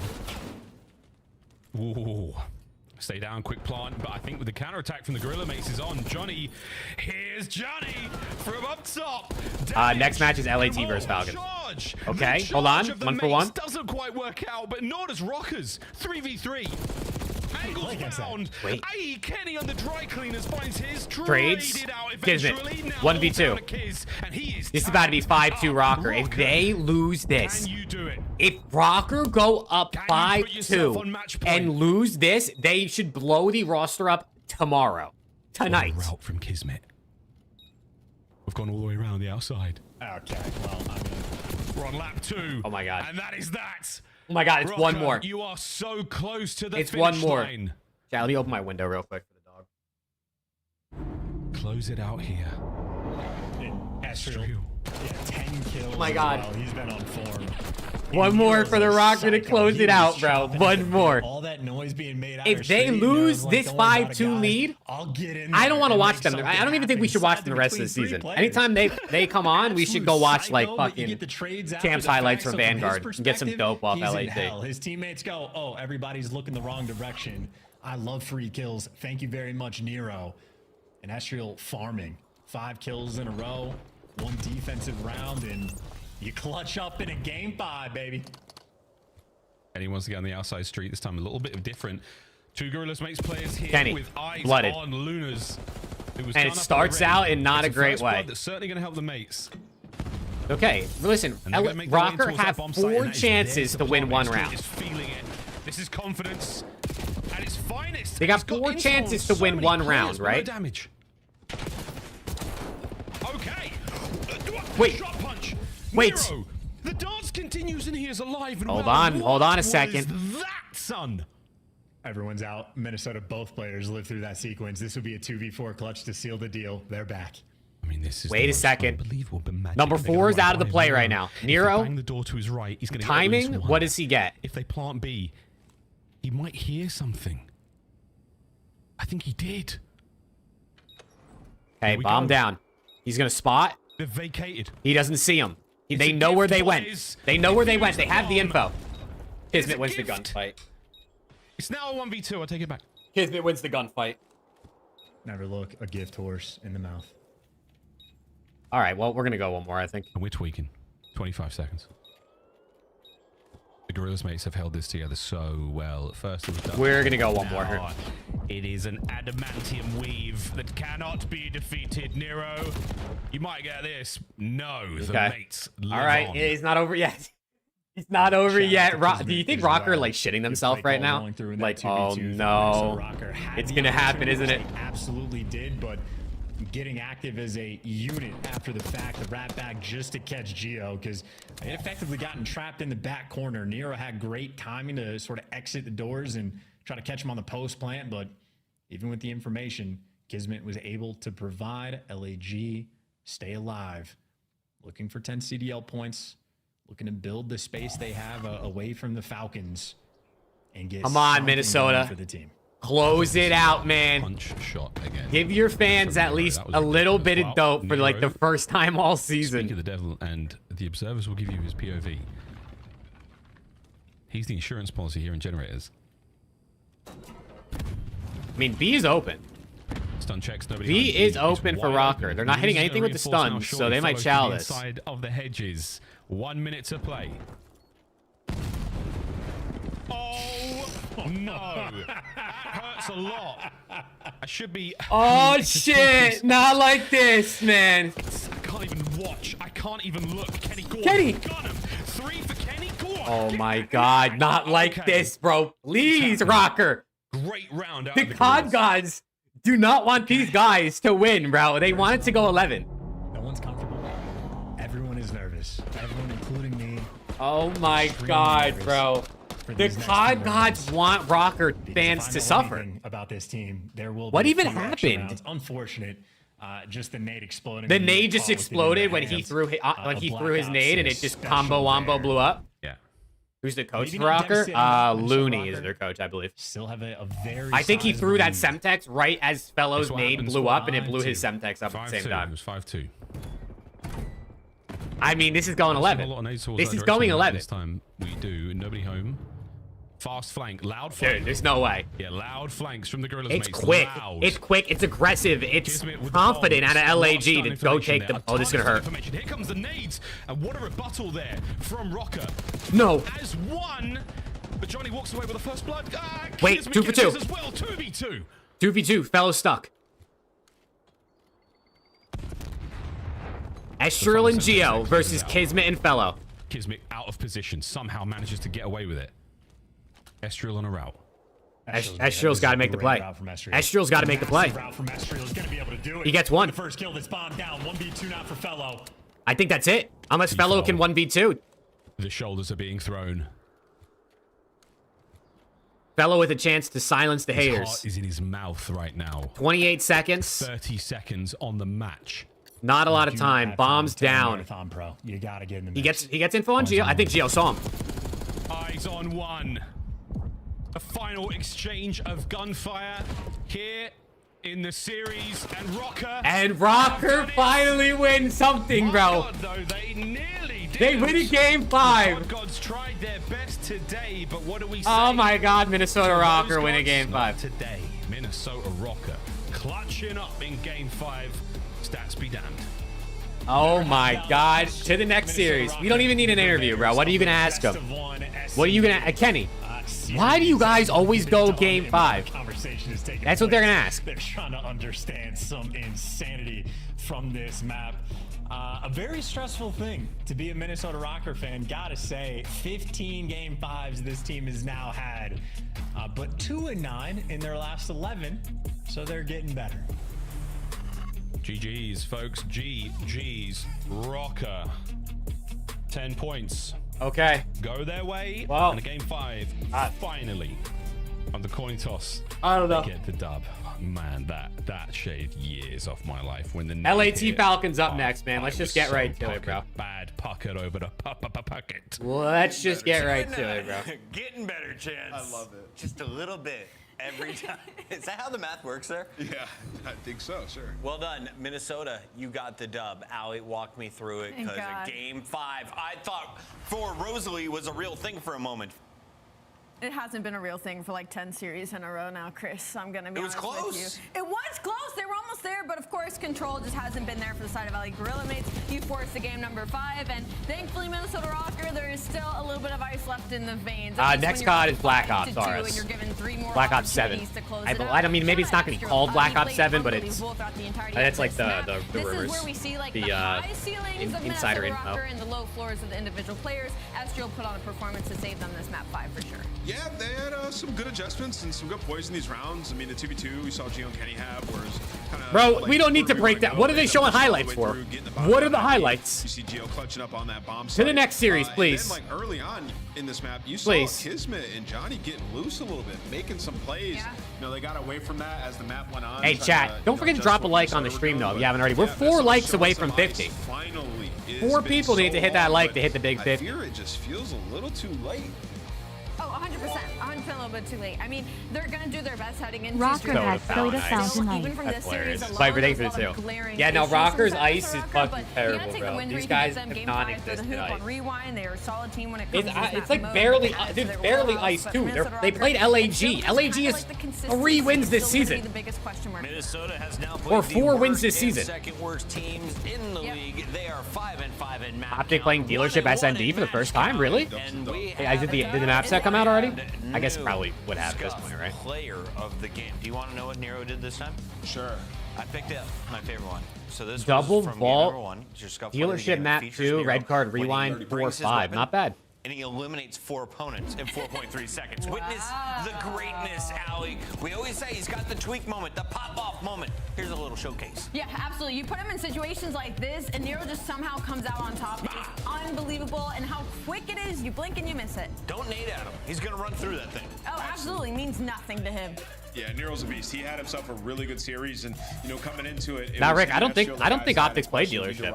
Ooh. Stay down, quick plant, but I think with the counterattack from the Gorilla mates is on. Johnny, here's Johnny from up top. Next match is LAT versus Falcons. Okay, hold on. 1 for 1. Doesn't quite work out, but nor does Rockers. 3v3. Angles found. Wait. Aye, Kenny on the dry cleaners finds his trades. Kismet. 1v2. This is about to be 5-2 Rocker. If they lose this, if Rocker go up 5-2 and lose this, they should blow the roster up tomorrow. Tonight. Route from Kismet. We've gone all the way around the outside. Okay, well, I mean, we're on lap 2. Oh my God. And that is that. Oh my God, it's Rocker, 1 more. You are so close to the finish line. It's 1 more. Yeah, let me open my window real quick for the dog. Close it out here. Estriel Yeah, 10 kills. Oh my God. Well. He's been on form. One more for the Rocker to close it out, bro. One more. All that noise being made out If they lose this 5-2 lead, I'll get in I don't want to watch them. I don't even think we should watch them the rest of the season. Anytime they come on, we should go watch like fucking Cam's highlights from Vanguard and get some dope off LAT. His teammates go, oh, everybody's looking the wrong direction. I love free kills. Thank you very much, Nero. And Estriel farming. 5 kills in a row, 1 defensive round, and you clutch up in a game 5, baby. And he wants to get on the outside street this time. A little bit of different. 2 Gorillas makes players here Kenny, with eyes blooded. on Lunas. And it starts out in not a great way. That's certainly going to help the mates. Okay, listen, Rocker have 4 chances to win 1 round. Is feeling it. This is confidence at its finest. They got 4 chances to win 1 round, right? Damage. Okay. Wait. Shot punch. Wait. Nero, the dance continues and he is alive. And Hold well, on a second. That son. Everyone's out. Minnesota, both players lived through that sequence. This would be a 2v4 clutch to seal the deal. They're back. I mean, this is Wait a second. Number 4 is out of the play right now. Nero, bang the door to his right. He's going to timing, what does he get? If they plant B, he might hear something. I think he did. Hey, bomb down. He's going to spot. They've vacated. He doesn't see him. They know where they went. They know where they went. They have the info. Kismet wins the gunfight. It's now a 1v2. I take it back. Kismet wins the gunfight. Never look a gift horse in the mouth. All right, well, we're going to go one more, I think. And we're tweaking. 25 seconds. The Gorillas mates have held this together so well. At first, it was done. We're going to go one more. It is an adamantium weave that cannot be defeated. Nero, you might get this. No, the mates live All right, on. he's not over yet. He's not over yet. Do you think Rocker like shitting himself right now? Like, oh no, it's gonna happen, isn't it? Absolutely did, but getting active as a unit after the fact, the rat back just to catch Geo, because it effectively gotten trapped in the back corner. Nero had great timing to sort of exit the doors and try to catch him on the post plant, but even with the information, Kismet was able to provide. LAG stay alive, looking for 10 CDL points, looking to build the space they have away from the Falcons and get Come on, something Minnesota. going for the team. Close it out, man. Punch shot again. Give your fans at least a little bit of dope for like the first time all season. Speak of the devil, and the observers will give you his POV. He's the insurance policy here in Generators. I mean, B is open. Stun checks. Nobody. B is open for Rocker. They're not hitting anything with the stuns, so they might chow this. Inside of the hedges. 1 minute to play. Oh no! That hurts a lot. I should be. Oh shit! Not like this, man. I can't even watch. I can't even look. Kenny Gordon. Kenny! Got him. 3 for Kenny Gordon. Oh my god! Not like this, bro. Please, Rocker. Great round out The of the COD gods do not want these guys to win, bro. They want it to go 11. No one's comfortable. Everyone is nervous. Everyone, including me. Oh my god, bro. The COD gods want Rocker fans to suffer. About this team, there will. What be even a few extra happened? rounds. Unfortunate. Just the nade exploding. The nade just exploded when he threw his nade, and it just combo wombo blew up. Yeah. Who's the coach Maybe for not Rocker? devastating Looney is their coach, I believe. Still have a very. I think he threw that sizable Semtex right as Fellow's nade happens. blew up, and it blew his Semtex up at the same 5-2. time. It was 5-2. I mean, this is going 11. This is going 11. This time we do. Nobody home. Fast flank, loud flank. Dude, there's no way. Yeah, loud flanks from the Gorillas. It's mates. quick. Loud. It's quick. It's aggressive. It's confident out of LAG to go take the. Oh, this is gonna hurt. Here comes the nades, and what a rebuttal there from Rocker. No. As one, but Johnny walks away with the first blood. Wait, 2 for 2. As well, 2v2. 2v2. Fellow stuck. Estrel and Geo versus Kismet and Fellow. Kismet out of position, somehow manages to get away with it. Estrel on a route. Estrel's got to make the play. Estrel's got to make the play. He gets one. The first kill that's bombed down. 1v2 not for Fellow. I think that's it. Unless Fellow can 1v2. The shoulders are being thrown. Fellow with a chance to silence the His haters. heart is in his mouth right now. 28 seconds. 30 seconds on the match. Not a lot of You time. have Bombs to down. Marathon Pro. You gotta get in the He mix. gets info on Geo. I think Geo saw him. Eyes on one. A final exchange of gunfire here in the series, and Rocker. And Rocker finally wins something, bro. God, though, they nearly did. They win in game 5. Gods tried their best today, but what do we say? Oh my God, Minnesota To Rocker those winning gods? game Not 5. today. Minnesota Rocker clutching up in game 5. Stats be damned. Oh my God. To the next series. We don't even need an interview, bro. What are you gonna ask him? What are you gonna Kenny? Why do you guys always go game 5? That's what they're gonna ask. They're trying to understand some insanity from this map. A very stressful thing to be a Minnesota Rocker fan. Gotta say, 15 game 5s this team has now had, but 2-9 in their last 11. So they're getting better. GG's, folks. GG's. Rocker. 10 points. Okay. Go their way. Wow. And game 5, finally, on the coin toss, I don't know. they get the dub. Man, that shaved years off my life. When the LAT Falcons up next, man. Let's just get right to it, bro. Bad puckered over the pocket. Let's just get right to it, bro. Getting better, Chance. I love it. Just a little bit every time. Is that how the math works there? Yeah, I think so, sure. Well done, Minnesota. You got the dub. Allie, walk me through it, Thank because God. game 5, I thought for Rosalie was a real thing for a moment. It hasn't been a real thing for like 10 series in a row now, Chris. I'm gonna be honest close. with you. It was close. They were almost there, but of course, control just hasn't been there for the side of LA Gorilla Mates. You forced the game number 5, and thankfully, Minnesota Rocker, there is still a little bit of ice left in the veins. Next COD is Black Ops 5-2, RS. and you're given 3 more Black Ops 7. opportunities to close I it out. don't mean, maybe it's not gonna be called Black Ops 7, but it's Unbelievable throughout the entirety that's of like this the map. the This rumors. is where we see like the The high ceilings of insider Minnesota info. Rocker and the low floors of the individual players. Estriel put on a performance to save them this map 5 for sure. Yeah, they had some good adjustments and some good poise in these rounds. I mean, the 2v2 we saw Gio and Kenny have, whereas Bro, we don't need to break that. What are they showing highlights for? What are the highlights? You see Gio clutching up on that bomb To the next series, please. And then, like early on in this map, you saw Please. Kismet and Johnny getting loose a little bit, making some plays. Yeah. You know, they got away from that as the map went on. Hey, trying chat, to, don't forget to drop a like on the stream, though, if you haven't already. We're 4 likes away from 50. 4 people need to hit that like to hit the big 50. I fear it just feels a little too late. Oh, 100%. 100% a little bit too late. I mean, they're going to do their best heading into Rocker Soda has Fountain Soda Ice. Fountain even Ice. from That's this series hilarious. alone, Viper, thanks there's for a the lot of 2. glaring Yeah, no, issues Rocker's from ice is Rocker, fucking but terrible, you gotta take bro. the win These rate, guys give them have game 5 for the non-existent hoop ice. on Rewind. They are a solid team when it comes to this It's map like mode. barely, Add to dude, their barely wheelhouse, ice but too. Minnesota They Rocker, played it's LAG. still just LAG kinda is like the 3 consistency wins this still gonna be season. the biggest question mark. Minnesota has now Or played 4 the wins worst this and season. second worst teams in the league. They are 5-5 in map Optic playing count, dealership 1-1 SND in for the match first time, count. really? And we Hey, did the map set come out already? I guess it probably would have at this point, right? Player of the game. Do you want to know what Nero did this time? Sure. I picked up my favorite one. So this Double was from vault, game number 1. It's your scuff play of the dealership game. It map features 2, Nero red card when he rewind 4 brings his 5. weapon, Not bad. and he eliminates 4 opponents in 4.3 seconds. Witness the greatness, Allie. We always say he's got the tweak moment, the pop-off moment. Here's a little showcase. Yeah, absolutely. You put him in situations like this, and Nero just somehow comes out on top. It's unbelievable, and how quick it is. You blink and you miss it. Don't nade at him. He's going to run through that thing. Oh, absolutely. Means nothing to him. Yeah, Nero's a beast. He had himself a really good series, and you know, coming into it. Now, Rick, I don't think Optics played dealership.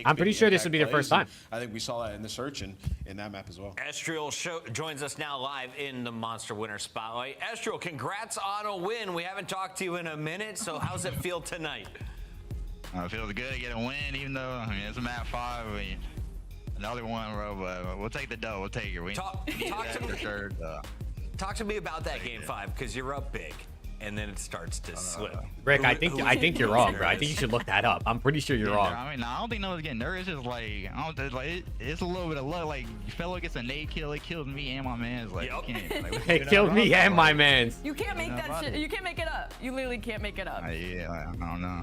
I'm pretty sure this would be their first time. I think we saw that in the search and in that map as well. Estriel joins us now live in the Monster Winner Spotlight. Estriel, congrats on a win. We haven't talked to you in a minute, so how's it feel tonight? It feels good to get a win, even though I mean it's a map 5. Another one, bro, but we'll take the dough. We'll take it. We Talk to me. for sure. Talk to me about that game 5, because you're up big, and then it starts to slip. Rick, I think you're wrong, bro. I think you should look that up. I'm pretty sure you're wrong. I mean, I don't think no one's getting nervous. It's like it's a little bit of luck. Like fellow gets a nade kill, it kills me and my man. It's like, you can't, like, It killed me and my mans. You can't make that shit. You can't make it up. You literally can't make it up. Yeah, I don't know.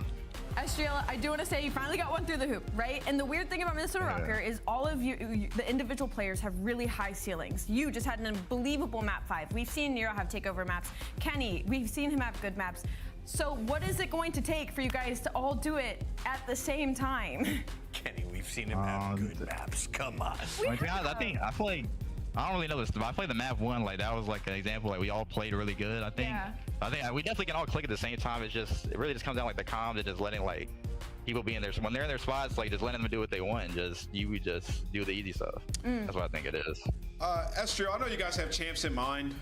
Estriel, I do want to say you finally got one through the hoop, right? And the weird thing about Minnesota Rocker is all of you, the individual players, have really high ceilings. You just had an unbelievable map 5. We've seen Nero have takeover maps. Kenny, we've seen him have good maps. So what is it going to take for you guys to all do it at the same time? Kenny, we've seen him have good maps. Come on. I feel like I don't really know this, but I played the map 1. Like that was like an example. Like we all played really good. I think we definitely can all click at the same time. It really just comes down like the comms and just letting like people being there. So when they're in their spots, like just letting them do what they want, and you just do the easy stuff. That's what I think it is. Estrio, I know you guys have champs in mind.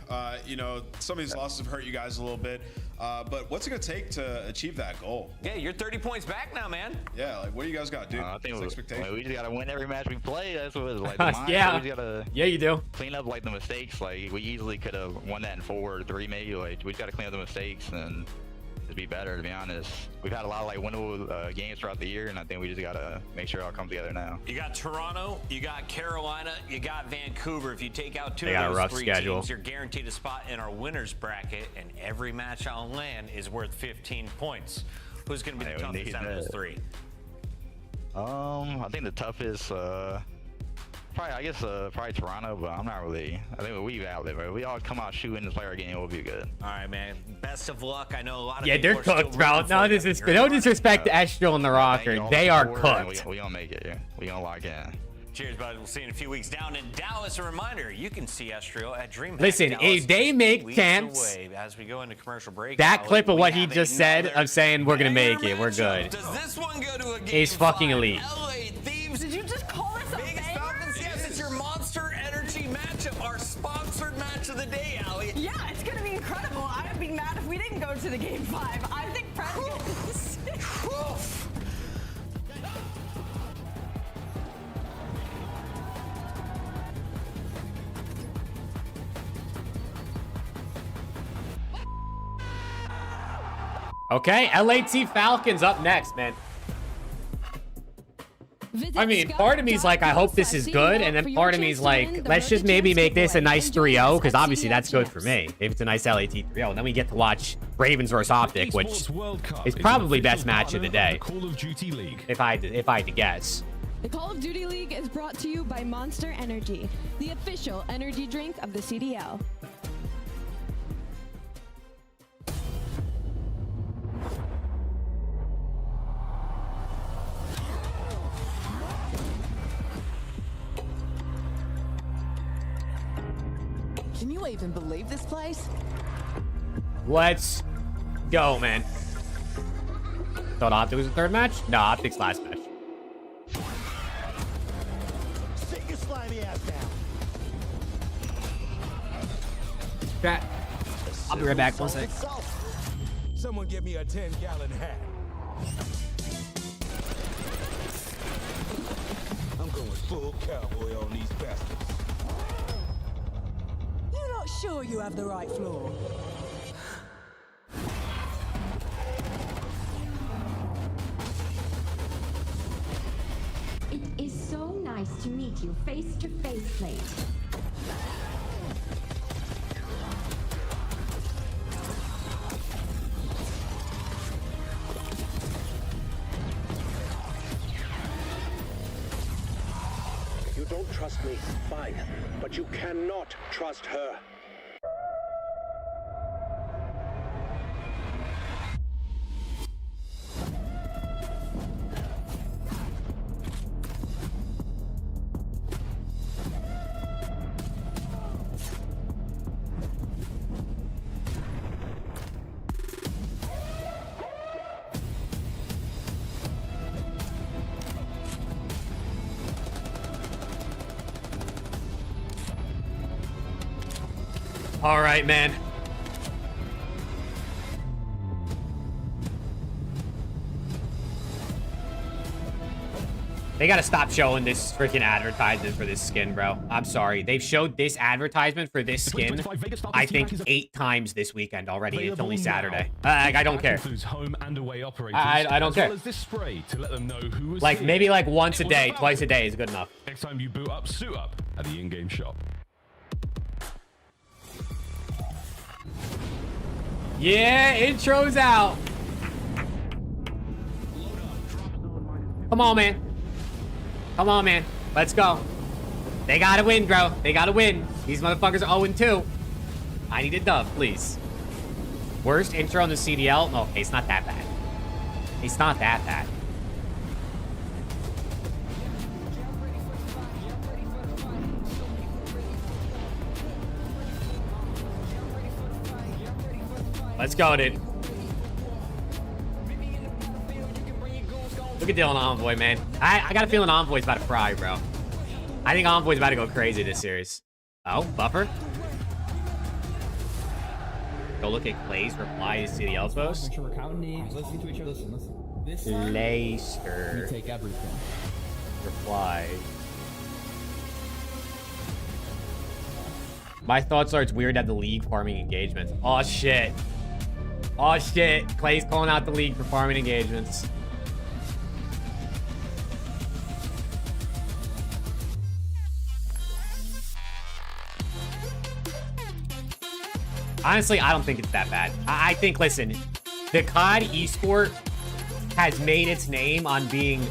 You know, some of these losses have hurt you guys a little bit. But what's it gonna take to achieve that goal? Yeah, you're 30 points back now, man. Yeah, like what do you guys got to do? I think expectation. we just gotta win every match we play. That's what it's like. The mind, Yeah. we just gotta You do. clean up like the mistakes. Like we easily could have won that in 4 or 3 maybe. Like we just gotta clean up the mistakes and just be better. To be honest, we've had a lot of like winnable games throughout the year, and I think we just gotta make sure it all comes together now. You got Toronto, you got Carolina, you got Vancouver. If you take out 2 They got a of those rough 3 schedule. teams, you're guaranteed a spot in our winners bracket, and every match on land is worth 15 points. Who's going to be the toughest out of those 3? I think the toughest, probably Toronto, but I'm not really. I think we out there, right? We all come out shooting and play our game, we'll be good. All right, man. Best of luck. I know a lot of Yeah, people they're are still cooked, bro. rooting for you. No disrespect to Estrio and the roster. Thank you They all are for support, and cooked. We gonna make it, yeah. We gonna lock in. Cheers, bud. We'll see you in a few weeks down in Dallas. A reminder, you can see Estrio at DreamHack Listen, Dallas if they make weeks champs, away. As we go into commercial break, that Ali, clip of we what he have just said another of saying we're gonna make banger it, we're good, matchup. Does this one go to a game is fucking 5? elite. LA Thieves. Did you just call this a Vegas banger? Falcons, yes, it's your Monster Energy matchup, our sponsored match of the day, Ali. Yeah, it's gonna be incredible. I would be mad if we didn't go to the game 5. I think Fred's Okay, LAT Falcons up next, man. I mean, part of me's like, I hope this is good, and then part of me's like, let's just maybe make this a nice 3-0, because obviously that's good for me. If it's a nice LAT 3-0, and then we get to watch Ravens versus Optic, which is probably best match of the day, if I had to guess. The Call of Duty League is brought to you by Monster Energy, the official energy drink of the CDL. Can you even believe this place? Let's go, man. Thought Optic was the 3rd match? No, Optic's last match. Sit your slimy ass down. Chat. I'll be right back. 1 sec. Someone give me a 10-gallon hat. I'm going full cowboy on these bastards. You're not sure you have the right floor? It is so nice to meet you face to face, Slate. You don't trust me, fine, but you cannot trust her. All right, man. They gotta stop showing this freaking advertisement for this skin, bro. I'm sorry. They've showed this advertisement for this skin, I think, 8 times this weekend already. It's only Saturday. I don't care. I don't care. Like, maybe like once a day, twice a day is good enough. Next time you boot up, suit up at the in-game shop. Yeah, intro's out. Come on, man. Come on, man. Let's go. They gotta win, bro. They gotta win. These motherfuckers are 0-2. I need a dub, please. Worst intro on the CDL? Okay, it's not that bad. It's not that bad. Let's go, dude. Look at Dylan Envoy, man. I got a feeling Envoy's about to fry, bro. I think Envoy's about to go crazy this series. Oh, buffer. Go look at Clay's reply to CDL post. Make sure we're counting names, listening to each other. Listen. This time, Lacer. we take everything. Reply. My thoughts are it's weird to have the league farming engagements. Oh shit. Oh shit. Clay's calling out the league for farming engagements. Honestly, I don't think it's that bad. I think, listen, the COD esport has made its name on being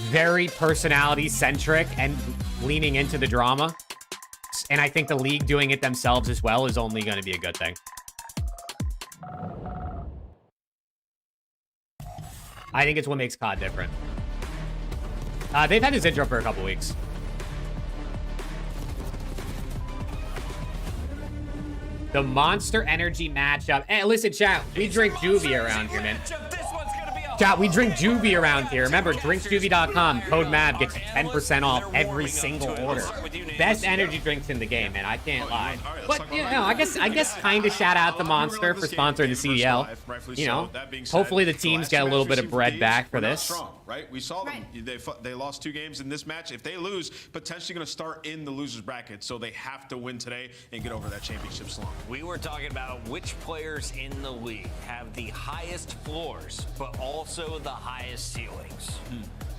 very personality-centric and leaning into the drama. And I think the league doing it themselves as well is only going to be a good thing. I think it's what makes COD different. They've had this intro for a couple weeks. The Monster Energy matchup. Hey, listen, chat, we drink Juvie around here, man. Chat, we drink Juvie around here. Remember, drinkjuvie.com, code MAB gets 10% off every single order. Best energy drinks in the game, man. I can't lie. But, you know, I guess kind of shout out the Monster for sponsoring the CDL. You know, hopefully the teams get a little bit of bread back for this. Right? We saw them. They lost 2 games in this match. If they lose, potentially going to start in the losers bracket. So they have to win today and get over that championship slump. We were talking about which players in the league have the highest floors, but also the highest ceilings.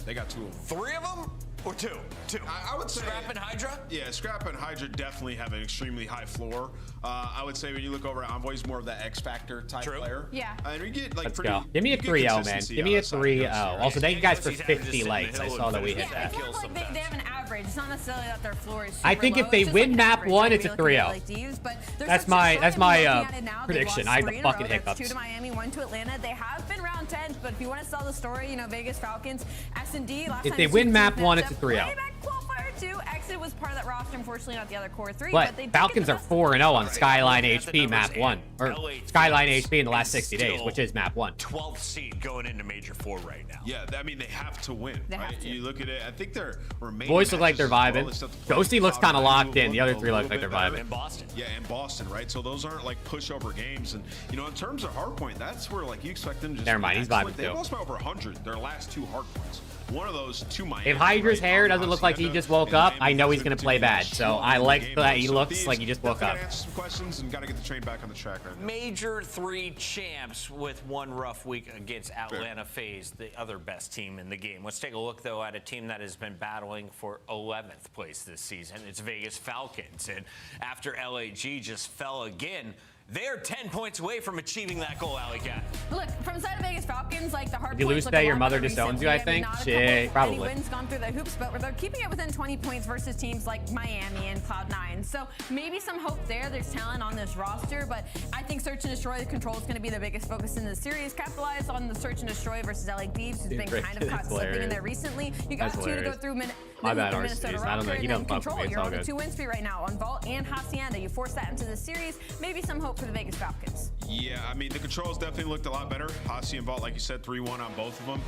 They got 2 of them. 3 of them? Or 2? 2. I would say Scrap and Hydra? Yeah, Scrap and Hydra definitely have an extremely high floor. I would say when you look over at Envoy's more of that X Factor type player. Yeah. And we get like Let's go. Give me a 3-0, man. Give me a 3-0. Also, thank you guys for 50 likes. I saw that we hit that. They have an average. It's not necessarily that their floor is super I think low. if they It's win just map average, 1, like it's a we look 3-0. at like these, but they're That's such a my strong team. Looking at it now, prediction. they I had lost the 3 in a fucking row. That's hiccups. 2 to Miami, 1 to Atlanta. They have been round 10, but if you want to sell the story, you know, Vegas Falcons, S&D last If time they the win Super map Team 1, matchup, it's a 3-0. way back qualifier 2. Exit was part of that roster, unfortunately not the other core 3. But they did Falcons get are the best 4-0 on Skyline HP map 1. Or Skyline HP in the last 60 days, which is map 1. 12th seed going into Major 4 right now. Yeah, I mean, they have to win, right? You look at it, I think they're remaining Boys look like they're vibing. Ghosty looks kind of locked in. The other 3 look like they're vibing. In Boston. Yeah, in Boston, right? So those aren't like pushover games. And, you know, in terms of hardpoint, that's where like you expect them to just. Never mind, he's vibing They've too. lost by over 100 their last 2 hardpoints. One of those 2 Miami. If Hydra's right? hair doesn't look like he just woke up, I know he's going to play bad. So I like that he looks like he just woke up. Answer some questions and got to get the train back on the track right now. Major 3 champs with 1 rough week against Atlanta FaZe, the other best team in the game. Let's take a look, though, at a team that has been battling for 11th place this season. It's Vegas Falcons. And after LAG just fell again, they're 10 points away from achieving that goal, Alley Cat. Look, from the side of Vegas Falcons, like the hard If you lose today, your mother disowns you, I think. Shit, probably. Any wins gone through the hoops, but they're keeping it within 20 points versus teams like Miami and Cloud9. So maybe some hope there. There's talent on this roster, but I think Search and Destroy the control is going to be the biggest focus in the series. Capitalize on the Search and Destroy versus LA Thieves, who's been kind of caught slipping in there recently. You got 2 to go through My bad, Minnesota RCs. I don't know. He don't fuck with me. It's You're all on a good. 2-win streak right now on Vault and Hacienda. You force that into the series. Maybe some hope for the Vegas Falcons. Yeah, I mean, the controls definitely looked a lot better. Hasi and Vault, like you said, 3-1 on both of them.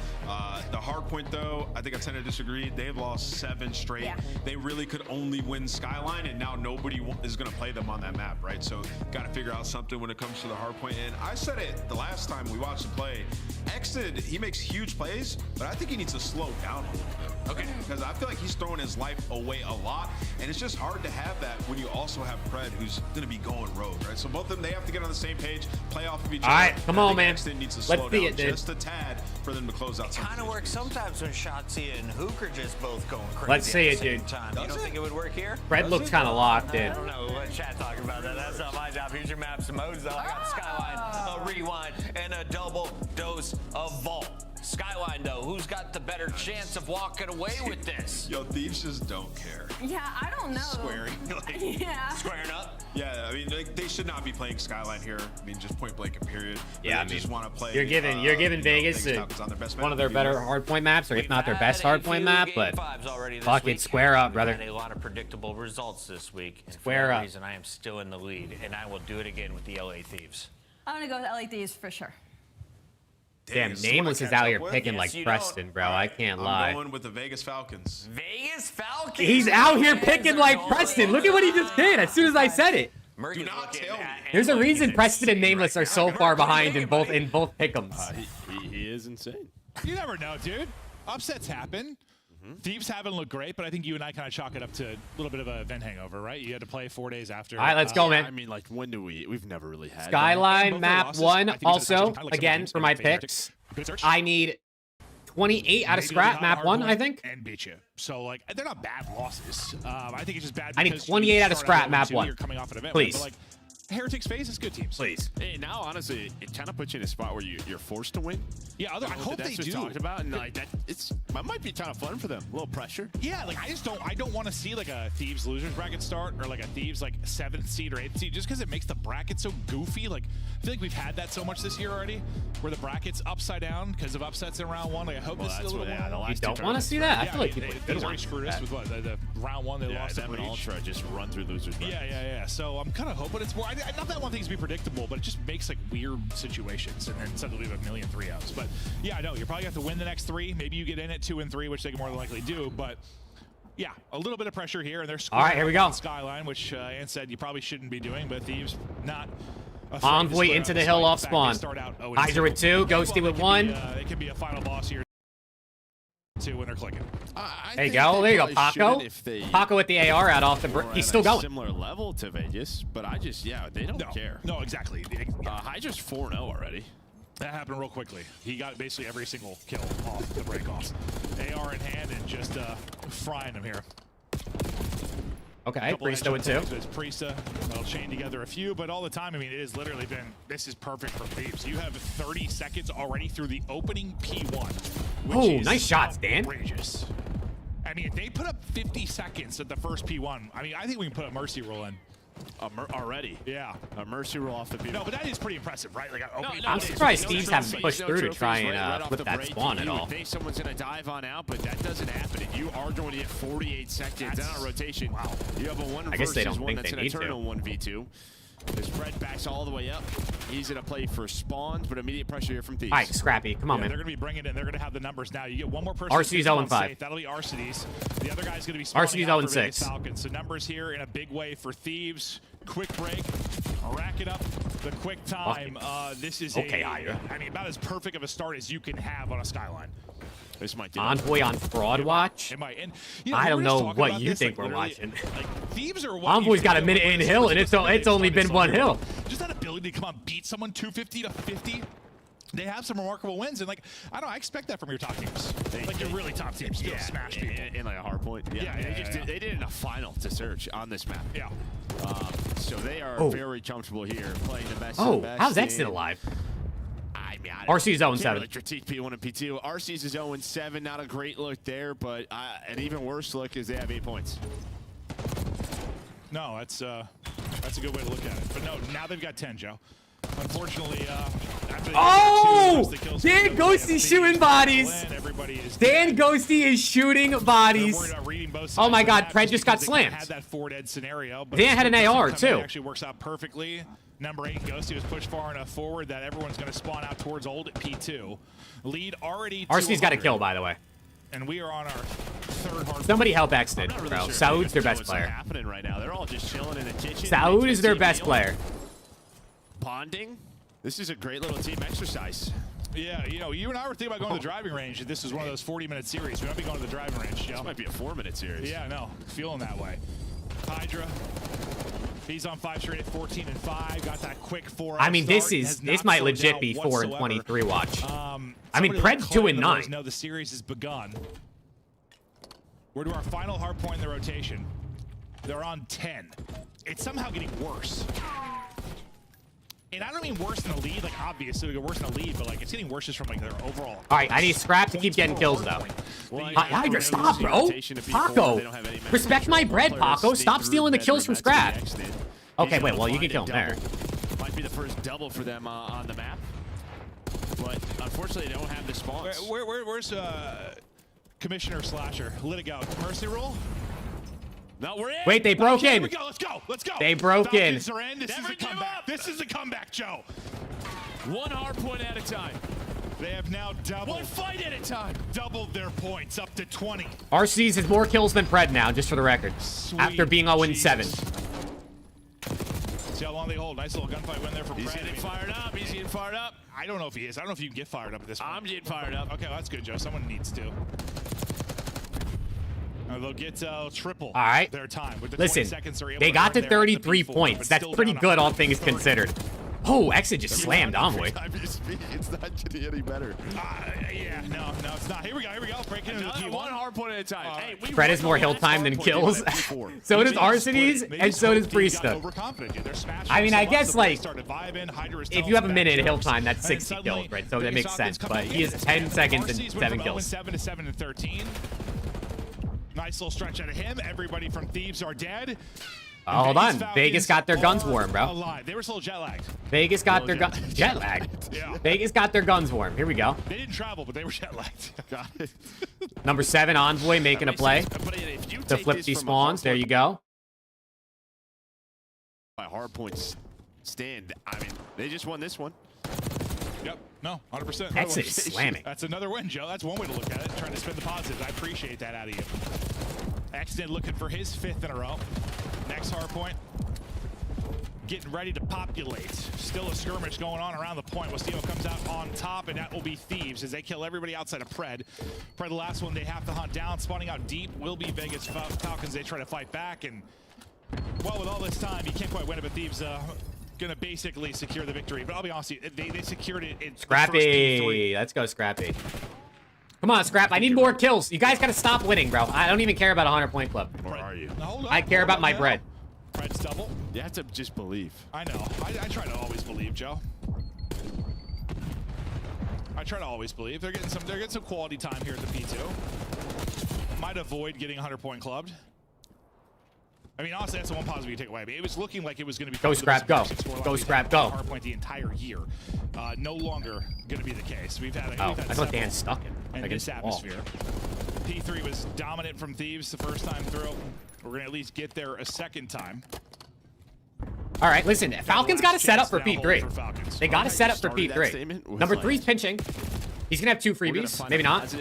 The hard point, though, I think I tend to disagree. They've lost 7 straight. Yeah. They really could only win Skyline, and now nobody is going to play them on that map, right? So got to figure out something when it comes to the hard point. And I said it the last time we watched him play. Exit, he makes huge plays, but I think he needs to slow down a little bit. Okay. Because I feel like he's throwing his life away a lot, and it's just hard to have that when you also have Pred, who's going to be going rogue, right? So both of them, they have to get on the same page, play off of each other. All right, come on, man. Exton needs to Let's slow see down it, dude. just a tad for them to close out. It kind of works sometimes when Shotzi and Hook are just both going crazy. Let's see at it, the same dude. Time. You don't think it would work here? Fred looks kind of locked in. I don't know what chat talking about that. That's not my job. Here's your maps and modes, though. I got Skyline, a rewind, and a double dose of Vault. Skyline, though, who's got the better chance of walking away with this? Yo, Thieves just don't care. Yeah, I don't know. Squaring. Yeah. Squaring up? Yeah, I mean, like, they should not be playing Skyline here. I mean, just point blank and period. Yeah, I they just mean, want to play. you're giving Vegas one of their better hardpoint maps, or if not their best hardpoint map, but fuck it, square up, brother. A lot of predictable results this week. Square up. For that reason, I am still in the lead, and I will do it again with the LA Thieves. I'm going to go with LA Thieves for sure. Damn, Nameless is out here picking like Preston, bro. I can't lie. I'm going with the Vegas Falcons. Vegas Falcons. He's out here picking like Preston. Look at what he just did as soon as I said it. Do not tell me. There's a reason Preston and Nameless are so far behind in both pick'ems. He is insane. You never know, dude. Upsets happen. Thieves haven't looked great, but I think you and I kind of chalk it up to a little bit of a event hangover, right? You had to play 4 days after. All right, let's go, man. I mean, like, when do we've never really had Skyline map 1. Also, again, for my picks, I need 28 out of scrap map 1, I think. And beat you. So, like, they're not bad losses. I think it's just bad. I need 28 out of scrap map 1. You're coming off an event, please. But, like, Heretics faces good teams. Please. Hey, now, honestly, it kind of puts you in a spot where you're forced to win. Yeah, I hope they do. Talked about, and like that, it might be kind of fun for them. A little pressure. Yeah, like I don't want to see like a Thieves losers bracket start or like a Thieves like 7th seed or 8th seed just because it makes the bracket so goofy. Like I feel like we've had that so much this year already, where the bracket's upside down because of upsets in round 1. Like I hope this is a little more. You don't want to see that? I feel like they already screwed us with what the round 1 they lost to Breach. Ultra just run through losers. Yeah. So I'm kind of hoping it's more. Not that I want things to be predictable, but it just makes like weird situations, and then suddenly we have a million 3-outs. But yeah, I know you probably have to win the next 3. Maybe you get in at 2 and 3, which they can more than likely do. But yeah, a little bit of pressure here, and they're all right. Here we go. Skyline, which Ann said you probably shouldn't be doing, but Thieves not. Envoy into the hill off spawn. Hydra with 2, Ghosty with 1. It could be a final boss here. 2 when they're clicking. There you go. There you go, Paco. Paco with the AR out off the brick. He's still going. Similar level to Vegas, but they don't care. No, exactly. Hydra's 4-0 already. That happened real quickly. He got basically every single kill off the break-offs. AR in hand and just frying them here. Okay, Priesta with 2. It's Priesta. They'll chain together a few, but all the time, I mean, it has literally been, this is perfect for Thieves. You have 30 seconds already through the opening P1. Oh, nice shots, Dan. Outrageous. I mean, if they put up 50 seconds at the first P1, I mean, I think we can put a Mercy roll in. Already? Yeah. A Mercy roll off the P1. No, but that is pretty impressive, right? Like, I'm surprised Thieves haven't pushed through to try and flip that spawn at all. You would think someo's going to dive on out, but that doesn't happen. If you are going to get 48 seconds on a rotation, wow. You have a 1 versus 1 that's an eternal 1v2. The spread backs all the way up. He's going to play for spawns, but immediate pressure here from Thieves. All right, Scrappy, come on, man. They're going to be bringing in. They're going to have the numbers now. You get one more person. RC's 0-5. That'll be Arcides. The other guy's going to be RC's 0-6. Falcons. So numbers here in a big way for Thieves. Quick break. Rack it up. The quick time. This is I mean, about as perfect of a start as you can have on a Skyline. This might do Envoy on Fraud Watch? It might. And, you know, I don't know what you think we're watching. Envoy's got a minute in hill, and it's only been 1 hill. Just that ability to come on, beat someone 250 to 50. They have some remarkable wins, and like I expect that from your top teams. Like your really top teams still smash people in like a hard point. Yeah, they did it in a final to search on this map. Yeah. So they are very comfortable here playing the best. Oh, how's Exit alive? RC's 0-7. Really critique P1 and P2. RC's is 0-7. Not a great look there, but an even worse look is they have 8 points. No, that's a good way to look at it. But no, now they've got 10, Joe. Unfortunately, after Dan Ghosty shooting bodies. Dan Ghosty is shooting bodies. Oh my God, Pred just got slammed. Had that 4 dead scenario, but Dan had an AR too. Actually works out perfectly. Number 8, Ghosty was pushed far enough forward that everyone's going to spawn out towards old at P2. Lead already. RC's got a kill, by the way. And we are on our 3rd hard. Somebody help Exton, bro. Saud's their best player. Happening right now. They're all just chilling in the kitchen. Saud is their best player. Bonding. This is a great little team exercise. Yeah, you know, you and I were thinking about going to the driving range. If this is one of those 40-minute series, we might be going to the driving range, Joe. This might be a 4-minute series. Yeah, no, feeling that way. Hydra. He's on 5 straight at 14 and 5. Got that quick 4. I mean, this might legit be 4 and 23 watch. I mean, Pred's 2 and 9. No, the series has begun. We're to our final hard point in the rotation. They're on 10. It's somehow getting worse. And I don't mean worse than the lead, like obviously we get worse than the lead, but like it's getting worse just from like their overall. All right, I need Scrap to keep getting kills though. Hydra, stop, bro. Paco, respect my bread, Paco. Stop stealing the kills from Scrap. Okay, wait, well you can kill him there. Might be the first double for them on the map, but unfortunately they don't have the spawns. Where's Commissioner Slasher? Let it go. Mercy roll. No, we're in. Wait, they broke in. Here we go. Let's go. Let's go. They broke in. Falcons are in. This is a comeback. This is a comeback, Joe. 1 hard point at a time. They have now doubled. One fight at a time. Doubled their points up to 20. RC's has more kills than Pred now, just for the record. Sweet after being 0-7. See how long they hold. Nice little gunfight win there for He's Pred. getting fired up. He's getting fired up. I don't know if he is. I don't know if you can get fired up at this point. I'm getting fired up. Okay, well, that's good, Joe. Someone needs to. They'll get triple All right. their time. With the Listen, 20 seconds they're able they to got to run there at the 33 P4, points. but That's still pretty down good, all 130. things considered. Oh, Exit just slammed Envoy. It's not getting any better. Yeah, no, it's not. Here we go. Breaking into the P1. One hard point at a time. Hey, we Fred has more hill time than kills. So does Arcades, and so does Priesta. I mean, I guess, like, if you have a minute of hill time, that's 60 kills, right? So that makes sense. But he has 10 seconds and 7 kills. 7 to 7 and 13. Nice little stretch out of him. Everybody from Thieves are dead. Hold on. Vegas got their guns warm, bro. Alive. They were still jet lagged. Vegas got their guns... Jet lagged? Yeah. Vegas got their guns warm. Here we go. They didn't travel, but they were jet lagged. Got it. Number 7, Envoy, making a play to flip these spawns. There you go. By hard points stand. I mean, they just won this one. Yep. No, 100%. Exit is slamming. That's another win, Joe. That's one way to look at it. Trying to spin the positives. I appreciate that out of you. Exton looking for his 5th in a row. Next hard point. Getting ready to populate. Still a skirmish going on around the point. Westemo comes out on top, and that will be Thieves as they kill everybody outside of Pred. Pred, the last one they have to hunt down. Spawning out deep will be Vegas Falcons. They try to fight back, and well, with all this time, you can't quite win it, but Thieves gonna basically secure the victory. But I'll be honest with you, they secured it in Scrappy. Let's go, Scrappy. Come on, Scrap. I need more kills. You guys gotta stop winning, bro. I don't even care about a 100-point club. Where are you? I care about my bread. Pred's double. You have to just believe. I know. I try to always believe, Joe. I try to always believe. They're getting some quality time here at the P2. Might avoid getting 100-point clubbed. I mean, honestly, that's the one positive you take away. I mean, it was looking like it was going to be... Go, Scrap, go. Go, Scrap, go. Hardpoint the entire year. No longer going to be the case. We've had I thought Dan's stuck in this atmosphere. P3 was dominant from Thieves the first time through. We're going to at least get there a second time. All right, listen. Falcons got to set up for P3. They got to set up for P3. Number 3's pinching. He's going to have 2 freebies. Maybe not.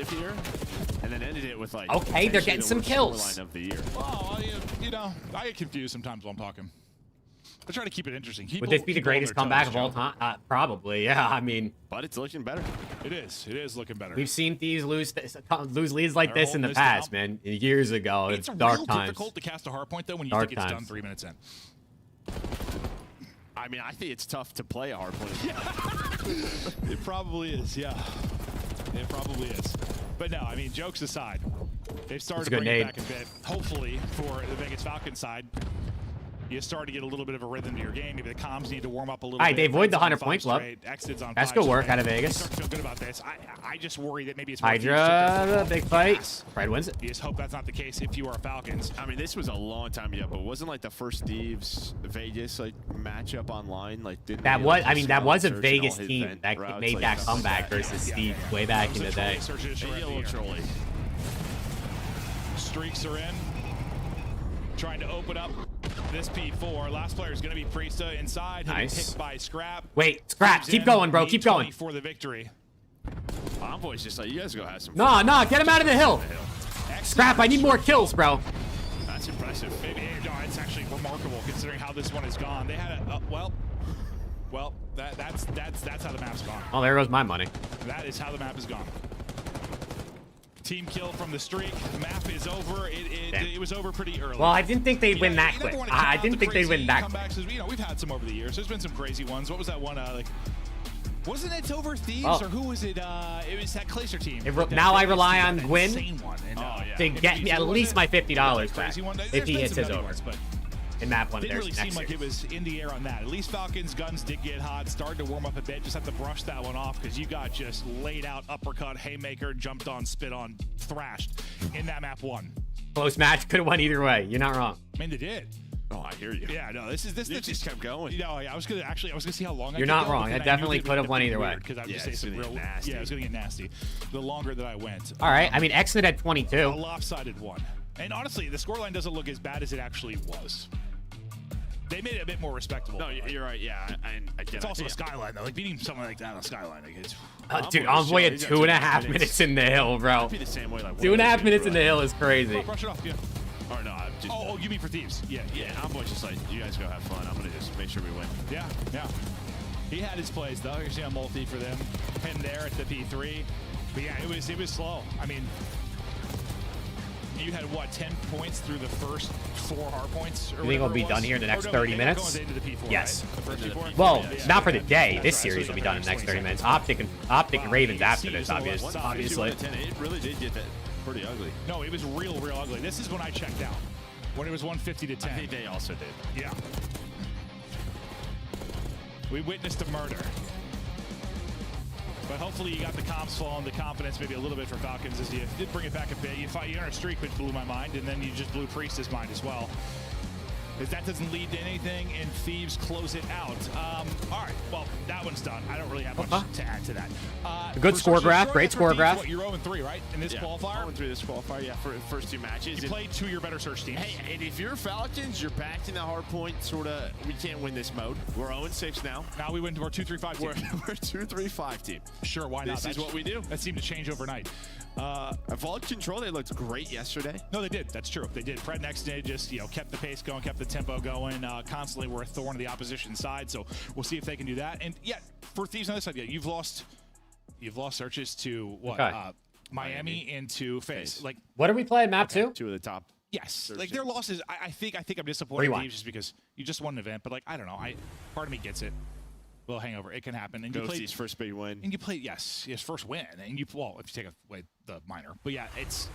And then ended it with, like, okay, they're getting some kills. Of the year. Well, you know, I get confused sometimes while I'm talking. I try to keep it interesting. Would this be the greatest comeback of all time? Probably, yeah. I mean, but it's looking better. It is. It is looking better. We've seen Thieves lose leads like this in the past, man. Years ago. It's dark real times. difficult to cast a hard point though when you think it's done 3 minutes in. I mean, I think it's tough to play a hard point. It probably is, yeah. It probably is. But no, I mean, jokes aside, they've started to bring it back a bit. Hopefully, for the Vegas Falcons side, you start to get a little bit of a rhythm to your game. Maybe the comms need to warm up a little bit. All right, they avoid the 100-point club. That's good work out of Vegas. Start to feel good about this. I just worry that maybe it's Hydra, big fight. Pride wins it. You just hope that's not the case if you are Falcons. I mean, this was a long time ago, but wasn't like the first Thieves Vegas like matchup online? Like that was. I mean, that was a Vegas team that made that comeback versus Steve way back in the day. Streaks are in. Trying to open up this P4. Last player is going to be Priesta inside. Nice. Hit by Scrap. Wait, Scrap, keep going, bro. Keep going. For the victory. Envoy's just like, you guys go have some fun. Nah, get him out of the hill. Scrap, I need more kills, bro. That's impressive. Maybe no, it's actually remarkable considering how this one has gone. They had a well, that's how the map's gone. Oh, there goes my money. That is how the map is gone. Team kill from the streak. The map is over. It was over pretty early. Well, I didn't think they'd win that quick. I didn't think they'd win that quick. You know, we've had some over the years. There's been some crazy ones. What was that one? Like, wasn't it over Thieves or who was it? It was that Claser team. Now I rely on Gwyn to And, get me at least my $50 back if he hits his over. But in map one, didn't there's really seem like it was in the air on that. At least Falcons' guns did get hot, started to warm up a bit. Just have to brush that one off because you got just laid out uppercut, haymaker, jumped on, spit on, thrashed in that map one. Close match, could have won either way. You're not wrong. I mean, they did. Oh, I hear you. Yeah, no, this just kept going. You know, I was gonna see how long. You're not wrong. That definitely could have won either way. Because I was just say some real nasty. Yeah, it was gonna get nasty. The longer that I went. All right. I mean, Exit at 22. A lopsided one. And honestly, the scoreline doesn't look as bad as it actually was. They made it a bit more respectable. No, you're right. Yeah, and again, it's also a skyline though. Like beating someone like that on a skyline, like it's. Dude, Envoy at 2.5 minutes in the hill, bro. Be the same way, like 2.5 minutes in the hill is crazy. Brush it off, yeah. Or no, I'm just. Oh, you mean for Thieves? Yeah. Envoy's just like, you guys go have fun. I'm gonna just make sure we win. Yeah. He had his plays though. You're seeing a multi for them. Him there at the P3. But yeah, it was slow. I mean, you had what 10 points through the first 4 hard points. You think we'll be done here in the next 30 minutes? Yes. Right? The P4, well, yeah. not for the day. This Right, series so will be done in the next 30 minutes. 27. Optic and Ravens after this, obviously. It really did get that pretty ugly. No, it was real ugly. This is when I checked out. When it was 150 to 10. I think they also did. Yeah. We witnessed a murder. But hopefully you got the comps falling, the confidence maybe a little bit for Falcons as you did bring it back a bit. You earned a streak, which blew my mind, and then you just blew Priest's mind as well. If that doesn't lead to anything, and Thieves close it out. All right, well, that one's done. I don't really have much to add to that. A good score graph, great score graph. What, you're 0-3, right, in this qualifier? 0-3 this qualifier, yeah, for the first 2 matches. You played 2 of your better search teams. Hey, and if you're Falcons, you're back in the hard point, sort of, we can't win this mode. We're 0-6 now. Now we went to our 2-3-5 team. We're 2-3-5 team. Sure, why not? This is what we do. That seemed to change overnight. Vault control, they looked great yesterday. No, they did. That's true. They did. Fred next day just, kept the pace going, kept the tempo going. Constantly were a thorn to the opposition side, so we'll see if they can do that. And yeah, for Thieves on this side, you've lost searches to what? Okay. Miami and to FaZe. Like, what are we playing? Map 2? 2 of the top. Yes, like their losses. I think I'm disappointed in Thieves just because you just won an event, but like I don't know. Part of me gets it. Little hangover. It can happen. And you played his first big win. And you played his first win. And if you take away the minor, but yeah, it's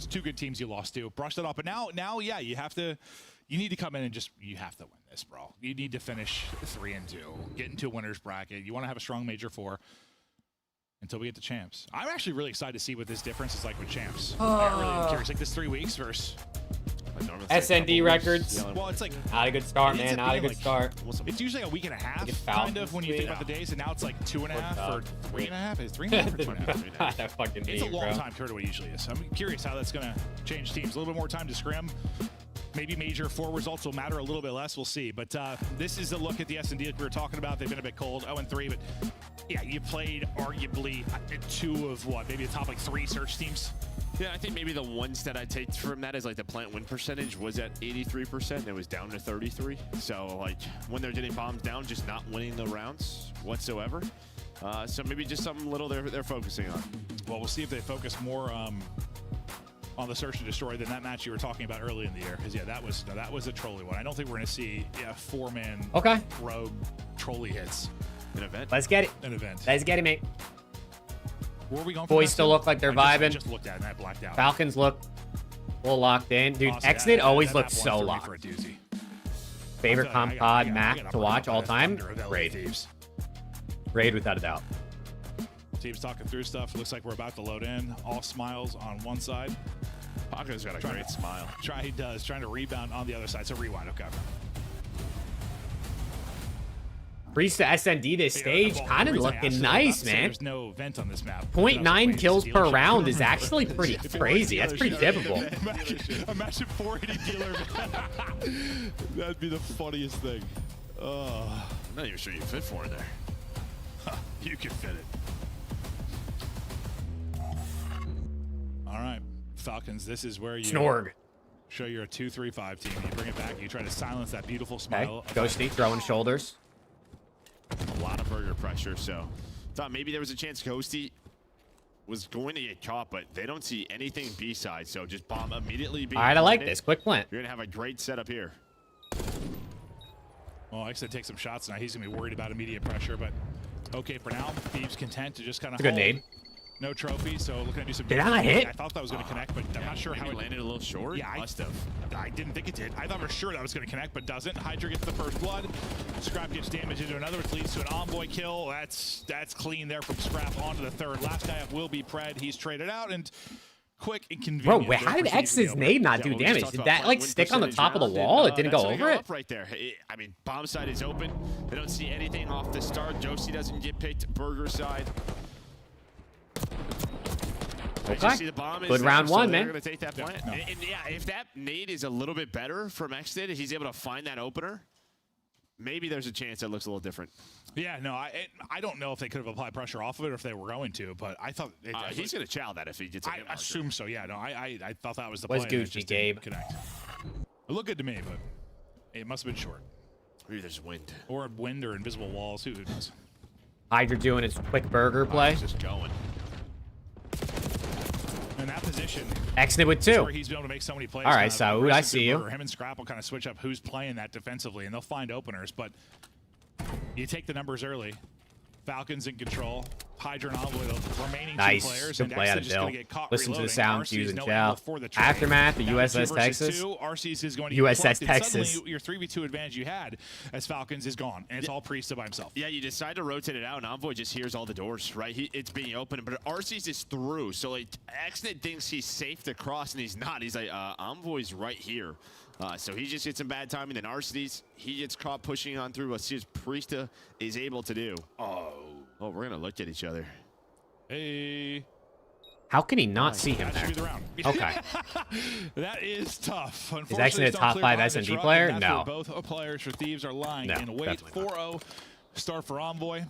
2 good teams you lost to. Brush that off. But now, yeah, you need to come in and you have to win this, bro. You need to finish 3-2, get into a winner's bracket. You want to have a strong major 4 until we get to champs. I'm actually really excited to see what this difference is like with champs. I'm really curious. Like this 3 weeks versus SND records. Well, it's like not a good start, man. Not a good start. It's usually like a week and a half, kind of, when you think about the days, and now it's like 2.5 or 3.5. Is 3.5 or 2.5? That fucking it's a long time compared to what it usually is. So I'm curious how that's gonna change teams. A little bit more time to scrim. Maybe major 4 results will matter a little bit less. We'll see. But this is a look at the S&D like we were talking about. They've been a bit cold, 0-3. But yeah, you played arguably 2 of what? Maybe the top 3 search teams. Yeah, I think maybe the ones that I take from that is like the plant win percentage was at 83%. It was down to 33. So like when they're getting bombs down, just not winning the rounds whatsoever. So maybe just something little they're focusing on. Well, we'll see if they focus more on the search and destroy than that match you were talking about early in the year. Because yeah, that was a trolley one. I don't think we're going to see 4-man rogue trolley hits. An event. Let's get it. An event. Let's get it, mate. Where are we going? Boys still look like they're vibing. I just looked at it and I blacked out. Falcons look a little locked in. Dude, Exit always looks so locked. For a doozy. Favorite comp pod map to watch all time? Raid. Raid without a doubt. Team's talking through stuff. Looks like we're about to load in. All smiles on one side. Paco's got a great smile. He does. Trying to rebound on the other side. So rewind. Okay. Priest to SND this stage, kind of looking nice, man. There's no vent on this map. 0.9 kills per round is actually pretty crazy. That's pretty typical. Imagine 480 dealer. That'd be the funniest thing. I'm not even sure you fit 4 in there. You can fit it. All right, Falcons, this is where you Snorg. Show you're a 2-3-5 team. You bring it back. You try to silence that beautiful smile. Okay. Ghosty throwing shoulders. A lot of burger pressure, so thought maybe there was a chance Ghosty was going to get caught, but they don't see anything B-side, so just bomb immediately. All right, I like this. Quick plant. You're going to have a great setup here. Well, I said take some shots now. He's going to be worried about immediate pressure, but okay for now. Thieves content to just kind of hold. Good nade. No trophy, so looking to do some. Did I hit? I thought that was going to connect, but I'm not sure how it landed a little short. Yeah, must have. I didn't think it did. I thought for sure that was going to connect, but doesn't. Hydra gets the first blood. Scrap gets damage into another, which leads to an envoy kill. That's clean there from Scrap onto the third. Last guy up will be Pred. He's traded out and quick and convenient. Bro, how did X's nade not do damage? Did that like stick on the top of the wall? It didn't go over it? Right there. I mean, bomb side is open. They don't see anything off the start. Josie doesn't get picked. Burger side. Okay. See the bomb Good round so one, they're man. Gonna take that plant. And yeah, if that nade is a little bit better from Exit, he's able to find that opener. Maybe there's a chance that looks a little different. Yeah, no, I don't know if they could have applied pressure off of it or if they were going to, but I thought he's going to chow that if he gets. I assume so. Yeah, no, I thought that was the What's play. and it Gucci, just Gabe? didn't connect. It looked good to me, but it must have been short. Maybe there's wind. Or wind or invisible walls. Who knows? Hydra doing his quick burger play. Just going. In that position, Exit with is 2. where he's been able to make so many plays. All right, kind of Saud, I aggressive see you. burger. Him and Scrap will kind of switch up who's playing that defensively, and they'll find openers. But you take the numbers early. Falcons in control. Hydra and Envoy, the remaining Nice. 2 players. Good and play out Exit of just gonna Dill. get caught Listen to the reloading. sound RC's cues and no chow. angle for the trade. Aftermath, the Now, USS 2 versus Texas. 2, RC's is going to USS get plucked, and Texas. suddenly your 3v2 advantage you had as Falcons is gone, and it's all Priesta by himself. Yeah, you decide to rotate it out, and Envoy just hears all the doors, right? It's being opened, but RC's is through, so like Exit thinks he's safe to cross, and he's not. He's like, Envoy's right here. So he just gets some bad timing, then RC's, he gets caught pushing on through what Priesta is able to do. Oh, we're going to look at each other. Hey. How can he not see him That there? should be the round. Okay. That is tough. Is Exit a top 5 S&D player? No. Both players for Thieves are lying No, in wait. definitely not. 4-0 start for Envoy.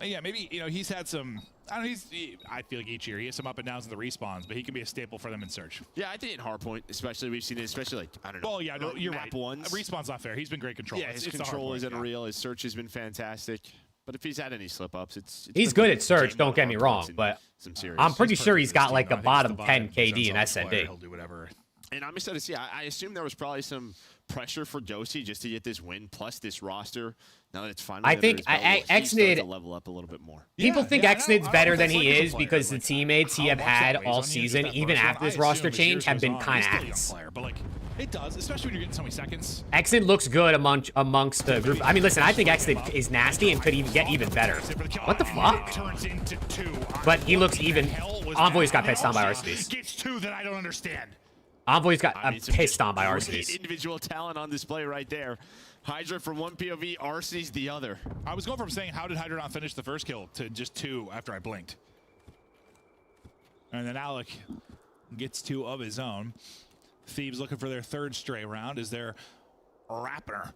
And yeah, maybe, he's had some, I don't know, I feel like each year he has some up and downs in the respawns, but he can be a staple for them in Search. Yeah, I think in Hardpoint, especially, we've seen it, especially like, I don't know. Well, yeah, no, you're map right. ones. Respawn's not fair. He's been great control. Yeah, his control is unreal. His Search has been fantastic. But if he's had any slip-ups, it's He's good at Search, don't get me wrong, but I'm pretty sure he's got like a bottom 10 KD in S&D. He'll do whatever. And I'm excited to see. I assume there was probably some pressure for Dosey just to get this win, plus this roster. Now that it's finally, I think Exnid to level up a little bit more. People think Exnid's better than he is because the teammates he have had all season, even after this roster change, have been kind of ass. But like, it does, especially when you're getting so many seconds. Exnid looks good amongst the group. I mean, listen, I think Exnid is nasty and could even get even better. What the fuck? But he looks even. Envoy's got pissed on by RCDs. Gets 2 that I don't understand. Envoy's got pissed on by Great RCDs. individual talent on display right there. Hydra from one POV, RC's the other. I was going from saying, how did Hydra not finish the first kill, to just 2 after I blinked. And then Alec gets 2 of his own. Thieves looking for their 3rd stray round as they're wrapping her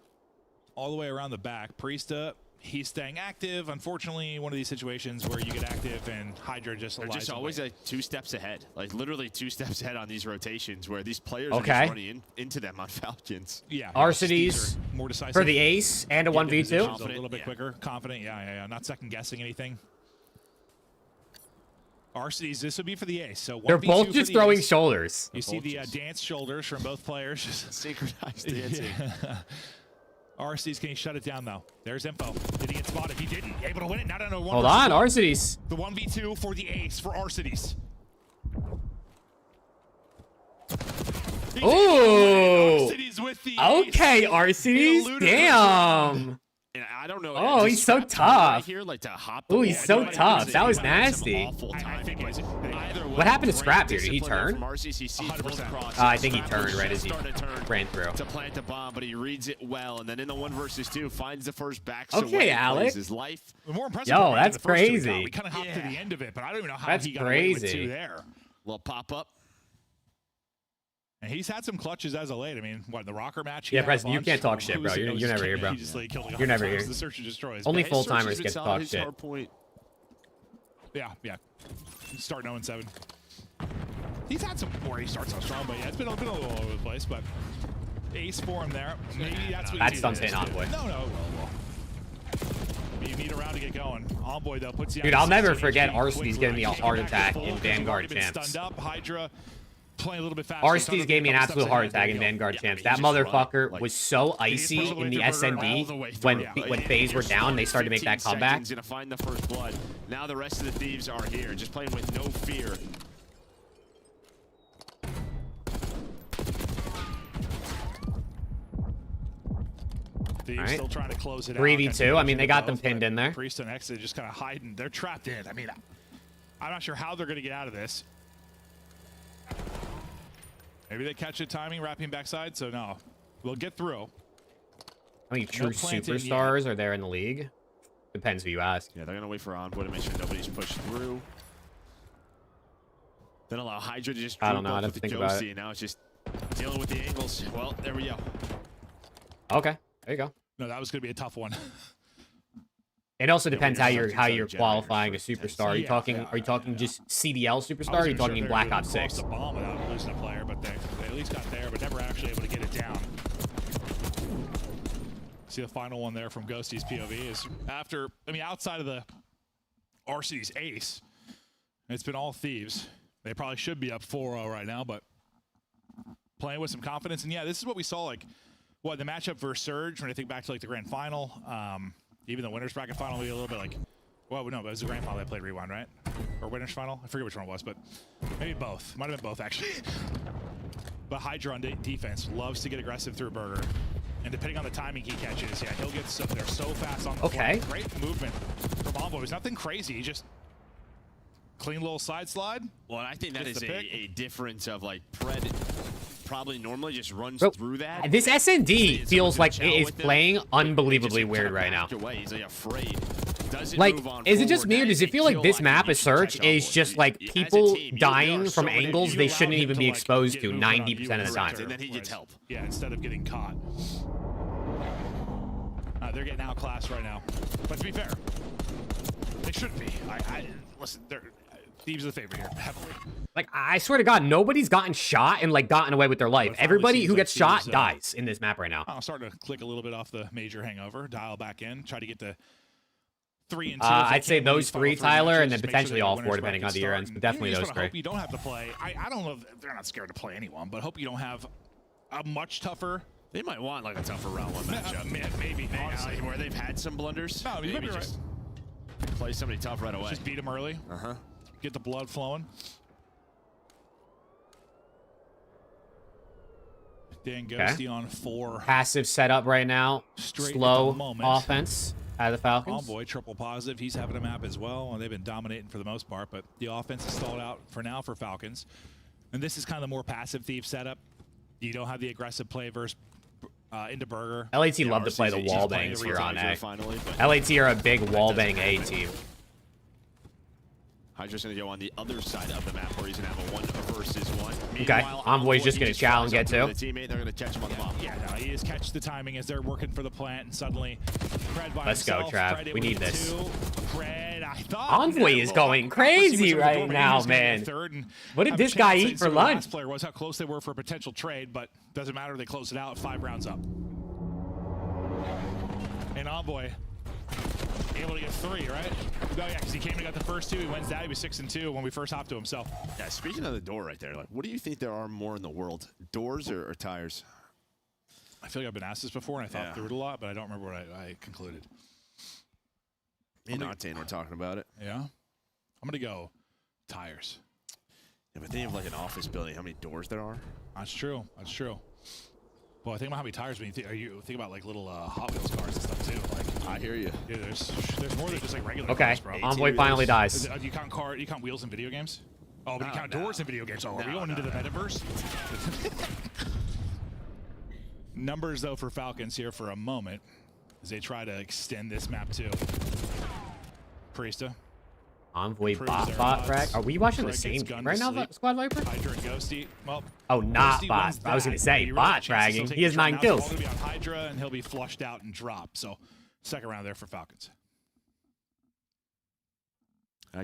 all the way around the back. Priesta, he's staying active. Unfortunately, one of these situations where you get active and Hydra just They're lies just always away. like 2 steps ahead, like literally 2 steps ahead on these rotations where these players Okay. are just running into them on Falcons. Yeah, RCDs more decisive for the ace and a 1v2. A little bit quicker, confident. Yeah. Not second guessing anything. RCDs, this would be for the ace. So They're 1v2 both for just the throwing ace. shoulders. You see the dance shoulders from both players. Synchronized dancing. RCDs, can he shut it down though? There's info. Did he get spotted? He didn't. Able to win it. Not on a 1 Hold on, RCDs. The 1v2 for the ace for RCDs. Ooh. RCDs with the Okay, ace. RCDs. Damn. And I don't know. Oh, just he's so Scrap Tower right tough. here, like to hop Ooh, he's so the tough. wall. That was He might have some nasty. awful timing, but either way, What happened to great Scrap here? Did he discipline turn? from RCC. Sees both crosses. I think he Scrap turned will right as he start to turn ran through. to plant the bomb, but he reads it well, and then in the 1 versus 2 finds the first back. Okay, Alec. His life. The more impressive Yo, part about that's the first 2 we crazy. got. We kind of hopped to the end of it, but I don't even know how That's he got away with crazy. 2 there. Little pop up. And he's had some clutches as of late. I mean, what, the rocker match? Yeah, Preston, you can't talk shit, bro. You're never here, bro. He just like killed a You're never times. here. The search and destroys. Only But- full-timers get to talk shit. Yeah. Start 0-7. He's had some where he starts out strong, but yeah, it's been a little all over the place. But ace for him there. Maybe that's what That he's stump's hitting Envoy. No. Well. You need a round to get going. Envoy though puts you. Dude, I'll never forget RCD's giving me a heart attack in Vanguard Champs. Stunned up. Hydra playing a little bit faster. RCD's gave me an absolute heart attack in Vanguard Champs. That motherfucker was so icy in the SND when FaZe were down. They started to make that comeback. Gonna find the first blood. Now the rest of the Thieves are here, just playing with no fear. Thieves All right. still trying to close it out. 3v2. I mean, they got them pinned in there. Priest and Exit just kind of hiding. They're trapped in. I mean, I'm not sure how they're going to get out of this. Maybe they catch it timing, wrapping backside. So no, we'll get through. How many true superstars are there in the league? Depends who you ask. Yeah, they're gonna wait for Envoy to make sure nobody's pushed through. Then allow Hydra to just I don't know. I group up didn't with think the about Ghosty, and now it's just dealing with the angles. Well, there we go. Okay, there you go. No, that was going to be a tough one. It also depends how you're generator qualifying a for superstar. Are you Yeah, talking yeah, are you talking just CDL superstar? Or I are you wasn't sure talking if they were Black gonna Ops cross 6? the bomb without losing a player, but they at least got there, but never actually able to get it down. See the final one there from Ghosty's POV is after, I mean, outside of the RC's ace, it's been all Thieves. They probably should be up 4-0 right now, but playing with some confidence. And yeah, this is what we saw, like, what, the matchup versus Surge, when I think back to, like, the grand final, even the winner's bracket final, maybe a little bit like, well, no, but it was the grand final that played Rewind, right? Or winner's final? I forget which one it was, but maybe both. Might have been both, actually. But Hydra on defense loves to get aggressive through Burger. And depending on the timing he catches, yeah, he'll get they're so fast on the Okay. fly. Great movement from Envoy. It's nothing crazy. Just clean little side slide. Well, I think that Gets is the pick. a difference of, like, Pred probably normally just runs Bro, through that. This SND Someone's feels gonna like chow it is with him, playing unbelievably just weird kinda right now. backed away. He's like afraid. Doesn't Like, move on is it just forward. me or That does is it a feel like kill this I map think of you should Surge catch is Envoy. just like As a people team, you dying are from so angles you they allow shouldn't him even to, be like, exposed get to movement on 90% of the you time? and then he gets help. Yeah, instead of getting caught. They're getting outclassed right now. But to be fair, they shouldn't be. Listen, Thieves are the favorite here, heavily. Like, I swear to God, nobody's gotten shot and, like, gotten away with their life. It finally Everybody seems who like gets shot Thieves, dies in this map right now. I'm starting to click a little bit off the major hangover, dial back in, try to get to 3 and 2. I'd say those three, Tyler, and then matches, make potentially sure all the four, winner's depending on bracket the year start. ends, but And definitely you just those wanna three. hope you don't have to play. I don't know if they're not scared to play anyone, but hope you don't have a much tougher. They might want like a tougher round one matchup. Maybe, honestly. Where they've had some blunders. No, you might maybe be just play somebody tough right away. Just beat them early. Get the blood flowing. Dan Ghosty on 4. Passive setup right now. Straight at Slow the moment. offense out of the Falcons. Envoy triple positive. He's having a map as well, and they've been dominating for the most part. But the offense is stalled out for now for Falcons, and this is kind of the more passive Thief setup. You don't have the aggressive play versus into Burger. LAT love to play the wall bangs here on A. LAT are a big wall bang A team. Hydra's going to go on the other side of the map where he's going to have a 1 versus 1. Okay, Envoy's just going to chow and get two. The teammate, they're going to catch him on the bomb. Yeah, no, he just catch the timing as they're working for the plant, and suddenly Pred by Let's go, himself. Trav. Pred We with need the this. 2. Pred, I thought Envoy is going crazy right now, man. What did this guy eat for lunch? Last player was how close they were for a potential trade, but doesn't matter. They closed it out 5 rounds up. And Envoy able to get 3, right? Oh yeah, because he came and got the first 2. He wins that. He was 6-2 when we first hopped to him. So yeah, speaking of the door right there, like, what do you think there are more in the world, doors or tires? I feel like I've been asked this before, and I thought through it a lot, but I don't remember what I concluded. In Octane, we're talking about it. Yeah, I'm gonna go tires. Yeah, but think of like an office building, how many doors there are. That's true. That's true. Well, I think about how many tires when you think about like little Hot Wheels cars and stuff too. Like, I hear you. Yeah, there's more than just like regular Okay, cars, bro. Envoy finally dies. Is it, do you count wheels in video games? Oh, but you count doors in video games. Oh, are we going into the metaverse? Numbers though for Falcons here for a moment as they try to extend this map too. Priesta. Envoy bot frag. Are we watching the same game right now, Squad Viper? Hydra and Ghosty. Well, oh, not Ghosty bot. wins I was going to that, say but bot he really has a chance to fragging. still He has take 9 the kills. It's all going to be on Hydra, and he'll be flushed out and dropped. So, second round there for Falcons.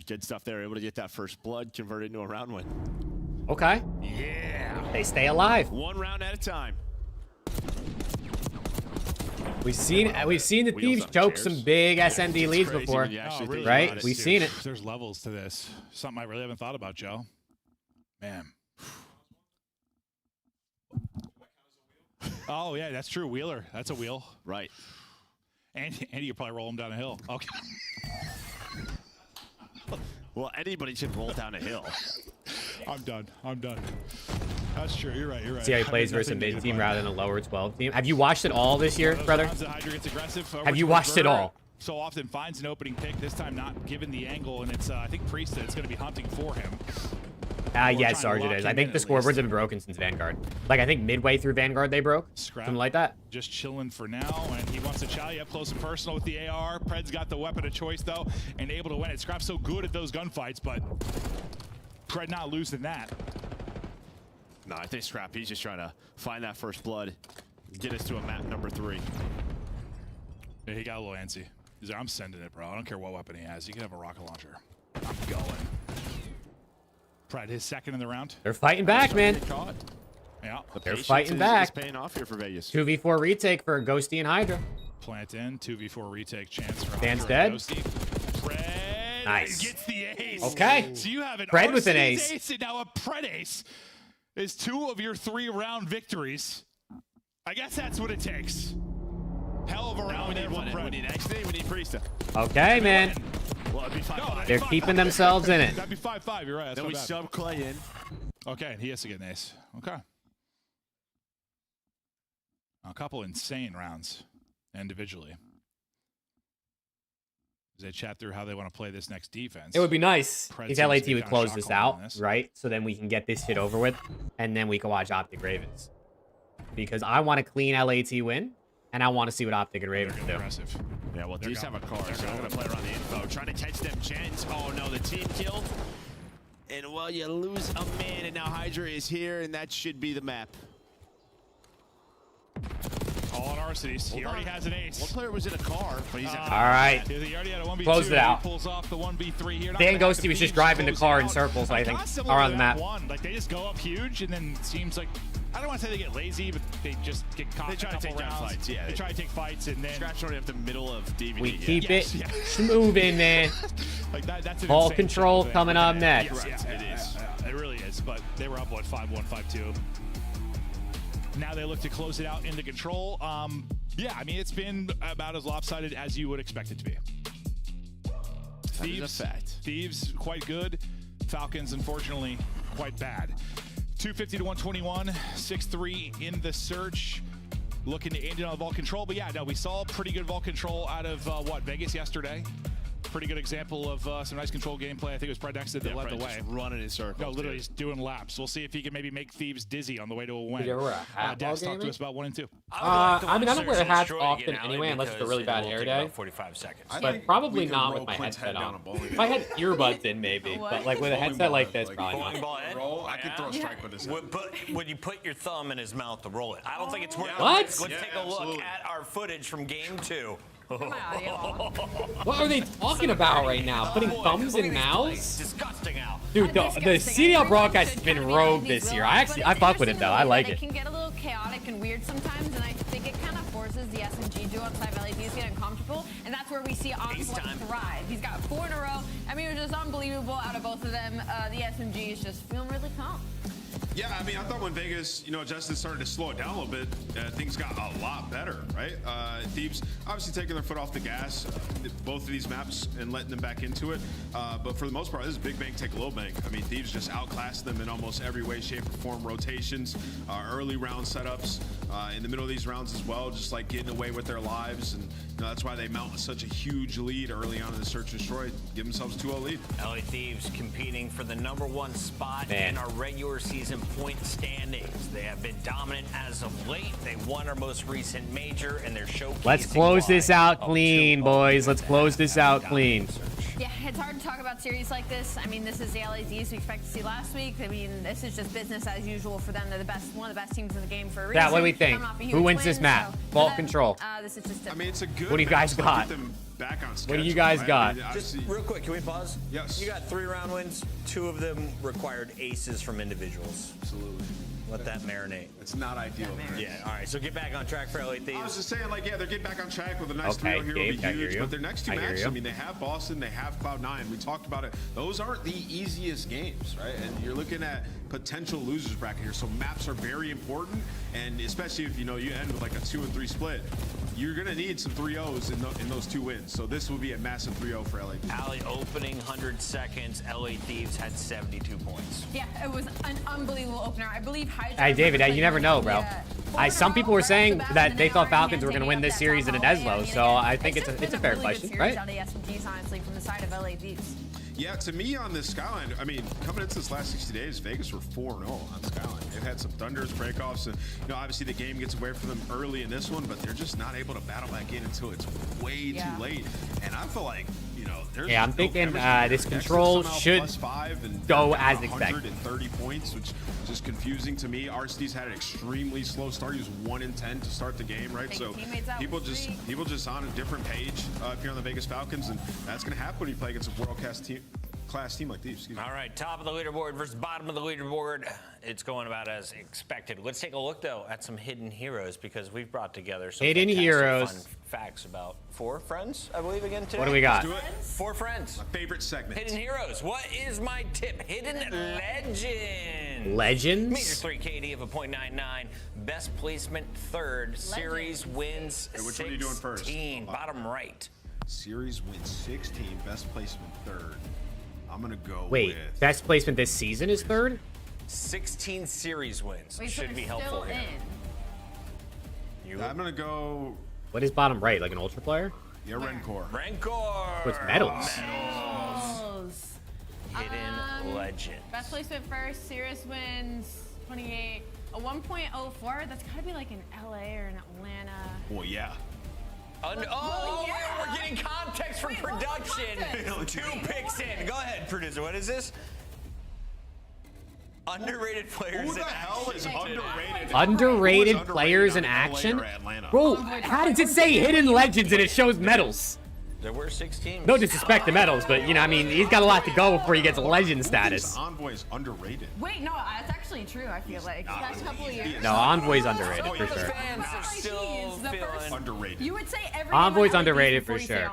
Good stuff there. Able to get that first blood converted into a round win. Okay. Yeah. They stay alive. 1 round at a time. We've seen the Thieves choke some big SND leads before, right? We've seen it. There's levels to this. Something I really haven't thought about, Joe. Man. Oh yeah, that's true. Wheeler, that's a wheel. Right. And you could probably roll him down a hill. Okay. Well, anybody should roll down a hill. I'm done. That's true. You're right. See how he plays versus a mid team rather than a lower 12 team. Have you watched it all this year, brother? Have you watched it all? So often finds an opening pick. This time not given the angle, and it's I think Priest that's going to be hunting for him. Yes, Sarge it is. I think the scoreboards have been broken since Vanguard. Like, I think midway through Vanguard they broke. Something like that. Just chilling for now, and he wants to chow you up close and personal with the AR. Pred's got the weapon of choice, though, and able to win it. Scrap's so good at those gunfights, but Pred not losing that. No, I think Scrap, he's just trying to find that first blood. Get us to a map number 3. Yeah, he got a little antsy. He's like, I'm sending it, bro. I don't care what weapon he has. He can have a rocket launcher. I'm going. Pred, his second in the round. They're fighting back, man. Yeah. They're fighting back. Is paying off here for Vegas. 2v4 retake for Ghosty and Hydra. Plant in. 2v4 retake chance for Dan's Hydra dead. and Ghosty. Pred Nice. gets the ace. Okay. So you have an Pred with an Arsene's ace. And now a Pred ace is 2 of your 3-round victories. I guess that's what it takes. Hell of a round there from Pred. We need XD, we need Priesta. Okay, man. Well, it'd be 5-5. They're keeping themselves in it. That'd be 5-5. You're right. That's Then not we bad. sub Clay in. Okay, and he has to get an ace. Okay. A couple insane rounds individually. As they chat through how they want to play this next defense. It would be nice Pred if seems LAT to be would kinda close shot this calling out, on this. right? So then we can get this shit over with, and then we can watch Optic Ravens. Because I want a clean LAT win, and I want to see what Optic and Ravens do. Aggressive. Yeah, well, They're these have going. a car, They're so I'm going. going to play around the info. Trying to catch them gens. Oh, no, the team kill. And, well, you lose a man, and now Hydra is here, and that should be the map. All on Arsene's. He already has an ace. One player was in a car, but he's All right. He already had a 1v2. Closed it out. He pulls off the 1v3 here. Not Dan gonna have Ghosty was just Thieves driving the close car it in out. circles, I think, Kinda similar around to the that map. one. Like, they just go up huge, and then it seems like, I don't want to say they get lazy, but they just get caught They in try a to couple take down rounds. fights, yeah. They try to take fights, and then Scratch only up the middle of DVD. We yeah. keep Yes, it yeah. moving, man. Like that's an Ball insane control shot. coming up next. Yes, it is. It really is. But they were up, what, 5-1, 5-2. Now they look to close it out into control. Yeah, I mean, it's been about as lopsided as you would expect it to be. That is a fact. Thieves, quite good. Falcons, unfortunately, quite bad. 250 to 121, 6-3 in the search. Looking to end it on vault control. But yeah, no, we saw pretty good vault control out of, Vegas yesterday. Pretty good example of some nice control gameplay. I think it was Pred Next that led the way. Just running in circles. No, literally just doing laps. We'll see if he can maybe make Thieves dizzy on the way to a win. Did you ever wear a hat while Dax talked to gaming? us about 1 and 2. I mean, I don't wear hats often anyway, unless it's a really bad hair day. 45 seconds. But probably not with my headset on. If I had earbuds in, maybe. But like with a headset like this, probably Bowling not. ball head? Roll, I could throw a strike with this. Would you put your thumb in his mouth to roll it? I don't think it's worth it. What? Let's take a look at our footage from game 2. What are they talking about right now? Putting thumbs in mouths? Disgusting out. Dude, the CDL broadcast has been rogue this year. I fuck with it though. I like It it. can get a little chaotic and weird sometimes, and I think it kind of forces the SMG duo outside of LAPs to get uncomfortable, and that's where we see Ocelot thrive. He's got 4 in a row. I mean, it was just unbelievable out of both of them. The SMG is just feeling really calm. Yeah, I mean, I thought when Vegas, Justin started to slow it down a little bit, things got a lot better, right? Thieves obviously taking their foot off the gas, both of these maps, and letting them back into it. But for the most part, this is big bang, take a little bang. I mean, Thieves just outclassed them in almost every way, shape, or form. Rotations, early round setups, in the middle of these rounds as well, just like getting away with their lives. And that's why they mount such a huge lead early on in the search and destroy, give themselves 2-0 lead. LA Thieves competing for the #1 spot in our regular season point standings. They have been dominant as of late. They won our most recent major, and they're showcasing. Let's close this out clean, boys. Let's close this out clean. Yeah, it's hard to talk about series like this. I mean, this is the LA Thieves we expect to see last week. I mean, this is just business as usual for them. They're the best, one of the best teams in the game for a reason. Yeah, what do we think? Who wins this map? Vault control. This is just. I mean, it's a good. What do you guys match to got? get them back on What do schedule, you guys right? got? I mean, Just obviously- real quick, can we pause? Yes. You got 3 round wins. 2 of them required aces from individuals. Absolutely. Let that marinate. It's not ideal. Yeah, all right, so get back on track for LA Thieves. I was just saying, like, yeah, they're getting back on track with a nice Okay, 3-0 here Gabe, will be I hear huge. you. But their next 2 I hear matches, you. I mean, they have Boston, they have Cloud9. We talked about it. Those aren't the easiest games, right? And you're looking at potential losers bracket here. So maps are very important, and especially if you end with like a 2-3 split, you're gonna need some 3-0s in those 2 wins. So this will be a massive 3-0 for LA. Alley opening 100 seconds. LA Thieves had 72 points. Yeah, it was an unbelievable opener. I believe Hydra. Hey, David, you never know, bro. Some people were saying that they thought Falcons were going to win this series in a Deslo, so I think it's a fair question, right? Out of the SMGs, honestly, from the side of LA Thieves. Yeah, to me on this Skyline, I mean, coming into this last 60 days, Vegas were 4-0 on Skyline. They've had some thunders, breakoffs, and obviously the game gets away from them early in this one, but they're just not able to battle back in until it's way too late. And I feel like, you know, there's Yeah, I'm no thinking chemistry here. this Dexter's control somehow should +5 and go they're as down expected. 130 points, which is just confusing to me. RCD's had an extremely slow start. He was 1-10 to start the game, right? So people just on a different page if you're on the Vegas Falcons, and that's going to happen when you play against a world-class team like these. Excuse me. All right, top of the leaderboard versus bottom of the leaderboard. It's going about as expected. Let's take a look, though, at some hidden heroes, because we've brought together some Hidden fantastic heroes. fun facts about 4 friends, I believe, again today. What do we got? Let's do it. 4 friends. My favorite segment. Hidden heroes. What is my tip? Hidden legends. Legends? Major 3 KD of a .99. Best placement 3rd. Series wins Hey, which one are you doing first? 16. Bottom right. Series wins 16. Best placement 3rd. I'm going to go Wait, with... best placement this season is 3rd? 16 series wins. Wait, so Should be they're helpful still here. I'm going to go... What is bottom right? Like an ultra player? Yeah, Rencor. Rencor. What's medals? Medals. Hidden legend. Best placement first, Sirius wins 28. A 1.04, that's gotta be like in LA or in Atlanta. Well, yeah. We're getting context from production. 2 picks in. Go ahead, producer. What is this? Underrated players Who the hell is underrated? Underrated Who is players in underrated on action? LA or Atlanta? Bro, how does it say hidden legends and it shows medals? There were 6 teams. No disrespect to medals, but, you know, I mean, he's got a lot to go before he gets legend status. Envoy's underrated. Wait, no, that's actually true, I feel like. The past couple of years. No, Envoy's underrated for sure. Fans are still feeling underrated. You would say every Envoy's underrated for sure.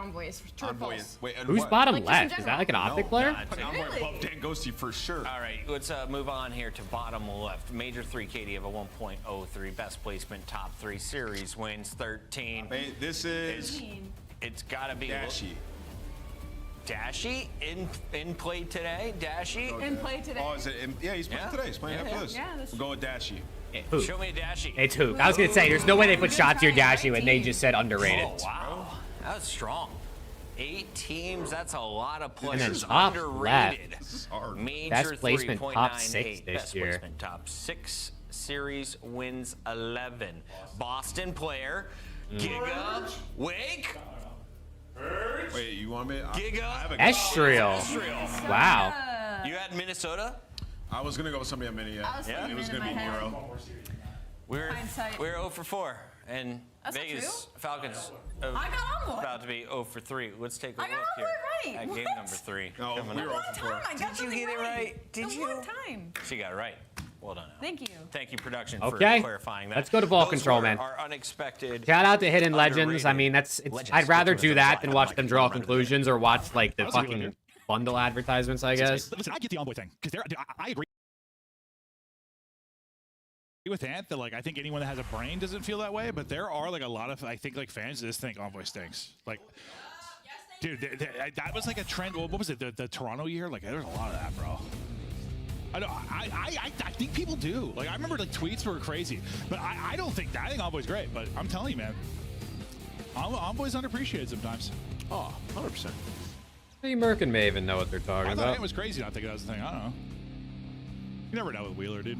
Who's bottom left? Is that like an OPTIC player? Envoy above Dan Ghosty for sure. All right, let's move on here to bottom left. Major 3 KD of a 1.03. Best placement, top 3. Series wins 13. Hey, this is... It's got to be... Dashy. Dashy in play today. Dashy in play today. Oh, is it? Yeah, he's playing today. He's playing after this. We'll go with Dashy. Hook. Show me a Dashy. It's Hook. I was gonna say, there's no way they put shots here Dashy when they just said underrated. Oh, wow. That was strong. 8 teams. That's a lot of And then players. top Underrated. left. Major Best placement, 3.98. top 6 this Best year. placement, top 6. Series wins 11. Boston player. Giga. Wake. Wait, you want me? Giga. Estriel. Wow. You had Minnesota? I was gonna go with somebody on mini. Yeah, it was gonna be Nero. We're 0 for 4, and Vegas Falcons about to be 0 for 3. Let's take a look here at game number 3. No, we were 0 for 4. Did you get it right? Did you? One time. She got it right. Well done. Thank you. Thank you, production, Okay. for clarifying that. Let's go to ball Those control, were man. Our unexpected. Shout out to Hidden Legends. underrated I mean, legends. I'd rather Which one do is that it? than I'm watch like, them draw remember conclusions or watch like the That was a good fucking one. bundle advertisements, I guess. Listen, I get the Envoy thing because I agree with Ant that like I think anyone that has a brain doesn't feel that way, but there are like a lot of I think like fans that just think Envoy stinks. Like, dude, that was like a trend. What was it? The Toronto year? Like, there's a lot of that, bro. I think people do. Like, I remember like tweets were crazy, but I don't think I think Envoy's great. But I'm telling you, man, Envoy's underappreciated sometimes. Oh, 100%. Maybe Merkin may even know what they're talking I thought about. it was crazy not thinking that was the thing. I don't know. You never know with Wheeler, dude.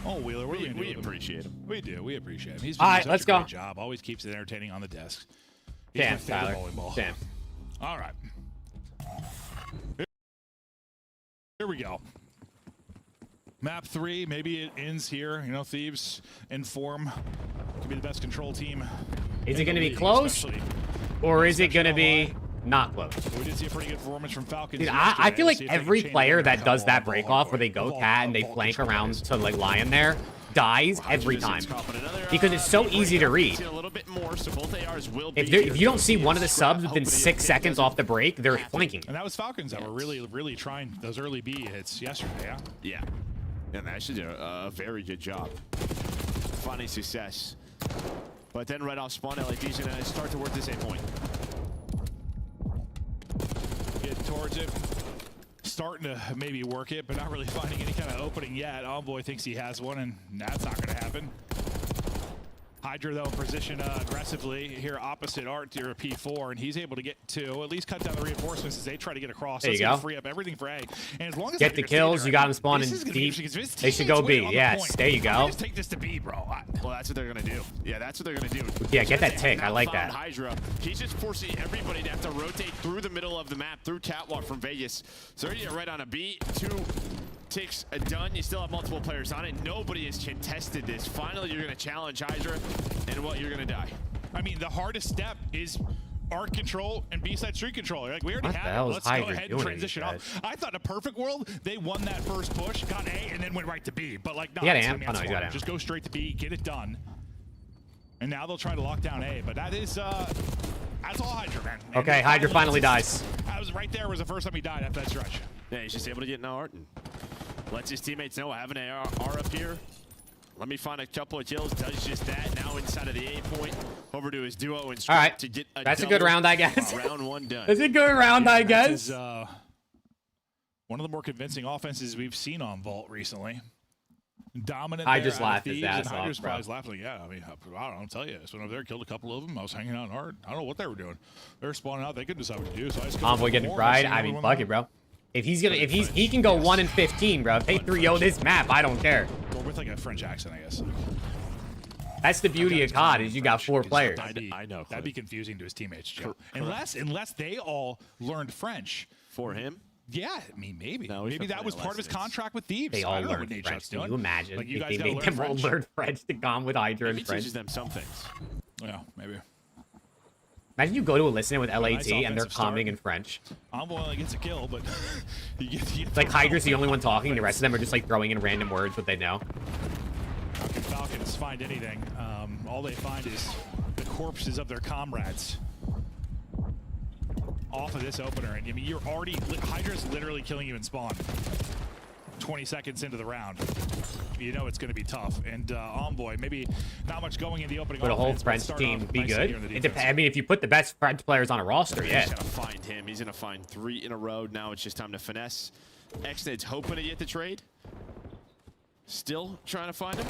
Oh, Wheeler, what are you gonna do? We appreciate him. We do. We appreciate him. He's All doing right, such let's a go. great job. Always keeps it entertaining on the desk. He's Damn, my favorite Tyler. bowling ball. Damn. All right. Here we go. Map 3, maybe it ends here. You know, Thieves in form. Could be the best control team. Is it in going to the be league, close? especially- Or is it going to especially be not close? We did see a pretty good performance from Falcons. Dude, I yesterday. feel Let's like see if they can every change player the that does that ball break off where they go cat and they flank around to like Lion there dies every time. Because it's so easy to read. If you don't see one of the subs within 6 seconds off the break, they're flanking. And that was Falcons that were really trying those early B hits yesterday, yeah? Yeah. And they actually did a very good job. Finding success. But then right off spawn, LAD's going to start to work this A point. Getting towards it. Starting to maybe work it, but not really finding any kind of opening yet. Envoy thinks he has one, and that's not going to happen. Hydra, though, in position aggressively here opposite Art to your P4, and he's able to get to at least cut down the reinforcements as they try to get across. There you That's gonna go. free up everything for A. And as long as Get the kills. You got them spawning deep. They should go B. Yes, there you go. Just take this to B, bro. Well, that's what they're gonna do. Yeah, that's what they're gonna do. Yeah, get that tick. I like that. Hydra. He's just forcing everybody to have to rotate through the middle of the map, through catwalk from Vegas. So you're right on a B. 2 ticks done. You still have multiple players on it. Nobody has contested this. Finally, you're gonna challenge Hydra, and what, you're gonna die. I mean, the hardest step is Art control and B-side street control. Like, we already What the have hell it. is Let's go Hydra ahead doing and to these transition guys? off. I thought in a perfect world, they won that first push, got A, and then went right to B. But like, no, He had it's amp? gonna be Oh, no, he got smart. amp. Just go straight to B, get it done. And now they'll try to lock down A. But that is, that's all Hydra, man. And Okay, Hydra finally dies. That was right there. Was the first time he died after that stretch. Yeah, he's just able to get in Art and lets his teammates know I have an AR up here. Let me find a couple of kills. Does just that. Now inside of the A point, over to his duo and All right, to get that's a good round, I guess. Round 1 done. That's a good round, I guess. This is one of the more convincing offenses we've seen on Vault recently. Dominant. I there just out of laughed his Thieves, ass and off, Hydra's bro. probably laughing. Yeah, I mean, I don't know. I'll tell you, I went over there, killed a couple of them. I was hanging out in Art. I don't know what they were doing. They were spawning out. They couldn't decide what to do. So I just killed Envoy a couple getting more. fried. seen I mean, everyone fuck there. it, bro. If he can go 1 and 15, bro. If they 3-0 this map, I don't care. Or with like a French accent, I guess. That's the beauty of COD is you got 4 players. I know. That'd be confusing to his teammates, Joe. Unless they all learned French. For him? Yeah, I mean, maybe. No, he's maybe not that was playing part of his lessons. contract with Thieves. They I all don't know what learned Nate French. Shot's Can doing. you imagine Like, you if guys they gotta made learn them all French. learn French to come with Hydra Maybe and French? teaches them some things. Yeah, maybe. Imagine you go to a listening with LAT Nice and they're offensive start. commenting in French. Envoy only gets a kill, but you get It's like Hydra's the only one talking. The rest of them are just like throwing in random words what they know. How can Falcons find anything? All they find is the corpses of their comrades off of this opener. And I mean, you're already Hydra's literally killing you in spawn. 20 seconds into the round, you know it's going to be tough. And Envoy, maybe not much going in the opening. Would a whole offense, but French start team off be nicely good? here in the It defense. depends. I mean, if you put the best French players on a roster, yeah. He's gonna find him. He's gonna find 3 in a row. Now it's just time to finesse. Xned's hoping to get the trade. Still trying to find him.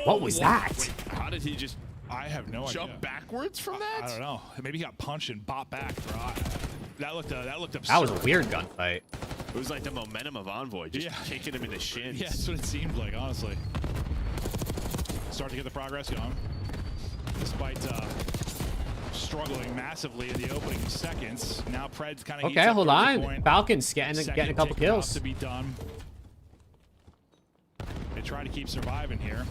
What was that? Wait, how did he just I have no jump idea. backwards from that? I don't know. Maybe he got punched and bought back. Bro. That looked absurd. That was a weird gunfight. It was like the momentum of Envoy, just kicking him in the shins. Yeah, that's what it seemed like, honestly. Start to get the progress going. Despite struggling massively in the opening seconds. Now Pred's kind of Okay, hold on. Falcons getting a couple kills. To be done. They try to keep surviving here.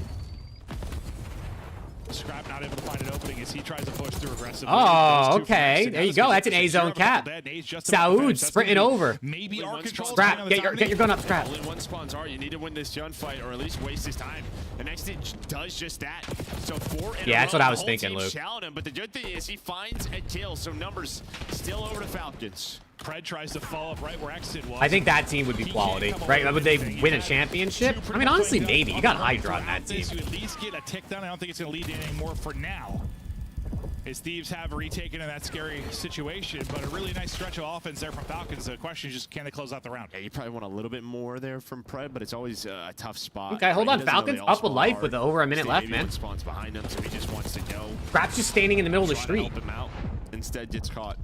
Scrap not able to find an opening as he tries to push through aggressively. Oh, okay. There you go. That's an A-zone cap. Saud sprinting over. Maybe Scrap, get your gun up, Scrap. Only one spawns are. You need to win this gunfight or at least waste his time. The next thing does just that. So 4 in a Yeah, that's row. what I The was whole thinking, team's Luke. challenging him, but the good thing is he finds a kill. So numbers still over to Falcons. Pred tries to follow up right where Exit was. I think that team would be quality, right? Would they win a championship? I mean, honestly, maybe. You got Hydra on that team. You at least get a tick down. I don't think it's going to lead to anything more for now. His Thieves have retaken in that scary situation, but a really nice stretch of offense there from Falcons. The question is just, can they close out the round? Yeah, you probably want a little bit more there from Pred, but it's always a tough spot. Okay, hold on. Falcons up with life with over a minute left, man. Spawns behind him, so he just wants to go. Scrap's just standing in the middle of the street. Help him out. Instead, gets caught.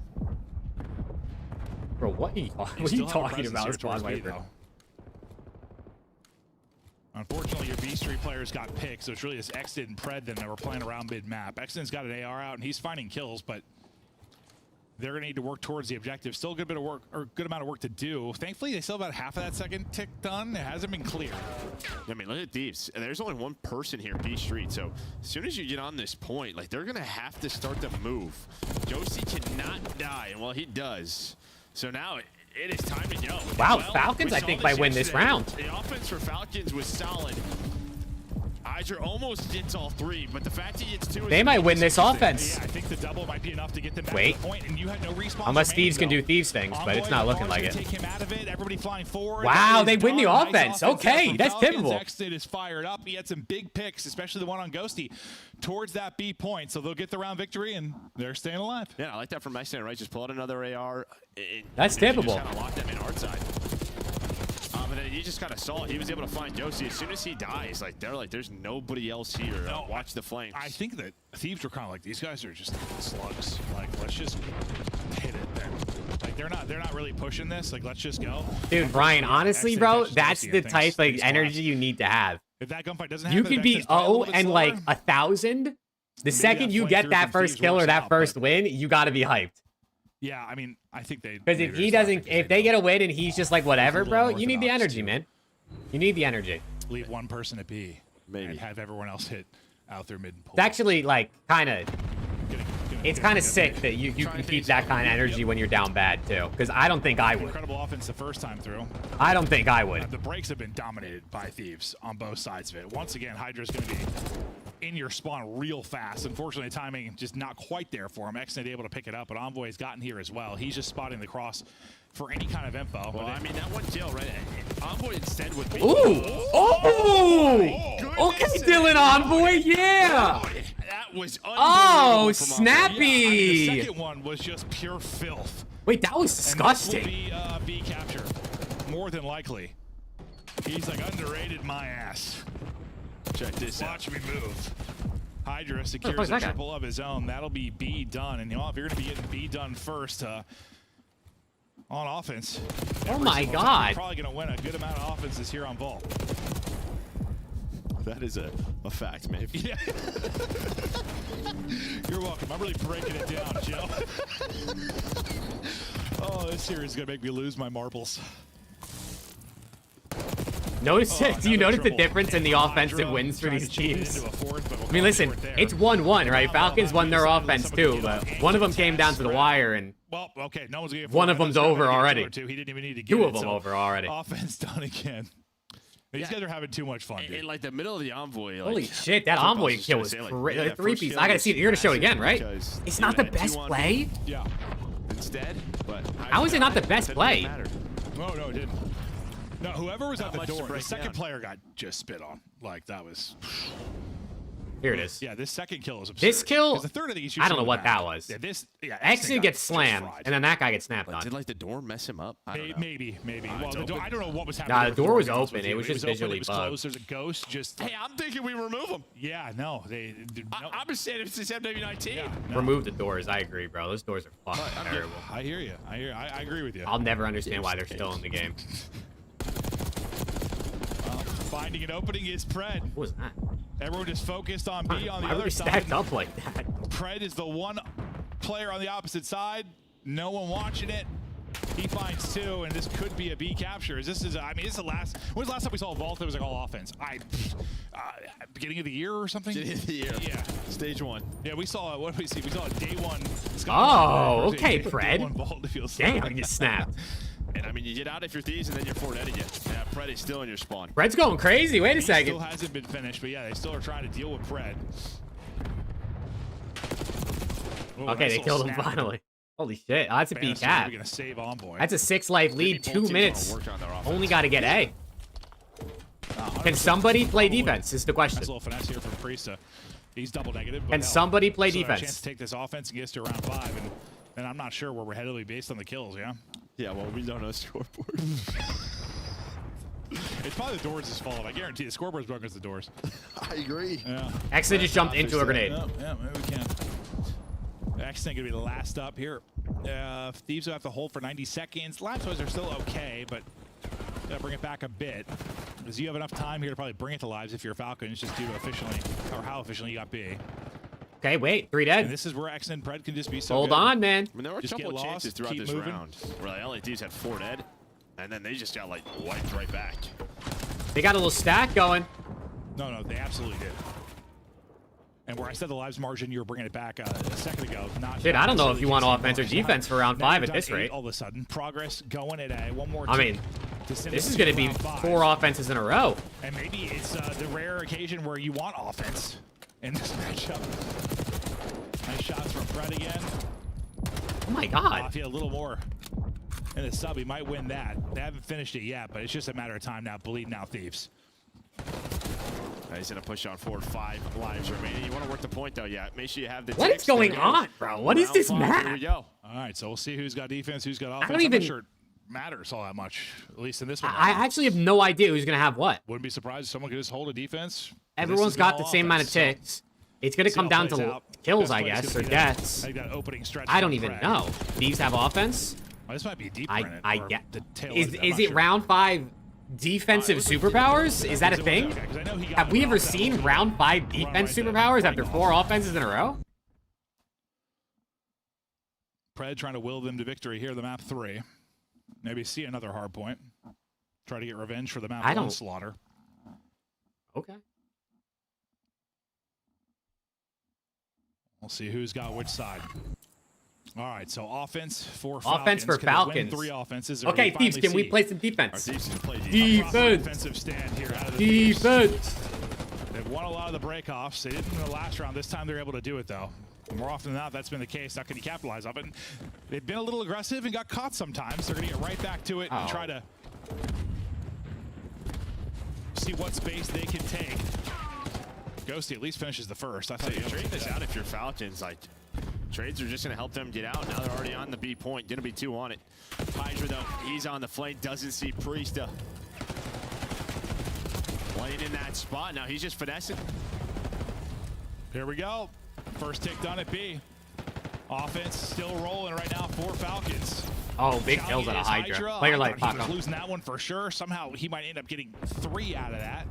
Bro, what are you talking about, Squad Viper? Unfortunately, your B Street players got picked, so it's really just Exton and Pred then that were playing around mid-map. Exton's got an AR out, and he's finding kills, but they're going to need to work towards the objective. Still a good bit of work, or good amount of work to do. Thankfully, they still have about half of that second tick done. It hasn't been clear. I mean, look at Thieves. There's only one person here, B Street. So as soon as you get on this point, like they're going to have to start to move. Josie cannot die, and well, he does. So now it is time to go. Wow, Well, Falcons, we I saw think, this might win this yesterday. round. The offense for Falcons was solid. Hydra almost gets all 3, but the fact he gets 2 is They might win this offense. Yeah, I think the double might be enough to get them back Wait. to the point, and you had no respawn. Unless Thieves can do Thieves things, but it's not looking like it. Take him out of it. Everybody flying forward. Wow, they win the Nice offense. Okay, from that's Falcons. typical. Exton is fired up. He had some big picks, especially the one on Ghosty, towards that B point. So they'll get the round victory, and they're staying alive. Yeah, I like that from Exton, right? Just pull out another AR. That's typical. Just kind of lock them in hard side. but then you just kind of saw he was able to find Josie. As soon as he dies, like they're like, there's nobody else here. Watch the flames. I think that Thieves were kind of like, these guys are just slugs. Like, let's just hit it then. Like they're not really pushing this. Like, let's just go. Dude, Brian, honestly, bro, that's the type like energy you need to have. If that gunfight doesn't You happen, could be 0 and like 1,000. The second you get that first kill or that first win, you got to be hyped. Yeah, I mean, I think they. Because if he doesn't, if they get a win and he's just like whatever, bro, you need the energy, man. You need the energy. Leave one person at B, maybe, and have everyone else hit out their mid and pull. It's actually like kind of. It's kind of sick that you can keep that kind of energy when you're down bad too. Because I don't think I would. Incredible offense the first time through. I don't think I would. The breaks have been dominated by Thieves on both sides of it. Once again, Hydra's going to be in your spawn real fast. Unfortunately, timing just not quite there for him. Xnet able to pick it up, but Envoy's gotten here as well. He's just spotting the cross for any kind of info. Well, I mean, that one kill, right? Envoy instead would be. Ooh! Oh! Okay, Dylan Envoy, yeah! That was oh, snappy! Yeah, I mean, the second one was just pure filth. Wait, that was disgusting. And B capture, more than likely. He's like, underrated my ass. Check this out. Watch me move. Hydra secures a triple of his own. That'll be B done. And you know, if you're going to be getting B done first on offense. Oh my God. You're probably going to win a good amount of offenses here on Vault. That is a fact, maybe. Yeah. You're welcome. I'm really breaking it down, Joe. Oh, this series is going to make me lose my marbles. Notice it. Do you notice the difference in the offensive wins for these teams? I mean, listen, it's 1-1, right? Falcons won their offense too, but one of them came down to the wire, and well, okay, no one's one of them's over already. He didn't even need to get Two of them over already. Offense done again. These guys are having too much fun, dude. In like the middle of the Envoy. Like, holy shit, that Envoy kill was crazy. Three-piece. I gotta see it. You're gonna show it again, right? It's not the best play? Yeah. Instead, but how is it not the best play? No, it didn't. No, whoever was at the door, the second player got just spit on. Like, that was... Here it is. Yeah, this second kill is absurd. This kill, the third of these I don't know what that was. Yeah, Exit gets slammed, and then that guy gets snapped on. Did like the door mess him up? I don't know. Maybe. Well, the door, I don't know what was happening. Nah, the door was open. It was just visually bugged. bugged. There's a ghost just... Hey, I'm thinking we remove him. Yeah, no. I've been saying it since MW19. Yeah, remove the doors. I agree, bro. Those doors are fucking terrible. I hear you. I agree with you. I'll never understand why they're still in the game. Finding an opening is Pred. What was that? Everyone is focused on B on the Why other were we side. stacked up like that? Pred is the one player on the opposite side. No one watching it. He finds two, and this could be a B capture. I mean, this is the last. When was the last time we saw a Vault that was like all offense? Beginning of the year or something? Beginning of the year. Yeah. Stage 1. Yeah, we saw, what did we see? We saw a day one. Oh, okay, Pred. Fred. Damn, you snapped. And I mean, you get out if you're Thieves, and then you're Fort Eddie. Yeah, Pred is still in your spawn. Fred's going crazy. Wait a He second. still hasn't been finished, but yeah, they still are trying to deal with Pred. Okay, they killed him finally. Holy shit. Oh, that's a B cap. Gonna save Envoy. That's a 6-life lead, 2 minutes. Only got to get A. Can somebody play defense is the question. Nice little finesse here from Priesta. He's double negative. Can somebody play still defense? A chance to take this offense and get us to round 5, and I'm not sure where we're headed based on the kills, yeah? Yeah, well, we don't know scoreboard. It's probably the doors' fault. I guarantee the scoreboard's broken as the doors. I agree. Yeah. Exit just jumped into a grenade. Yeah, maybe we can. Exit gonna be the last up here. Thieves will have to hold for 90 seconds. Live toys are still okay, but gotta bring it back a bit. Because you have enough time here to probably bring it to lives if you're Falcons, just due to efficiently, or how efficiently you got B. Okay, wait, 3 dead. And this is where X and Pred can just be so Hold good. on, man. I mean, there were a Just couple get of chances lost, throughout keep this moving. round where the LA Thieves had 4 dead, and then they just got like wiped right back. They got a little stack going. No, they absolutely did. And where I said the lives margin, you were bringing it back a second ago. Shit, I don't know if you want offense or defense for round 5 at this rate. All of a sudden, progress going at A. One more. I mean, this is going to be 4 offenses in a row. And maybe it's the rare occasion where you want offense in this matchup. Nice shots from Fred again. Oh my God. If he had a little more in the sub, he might win that. They haven't finished it yet, but it's just a matter of time now. Bleeding out Thieves. He's gonna push on forward. 5 lives remaining. You want to work the point though, yeah. Make sure you have the. What is going on, bro? What is this map? Here we go. All right, so we'll see who's got defense, who's got offense. I don't even. matters all that much, at least in this one. I actually have no idea who's going to have what. Wouldn't be surprised if someone could just hold a defense. Everyone's got the same amount of ticks. It's going to come down to kills, I guess, or deaths. I don't even know. Thieves have offense? Well, this might be a deep I get. Is it round 5 defensive superpowers? Is that a thing? Have we ever seen round 5 defense superpowers after 4 offenses in a row? Pred trying to will them to victory here, the map 3. Maybe see another hard point. Try to get revenge for the map 1 slaughter. Okay. We'll see who's got which side. All right, so offense for Falcons. Offense for Falcons. 3 offenses. Okay, Thieves, can we play some defense? Defensive stand here out of the defense. They've won a lot of the breakoffs. They didn't in the last round. This time they're able to do it, though. More often than not, that's been the case. How can you capitalize on it? They've been a little aggressive and got caught sometimes. They're going to get right back to it and try to see what space they can take. Ghosty at least finishes the first. I thought you trade this out if you're Falcons. Like, trades are just going to help them get out. Now they're already on the B point. Going to be 2 on it. Hydra, though, he's on the flank. Doesn't see Priesta playing in that spot. Now he's just finessing. Here we go. First tick done at B. Offense still rolling right now for Falcons. Oh, big kills on a Hydra. Player like Paco. He was losing that one for sure. Somehow he might end up getting 3 out of that.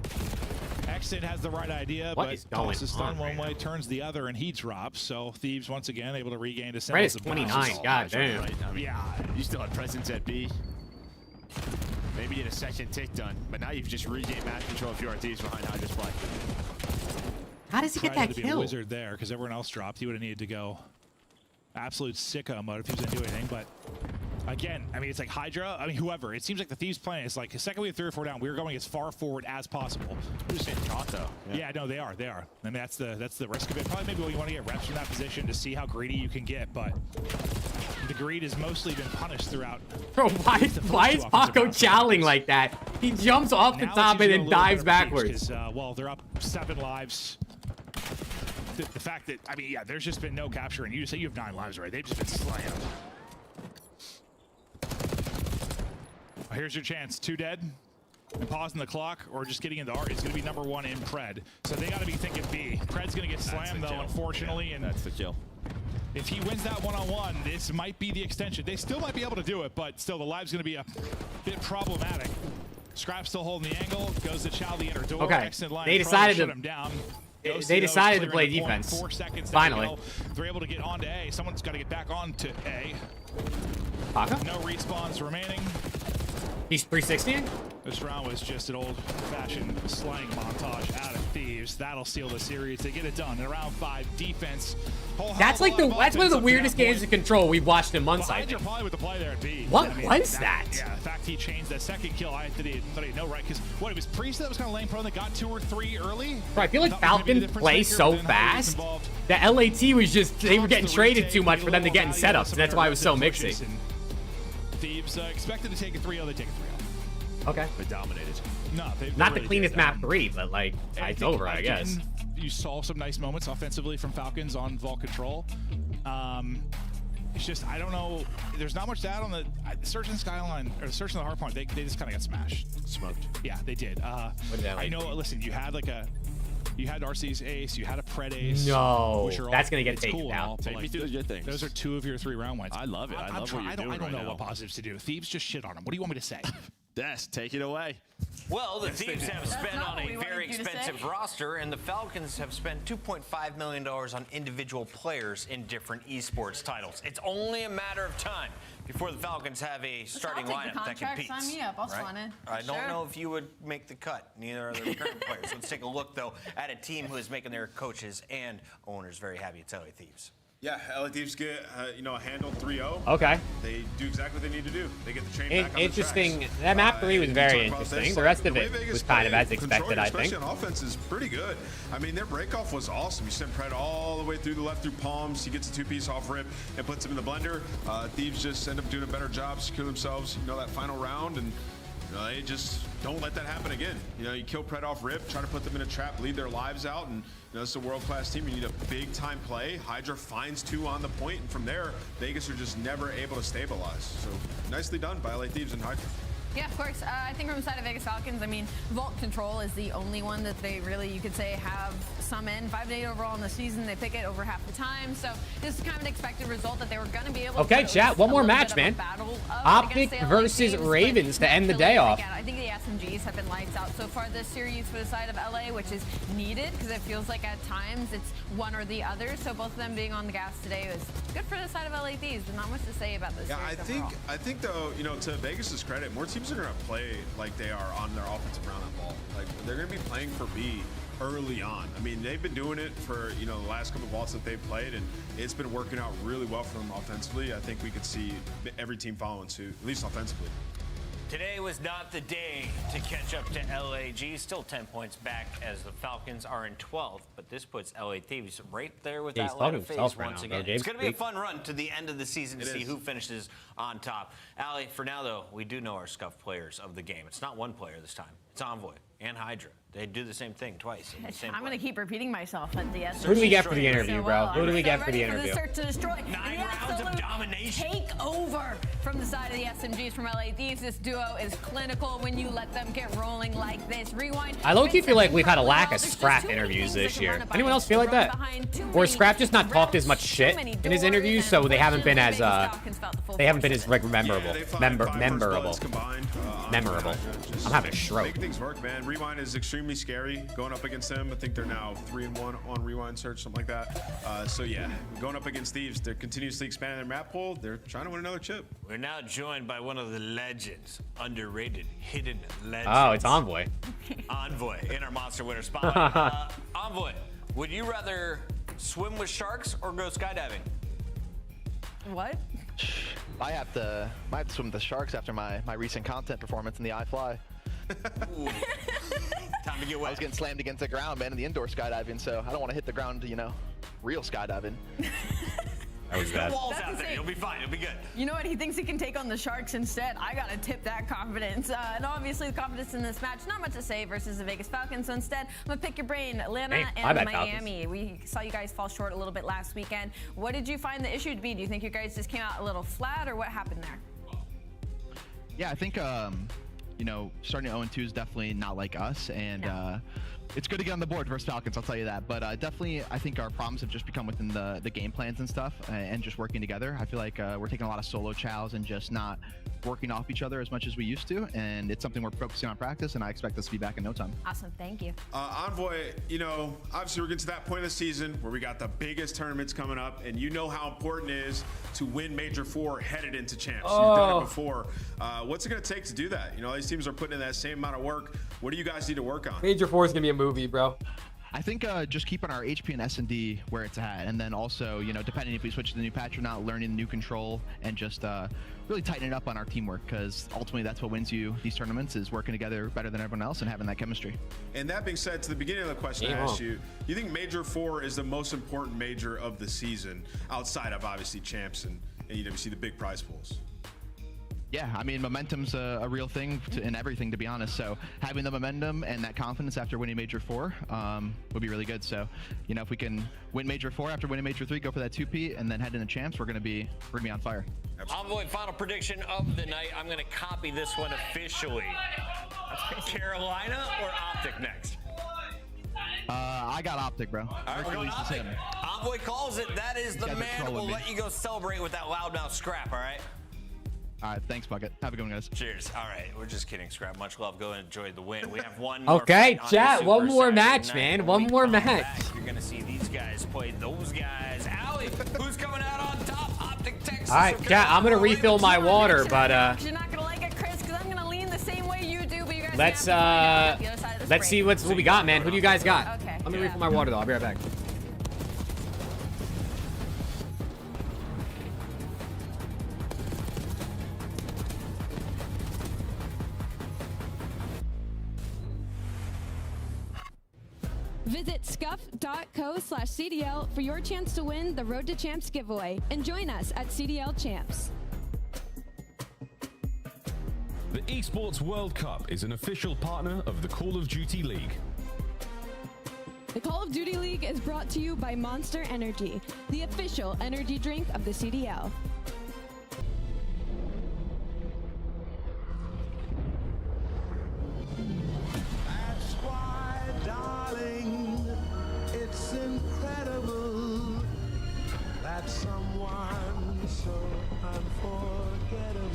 Exit has the right idea, but tosses stun one way, turns the other, and he drops. So Thieves once again able to regain the Red is 29. God damn. Yeah, you still have presence at B. Maybe get a second tick done, but now you've just regained map control if you are Thieves behind Hydra's play. How does he get that kill? Be a wizard there because everyone else dropped. He would have needed to go absolute sicko mode if he was going to do anything. But again, I mean, it's like Hydra. I mean, whoever. It seems like the Thieves plan is like the second we have 3 or 4 down, we're going as far forward as possible. We're just getting caught though. Yeah, no, they are. They are. I mean, that's the risk of it. Probably maybe you want to get reps from that position to see how greedy you can get, but the greed has mostly been punished throughout. Bro, why is Paco chowling like that? He jumps off the top and then dives backwards. Well, they're up 7 lives. The fact that, I mean, yeah, there's just been no capture, and you say you have 9 lives, right? They've just been slammed. Here's your chance. 2 dead and pausing the clock or just getting into R. It's going to be number 1 in Pred. So they got to be thinking B. Pred's going to get slammed, though, unfortunately. Yeah, and that's the kill. If he wins that one-on-one, this might be the extension. They still might be able to do it, but still the live's going to be a bit problematic. Scrap still holding the angle. Goes to Chow the inner door. Okay. Line they decided to shut him down. They decided to play defense. 4 seconds. Finally. They're able to get on to A. Someone's got to get back on to A. Paco? No respawns remaining. He's 360ing? This round was just an old-fashioned slang montage out of Thieves. That'll seal the series. They get it done in round 5. Defense. That's like that's one of the weirdest games of Control we've watched in months. I think. Probably with the play there at B. What was that? Yeah, the fact he changed that second kill, I thought he had no right. Because what, it was Priest that was kind of laying prone that got 2 or 3 early. Bro, I feel like Falcon plays so fast. The LAT was just, they were getting traded too much for them to get in setups. That's why it was so mixy. Thieves expected to take a 3-0, they take a 3-0. Okay. They dominated. No, they not really the cleanest did. map 3, but like it's over, I guess. You saw some nice moments offensively from Falcons on vault control. It's just, I don't know. There's not much to add on the Search and Skyline, or Search and the Hardpoint. They just kind of got smashed. Smoked. Yeah, they did. I know, listen, you had you had RC's ace, you had a Pred ace. No, that's going to get taken down. Take me through the good things. Those are 2 of your 3 round wins. I love it. I love what you're doing. I don't know right what positives to do. Thieves just shit on them. What do you want me to say? Des, take it away. Well, the Thieves have spent on a very expensive roster, and the Falcons have spent $2.5 million on individual players in different esports titles. It's only a matter of time before the Falcons have a starting lineup that competes. Sign me up. I'll spawn in. I don't know if you would make the cut. Neither are the current players. Let's take a look, though, at a team who is making their coaches and owners very happy to tell you, Thieves. Yeah, LA Thieves get a handled 3-0. Okay. They do exactly what they need to do. They get the train back on interesting. the tracks. That map 3 was very interesting. The rest of it was kind of as expected, I think. Especially on offense is pretty good. I mean, their breakoff was awesome. You sent Pred all the way through the left through palms. He gets a 2-piece off rip and puts him in the blender. Thieves just end up doing a better job, secure themselves, that final round, and They just don't let that happen again. You kill Pred off rip, try to put them in a trap, lead their lives out, and it's a world-class team. You need a big-time play. Hydra finds 2 on the point, and from there, Vegas are just never able to stabilize. So nicely done by LA Thieves and Hydra. Yeah, of course. I think from the side of Vegas Falcons, I mean, Vault Control is the only one that they really, you could say, have some in. 5-8 overall in the season. They pick it over half the time. So this is kind of an expected result that they were going to be able to. Okay, chat. One more match, man. OPTIC versus Ravens to end the day off. Again, I think the SMGs have been lights out so far this series for the side of LA, which is needed because it feels like at times it's one or the other. So both of them being on the gas today was good for the side of LA Thieves, but not much to say about this series overall. I think though, to Vegas's credit, more teams are going to play like they are on their offensive round and ball. Like they're going to be playing for B early on. I mean, they've been doing it for the last couple of vaults that they've played, and it's been working out really well for them offensively. I think we could see every team following suit, at least offensively. Today was not the day to catch up to LAG. Still 10 points back as the Falcons are in 12th, but this puts LA Thieves right there with that ladder phase once again. It's going to be a fun run to the end of the season to see who finishes on top. Ali, for now though, we do know our scuffed players of the game. It's not one player this time. It's Envoy and Hydra. They do the same thing twice. I'm going to keep repeating myself at the end. Who do we get for the interview, bro? Who do we get for the interview? Search to destroy. 9 rounds of domination. Take over from the side of the SMGs from LA Thieves. This duo is clinical when you let them get rolling like this. Rewind. I low-key feel like we've had a lack of Scrap interviews this year. Anyone else feel like that? Or Scrap just not talked as much shit in his interviews, so they haven't been as memorable. Memorable. I'm having a stroke. Making things work, man. Rewind is extremely scary going up against them. I think they're now 3-1 on Rewind search, something like that. So yeah, going up against Thieves, they're continuously expanding their map pool. They're trying to win another chip. We're now joined by one of the legends, underrated, hidden legends. Oh, it's Envoy. Envoy in our Monster Winner spotlight. Envoy, would you rather swim with sharks or go skydiving? What? I have to swim with the sharks after my recent content performance in the iFly. Time to get wet. I was getting slammed against the ground, man, in the indoor skydiving, so I don't want to hit the ground, real skydiving. That was bad. Walls out there. You'll be fine. You'll be good. You know what? He thinks he can take on the Sharks instead. I got to tip that confidence. And obviously, the confidence in this match, not much to say versus the Vegas Falcons. So instead, I'm going to pick your brain. Atlanta and Miami. We saw you guys fall short a little bit last weekend. What did you find the issue to be? Do you think you guys just came out a little flat, or what happened there? Yeah, I think, starting 0-2 is definitely not like us. And it's good to get on the board versus Falcons, I'll tell you that. But definitely, I think our problems have just become within the game plans and stuff, and just working together. I feel like we're taking a lot of solo chows and just not working off each other as much as we used to. And it's something we're focusing on practice, and I expect us to be back in no time. Awesome, thank you. Envoy, obviously we're getting to that point of the season where we got the biggest tournaments coming up, and you know how important it is to win Major 4 headed into champs. You've done it before. What's it going to take to do that? These teams are putting in that same amount of work. What do you guys need to work on? Major 4 is going to be a movie, bro. I think just keeping our HP and S&D where it's at, and then also, depending if we switch to the new patch or not, learning the new control and just really tightening up on our teamwork, because ultimately that's what wins you these tournaments, is working together better than everyone else and having that chemistry. And that being said, to the beginning of the question I asked you, you think Major 4 is the most important major of the season outside of obviously champs and EWC, the big prize pools? Yeah, I mean, momentum's a real thing in everything, to be honest. So having the momentum and that confidence after winning Major 4 would be really good. So, if we can win Major 4 after winning Major 3, go for that 2P, and then head into champs, we're gonna be on fire. Envoy, final prediction of the night. I'm gonna copy this one officially. Carolina or OPTIC next? I got OPTIC, bro. All right, we're going OPTIC. Envoy calls it. That is the man. We'll let you go celebrate with that loudmouth Scrap, all right? All right, thanks, Bucket. Have a good one, guys. Cheers. All right, we're just kidding, Scrap. Much love. Go and enjoy the win. We have one okay, chat. One more match, man. One more match. You're going to see these guys play those guys. Allie, who's coming out on top? OPTIC Texas. All right, chat. I'm going to refill my water, but You're not going to like it, Chris, because I'm going to lean the same way you do, but you guys let's see what we got, man. Who do you guys got? Okay. Let me refill my water, though. I'll be right back. Visit scuff.co/CDL for your chance to win the Road to Champs giveaway and join us at CDL Champs. The Esports World Cup is an official partner of the Call of Duty League. The Call of Duty League is brought to you by Monster Energy, the official energy drink of the CDL. That's why, darling, it's incredible that someone so unforgettable.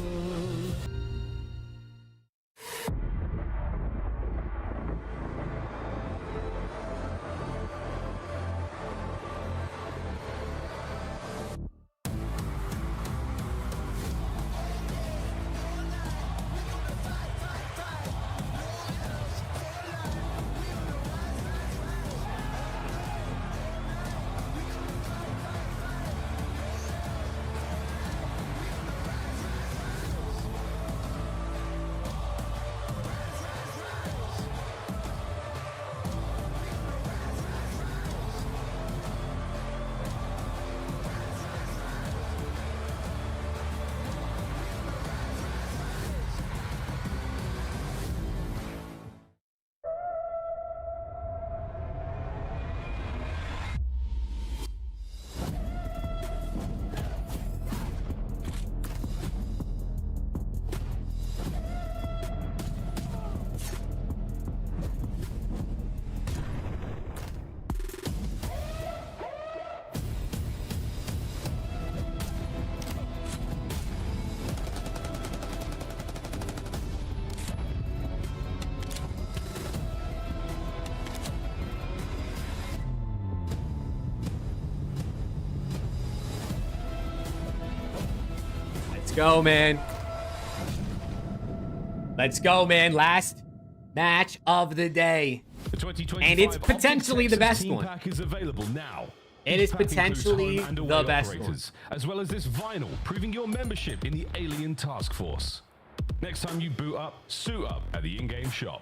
Go, man. Let's go, man. Last match of the day. And it's potentially the best one. Pack is available now. It is potentially the best one. As well as this vinyl, proving your membership in the Alien Task Force. Next time you boot up, suit up at the in-game shop.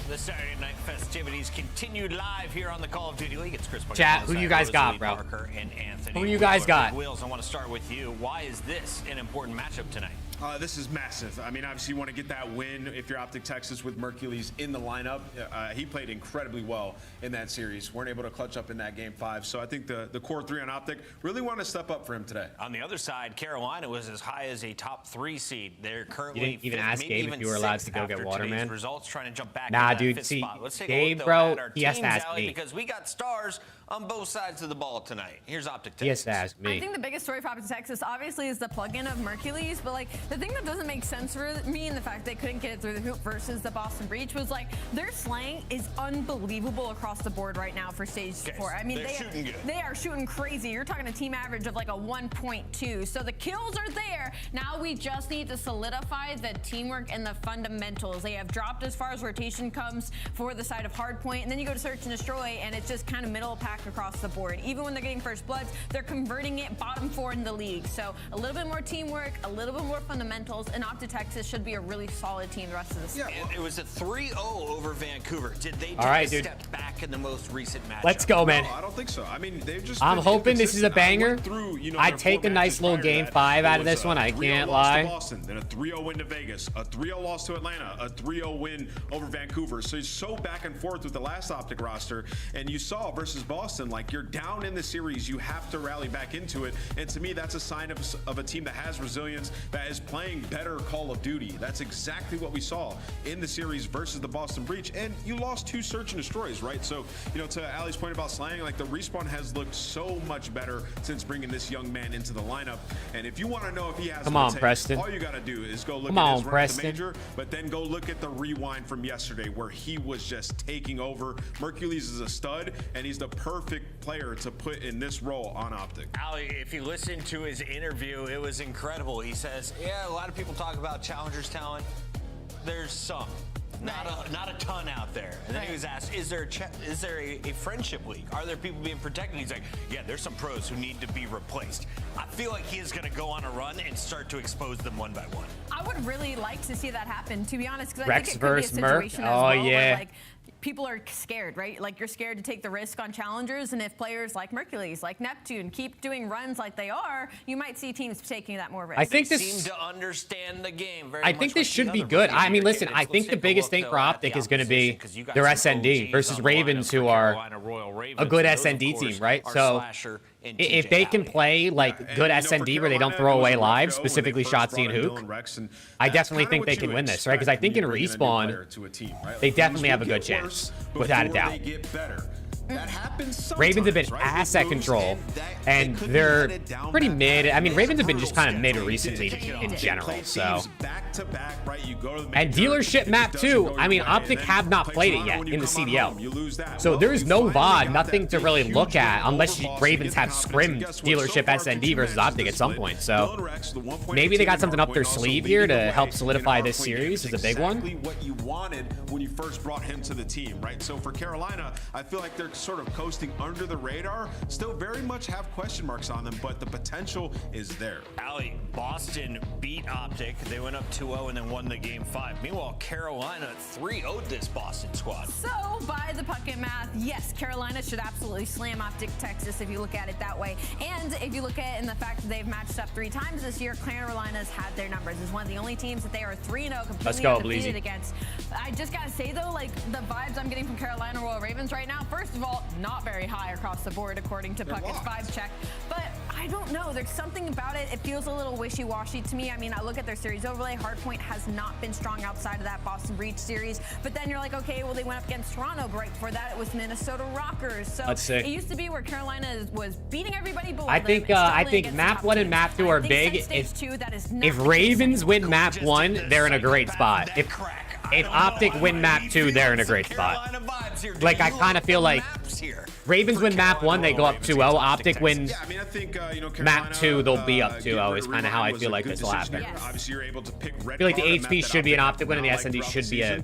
The Saturday night festivities continued live here on the Call of Duty League. It's Chris. Chat, who you guys got, bro? And Anthony. Who you guys got? Wheels, I want to start with you. Why is this an important matchup tonight? This is massive. I mean, obviously you want to get that win if you're Optic Texas with Mercules in the lineup. He played incredibly well in that series. Weren't able to clutch up in that game 5. So I think the core 3 on Optic really want to step up for him today. On the other side, Carolina was as high as a top 3 seed. They're currently You didn't even ask Gabe if you were allowed to go get water, man. Results, trying to jump back nah, into dude. that See, spot. Let's take Gabe, a look, bro, at our he has to teams, ask Allie, me. because we got stars on both sides of the ball tonight. Here's Optic Texas. He has to ask me. I think the biggest story for Optic Texas obviously is the plug-in of Mercules, but like the thing that doesn't make sense for me and the fact they couldn't get it through the hoop versus the Boston Breach was like their slang is unbelievable across the board right now for stage 4. I mean, they are shooting crazy. You're talking a team average of like a 1.2. So the kills are there. Now we just need to solidify the teamwork and the fundamentals. They have dropped as far as rotation comes for the side of Hardpoint, and then you go to Search and Destroy, and it's just kind of middle pack across the board. Even when they're getting first bloods, they're converting it bottom 4 in the league. So a little bit more teamwork, a little bit more fundamentals, and Optic Texas should be a really solid team the rest of the season. Yeah, it was a 3-0 over Vancouver. Did they take a step back in the most recent match? Let's go, man. No, I don't think so. I mean, they've just. I'm hoping this is a banger. I take a nice little game 5 out of this one. I can't lie. Boston, then a 3-0 win to Vegas, a 3-0 loss to Atlanta, a 3-0 win over Vancouver. So it's so back and forth with the last Optic roster. And you saw versus Boston, like you're down in the series, you have to rally back into it. And to me, that's a sign of a team that has resilience, that is playing better Call of Duty. That's exactly what we saw in the series versus the Boston Breach. And you lost 2 Search and Destroys, right? So, you know, to Ali's point about slang, like the respawn has looked so much better since bringing this young man into the lineup. And if you want to know if he has Preston. all you got to do is go look at his run at the major, but then go look at the rewind from yesterday where he was just taking over. Mercules is a stud, and he's the perfect player to put in this role on Optic. Ali, if you listen to his interview, it was incredible. He says, yeah, a lot of people talk about Challengers talent. There's some. Not a ton out there. And then he was asked, is there a friendship league? Are there people being protected? He's like, yeah, there's some pros who need to be replaced. I feel like he is going to go on a run and start to expose them one by one. I would really like to see that happen, to be honest, because I Rex think it could be a versus Merc. situation as well where, like, people are scared, right? Like, you're scared to take the risk on challengers, and if players like Mercules, like Neptune, keep doing runs like they are, you might see teams taking that more risk. I think this seem to understand the game very I much think this like should the be other good. I mean, Virginia listen, candidates. I think Let's the take a biggest look, thing though, for at Optic the is going to be opposition, 'cause you got their some SND OGs versus on the Ravens, lineup who for are Carolina Royal Ravens, a good and those, of SND course, team, right? are So Slasher and if TJ they can Alley. play like And, good you know, SND for where they don't Carolina, throw it was away a rough lives, go when they specifically first Shotzi and brought in Hook, Dylan Rex, and I that's definitely kinda think what they you can win this, expect right? Because I when think you in bring in a new Respawn, player to a team, right? they Like, definitely things have a will good get chance, worse without a before doubt. they get better. That happens Ravens have been sometimes, right? ass With at moves, control, and and could be they're headed down pretty that mid. path. I mean, It's Ravens have been brutal just kind of mid schedule. recently They in play general, teams so. back to back, right? You go to the And major, dealership if map it doesn't too. go I your mean, way, Optic and have then not play played it Toronto yet when you in the come CDL. home, you lose that. So Well, there's you no finally VOD, got nothing that to big, really huge look at win unless over Boston, Ravens get the have confidence, scrimmed and guess what? dealership So far, SND two versus matches Optic this at some split. point. So Dylan Rex, the 1.8 maybe they got team something in up their hardpoint, also sleeve here leading the to help way solidify in this hardpoint series games. is a big one. Exactly what you wanted when you first brought him to the team, right? So for Carolina, I feel like they're sort of coasting under the radar. Still very much have question marks on them, but the potential is there. Allie, Boston beat Optic. They went up 2-0 and then won the game 5. Meanwhile, Carolina 3-0'd this Boston squad. So, by the bucket math, yes, Carolina should absolutely slam Optic Texas if you look at it that way. And if you look at it in the fact that they've matched up 3 times this year, Carolina's had their numbers. It's one of the only teams that they are 3-0 completely undefeated against. I just gotta say though, like the vibes I'm getting from Carolina Royal Ravens right now, first of all, not very high across the board according to Puckett's vibe check. But I don't know, there's something about it. It feels a little wishy-washy to me. I mean, I look at their series overlay. Hardpoint has not been strong outside of that Boston Breach series. But then you're like, okay, well, they went up against Toronto, but right before that, it was Minnesota Rockers. So it used to be where Carolina was beating everybody below I think map 1 and map 2 are big. If Ravens win map 1, they're in a great spot. If Optic win map 2, they're in a great spot. Like, I kind of feel like Ravens win map 1, they go up 2-0. Optic wins map 2, they'll be up 2-0 is kind of how I feel like this will happen. Obviously, you're able to pick I feel like the HP should be an Optic win and the SND should be a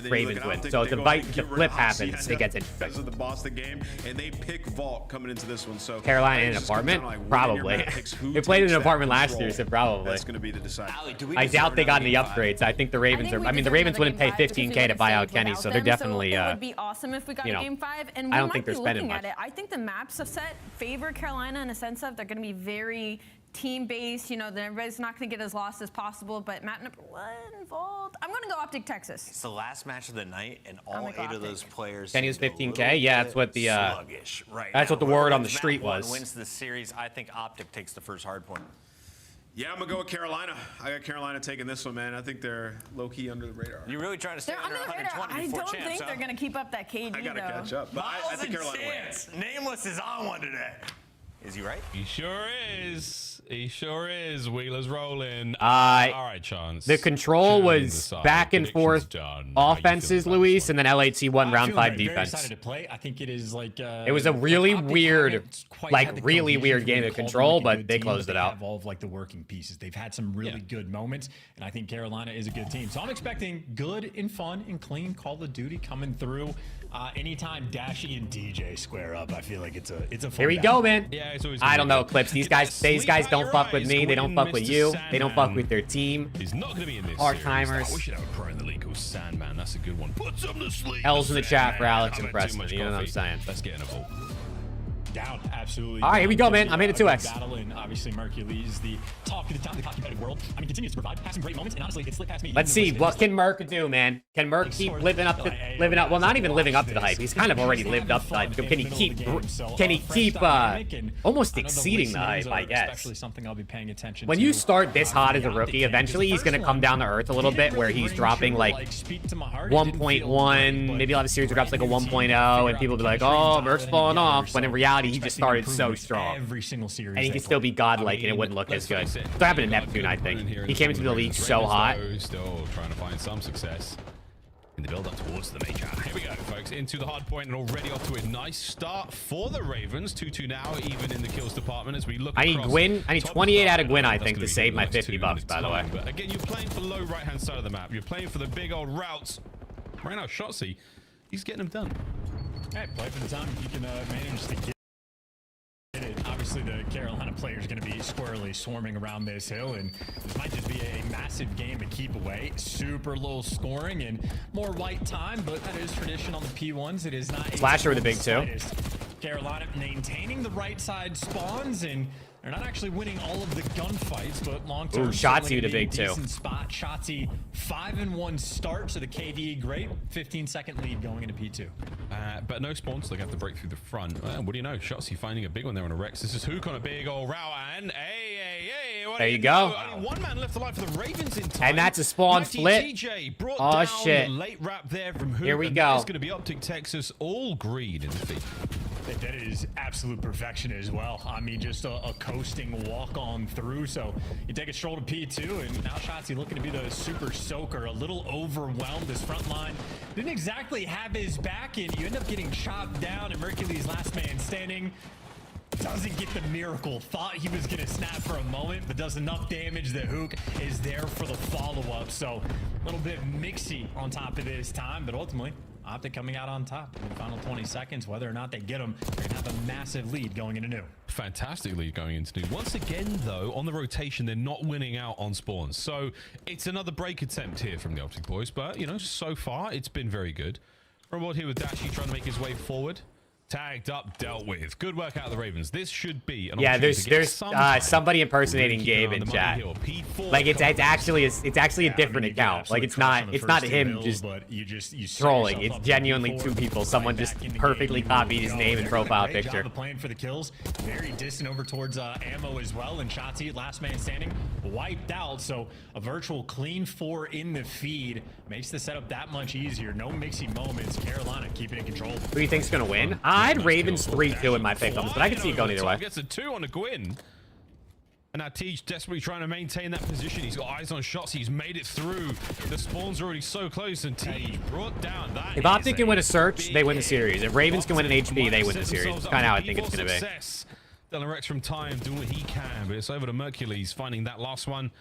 Ravens win. So if the flip happens, it gets interesting. Because of the Boston game, and they pick Vault coming into this one. So Carolina in an apartment? Probably. They played in an apartment last year, so probably. That's going to be the decider. I doubt they got any upgrades. I think the Ravens are. I mean, the Ravens wouldn't pay 15K to buy out Kenny, so they're definitely. It would be awesome if we got a game 5, and we I don't might think they're be spending looking at much. it. I think the maps have set favor Carolina in a sense of they're going to be very team-based. You know, that everybody's not going to get as lost as possible. But map number 1, Vault. I'm going to go Optic Texas. It's the last match of the night, and all 8 of those players. Kenny was 15K. Yeah, that's what the. Sluggish right that's now. what the word on the Whoever street map 1 was. Wins the series. I think Optic takes the first hard point. Yeah, I'm going to go with Carolina. I got Carolina taking this one, man. I think they're low-key under the radar. You're really trying to stay under 120 I before don't champs, think they're going to keep up that KD, I got to though. catch up. But I think Carolina wins. Nameless is on one today. Is he right? He sure is. He sure is. Wheeler's rolling. All right, Chance. The control was back and forth offenses, Luis, and then LAT won round 5 Very defense. excited to play. I think it is like It was a really weird, really weird game of control, but they closed it out. Have all of like the working pieces. They've had some really good moments, and I think Carolina is a good team. So I'm expecting good and fun and clean Call of Duty coming through. Anytime Dashy and DJ square up, I feel like it's a fun Here we battle. go, man. Yeah, it's always I don't know, Clips. These guys don't fuck with me. They don't Quinn, fuck with Mr. you. Sandman. They don't fuck with their team. He's not going to be in this Hard series. timers. We should have a pro in the league called Sandman. That's a good one. Put some to sleep. L's in the chat for Sandman. Alex I've and had too Preston. much You know what I'm coffee. saying? Let's get in a vault. Down, absolutely. All right, here we go, man. I made it 2x. Battle, and obviously Mercules, the talk of the town, the competitive world. I mean, continues to provide, has some great moments, and honestly, it slipped past me. Let's see, what can Merc do, man? Can Merc keep living up? Well, not even living up to the hype. He's kind of already lived up to the hype. Can he keep almost exceeding the hype, I guess? Especially something I'll be paying attention When to. you start this hot as a rookie, eventually he's going to come down to earth a little bit, where he's dropping like 1.1. Maybe he'll have a series where drops like a 1.0, and people will be like, oh, Merc's falling off. When in reality, he just started so strong. Every single series. And he can still be godlike, and it wouldn't look as good. That's what happened to Neptune, I think. He came into the league so hot. Still trying to find some success in the build-up towards the major. Here we go, folks, into the hard point and already off to a nice start for the Ravens. 2-2 now, even in the kills department as we look. I need Gwyn. I need 28 out of Gwyn, I think, to save my 50 bucks, by the way. But again, you're playing for the low right-hand side of the map. You're playing for the big old routes. Right now, Shotzi, he's getting them done. Hey, play for the time if you can manage to get it. Obviously, obviously the Carolina player is going to be squarely swarming around this hill, and this might just be a massive game to keep away. Super low scoring and more white time, but that is tradition on the P1s. It is not a Slasher with a big two. Carolina maintaining the right side spawns, and they're not actually winning all of the gunfights, but long term. Ooh, Shotzi with a big two. Spot. Shotzi 5-1 start, so the KDE great. 15-second lead going into P2. But no spawns, so they have to break through the front. What do you know? Shotzi finding a big one there on a Rex. This is Hook on a big old route, and hey, what there do you go. Know? Only one man left alive for the Ravens in time. And that's a spawn flip. TJ brought oh down shit! The late wrap there from Hook. Here we and go. It's going to be OPTIC Texas all green in the feed. That is absolute perfection as well. I mean, just a coasting walk on through. So you take a stroll to P2, and now Shotzi looking to be the super soaker. A little overwhelmed. This front line didn't exactly have his back, and you end up getting chopped down. And Mercury's last man standing doesn't get the miracle. Thought he was going to snap for a moment, but does enough damage that Hook is there for the follow-up. So a little bit mixy on top of this time, but ultimately OPTIC coming out on top in the final 20 seconds. Whether or not they get them, they're going to have a massive lead going into new. Fantastic lead going into new. Once again, though, on the rotation, they're not winning out on spawns. So it's another break attempt here from the OPTIC boys. But, you know, so far, it's been very good. Robot here with Dashi trying to make his way forward. Tagged up, dealt with. Good work out of the Ravens. This should be an there's somebody impersonating Gabe in chat. Like it's actually a different account. Like it's not him just trolling. It's genuinely two people. Someone just perfectly copied his name and profile picture. Playing for the kills, very distant over towards ammo as well. And Shotzi, last man standing, wiped out. So a virtual clean 4 in the feed makes the setup that much easier. No mixy moments. Carolina keeping it in control. Who do you think's gonna win? I had Ravens 3-2 in my pick'ems, but I can see it going either way. Gets a 2 on a Gwyn. And now Tej desperately trying to maintain that position. He's got eyes on shots. He's made it through. The spawn's already so close, and Tej brought down that. If OPTIC can win a search, they win the series. If Ravens can win an HP, they win the series. That's kind of how I think it's going to be. Dylan Rex from time doing what he can, but it's over to Mercules finding that last one.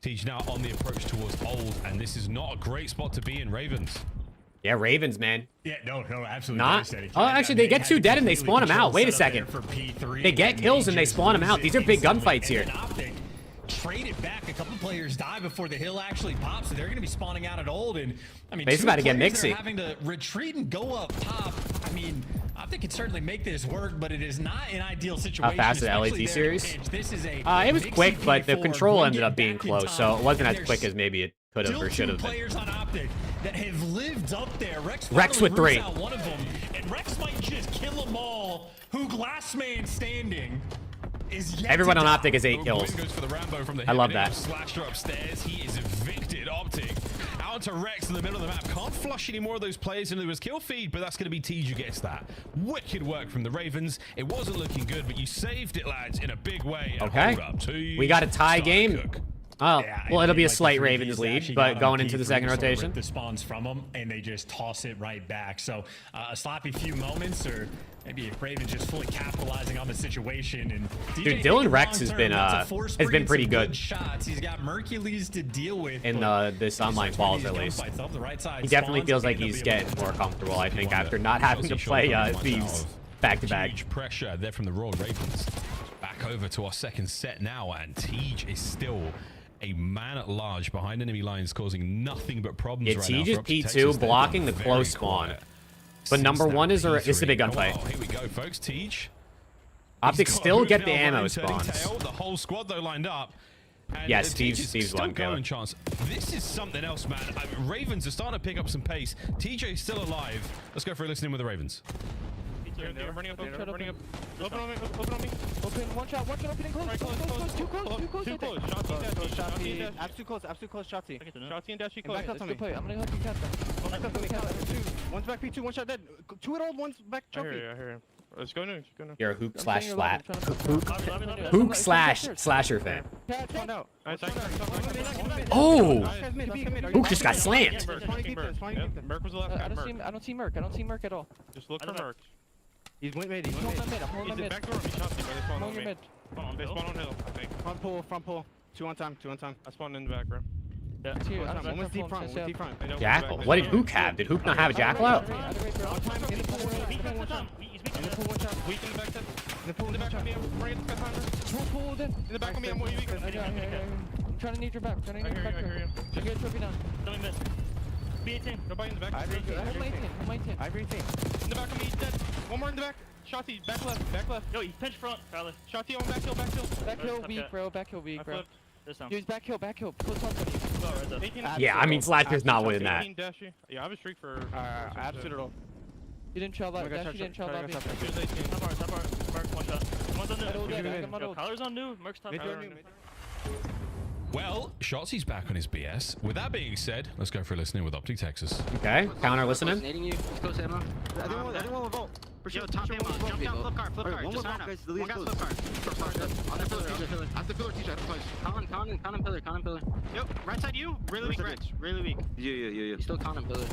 Tej now on the approach towards Old, and this is not a great spot to be in, Ravens. Yeah, Ravens, man. Yeah, no, absolutely. Not. Oh, actually, they get 2 dead and they spawn them out. Wait a second. They get kills and they spawn them out. These are big gunfights here. Trade it back. A couple players die before the hill actually pops, so they're going to be spawning out at Old. And I mean, it's about to get mixy. Having to retreat and go up top. I mean, I think it certainly make this work, but it is not an ideal situation. How fast is the LAT series? This is a it was quick, but the control ended up being close, so it wasn't as quick as maybe it could have or should have been. Players on OPTIC that have lived up there. Rex with 3. One of them, and Rex might just kill them all. Hook, last man standing. Everyone on OPTIC is 8 kills. I love that. Slasher upstairs. He is evicted. OPTIC out to Rex in the middle of the map. Can't flush any more of those players into his kill feed, but that's going to be Tej who gets that. Wicked work from the Ravens. It wasn't looking good, but you saved it, lads, in a big way. Okay. We got a tie game. Oh, well, it'll be a slight Ravens lead, but going into the second rotation. The spawns from them, and they just toss it right back. So a sloppy few moments, or maybe Ravens just fully capitalizing on the situation. And dude, Dylan Rex has been pretty good. Shots. He's got Mercules to deal with in this online quals at least. He definitely feels like he's getting more comfortable. I think after not having to play Thieves back to back. Huge pressure there from the Raw Ravens. Back over to our second set now, and Tej is still a man at large behind enemy lines, causing nothing but problems right now. Yeah, Tej is P2, blocking the close spawn. But number 1 is a big gunfight. Here we go, folks. Tej. OPTIC still get the ammo spawns. The whole squad, though, lined up. Yes, Steve's one kill. Chance. This is something else, man. Ravens are starting to pick up some pace. TJ's still alive. Let's go for a listen in with the Ravens. I'm running up, open on me. Open, one shot, opening close. Too close. Shotzi, absolute close, Shotzi. Shotzi and Dashi close. Back up to me. I'm gonna help you catch that. Back up to me, one's back P2, one shot dead. 2 at Old, one's back Choppy. I hear him. Let's go new. You're a hook/slasher fan. Oh! Hook just got slammed. Merc was left. I don't see Merc at all. Just look for Merc. He's went mid. He's on mid. Back door. He's shot me, but they spawned on me. They spawned on hill, I think. Front pull. 2 on time. I spawned in the back, bro. Yeah. One was deep front. Jackal? What did Hook have? Did Hook not have a Jackal out? Weak in the back step. In the back of me, I'm bringing this guy behind. In the back of me, I'm weak. I'm trying to need your back. I'm trying to need your back. I hear you. Trophy down. Don't miss. B18. Nobody in the back. Hold my 18. Ivory 18. In the back of me, he's dead. One more in the back. Shotty, back left, back left. Yo, he pinch front, Tyler. Shotty on back hill, back hill. Back hill weak, bro. Back hill weak, bro. Use back hill, back hill. Close on buddy. Yeah, I mean, Slasher's not winning that. Yeah, I have a streak for... Absolute it all. You didn't trail that. Dash, you didn't trail that. Top art. Merc, one shot. One's on new. Colors on new. Merc's top art. Well, Shotzi's back on his BS. With that being said, let's go for a listening with Optic Texas. Okay, counter listening. You. Close ammo. I didn't want to vote. Yo, top ammo. Jump down, flip card. One Just more sign up. guys. The One lead's guy's close. flip card. On the pillar. At the pillar, TJ. Con pillar. Yo, right side you. Really weak, Rex. Really weak. You. He's still con pillar.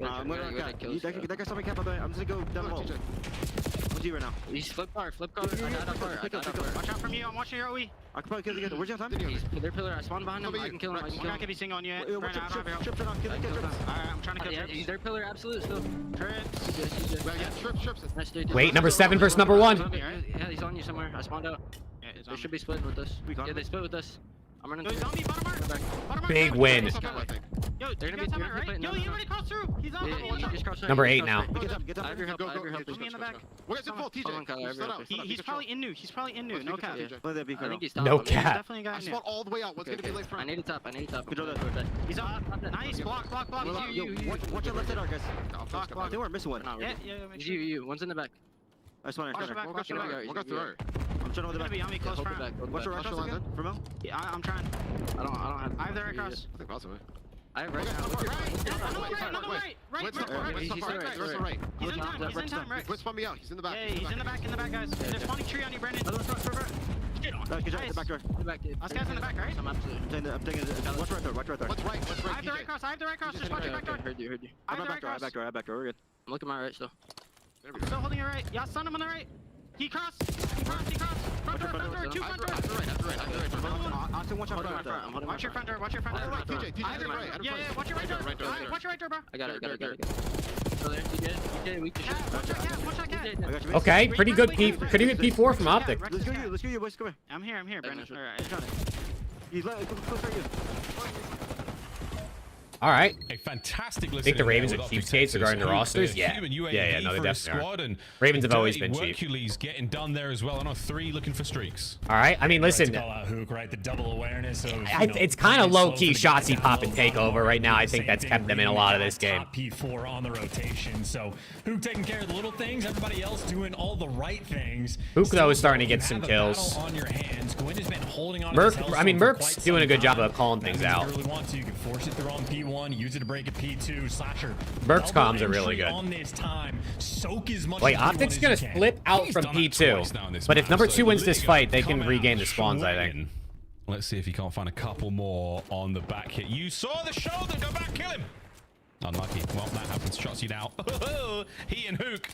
I'm going to that guy saw me cap out there. I'm just going to go down the hole. What's he right now? He's flip card. I got up art. Watch out from you. I'm watching your OE. I can probably kill together. Where's your time? He's their pillar. I spawned behind him. I can kill him. One guy could be single on you. Right now, I don't have help. Trips. Alright, I'm trying to kill Trips. He's their pillar, absolute still. Trips. Wait, number 7 versus number 1. Yeah, he's on you somewhere. I spawned out. They should be split with us. Yeah, they split with us. I'm running through. Big win. Yo, they're gonna be right? Yo, he already crossed through. He's on. Number 8 now. Get up. I have your help. Put me in the back. Where's the full TJ? He's probably in new. No cap. I think he's No cap. Definitely a guy I spawned all the way out. What's gonna be late front? I need a top. Control that. He's on. Nice. Block. Watch your left side, guys. Block. They weren't missing one. Yeah. You. One's in the back. I spawned. Watch We'll go through. I'm trying to be on me close front. What's your right cross again? From him? Yeah, I'm trying. I don't have. I have the right cross. I think possibly. I have right. Right. He's in time. Right. Spun me out. He's in the back. Yeah, he's in the back, guys. There's spawning tree on you, Brandon. Good job. Back door. Us guys in the back, right? I'm taking it. Watch right there. What's right? I have the right cross. Just watch your back door. Heard you. I have back door. We're good. I'm looking my right still. I'm still holding it right. Y'all stun him on the right. He crossed. Front door. 2 front door. Austin, watch out front door. Watch your front door. TJ, right. Yeah, watch your right door. Watch your right door, bro. I got it. So there, TJ, we can watch that cat. Okay, pretty good P4 from Optic. Let's go, you boys. Come here. I'm here, Brandon. Alright. He's close right here. All right. A fantastic listen. Think the Ravens are cheapskates regarding their rosters? Yeah. No, they definitely are. Ravens have always been cheap. Hercules getting done there as well on a 3, looking for streaks. All right. I mean, listen. Call out Hook, right? The double awareness of. It's kind of low-key Shotzzy pop and takeover right now. I think that's kept them in a lot of this game. P4 on the rotation. So Hook taking care of the little things. Everybody else doing all the right things. Hook though is starting to get some kills. On your hands. Gwyn has been holding on. Merc's doing a good job of calling things out. You really want to. You can force it through on P1. Use it to break at P2. Slasher. Merc's comms are really good. On this time. Soak as much. Like Optic's gonna split out from P2, but if number 2 wins this fight, they can regain the spawns. I think. Let's see if he can't find a couple more on the back hit. You saw the shoulder. Go back, kill him. Unlucky. Well, that happens. Shotzi now. He and Hook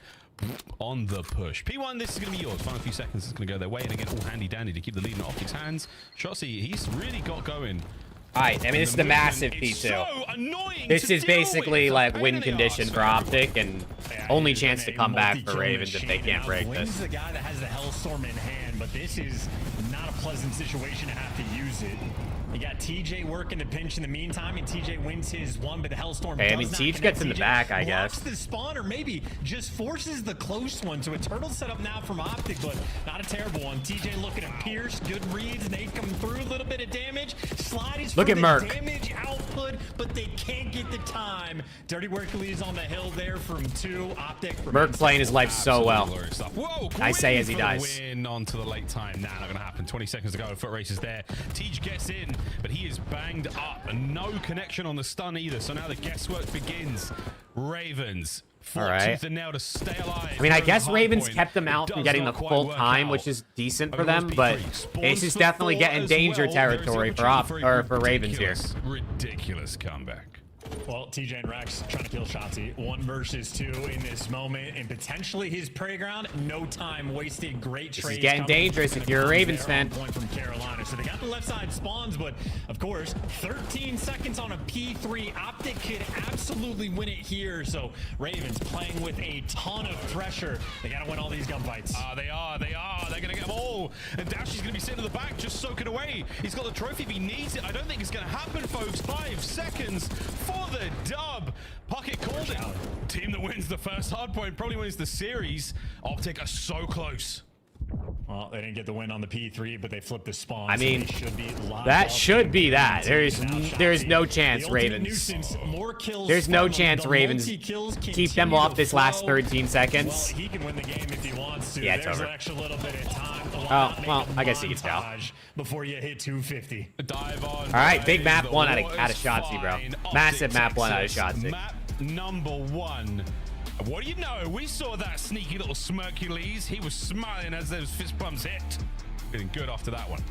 on the push. P1, this is going to be yours. Final few seconds is going to go their way. And again, all handy-dandy to keep the lead in Optic's hands. Shotzi, he's really got going. All right, I mean, this is the massive P2. So annoying. This is basically like win condition for Optic and only chance to come back for Ravens if they can't break this. Wynn's the guy that has the Hellstorm in hand, but this is not a pleasant situation to have to use it. You got TJ working the pinch in the meantime, and TJ wins his one, but the Hellstorm I mean, Teach gets in the back, I guess. The spawn, or maybe just forces the close one. So a turtle set up now from Optic, but not a terrible one. TJ looking at Pierce, good reads. Nate coming through, a little bit of damage. Slide is Look at Merc. Damage output, but they can't get the time. Dirty Hercules on the hill there from 2. Optic. Merc playing his life so well. Whoa, I say as he dies. Win onto the late time. Nah, not going to happen. 20 seconds to go. Foot races there. Teach gets in, but he is banged up. And no connection on the stun either. So now the guesswork begins. Ravens. All right. Now to stay alive. I mean, I guess Ravens kept them out from getting the full time, which is decent for them, but this is definitely getting danger territory for Ravens here. Ridiculous comeback. Well, TJ and Rex trying to kill Shotzi. 1 versus 2 in this moment, and potentially his prey ground. No time wasted. Great trade. This is getting dangerous if you're a Ravens fan. Point from Carolina. So they got the left side spawns, but of course, 13 seconds on a P3. Optic could absolutely win it here. So Ravens playing with a ton of pressure. They got to win all these gunfights. They are. They're going to get them all. And Dashy's going to be sitting in the back, just soaking away. He's got the trophy if he needs it. I don't think it's going to happen, folks. 5 seconds for the dub. Pocket called it. Team that wins the first hardpoint probably wins the series. Optic are so close. Well, they didn't get the win on the P3, but they flipped the spawn. I mean, so that should be that. There's no chance Ravens. There's no chance Ravens keep them off this last 13 seconds. Well, he can win the game if he wants to. Yeah, it's There's over. An extra little bit of time. Oh, well, I guess he gets down. Before you hit 250. Dive on. All right, big map 1 out of Shotzi, bro. Massive map 1 out of Shotzi. Map number 1. What do you know? We saw that sneaky little Smirkules. He was smiling as those fist bumps hit. Feeling good after that one.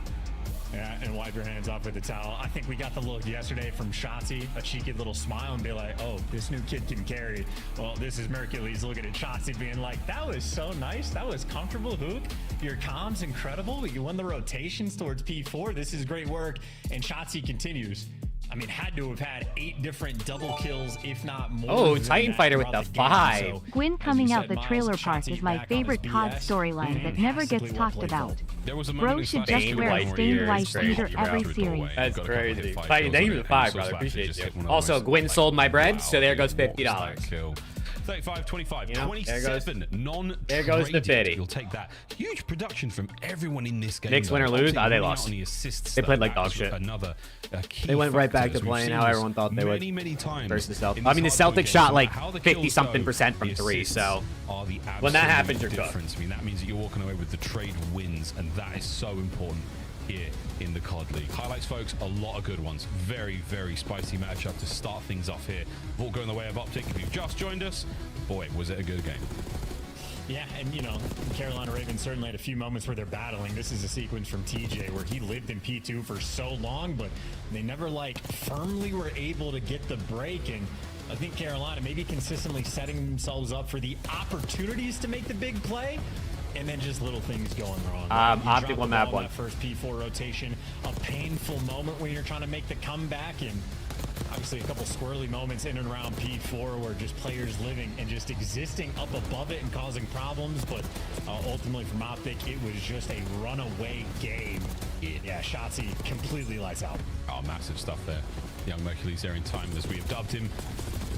Yeah, and wipe your hands off with the towel. I think we got the look yesterday from Shotzi, a cheeky little smile, and be like, oh, this new kid can carry. Well, this is Mercules looking at Shotzi being like, that was so nice. That was comfortable, Hook. Your comm's incredible. You won the rotations towards P4. This is great work. And Shotzi continues. I mean, had to have had 8 different double kills, if not more. Oh, Titan Fighter with the 5. So, Gwyn coming out the trailer park is my favorite COD storyline that never gets talked about. Bro should just wear a stained white beater every series. That's crazy. Thank you for the 5, brother. Appreciate you. Also, Gwyn sold my bread, so there goes $50. 35, 25, You know, 27 there goes the 50. You'll take that. Huge production from everyone in this game. Knicks win or lose? They lost. The They played like dog shit. They went right back to playing how everyone thought they would. Many times versus the Celtics. I mean, the Celtics shot like 50-something% from 3, so when that happens, you're cooked. I mean, that means that you're walking away with the trade wins, and that is so important here in the COD League. Highlights, folks, a lot of good ones. Very, very spicy matchup to start things off here. All going the way of Optic. If you've just joined us, boy, was it a good game. Yeah, and you know, Carolina Ravens certainly had a few moments where they're battling. This is a sequence from TJ where he lived in P2 for so long, but they never like firmly were able to get the break. And I think Carolina maybe consistently setting themselves up for the opportunities to make the big play, and then just little things going wrong. Optic won map 1. That first P4 rotation, a painful moment when you're trying to make the comeback, and obviously a couple squirrely moments in and around P4 where just players living and just existing up above it and causing problems. But ultimately from Optic, it was just a runaway game. Yeah, Shotzi completely lights out. Oh, massive stuff there. Young Mercules there in time, as we have dubbed him.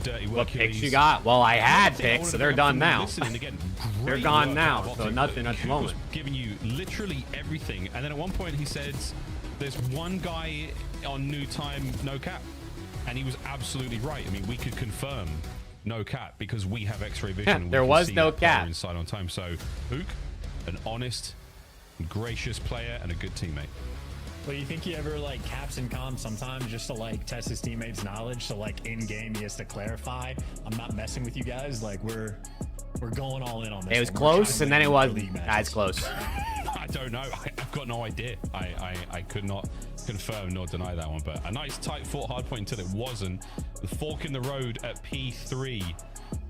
Dirty What picks you got? Well, I had picks, so they're done now. They're gone now, so nothing at the moment. Giving you literally everything, and then at one point he said, "There's one guy on new time, no cap," and he was absolutely right. I mean, we could confirm no cap because we have X-ray vision. There was no cap inside on time. So, Ook, an honest, gracious player and a good teammate. Well, you think he ever like caps and comms sometimes just to like test his teammates' knowledge? So like in game he has to clarify, I'm not messing with you guys. Like we're going all in on this. It was close, and then it was as close. I don't know. I've got no idea. I could not confirm nor deny that one. But a nice tight fought hard point until it wasn't. The fork in the road at P3.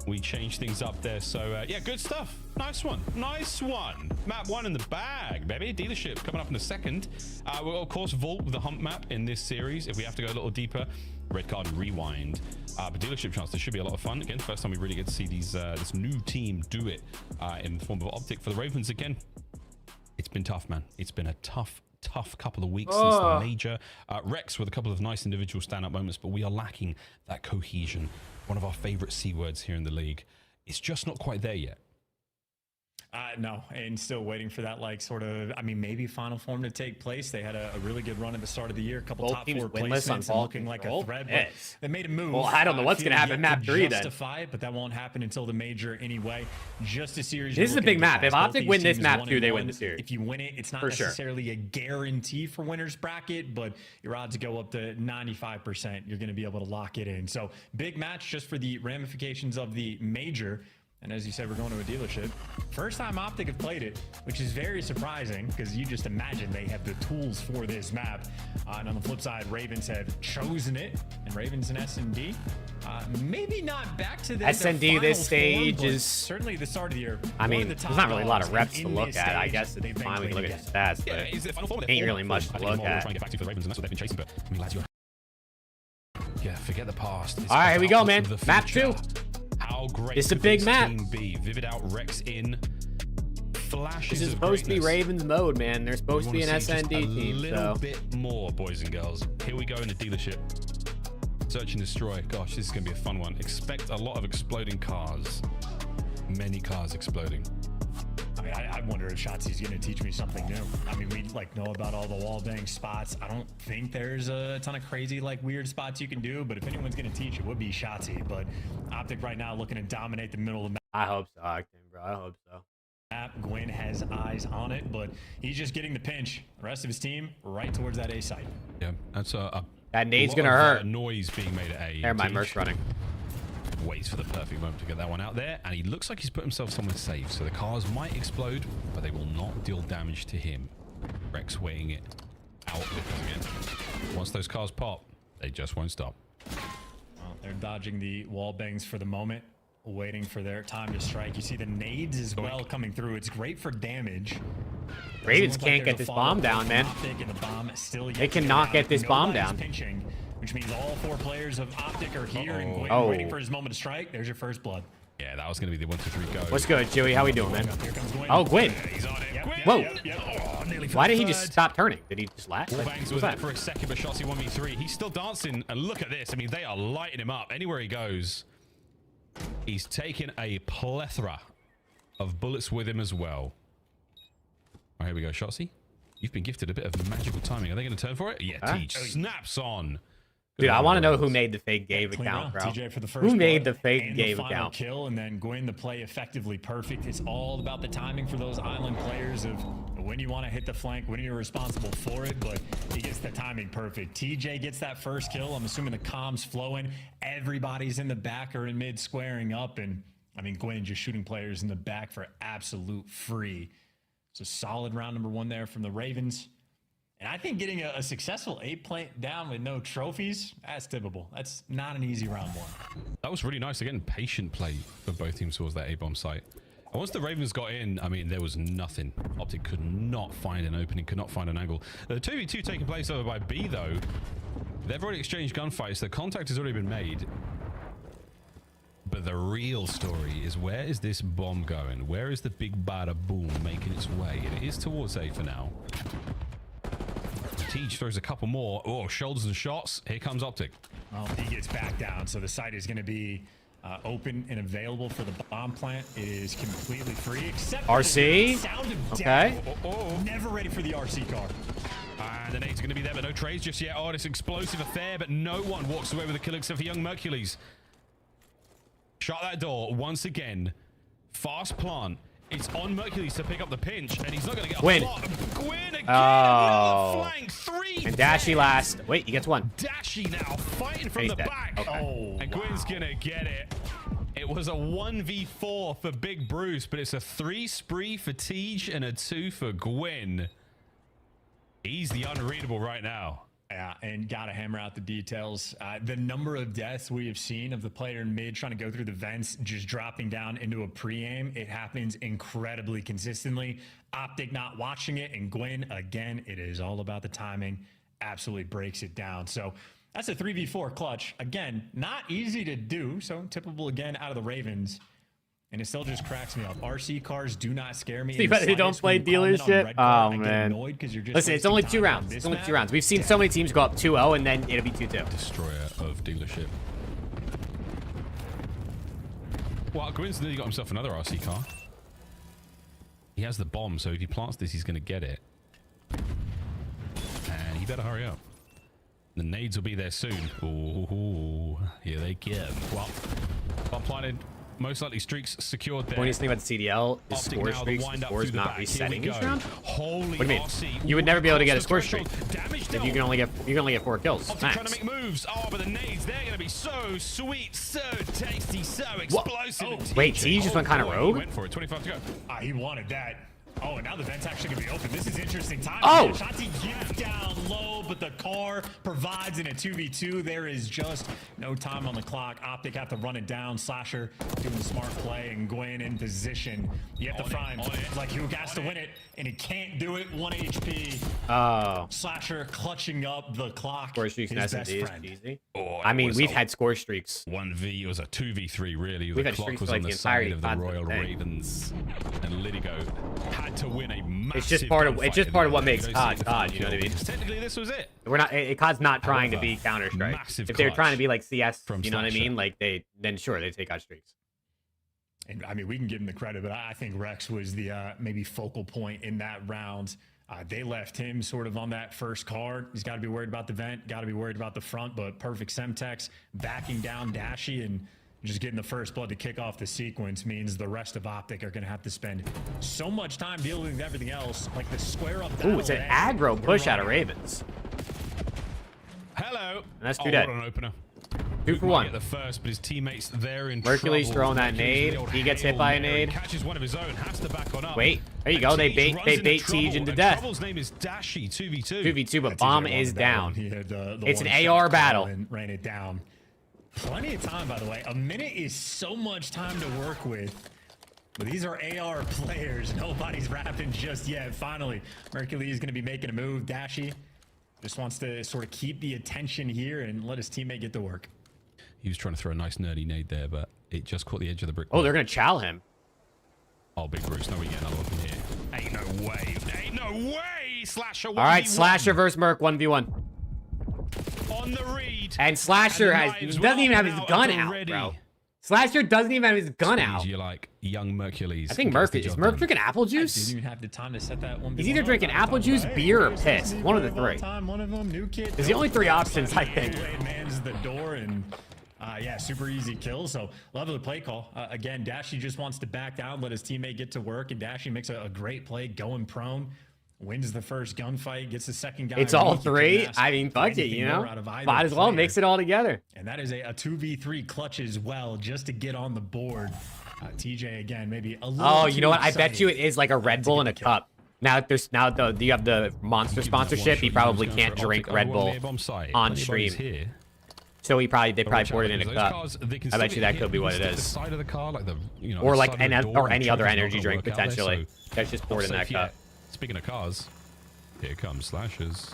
We changed things up there. So yeah, good stuff. Nice one. Nice one. Map 1 in the bag, baby. Dealership coming up in a second. We'll of course vault with the hump map in this series if we have to go a little deeper. Red card rewind. But dealership chance, this should be a lot of fun. Again, first time we really get to see these this new team do it in the form of Optic for the Ravens again. It's been tough, man. It's been a tough couple of weeks since the major. Rex with a couple of nice individual stand-up moments, but we are lacking that cohesion. One of our favorite C words here in the league. It's just not quite there yet. No, and still waiting for that, like, sort of, I mean, maybe Final Form to take place. They had a really good run at the start of the year, a couple top 4 placements and looking like a threat, but they made a move. Well, I don't know what's going to happen in map 3 then. Justify it, but that won't happen until the major anyway. Just a series. This is a big map. If Optic win this map 2, they win the series. If you win it, it's not necessarily a guarantee for winner's bracket, but your odds go up to 95%. You're going to be able to lock it in. So big match just for the ramifications of the major. And as you said, we're going to a dealership. First time Optic have played it, which is very surprising because you just imagine they have the tools for this map. And on the flip side, Ravens have chosen it, and Ravens and SND. Maybe not back to the SND this stage is certainly the start of the year. I mean, there's not really a lot of reps to look at. I guess it's fine we can look at his stats, but ain't really much to look at. Trying to get back to for the Ravens, and that's what they've been chasing. But I mean, lads, yeah, forget the past. All right, here we go, man. Map 2. How great it's a big map. Be Vivid out, Rex in. Flashes. This is supposed to be Ravens mode, man. They're supposed to be an SND team. A little bit more, boys and girls. Here we go in the dealership. Search and destroy. Gosh, this is gonna be a fun one. Expect a lot of exploding cars. Many cars exploding. I mean, I wonder if Shotzi's going to teach me something new. I mean, we like know about all the wall bang spots. I don't think there's a ton of crazy like weird spots you can do, but if anyone's going to teach, it would be Shotzi. But Optic right now looking to dominate the middle of the map. I hope so, Octane, bro. I hope so. Gwyn has eyes on it, but he's just getting the pinch. The rest of his team right towards that A site. Yeah, that's that nade's gonna hurt. Noise being made at A. There, my merch running. Waits for the perfect moment to get that one out there, and he looks like he's put himself somewhere safe. So the cars might explode, but they will not deal damage to him. Rex weighing it out again. Once those cars pop, they just won't stop. Well, they're dodging the wall bangs for the moment, waiting for their time to strike. You see the nades as well coming through. It's great for damage. Ravens can't get this bomb down, man. They cannot get this bomb down. Pinching, which means all 4 players of Optic are here and Gwyn waiting for his moment to strike. There's your first blood. Yeah, that was going to be the 1, 2, 3 go. What's good, Joey? How we doing, man? Oh, Gwyn. He's on it. Whoa. Oh, why did he just stop turning? Did he just laugh? Bangs was there for a second, but Shotzi 1v3. He's still dancing, and look at this. I mean, they are lighting him up. Anywhere he goes, he's taken a plethora of bullets with him as well. All right, here we go, Shotzi. You've been gifted a bit of magical timing. Are they going to turn for it? Yeah, Teach snaps on. Dude, I want to know who made the fake Gabe account, bro. TJ for the first who made the fake and Gabe the final account? Kill, and then Gwyn the play effectively perfect. It's all about the timing for those island players of when you want to hit the flank, when you're responsible for it, but he gets the timing perfect. TJ gets that first kill. I'm assuming the comms flowing. Everybody's in the back or in mid squaring up, and I mean, Gwyn just shooting players in the back for absolute free. It's a solid round number 1 there from the Ravens. And I think getting a successful 8-plant down with no trophies, that's tippable. That's not an easy round 1. That was really nice. Again, patient play for both teams towards that A-bomb site. And once the Ravens got in, I mean, there was nothing. Optic could not find an opening, could not find an angle. The 2v2 taking place over by B, though. They've already exchanged gunfights. The contact has already been made. But the real story is, where is this bomb going? Where is the big bada boom making its way? It is towards A for now. Teach throws a couple more. Oh, shoulders and shots. Here comes Optic. Well, he gets back down, so the site is going to be open and available for the bomb plant. It is completely free, except RC. For the sound of okay. Death. Never ready for the RC car. And the nade's going to be there, but no trades just yet. Oh, this explosive affair, but no one walks away with a kill except for young Mercules. Shut that door once again. Fast plant. It's on Mercules to pick up the pinch, and he's not going to get Gwyn. Gwyn again. Oh. Flank 3. And Dashy last. Wait, he gets 1. Dashy now fighting from the back. Okay. Oh, and Gwyn's going to get it. It was a 1v4 for Big Bruce, but it's a 3 spree for Tej and a 2 for Gwyn. He's the unreadable right now. Yeah, and gotta hammer out the details. The number of deaths we have seen of the player in mid trying to go through the vents, just dropping down into a pre-aim, it happens incredibly consistently. Optic not watching it, and Gwyn, again, it is all about the timing. Absolutely breaks it down. So that's a 3v4 clutch. Again, not easy to do, so typical again out of the Ravens. And it still just cracks me up. RC cars do not scare me. See, but they don't play dealership. Oh, man. Listen, it's only 2 rounds. It's only 2 rounds. We've seen so many teams go up 2-0, and then it'll be 2-2. Destroyer of dealership. Well, Gwyn's nearly got himself another RC car. He has the bomb, so if he plants this, he's going to get it. And he better hurry up. The nades will be there soon. Ooh, here they get. Well, bomb planted. Most likely streaks secured there. Funniest thing about the CDL is Optic score now, the streaks. wind The up score is through the not back. resetting Here each we round. go. Holy What do you mean? RC. You would never be able to get a score Cross the streak threshold. if you can only get 4 kills. Optic Max. trying to make moves. Oh, but the nades, they're going to be so sweet, so tasty, so explosive. Oh, wait, T just went kind of rogue? He went for it. 25 to go. He wanted that. Oh, and now the vent's actually going to be open. This is interesting time. Oh! Shanti gets down low, but the car provides in a 2v2. There is just no time on the clock. Optic have to run it down. Slasher doing the smart play and Gwen in position. You have to find like who has to win it, and he can't do it. 1 HP. Oh. Slasher clutching up the clock. Score streaks in His best S&D is friend. easy. Oh, I mean, was we've a had score streaks. 1v, it was a 2v3 really. We've The had clock streaks was for, on like, the the side entirety of the of the Royal thing. Ravens, and Lidigo had to win a massive It's just part of what makes COD COD. COD. You know what I mean? Technically, this was it. We're not. COD's not trying to be Counter Strike. Massive If they're clutch trying to be like CS, from you know what I Slasher. mean? Like then sure they take out streaks. And I mean, we can give him the credit, but I think Rex was the maybe focal point in that round. They left him sort of on that first card. He's got to be worried about the vent, got to be worried about the front, but perfect Semtex backing down Dashy and just getting the first blood to kick off the sequence means the rest of Optic are going to have to spend so much time dealing with everything else, like the square up. Ooh, it's an aggro push out of Ravens. Hello. And that's 2 what dead. an opener. 2 for Might 1. get the first, but his teammates there in Mercury's trouble. throwing that Mercury's nade. the old He gets hit Hail by a Mary. nade. Catches one of his own, has to back on up. Wait, there you And go. They Tej bait runs into Tej trouble, into and death. Trouble's name is Dashy 2v2. 2v2, but TJ bomb wanted is that down. one. He had the It's an one-shot AR call battle. and ran it down. Plenty of time, by the way. A minute is so much time to work with. But these are AR players. Nobody's rapping just yet. Finally, Mercury is going to be making a move. Dashy just wants to sort of keep the attention here and let his teammate get to work. He was trying to throw a nice nerdy nade there, but it just caught the edge of the brick. Oh, they're going to chow him. Oh, Big Bruce. No, we get another one from here. Ain't no way. Ain't no way. Slasher 1v1. All right, Slasher versus Merc 1v1. On the read. And Slasher doesn't even have his gun out, bro. Slasher doesn't even have his gun out. You're like young Mercules. I think Merc is Merc drinking apple juice? Didn't even have the time to set that one. He's either drinking apple juice, beer, or piss. One of the 3. One of them, new kid. There's the only 3 options, I think. Mans the door and yeah, super easy kill. So love the play call. Again, Dashy just wants to back down, let his teammate get to work, and Dashy makes a great play, going prone. Wins the first gunfight, gets the second guy. It's all 3. I mean, fuck it, you know? Might as well mix it all together. And that is a 2v3 clutch as well, just to get on the board. TJ, again, maybe a little Oh, you know what? I bet excited. you it is like a Red Bull in a cup. Now you have the Monster sponsorship. He probably can't drink Red Bull on stream. So they probably poured it in a cup. I bet you that could be what it is. Or like any other energy drink potentially. That's just poured in that cup. Speaking of cars, here comes Slashers.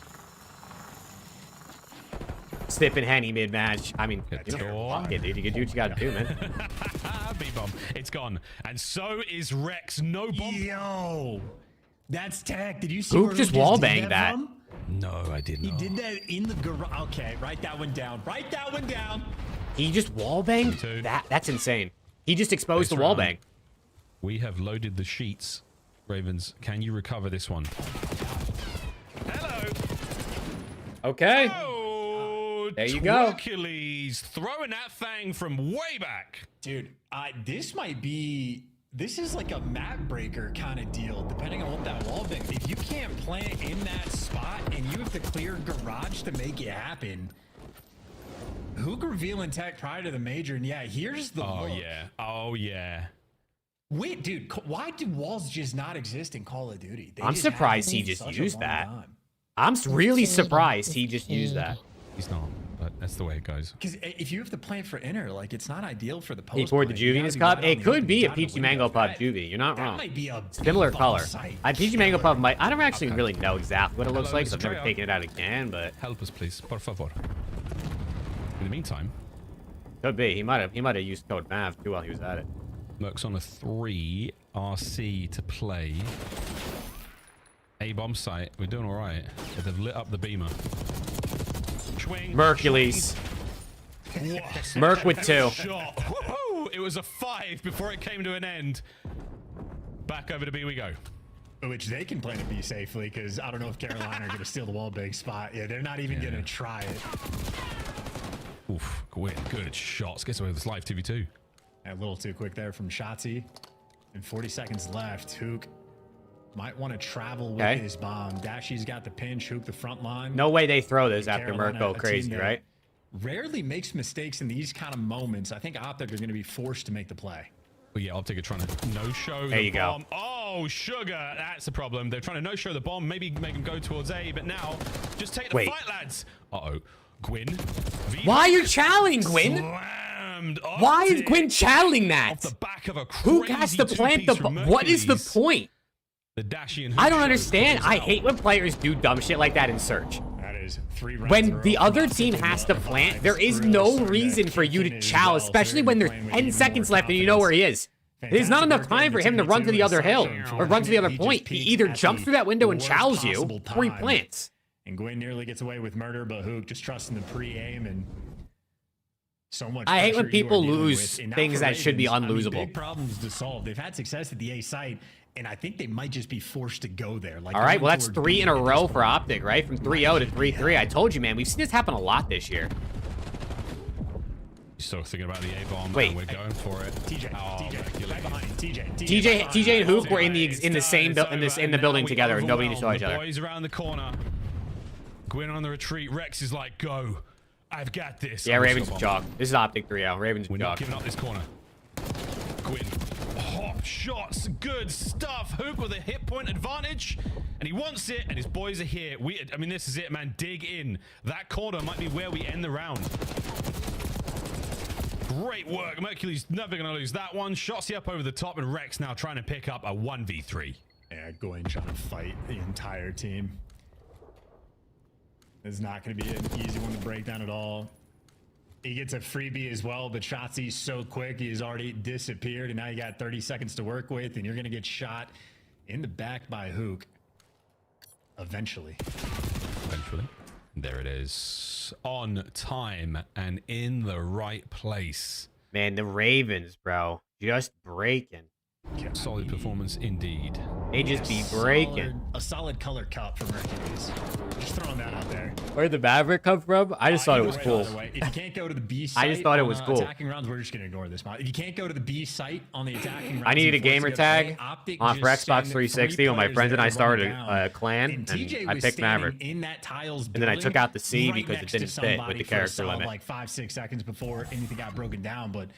Sipping Henny mid-match. I mean, fuck it, dude. You can do what you gotta do, man. B-bomb. It's gone. And so is Rex. No bomb. Yo, that's tech. Did you see Boop where just he wallbanged did that. from? No, I didn't. He did that in the garage. Okay, write that one down. Write that one down. He just wallbanged? That's insane. He just exposed the wallbang. We have loaded the sheets. Ravens, can you recover this one? Hello. Okay. Oh, there you go. Hercules throwing that thing from way back. Dude, this is like a map breaker kind of deal, depending on what that wall thing. If you can't plant in that spot and you have to clear garage to make it happen, Hook revealing tech prior to the major, and yeah, here's the look. Yeah. Oh, yeah. Wait, dude, why do walls just not exist in Call of Duty? I'm surprised he just used that. I'm really surprised he just used that. He's not, but that's the way it goes. Because if you have to plan for inner, like, it's not ideal for the post. He poured the juvie in his cup. It could be a Peachy Mango Puff juvie. You're not wrong. Might be a similar color. Peachy Mango Puff might. I don't actually really know exactly what it looks like, so I've never taken it out of a can, but help us, please, por favor. In the meantime, could be. He might have used code math too while he was at it. Merc's on a 3 RC to play. A bomb site. We're doing all right. They've lit up the beamer. Swing, Mercules. Merc with 2. It was a 5 before it came to an end. Back over to B we go. Which they can plan to be safely, because I don't know if Carolina are going to steal the wall big spot. Yeah, they're not even going to try it. Oof, good shots. Gets away with this live 2v2. A little too quick there from Shotzi. And 40 seconds left. Hook might want to travel with his bomb. Dashy's got the pinch. Hook the front line. No way they throw this after Carolina, Merc go crazy, right? Rarely makes mistakes in these kind of moments. I think OPTIC are going to be forced to make the play. But yeah, OPTIC are trying to no-show there the you bomb. Go. Oh, sugar. That's the problem. They're trying to no-show the bomb. Maybe make them go towards A, but now just take the fight, lads. Uh-oh. Gwyn. Why are you channeling, Gwyn? Why is Gwyn channeling that? Off the back of a Who has to plant the bomb? What is the point? The Dashy and I don't understand. I hate when players do dumb shit like that in Search. That is 3 rounds. When the other team has to plant, there is no reason for you to chow, especially when there's 10 seconds left and you know where he is. There's not enough time for him to run to the other hill or run to the other point. He either jumps through that window and chows you, or he plants. And Gwyn nearly gets away with murder, but Hook just trusting the pre-aim and so much. I hate when pressure you people are dealing lose with. And things for that should be Ravens, I mean, unlosable. big problems to solve. They've had success at the A site, and I think they might just be forced to go there. Like, all right, well, that's 3 in a row for OPTIC, right? From 3-0 to 3-3. I told you, man. We've seen this happen a lot this year. Still thinking about the A-bomb. Wait. And we're going for it. TJ, right behind you. TJ and Hook were in the same in the building together, and nobody saw each other. Boys around the corner. Gwyn on the retreat. Rex is like, go. I've got this. Yeah, Ravens jog. This is OPTIC 3-0. Ravens We're jog. not giving up this corner. Gwyn. Hop shots. Good stuff. Hook with a hit point advantage. And he wants it, and his boys are here. I mean, this is it, man. Dig in. That corner might be where we end the round. Great work. Mercury's never going to lose that one. Shotzi up over the top, and Rex now trying to pick up a 1v3. Yeah, Gwyn trying to fight the entire team. It's not going to be an easy one to break down at all. He gets a freebie as well, but Shotzi's so quick, he has already disappeared, and now you got 30 seconds to work with, and you're going to get shot in the back by Hook. Eventually. There it is. On time and in the right place. Man, the Ravens, bro. Just breaking. Solid performance indeed. They just be breaking. A solid color cut from Hercules. Just throwing that out there. Where'd the Maverick come from? I just thought it was cool. If you can't go to the B site, I just thought it was cool. Attacking rounds, we're just gonna ignore this. If you can't go to the B site on the attacking rounds, I needed a gamer tag on for Xbox 360 when my friends and I started a clan, and I picked Maverick. In that tiles and then I took out the C right because it next didn't to fit with somebody the for a character solid, limit. like 5-6 seconds before anything got broken down. But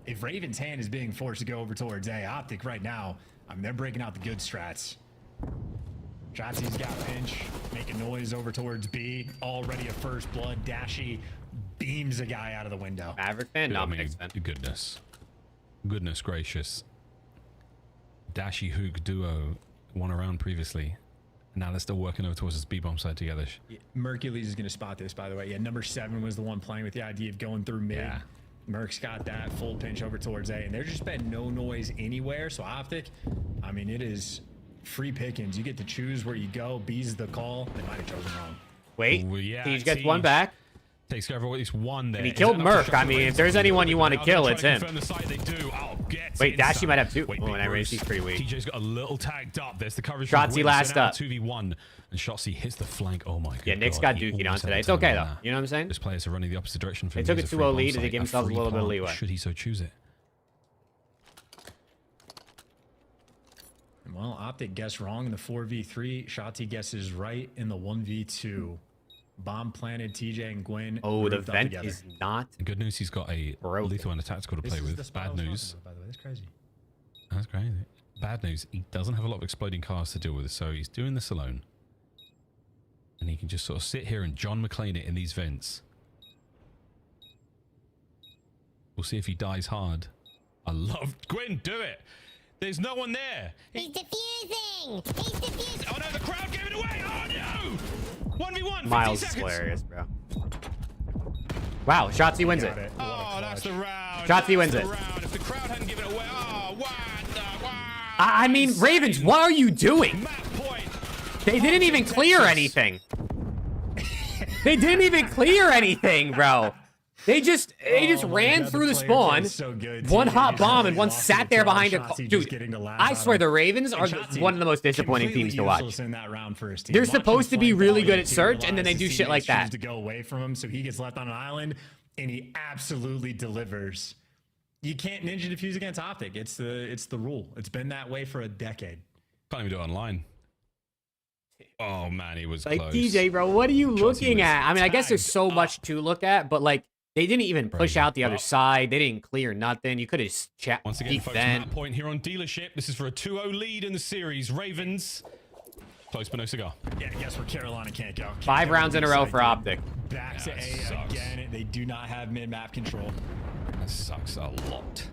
if Raven's hand is being forced to go over towards A, OPTIC right now, I mean, they're breaking out the good strats. Shotzi's got pinch, making noise over towards B. Already a first blood. Dashy beams a guy out of the window. Maverick fan? No, Goodness gracious. Dashy Hook duo won a round previously. Now they're still working over towards this B-bomb side together. Yeah, Mercules is going to spot this, by the way. Yeah, number 7 was the one playing with the idea of going through mid. Yeah. Merc's got that full pinch over towards A, and there's just been no noise anywhere. So OPTIC, I mean, it is free pickings. You get to choose where you go. B's the call. They might have chosen wrong. Wait, Siege gets one back. Takes care of at least one there. And he killed Merc. I mean, if there's anyone you want to kill, it's him. Wait, Dashy might have 2. Oh, and I raised. He's pretty weak. TJ's got a little tagged up. There's the coverage. Shotzi last up. 2v1. And Shotzi hits the flank. Oh my god. Yeah, Nick's got Dookie on today. It's okay, though. You know what I'm saying? This players are running the opposite direction. They took a 2-0 lead and they gave themselves a little bit of leeway. Should he so choose it? Well, OPTIC guessed wrong in the 4v3. Shotzi guesses right in the 1v2. Bomb planted. TJ and Gwyn. Oh, the vent is not. Good news, he's got a lethal and a tactical to play with. Bad news. By the way, that's crazy. That's crazy. Bad news, he doesn't have a lot of exploding cars to deal with, so he's doing this alone. And he can just sort of sit here and John McClane it in these vents. We'll see if he dies hard. I love Gwyn, do it. There's no one there. He's defusing. He's defusing. Oh no, the crowd gave it away. Oh no. 1v1. Miles is hilarious, bro. Wow, Shotzi wins it. Oh, that's the round. Shotzi wins it. If the crowd hadn't given it away, oh, what? I mean, Ravens, what are you doing? They didn't even clear anything. They didn't even clear anything, bro. They just ran through the spawn. One hot bomb and one sat there behind a dude. I swear the Ravens are one of the most disappointing teams to watch. They're supposed to be really good at search, and then they do shit like that. To go away from him, so he gets left on an island, and he absolutely delivers. You can't ninja defuse against Optic. It's the rule. It's been that way for a decade. Can't even do it online. Oh man, he was like close. DJ, bro. What are you looking at? I mean, I guess there's so much to look at, but like they didn't even push out the other side. They didn't clear nothing. You could have chat. Once again, folks, that point here on Dealership. This is for a 2-0 lead in the series. Ravens. Close but no cigar. Yeah, I guess where Carolina can't go. 5 rounds in a row for Optic. Back to A again. They do not have mid-map control. That sucks a lot.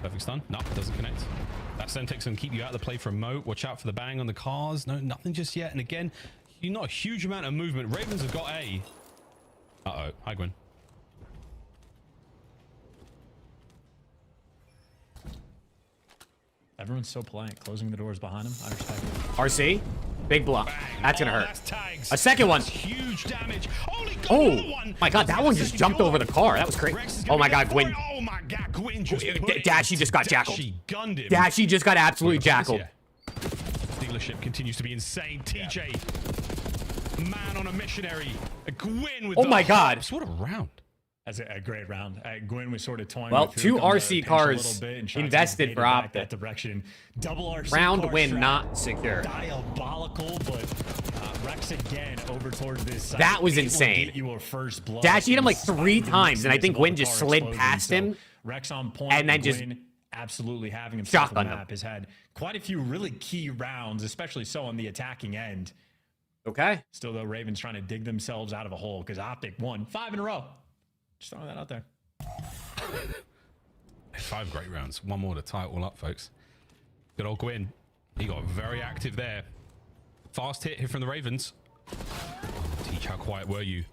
Perfect stun. No, doesn't connect. That Sentex can keep you out of the play for a moat. Watch out for the bang on the cars. No, nothing just yet. And again, not a huge amount of movement. Ravens have got A. Uh-oh. Hi, Gwen. Everyone's so polite, closing the doors behind him. I respect it. RC, big bluff. That's gonna hurt. A second one. Huge damage. Oh my god, that one just jumped over the car. That was crazy. Oh my god, Gwyn. Oh my god, Gwyn just Dashy just got jackaled. Gunned him. Dashy just got absolutely jackaled. Dealership continues to be insane. TJ, man on a missionary. Gwyn with oh my god. What a round. That's a great round. Gwyn was sort of toying well, with 2 RC cars invested for Optic. That direction. Double RC round car win not secure. Diabolical, but Rex again over towards this side. That was insane. Dash hit him like 3 times, and I think Gwyn just slid past him. Rex on point, and then just absolutely having himself on the shotgun map. Has had quite a few really key rounds, especially so on the attacking end. Okay. Still though, Ravens trying to dig themselves out of a hole because Optic won 5 in a row. Just throwing that out there. 5 great rounds. One more to tie it all up, folks. Good old Gwyn. He got very active there. Fast hit here from the Ravens. Teach, how quiet were you?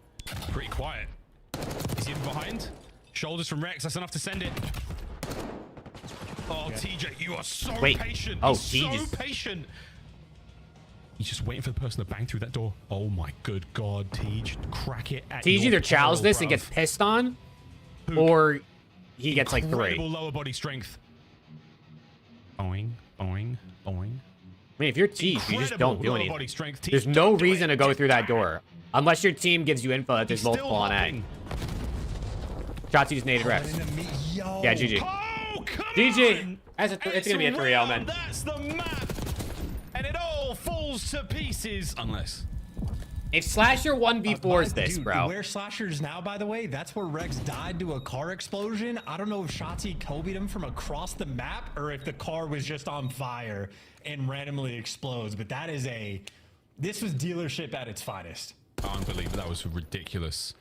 Pretty quiet. Is he in behind? Shoulders from Rex. That's enough to send it. Oh, TJ, you are so patient. Oh, so patient. He's just waiting for the person to bang through that door. Oh my good god, Tej. Crack it at Tej either chows this and gets pissed on, or he gets like 3. Incredible lower body strength. Boing, boing, boing. I mean, if you're Tej, you just don't do anything. There's no reason to go through that door. Unless your team gives you info that there's multiple on A. Shotzi just naded Rex. Yeah, GG. Oh, GG! It's going to be a 3-0, man. That's the map. And it all falls to pieces. Unless. If Slasher 1v4s this, bro. Where Slasher's now, by the way, that's where Rex died to a car explosion. I don't know if Shotzi Kobe'd him from across the map or if the car was just on fire and randomly explodes. But that is this was Dealership at its finest. Unbelievable. That was a ridiculous.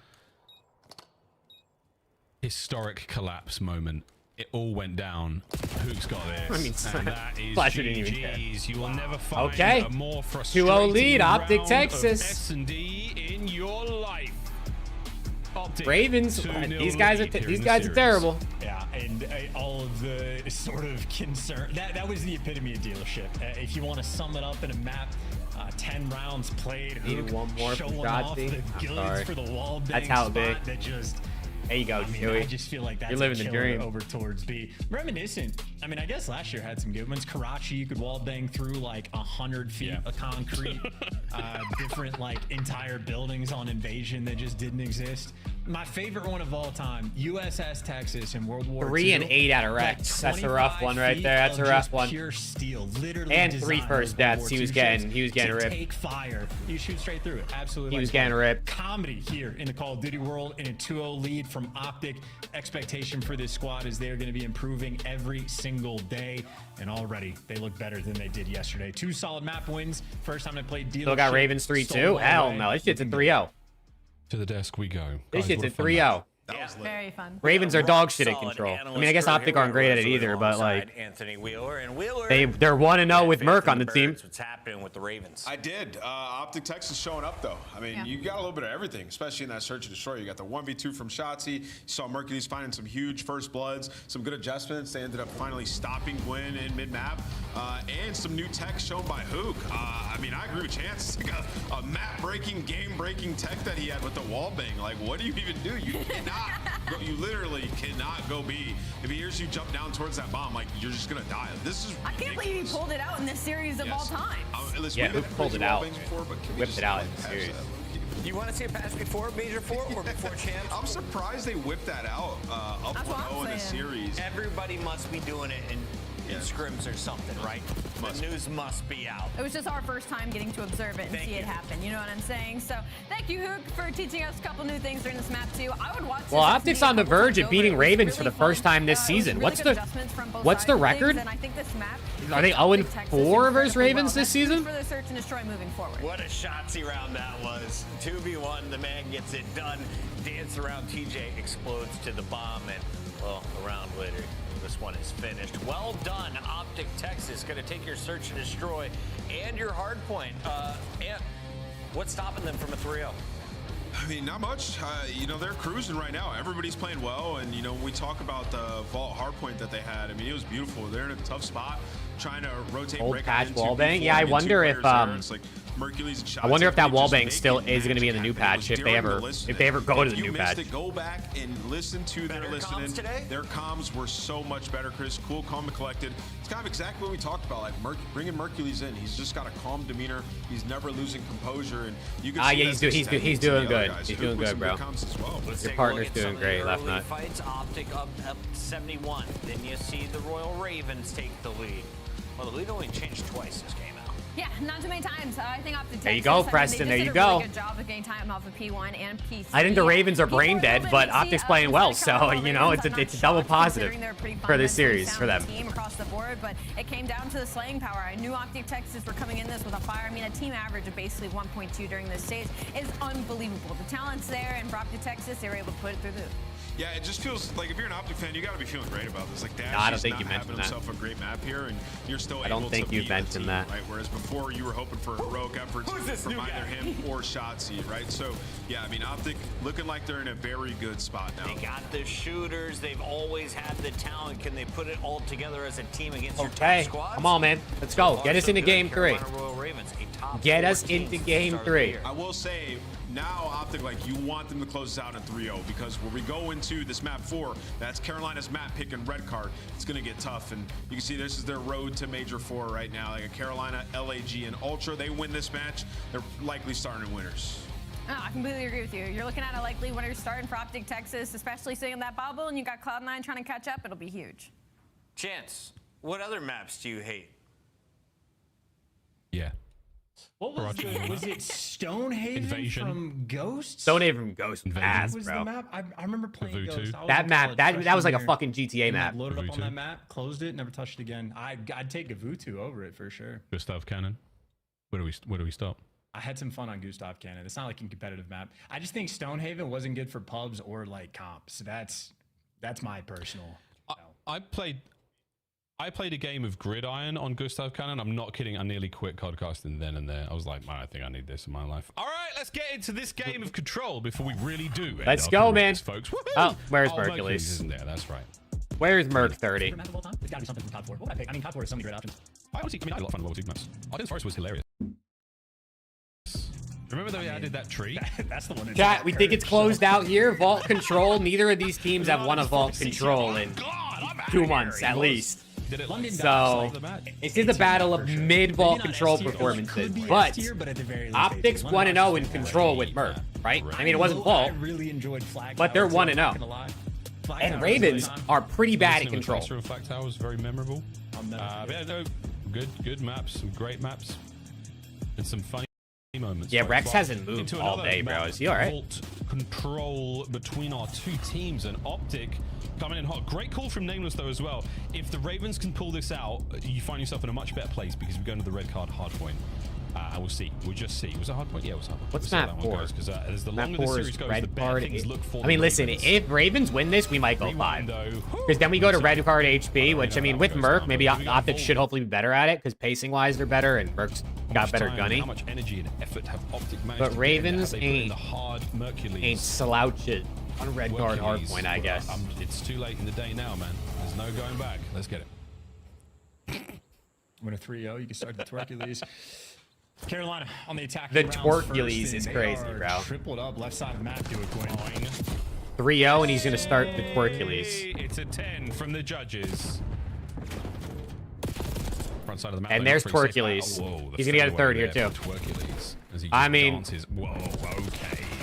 Historic collapse moment. It all went down. Who's got this? I mean, and that is Flasher didn't even care. GG's. You will never find a more 2-0 frustrating lead, Optic round Texas. of S&D in your life. Optic, Ravens, 2-0 these guys lead here in the are series. terrible. Yeah, and all of the sort of concern. That was the epitome of Dealership. If you want to sum it up in a map, 10 rounds played. Needed one more from showing off Shotzi. the goods for the wall bang That's how spot big. that just. There you go, Chewy. I just feel like that's You're living a the killer dream. over towards B. Reminiscent. I mean, I guess last year had some good ones. Karachi, you could wall bang through like 100 feet of concrete. Different like entire buildings on Invasion that just didn't exist. My favorite one of all time, USS Texas in World War II. 3 and 8 out of Rex. That's a rough one right there. That's a rough one. Pure steel, literally. And 3 first deaths. He was getting ripped. Take fire. You shoot straight through it. Absolutely. He was getting ripped. Comedy here in the Call of Duty world in a 2-0 lead from Optic. Expectation for this squad is they're going to be improving every single day, and already they look better than they did yesterday. 2 solid map wins. First time they played Dealership. Still got Ravens 3-2. Hell no, this shit's a 3-0. To the desk we go. This Guys, shit's a what fun 3-0. match. Yeah, very fun. Ravens are dog shit at control. I mean, I guess Optic aren't great at it either, but like Anthony Wheeler and Wheeler. they're 1-0 with Merc on the team. What's happening with the Ravens? I did. Optic Texas showing up though. I mean, you got a little bit of everything, especially in that search and destroy. You got the 1v2 from Shotzi. You saw Mercury's finding some huge first bloods, some good adjustments. They ended up finally stopping Gwyn in mid-map, and some new tech shown by Hook. I mean, I agree with Chance. It's like a map-breaking, game-breaking tech that he had with the wall bang. Like, what do you even do? You cannot. You literally cannot go B. If he hears you jump down towards that bomb, like, you're just gonna die. This is I can't believe he pulled it out in this series of all time. Yeah, Hook pulled it out. Whipped it out in the series. You want to see a pass before Major 4 or before Champs? I'm surprised they whipped that out up 1-0 in the series. Everybody must be doing it in scrims or something, right? The news must be out. It was just our first time getting to observe it and see it happen. You know what I'm saying? So thank you, Hook, for teaching us a couple new things during this map too. I would watch this. Well, Optic's on the verge of beating Ravens for the first time this season. What's the record? And I think this map Are they 0-4 versus Ravens this season? for their search and destroy moving forward. What a Shotzzy round that was. 2v1, the man gets it done. Dance around, TJ explodes to the bomb, and, well, a round later, this one is finished. Well done, Optic Texas. Going to take your search and destroy and your hard point. And what's stopping them from a 3-0? I mean, not much. You know, they're cruising right now. Everybody's playing well, and you know, when we talk about the vault hardpoint that they had, I mean, it was beautiful. They're in a tough spot, trying to rotate. Old patch wallbang. Yeah, I wonder if I wonder if that wallbang still is going to be in the new patch if they ever go to the new patch. Go back and listen to their listening. Their comms were so much better, Chris. Cool, calm, and collected. It's kind of exactly what we talked about. Like bringing Mercules in. He's just got a calm demeanor. He's never losing composure, and you can. Yeah, he's doing good. He's doing good, bro. Your partner's doing great, left nut. Fights Optic up 71. Then you see the Royal Ravens take the lead. Well, the lead only changed twice this game out. Yeah, not too many times. I think Optic Texas. There you go, Preston. There you go. Really good job of getting time off of P1 and P3. I think the Ravens are brain dead, but Optic's playing well, so you know it's a double positive for this series for them. Team across the board, but it came down to the slaying power. I knew Optic Texas were coming in this with a fire. I mean, a team average of basically 1.2 during this stage is unbelievable. The talent's there, and for Optic Texas, they were able to put it through the. Yeah, it just feels like if you're an Optic fan, you got to be feeling great about this. Like Dash no, I don't think you mentioned having himself a great map here, and you're still I don't able think to you beat mentioned team, that. Right? Whereas before you were hoping for heroic efforts from either him or Shotzzy, right? So yeah, I mean Optic looking like they're in a very good spot now. They got the shooters. They've always had the talent. Can they put it all together as a team against your top squads? Come on, man. Let's go. Get us into game 3. Get us into game 3. I will say, now Optic, like, you want them to close this out in 3-0 because when we go into this map 4, that's Carolina's map pick and red card. It's going to get tough, and you can see this is their road to Major 4 right now. Like a Carolina, LAG, and Ultra, they win this match, they're likely starting winners. Oh, I completely agree with you. You're looking at a likely winner starting for Optic Texas, especially sitting in that bubble, and you got Cloud9 trying to catch up. It'll be huge. Chance, what other maps do you hate? Yeah. What was it Stonehaven from Ghosts? Stonehaven from Ghosts was ass, was bro. The map? I remember playing Ghosts. That map, that was like a fucking GTA map. Loaded up on that map, closed it, never touched it again. I'd take Gavutu over it for sure. Gustav Cannon. Where do we stop? I had some fun on Gustav Cannon. It's not like a competitive map. I just think Stonehaven wasn't good for pubs or like comps. That's my personal. I played a game of Gridiron on Gustav Cannon. I'm not kidding. I nearly quit codcasting then and there. I was like, man, I think I need this in my life. All right, let's get into this game of Control before we really do. Let's go, man. Folks. Oh, where's Mercules? Mercules? Isn't there? That's right. Where's Merc 30? There's got to be something from COD 4. What would I pick? I mean, COD 4 has so many great options. I had a lot of fun with World maps. Arden's Forest was hilarious. Remember that we added that tree? That's the one. Chat, we think it's closed out here. Vault Control. Neither of these teams have won a Vault Control in 2 months at least. So this is a battle of mid-Vault Control performances, but Optic's 1-0 in Control with Merc, right? I mean, it wasn't Vault, but they're 1-0. And Ravens are pretty bad at Control. Flag Tower was very memorable. Yeah, no, good maps, some great maps, and some funny moments. Yeah, Rex hasn't moved all day, bro. Is he all right? Vault Control between our two teams, and Optic coming in hot. Great call from Nameless though as well. If the Ravens can pull this out, you find yourself in a much better place because we're going to the red card hardpoint. And we'll see. We'll just see. Was it hardpoint? Yeah, it was hardpoint. What's map 4? Because as the map longer the series goes, the better things look for. I mean, listen, if Ravens win this, we might go 5. Because then we go to red card HP, which, I mean, with Merc, maybe Optic should hopefully be better at it, because pacing-wise, they're better, and Merc's got better gunning. How much energy and effort have Optic managed but Ravens ain't Mercules slouches on red guard hardpoint, I guess. It's too late in the day now, man. There's no going back. Let's get it. Win a 3-0, you can start the Twerkules. Carolina on the attack. The Twerkules is crazy, bro. Tripled up left side of the map to it, Quinn. 3-0, and he's going to start the Twerkules. It's a 10 from the judges. Front side of the map. And there's Twerkules. He's going to get a third here, too. I mean, whoa,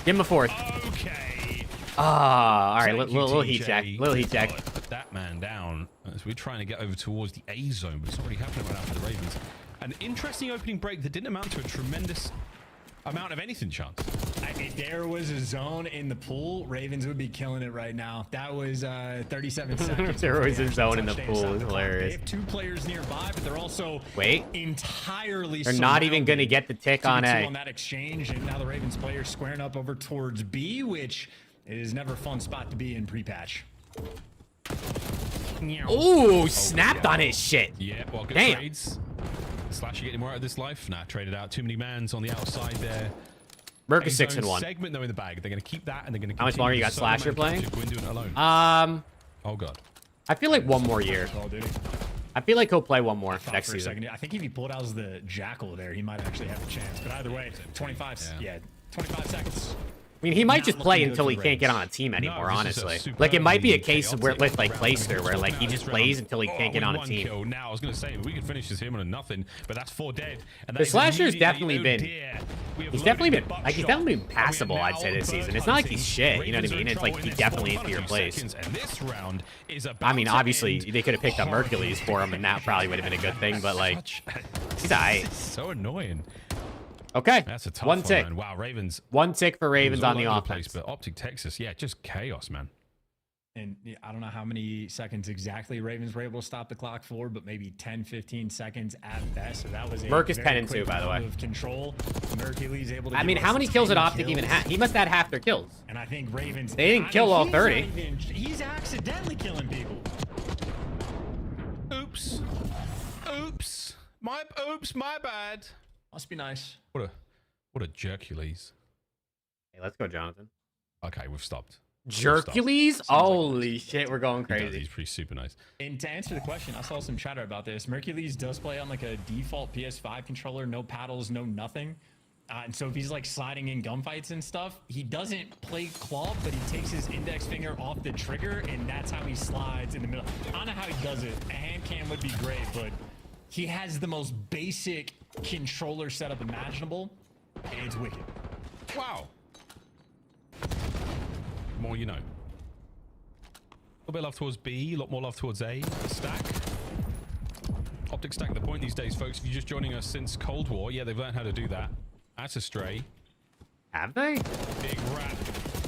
Give him a fourth. Okay. Ah, all right. Thank you, Little heat TJ. check. Little heat check. Put that man down as we're trying to get over towards the A zone, but it's already happening right now for the Ravens. An interesting opening break that didn't amount to a tremendous amount of anything, Chance. If there was a zone in the pool, Ravens would be killing it right now. That was 37 seconds. There was a zone in the pool. It's hilarious. They have 2 players nearby, but they're also entirely. They're not even going to get the tick on A. On that exchange, and now the Ravens players squaring up over towards B, which is never a fun spot to be in pre-patch. Ooh, snapped on his shit. Yeah, well, good Damn. trades. Slash, you getting more out of this life? Nah, traded out. Too many mans on the outside there. Merc is 6-1. Segment though in the bag. They're going to keep that, and they're going to. How much longer you got Slasher playing? Oh god. I feel like one more year. I feel like he'll play one more next For a season. second. I think if he pulled out the Jackal there, he might actually have a chance. But either way, 25 seconds. I mean, he might just play until he can't get on a team anymore, honestly. Like, it might be a case where, with, like, Clayster, where, like, he just plays until he can't get on a team. Kill. Now, I was going to say, we could finish this him on a nothing, but that's 4 dead. And The Slasher's definitely been... He's definitely been passable, I'd say, this season. It's not like he's shit, you know what I mean? It's like he definitely needs to be replaced. I mean, obviously, they could have picked up Hercules for him, and that probably would have been a good thing, but, like, he's alright. So annoying. Okay, that's a tough one tick. Man. Wow, Ravens. One tick for Ravens on the offense. But OPTIC Texas, yeah, just chaos, man. And I don't know how many seconds exactly Ravens were able to stop the clock for, but maybe 10, 15 seconds at best. So that was a Merc is 10-2, by the way. Of control. Hercules able to. I mean, how many kills did OPTIC even have? He must have had half their kills. And I think Ravens. They didn't kill all 30. He's accidentally killing people. Oops. Oops. My bad. Must be nice. What a Jercules. Hey, let's go, Jonathan. Okay, we've stopped. Jercules? Holy shit, we're going crazy. He's pretty super nice. And to answer the question, I saw some chatter about this. Hercules does play on like a default PS5 controller, no paddles, no nothing. And so if he's like sliding in gunfights and stuff, he doesn't play claw, but he takes his index finger off the trigger, and that's how he slides in the middle. I don't know how he does it. A hand cam would be great, but he has the most basic controller setup imaginable. It's wicked. Wow. More you know. A little bit of love towards B, a lot more love towards A. Stack. OPTIC stack the point these days, folks. If you're just joining us since Cold War, yeah, they've learned how to do that. That's a stray. Have they? Big rat.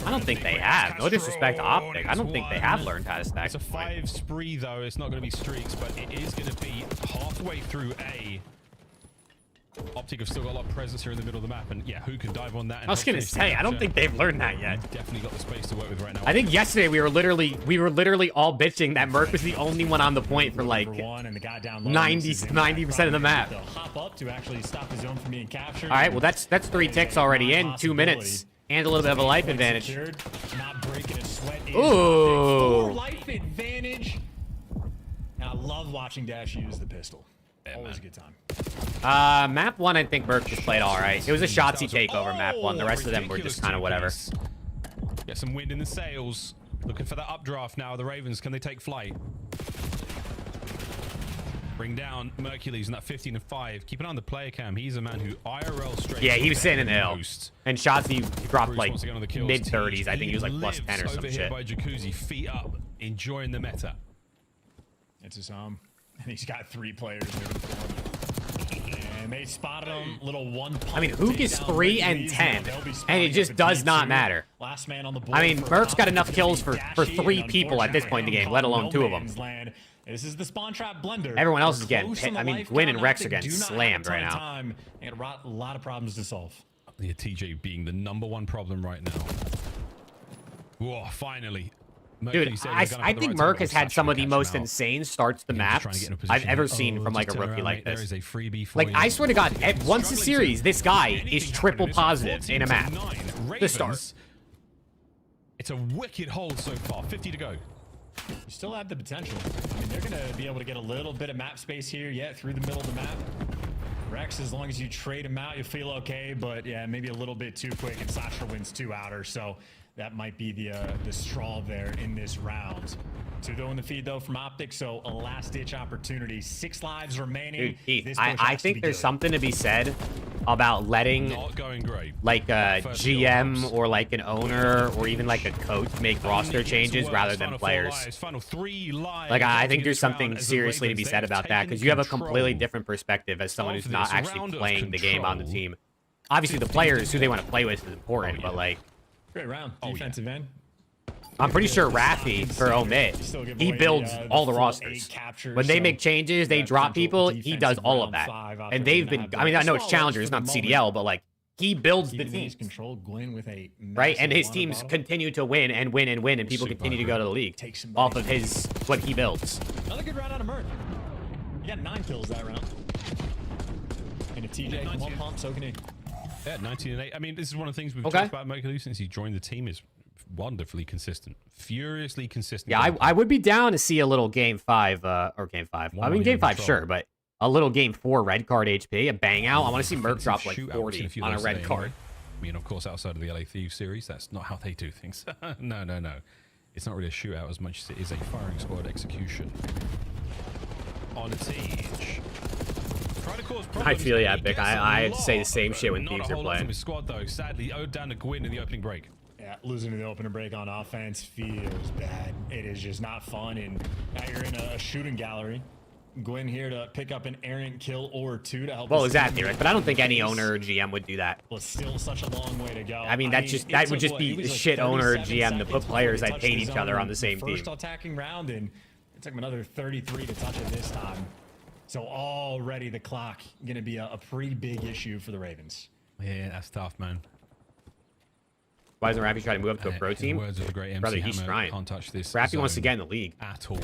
I don't think they have. No disrespect to OPTIC. I don't think they have learned how to stack. It's a 5 spree, though. It's not going to be streaks, but it is going to be halfway through A. OPTIC have still got a lot of presence here in the middle of the map, and yeah, who can dive on that? And I was gonna say, I don't think they've learned that yet. Definitely got the space to work with right now. I think yesterday we were literally all bitching that Merc was the only one on the point for like 90% of the map. They'll hop up to actually stop the zone from being captured. All right, well that's 3 ticks already in 2 minutes, and a little bit of a life advantage. Not breaking a sweat. Ooh. Life advantage. And I love watching Dash use the pistol. Always a good time. Map 1, I think Merc just played all right. It was a Shotzzy takeover, map 1. The rest of them were just kind of whatever. Get some wind in the sails. Looking for that updraft now. The Ravens, can they take flight? Bring down Hercules in that 15 and 5. Keep an eye on the player cam. He's a man who IRL straight. Yeah, he was sitting in the hill. And Shotzzy dropped like mid-30s. I think he was like plus 10 or some shit. By Jacuzzi, feet up, enjoying the meta. It's his home. And he's got 3 players moving forward. And they spotted him. Little one pump. I mean, Hook is 3 and 10, and it just does not matter. Last man on the board. I mean, Merc's got enough kills for 3 people at this point in the game, let alone 2 of them. This is the spawn trap blender. Everyone else is getting hit. I mean, Gwyn and Rex are getting slammed right now. And a lot of problems to solve. The TJ being the #1 problem right now. Whoa, finally. Dude, I think Merc has had some of the most insane starts to maps I've ever seen from like a rookie like this. Like, I swear to God, once a series, this guy is triple positive in a map to start. It's a wicked hold so far. 50 to go. You still have the potential. I mean, they're going to be able to get a little bit of map space here, through the middle of the map. Rex, as long as you trade him out, you'll feel okay, but yeah, maybe a little bit too quick, and Sasha wins 2 outers, so that might be the straw there in this round. 2-0 in the feed though from OPTIC, so a last-ditch opportunity. 6 lives remaining. Dude, Keith, This push I has to think be there's good. something to be said about letting Not going great. like a GM or like an owner or even like a coach make roster changes rather than players. Final 3 lives. Like I think there's something seriously to be said about that because you have a completely different perspective as someone who's not actually playing the game on the team. Obviously, the players who they want to play with is important, but like, Great round. Defensive end. I'm pretty sure Rafi for Omit, he builds all the rosters. When they make changes, they drop people, he does all of that. And they've been, I mean, I know it's Challengers, it's not CDL, but like, he builds the team. Right? And his teams continue to win and win and win, and people continue to go to the league off of what he builds. Another good round out of Mert. You got 9 kills that round. And a TJ, 1 pump, soaking in. Yeah, 19 and 8. I mean, this is one of the things we've talked about Mercury since he joined the team is wonderfully consistent, furiously consistent. Yeah, I would be down to see a little game 5, or game 5. I mean, game 5, sure, but a little game 4 red card HP, a bang out. I want to see Merc drop like 40 on a red card. I mean, of course, outside of the LA Thieves series, that's not how they do things. No. It's not really a shootout as much as it is a firing squad execution. On Siege. I feel you, Epic. I say the same shit when Thieves are playing. His squad, though. Sadly, owed down to Gwyn in the opening break. Yeah, losing to the opening break on offense feels bad. It is just not fun, and now you're in a shooting gallery. Gwyn here to pick up an errant kill or 2 to help. Well, exactly, right? But I don't think any owner or GM would do that. Well, still such a long way to go. I mean, that would just be the shit owner or GM to put players that hate each other on the same team. First attacking round, and it took him another 33 to touch it this time. So already the clock going to be a pretty big issue for the Ravens. Yeah, that's tough, man. Why isn't Rafi trying to move up to a pro team? Words of the great MC Brother, he's Hammer, trying. can't touch this Rafi wants to zone get in the league. at all.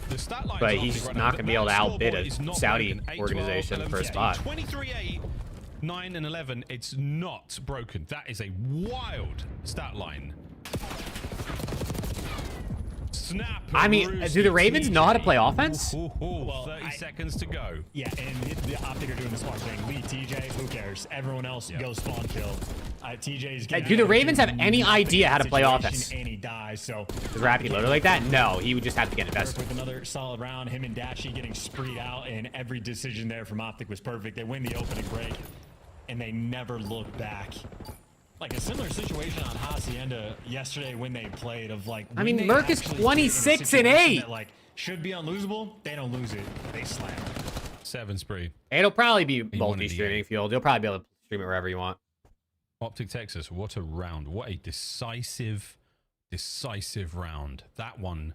The stat lines But are he's right not now. going to be able to outbid Is a not Saudi broken. 8, organization 12, for a 11, spot. 23-8, 9 and 11. It's not broken. That is a wild stat line. Snap. I mean, do the Ravens know how to play offense? Well, 30 seconds to go. Yeah, and the OPTIC are doing the smart thing. Lead TJ, who cares? Everyone else go spawn kill. TJ's getting Do the Ravens have any idea how to play offense? And he dies, so... Does Rafi load it like that? No, he would just have to get invested. With another solid round, him and Dashy getting spreed out, and every decision there from OPTIC was perfect. They win the opening break, and they never look back. Like a similar situation on Hacienda yesterday when they played of like... I mean, Merc is 26 and 8. That, like, should be unlosable. They don't lose it. They slam. 7 spree. It'll probably be multi-streaming fuel. You'll probably be able to stream it wherever you want. OPTIC Texas, what a round. What a decisive round. That one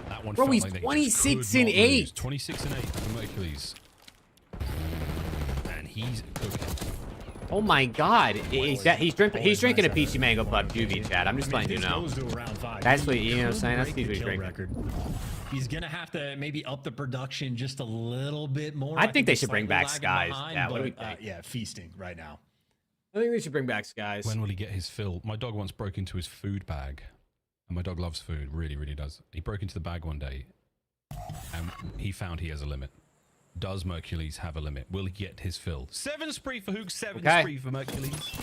Bro, felt he's like they 26 could and not 8. lose. 26 and 8 for Mercules. And he's cooking. Oh my God, he's drinking a peachy mango pub juvie, Chad. I'm just letting you know. That's what you know. What I'm saying, that's what he's drinking. He's gonna have to maybe up the production just a little bit more. I think they should bring back Skies. Yeah, what do we think? Yeah, feasting right now. I think they should bring back Skies. When will he get his fill? My dog once broke into his food bag. And my dog loves food, really, really does. He broke into the bag one day and he found he has a limit. Does Mercules have a limit? Will he get his fill? 7 spree for Hook, 7 spree for Mercules.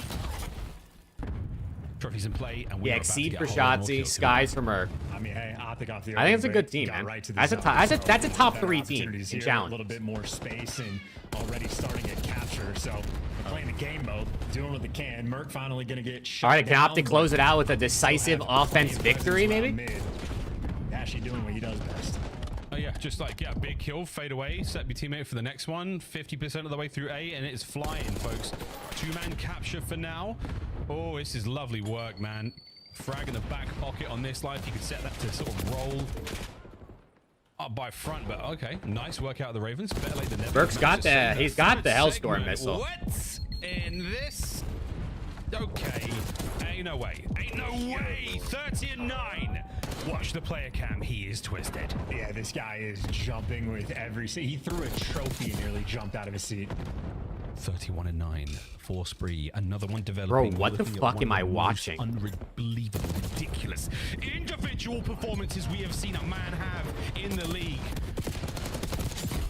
Trophies in play, and we Exceed for Shotzi, Skies for Merc. I mean, hey, OPTIC off the I think it's a good team, man. That's a top 3 team in challenge. A little bit more space and already starting at capture. So they're playing the game mode, doing what they can. Merc finally going to get shot. All right, can OPTIC close it out with a decisive offense victory, maybe? Actually doing what he does best. Oh yeah, just like, yeah, big kill, fade away, set your teammate for the next one, 50% of the way through A, and it is flying, folks. 2-man capture for now. Oh, this is lovely work, man. Frag in the back pocket on this life. You could set that to sort of roll up by front, but okay. Nice work out of the Ravens. Better late than never. Burke's got he's got the Hellstorm missile. What? In this? Okay. Ain't no way. Ain't no way. 30 and 9. Watch the player cam. He is twisted. Yeah, this guy is jumping with every... He threw a trophy and nearly jumped out of his seat. 31 and 9. 4 spree. Another one developing. Bro, what the fuck am I watching? Unbelievable, ridiculous individual performances we have seen a man have in the league.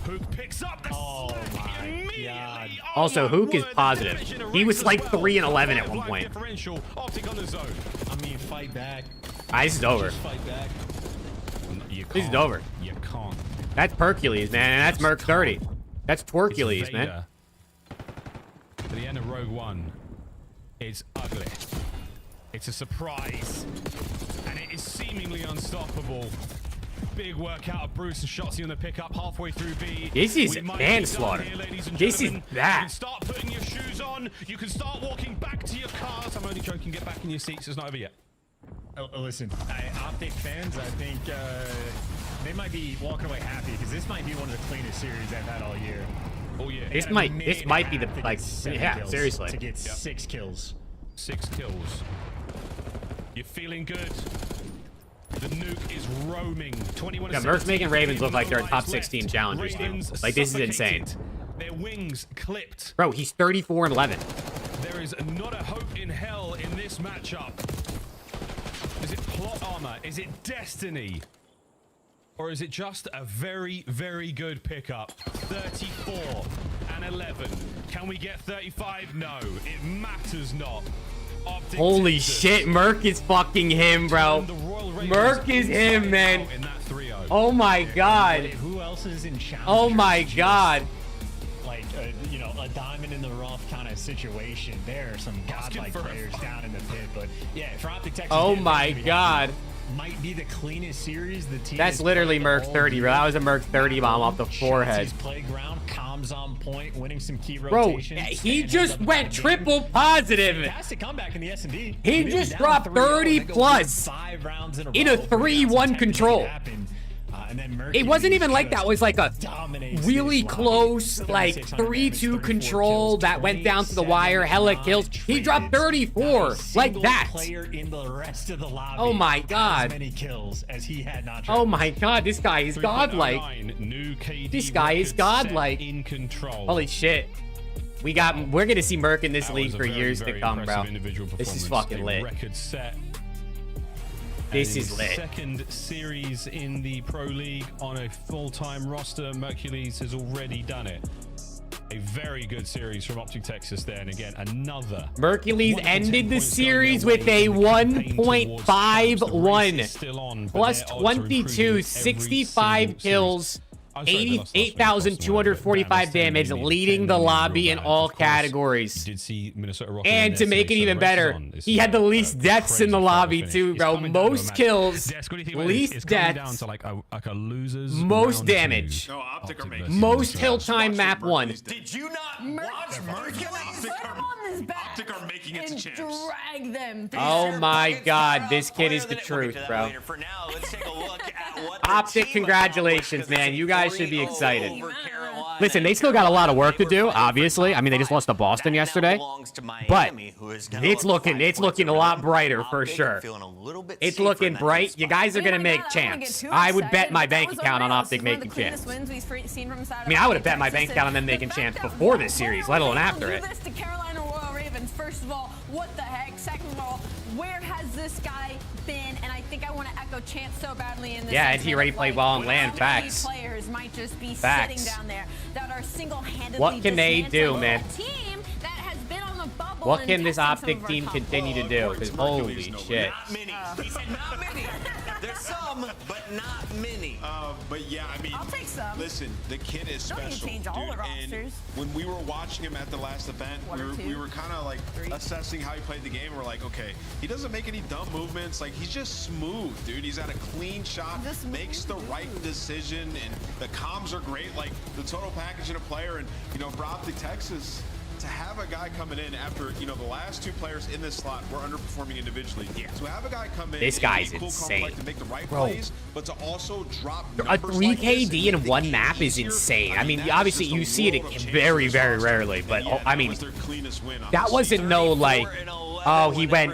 Hook picks up the my God. Also, Hook is positive. He was like 3 and 11 at one point. Differential. Optic on the zone. I mean, fight back. This is over. Just fight back. This is over. You can't. That's Percules, man, and that's Merc 30. That's Twercules, man. To the end of Rogue One. It's ugly. It's a surprise. And it is seemingly unstoppable. Big work out of Bruce and Shotzi on the pickup halfway through B. This is manslaughter. This is that. You can start putting your shoes on. You can start walking back to your cars. I'm only joking. Get back in your seats. It's not over yet. Listen, Optic fans, I think they might be walking away happy because this might be one of the cleanest series they've had all year. Oh yeah. This might be the like kills seriously. To get 6 kills. 6 kills. You're feeling good. The nuke is roaming. 21. Yeah, Merc's making Ravens look like they're a top 16 challengers team. Like, this is insane. Their wings clipped. Bro, he's 34 and 11. There is not a hope in hell in this matchup. Is it plot armor? Is it destiny? Or is it just a very, very good pickup? 34 and 11. Can we get 35? No, it matters not. Optic Holy Texas. shit, Merc is fucking him, bro. Merc is him, man. Oh my god. Who else is in challenge? Oh my god. Like, you know, a diamond in the rough kind of situation. There are some godlike players down in the pit, but yeah, for Optic Texas. Oh my god. Might be the cleanest series the team. That's literally Merc 30, bro. That was a Merc 30 bomb off the forehead. Playground, comms on point, winning some key Bro, rotations. he just went triple positive. Fantastic comeback in the S&D. He just dropped 30 plus 5 rounds in a in a row. 3-1 control. And then It wasn't even like that. It was like a really close, like 3-2 control that went down to the wire. Hella kills. He dropped 34 like that. Player in the rest of the lobby. Oh my god. As many kills as he had not. Oh my god, this guy is godlike. This guy is godlike. In control. Holy shit. We're gonna see Merc in this league for years to come, bro. This is fucking lit. Record set. This is lit. Second series in the Pro League on a full-time roster. Mercules has already done it. A very good series from Optic Texas there. And again, another. Mercules ended the series with a 1.51. Plus 22, 65 kills. 8,245 damage, leading the lobby in all categories. And to make it even better, he had the least deaths in the lobby too, bro. Most kills, least deaths, most damage, most hill time map 1. Did you not watch Mercules? Optic are making it to champs. Drag them. Oh my god, this kid is the truth, bro. For now, let's take a look at what Optic, congratulations, man. You guys should be excited. Listen, they still got a lot of work to do, obviously. I mean, they just lost to Boston yesterday. But it's looking a lot brighter for sure. It's looking bright. You guys are going to make champs. I would bet my bank account on Optic making champs. I mean, I would have bet my bank account on them making champs before this series, let alone after it. First of all, what the heck? Second of all, where has this guy been? And I think I want to echo Chance so badly in this. Yeah, and he already played well on land. Facts. Players might just be Facts. sitting down there that are single-handedly. What can they do, man? Team that has been on the bubble. What can this Optic team continue to do? Because holy shit. Not many. He said not many. There's some, but not many. But yeah, I mean, I'll take some. Listen, the kid is special, change all dude. the And rosters. when we were watching him at the last event, we were kind of like assessing how he played the game. We're like, okay, he doesn't make any dumb movements. Like, he's just smooth, dude. He's at a clean shot, makes the right decision, and the comms are great. Like, the total package in a player. And, you know, for Optic Texas, to have a guy coming in after, you know, the last 2 players in this slot were underperforming individually. Yeah. So have a guy come in, This guy's cool insane. to make the right Bro. plays, but to also drop A 3 KD in one map is insane. I mean, obviously you see it very, very rarely, but I mean, that wasn't no like Oh, he went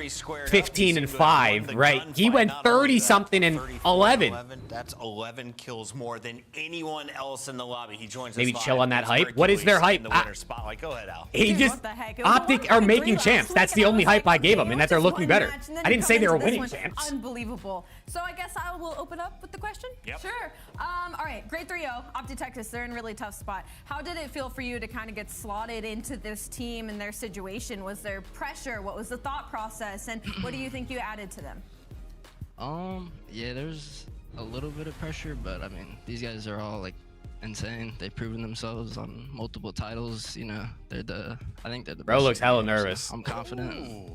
15 and 5, right? He went 30 something and 11. That's 11 kills more than anyone else in the lobby. He joins us Maybe live. chill on that It's hype. What is their hype? in the winner's spotlight. Go ahead, Al. He just Optic are making champs. That's the only hype I gave them, and that they're looking better. I didn't say they were winning champs. Unbelievable. So I guess I will open up with the question. Yep. Sure. All right, grade 3-0, OPTIC Texas. They're in a really tough spot. How did it feel for you to kind of get slotted into this team and their situation? Was there pressure? What was the thought process? And what do you think you added to them? Yeah, there's a little bit of pressure, but I mean, these guys are all like insane. They've proven themselves on multiple titles. You know, I think they're the Bro best looks hella in the game, so nervous. I'm confident.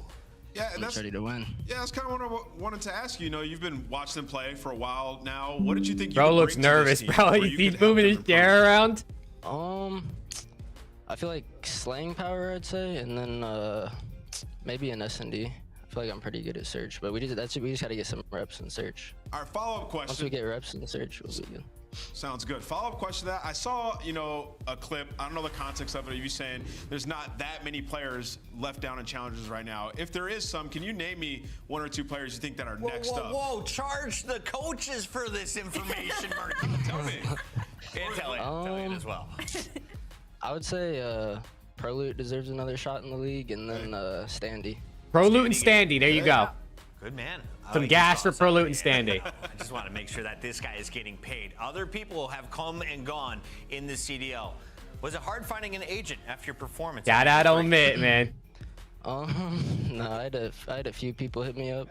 Yeah, I'm ready to win. Yeah, that's kind of what I wanted to ask you. You know, you've been watching them play for a while now. What did you think? Bro looks nervous, bro. He's moving his chair around. I feel like slaying power, I'd say, and then maybe an S&D. I feel like I'm pretty good at search, but we just got to get some reps in search. Our follow-up question. Once we get reps in search, we'll be good. Sounds good. Follow-up question to that. I saw, you know, a clip. I don't know the context of it. Are you saying there's not that many players left down in challenges right now? If there is some, can you name me one or two players you think that are next up? Whoa, charge the coaches for this information, Mark. Tell me. And tell it as well. I would say ProLoot deserves another shot in the league, and then Standy. ProLoot and Standy, there you go. Good man. Some gas for ProLoot and Standy. I just want to make sure that this guy is getting paid. Other people have come and gone in the CDL. Was it hard finding an agent after your performance? Gotta admit, man. No, I had a few people hit me up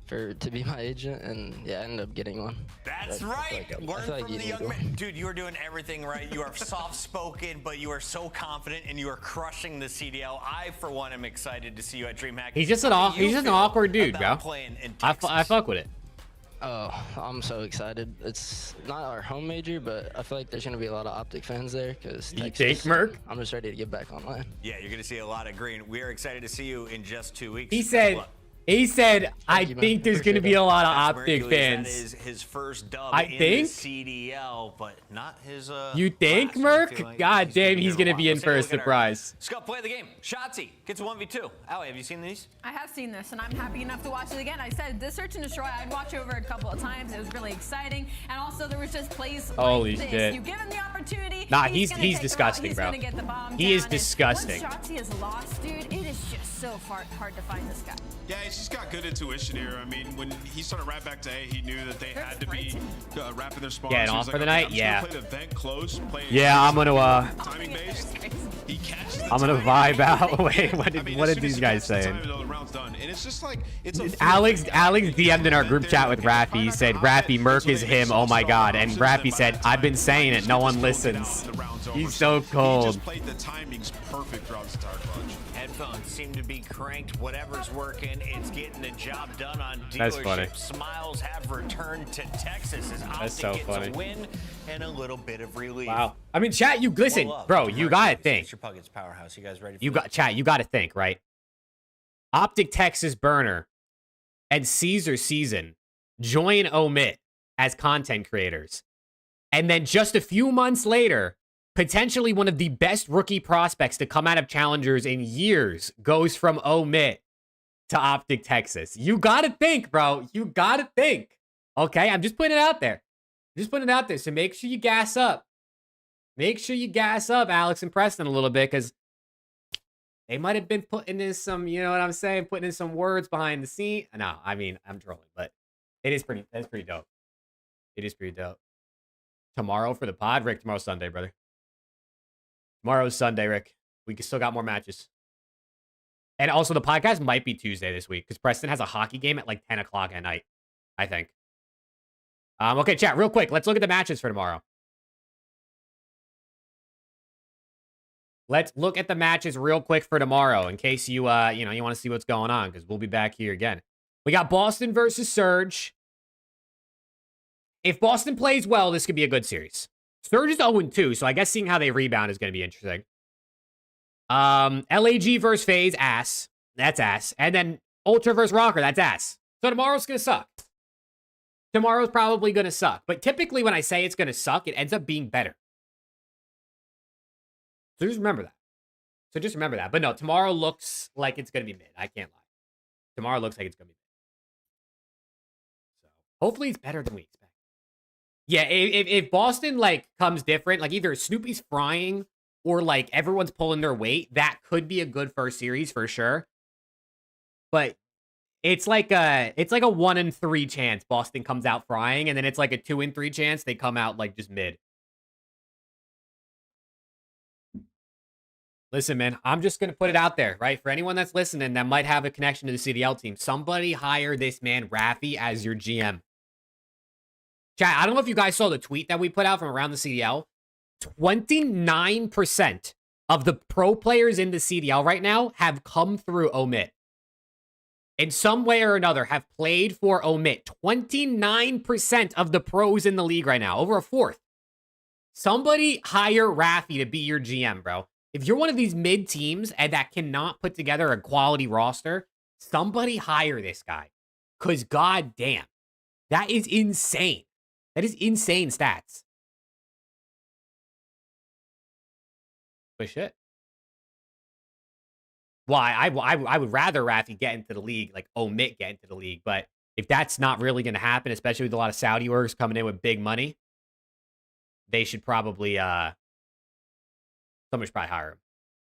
to be my agent, and yeah, I ended up getting one. That's right. Learn from the young man. Dude, you are doing everything right. You are soft-spoken, but you are so confident, and you are crushing the CDL. I, for one, am excited to see you at DreamHack. He's just an awkward dude, bro. I fuck with it. Oh, I'm so excited. It's not our home major, but I feel like there's going to be a lot of OPTIC fans there because you think, Merc? I'm just ready to get back online. Yeah, you're going to see a lot of green. We are excited to see you in just 2 weeks. He said, I think there's going to be a lot of OPTIC fans. That is his first dub I in think? the CDL, but not his You think, Merc? God damn, he's going to be in for a surprise. Let's go play the game. Shotzi gets a 1v2. Allie, have you seen these? I have seen this, and I'm happy enough to watch it again. I said this Search and Destroy, I'd watch over a couple of times. It was really exciting, and also there was just plays Holy like this. shit. You give him the opportunity. Nah, he's disgusting, he's bro. Gonna get the bomb He is down, and disgusting. Once Shotzi is lost, dude, it is just so hard to find this guy. Yeah, he's just got good intuition here. I mean, when he started right back to A, he knew that they had to be wrapping their spawns. Getting off for the night? Yeah. Yeah, I'm gonna timing based. He catches I'm gonna vibe out. Wait, what did these guys saying? The round's done. And it's just like Alex DM'd in our group chat with Raffy. He said, Raffy, Merc is him. Oh my god. And Raffy said, I've been saying it. No one listens. He's so cold. He just played the timings perfect throughout his entire clutch. Headphones seem to be cranked. Whatever's working, it's getting the job done on dealership. That's funny. Smiles have returned to Texas as That's so OPTIC funny. gets a win and a little bit of relief. Wow. I mean, chat, you listen, Well, bro, you gotta think. Mr. Puggett's Powerhouse. You guys ready for You this? got chat, you gotta think, right? OPTIC Texas Burner and Caesar Season join Omit as content creators. And then just a few months later, potentially one of the best rookie prospects to come out of challengers in years goes from Omit to OPTIC Texas. You gotta think, bro. You gotta think. Okay, I'm just putting it out there. Just putting it out there. So make sure you gas up. Make sure you gas up Alex and Preston a little bit, because they might have been putting in some, you know what I'm saying, putting in some words behind the scene. No, I mean, I'm trolling, but that's pretty dope. It is pretty dope. Tomorrow for the pod, Rick. Tomorrow's Sunday, brother. Tomorrow's Sunday, Rick. We still got more matches. And also, the podcast might be Tuesday this week because Preston has a hockey game at like 10 o'clock at night, I think. Okay, chat, real quick. Let's look at the matches for tomorrow. Let's look at the matches real quick for tomorrow in case you, you want to see what's going on, because we'll be back here again. We got Boston versus Surge. If Boston plays well, this could be a good series. Surge is 0-2, so I guess seeing how they rebound is going to be interesting. LAG versus FaZe, ass. That's ass. And then Ultra versus Rocker, that's ass. So tomorrow's going to suck. Tomorrow's probably going to suck. But typically when I say it's going to suck, it ends up being better. So just remember that. But no, tomorrow looks like it's going to be mid. I can't lie. Tomorrow looks like it's going to be. So hopefully it's better than we expect. Yeah, if Boston, like, comes different, like, either Snoopy's frying or, like, everyone's pulling their weight, that could be a good first series for sure. But it's like a 1 in 3 chance Boston comes out frying, and then it's like a 2 in 3 chance they come out, like, just mid. Listen, man, I'm just going to put it out there, right? For anyone that's listening that might have a connection to the CDL team, somebody hire this man, Rafi, as your GM. Chat, I don't know if you guys saw the tweet that we put out from around the CDL. 29% of the pro players in the CDL right now have come through Omit. In some way or another, have played for Omit. 29% of the pros in the league right now. Over a fourth. Somebody hire Rafi to be your GM, bro. If you're one of these mid teams and that cannot put together a quality roster, somebody hire this guy. Because goddamn, that is insane. That is insane stats. But shit. Well, I would rather Rafi get into the league, like Omit get into the league. But if that's not really going to happen, especially with a lot of Saudi orgs coming in with big money, they should probably, someone should probably hire him.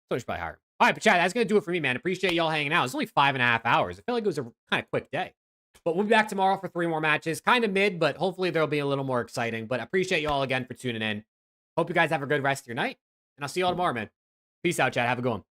Someone should probably hire him. All right, but chat, that's going to do it for me, man. Appreciate y'all hanging out. It's only 5.5 hours. I feel like it was a kind of quick day. But we'll be back tomorrow for 3 more matches. Kind of mid, but hopefully there'll be a little more exciting. But I appreciate y'all again for tuning in. Hope you guys have a good rest of your night. And I'll see y'all tomorrow, man. Peace out, chat. Have a good one.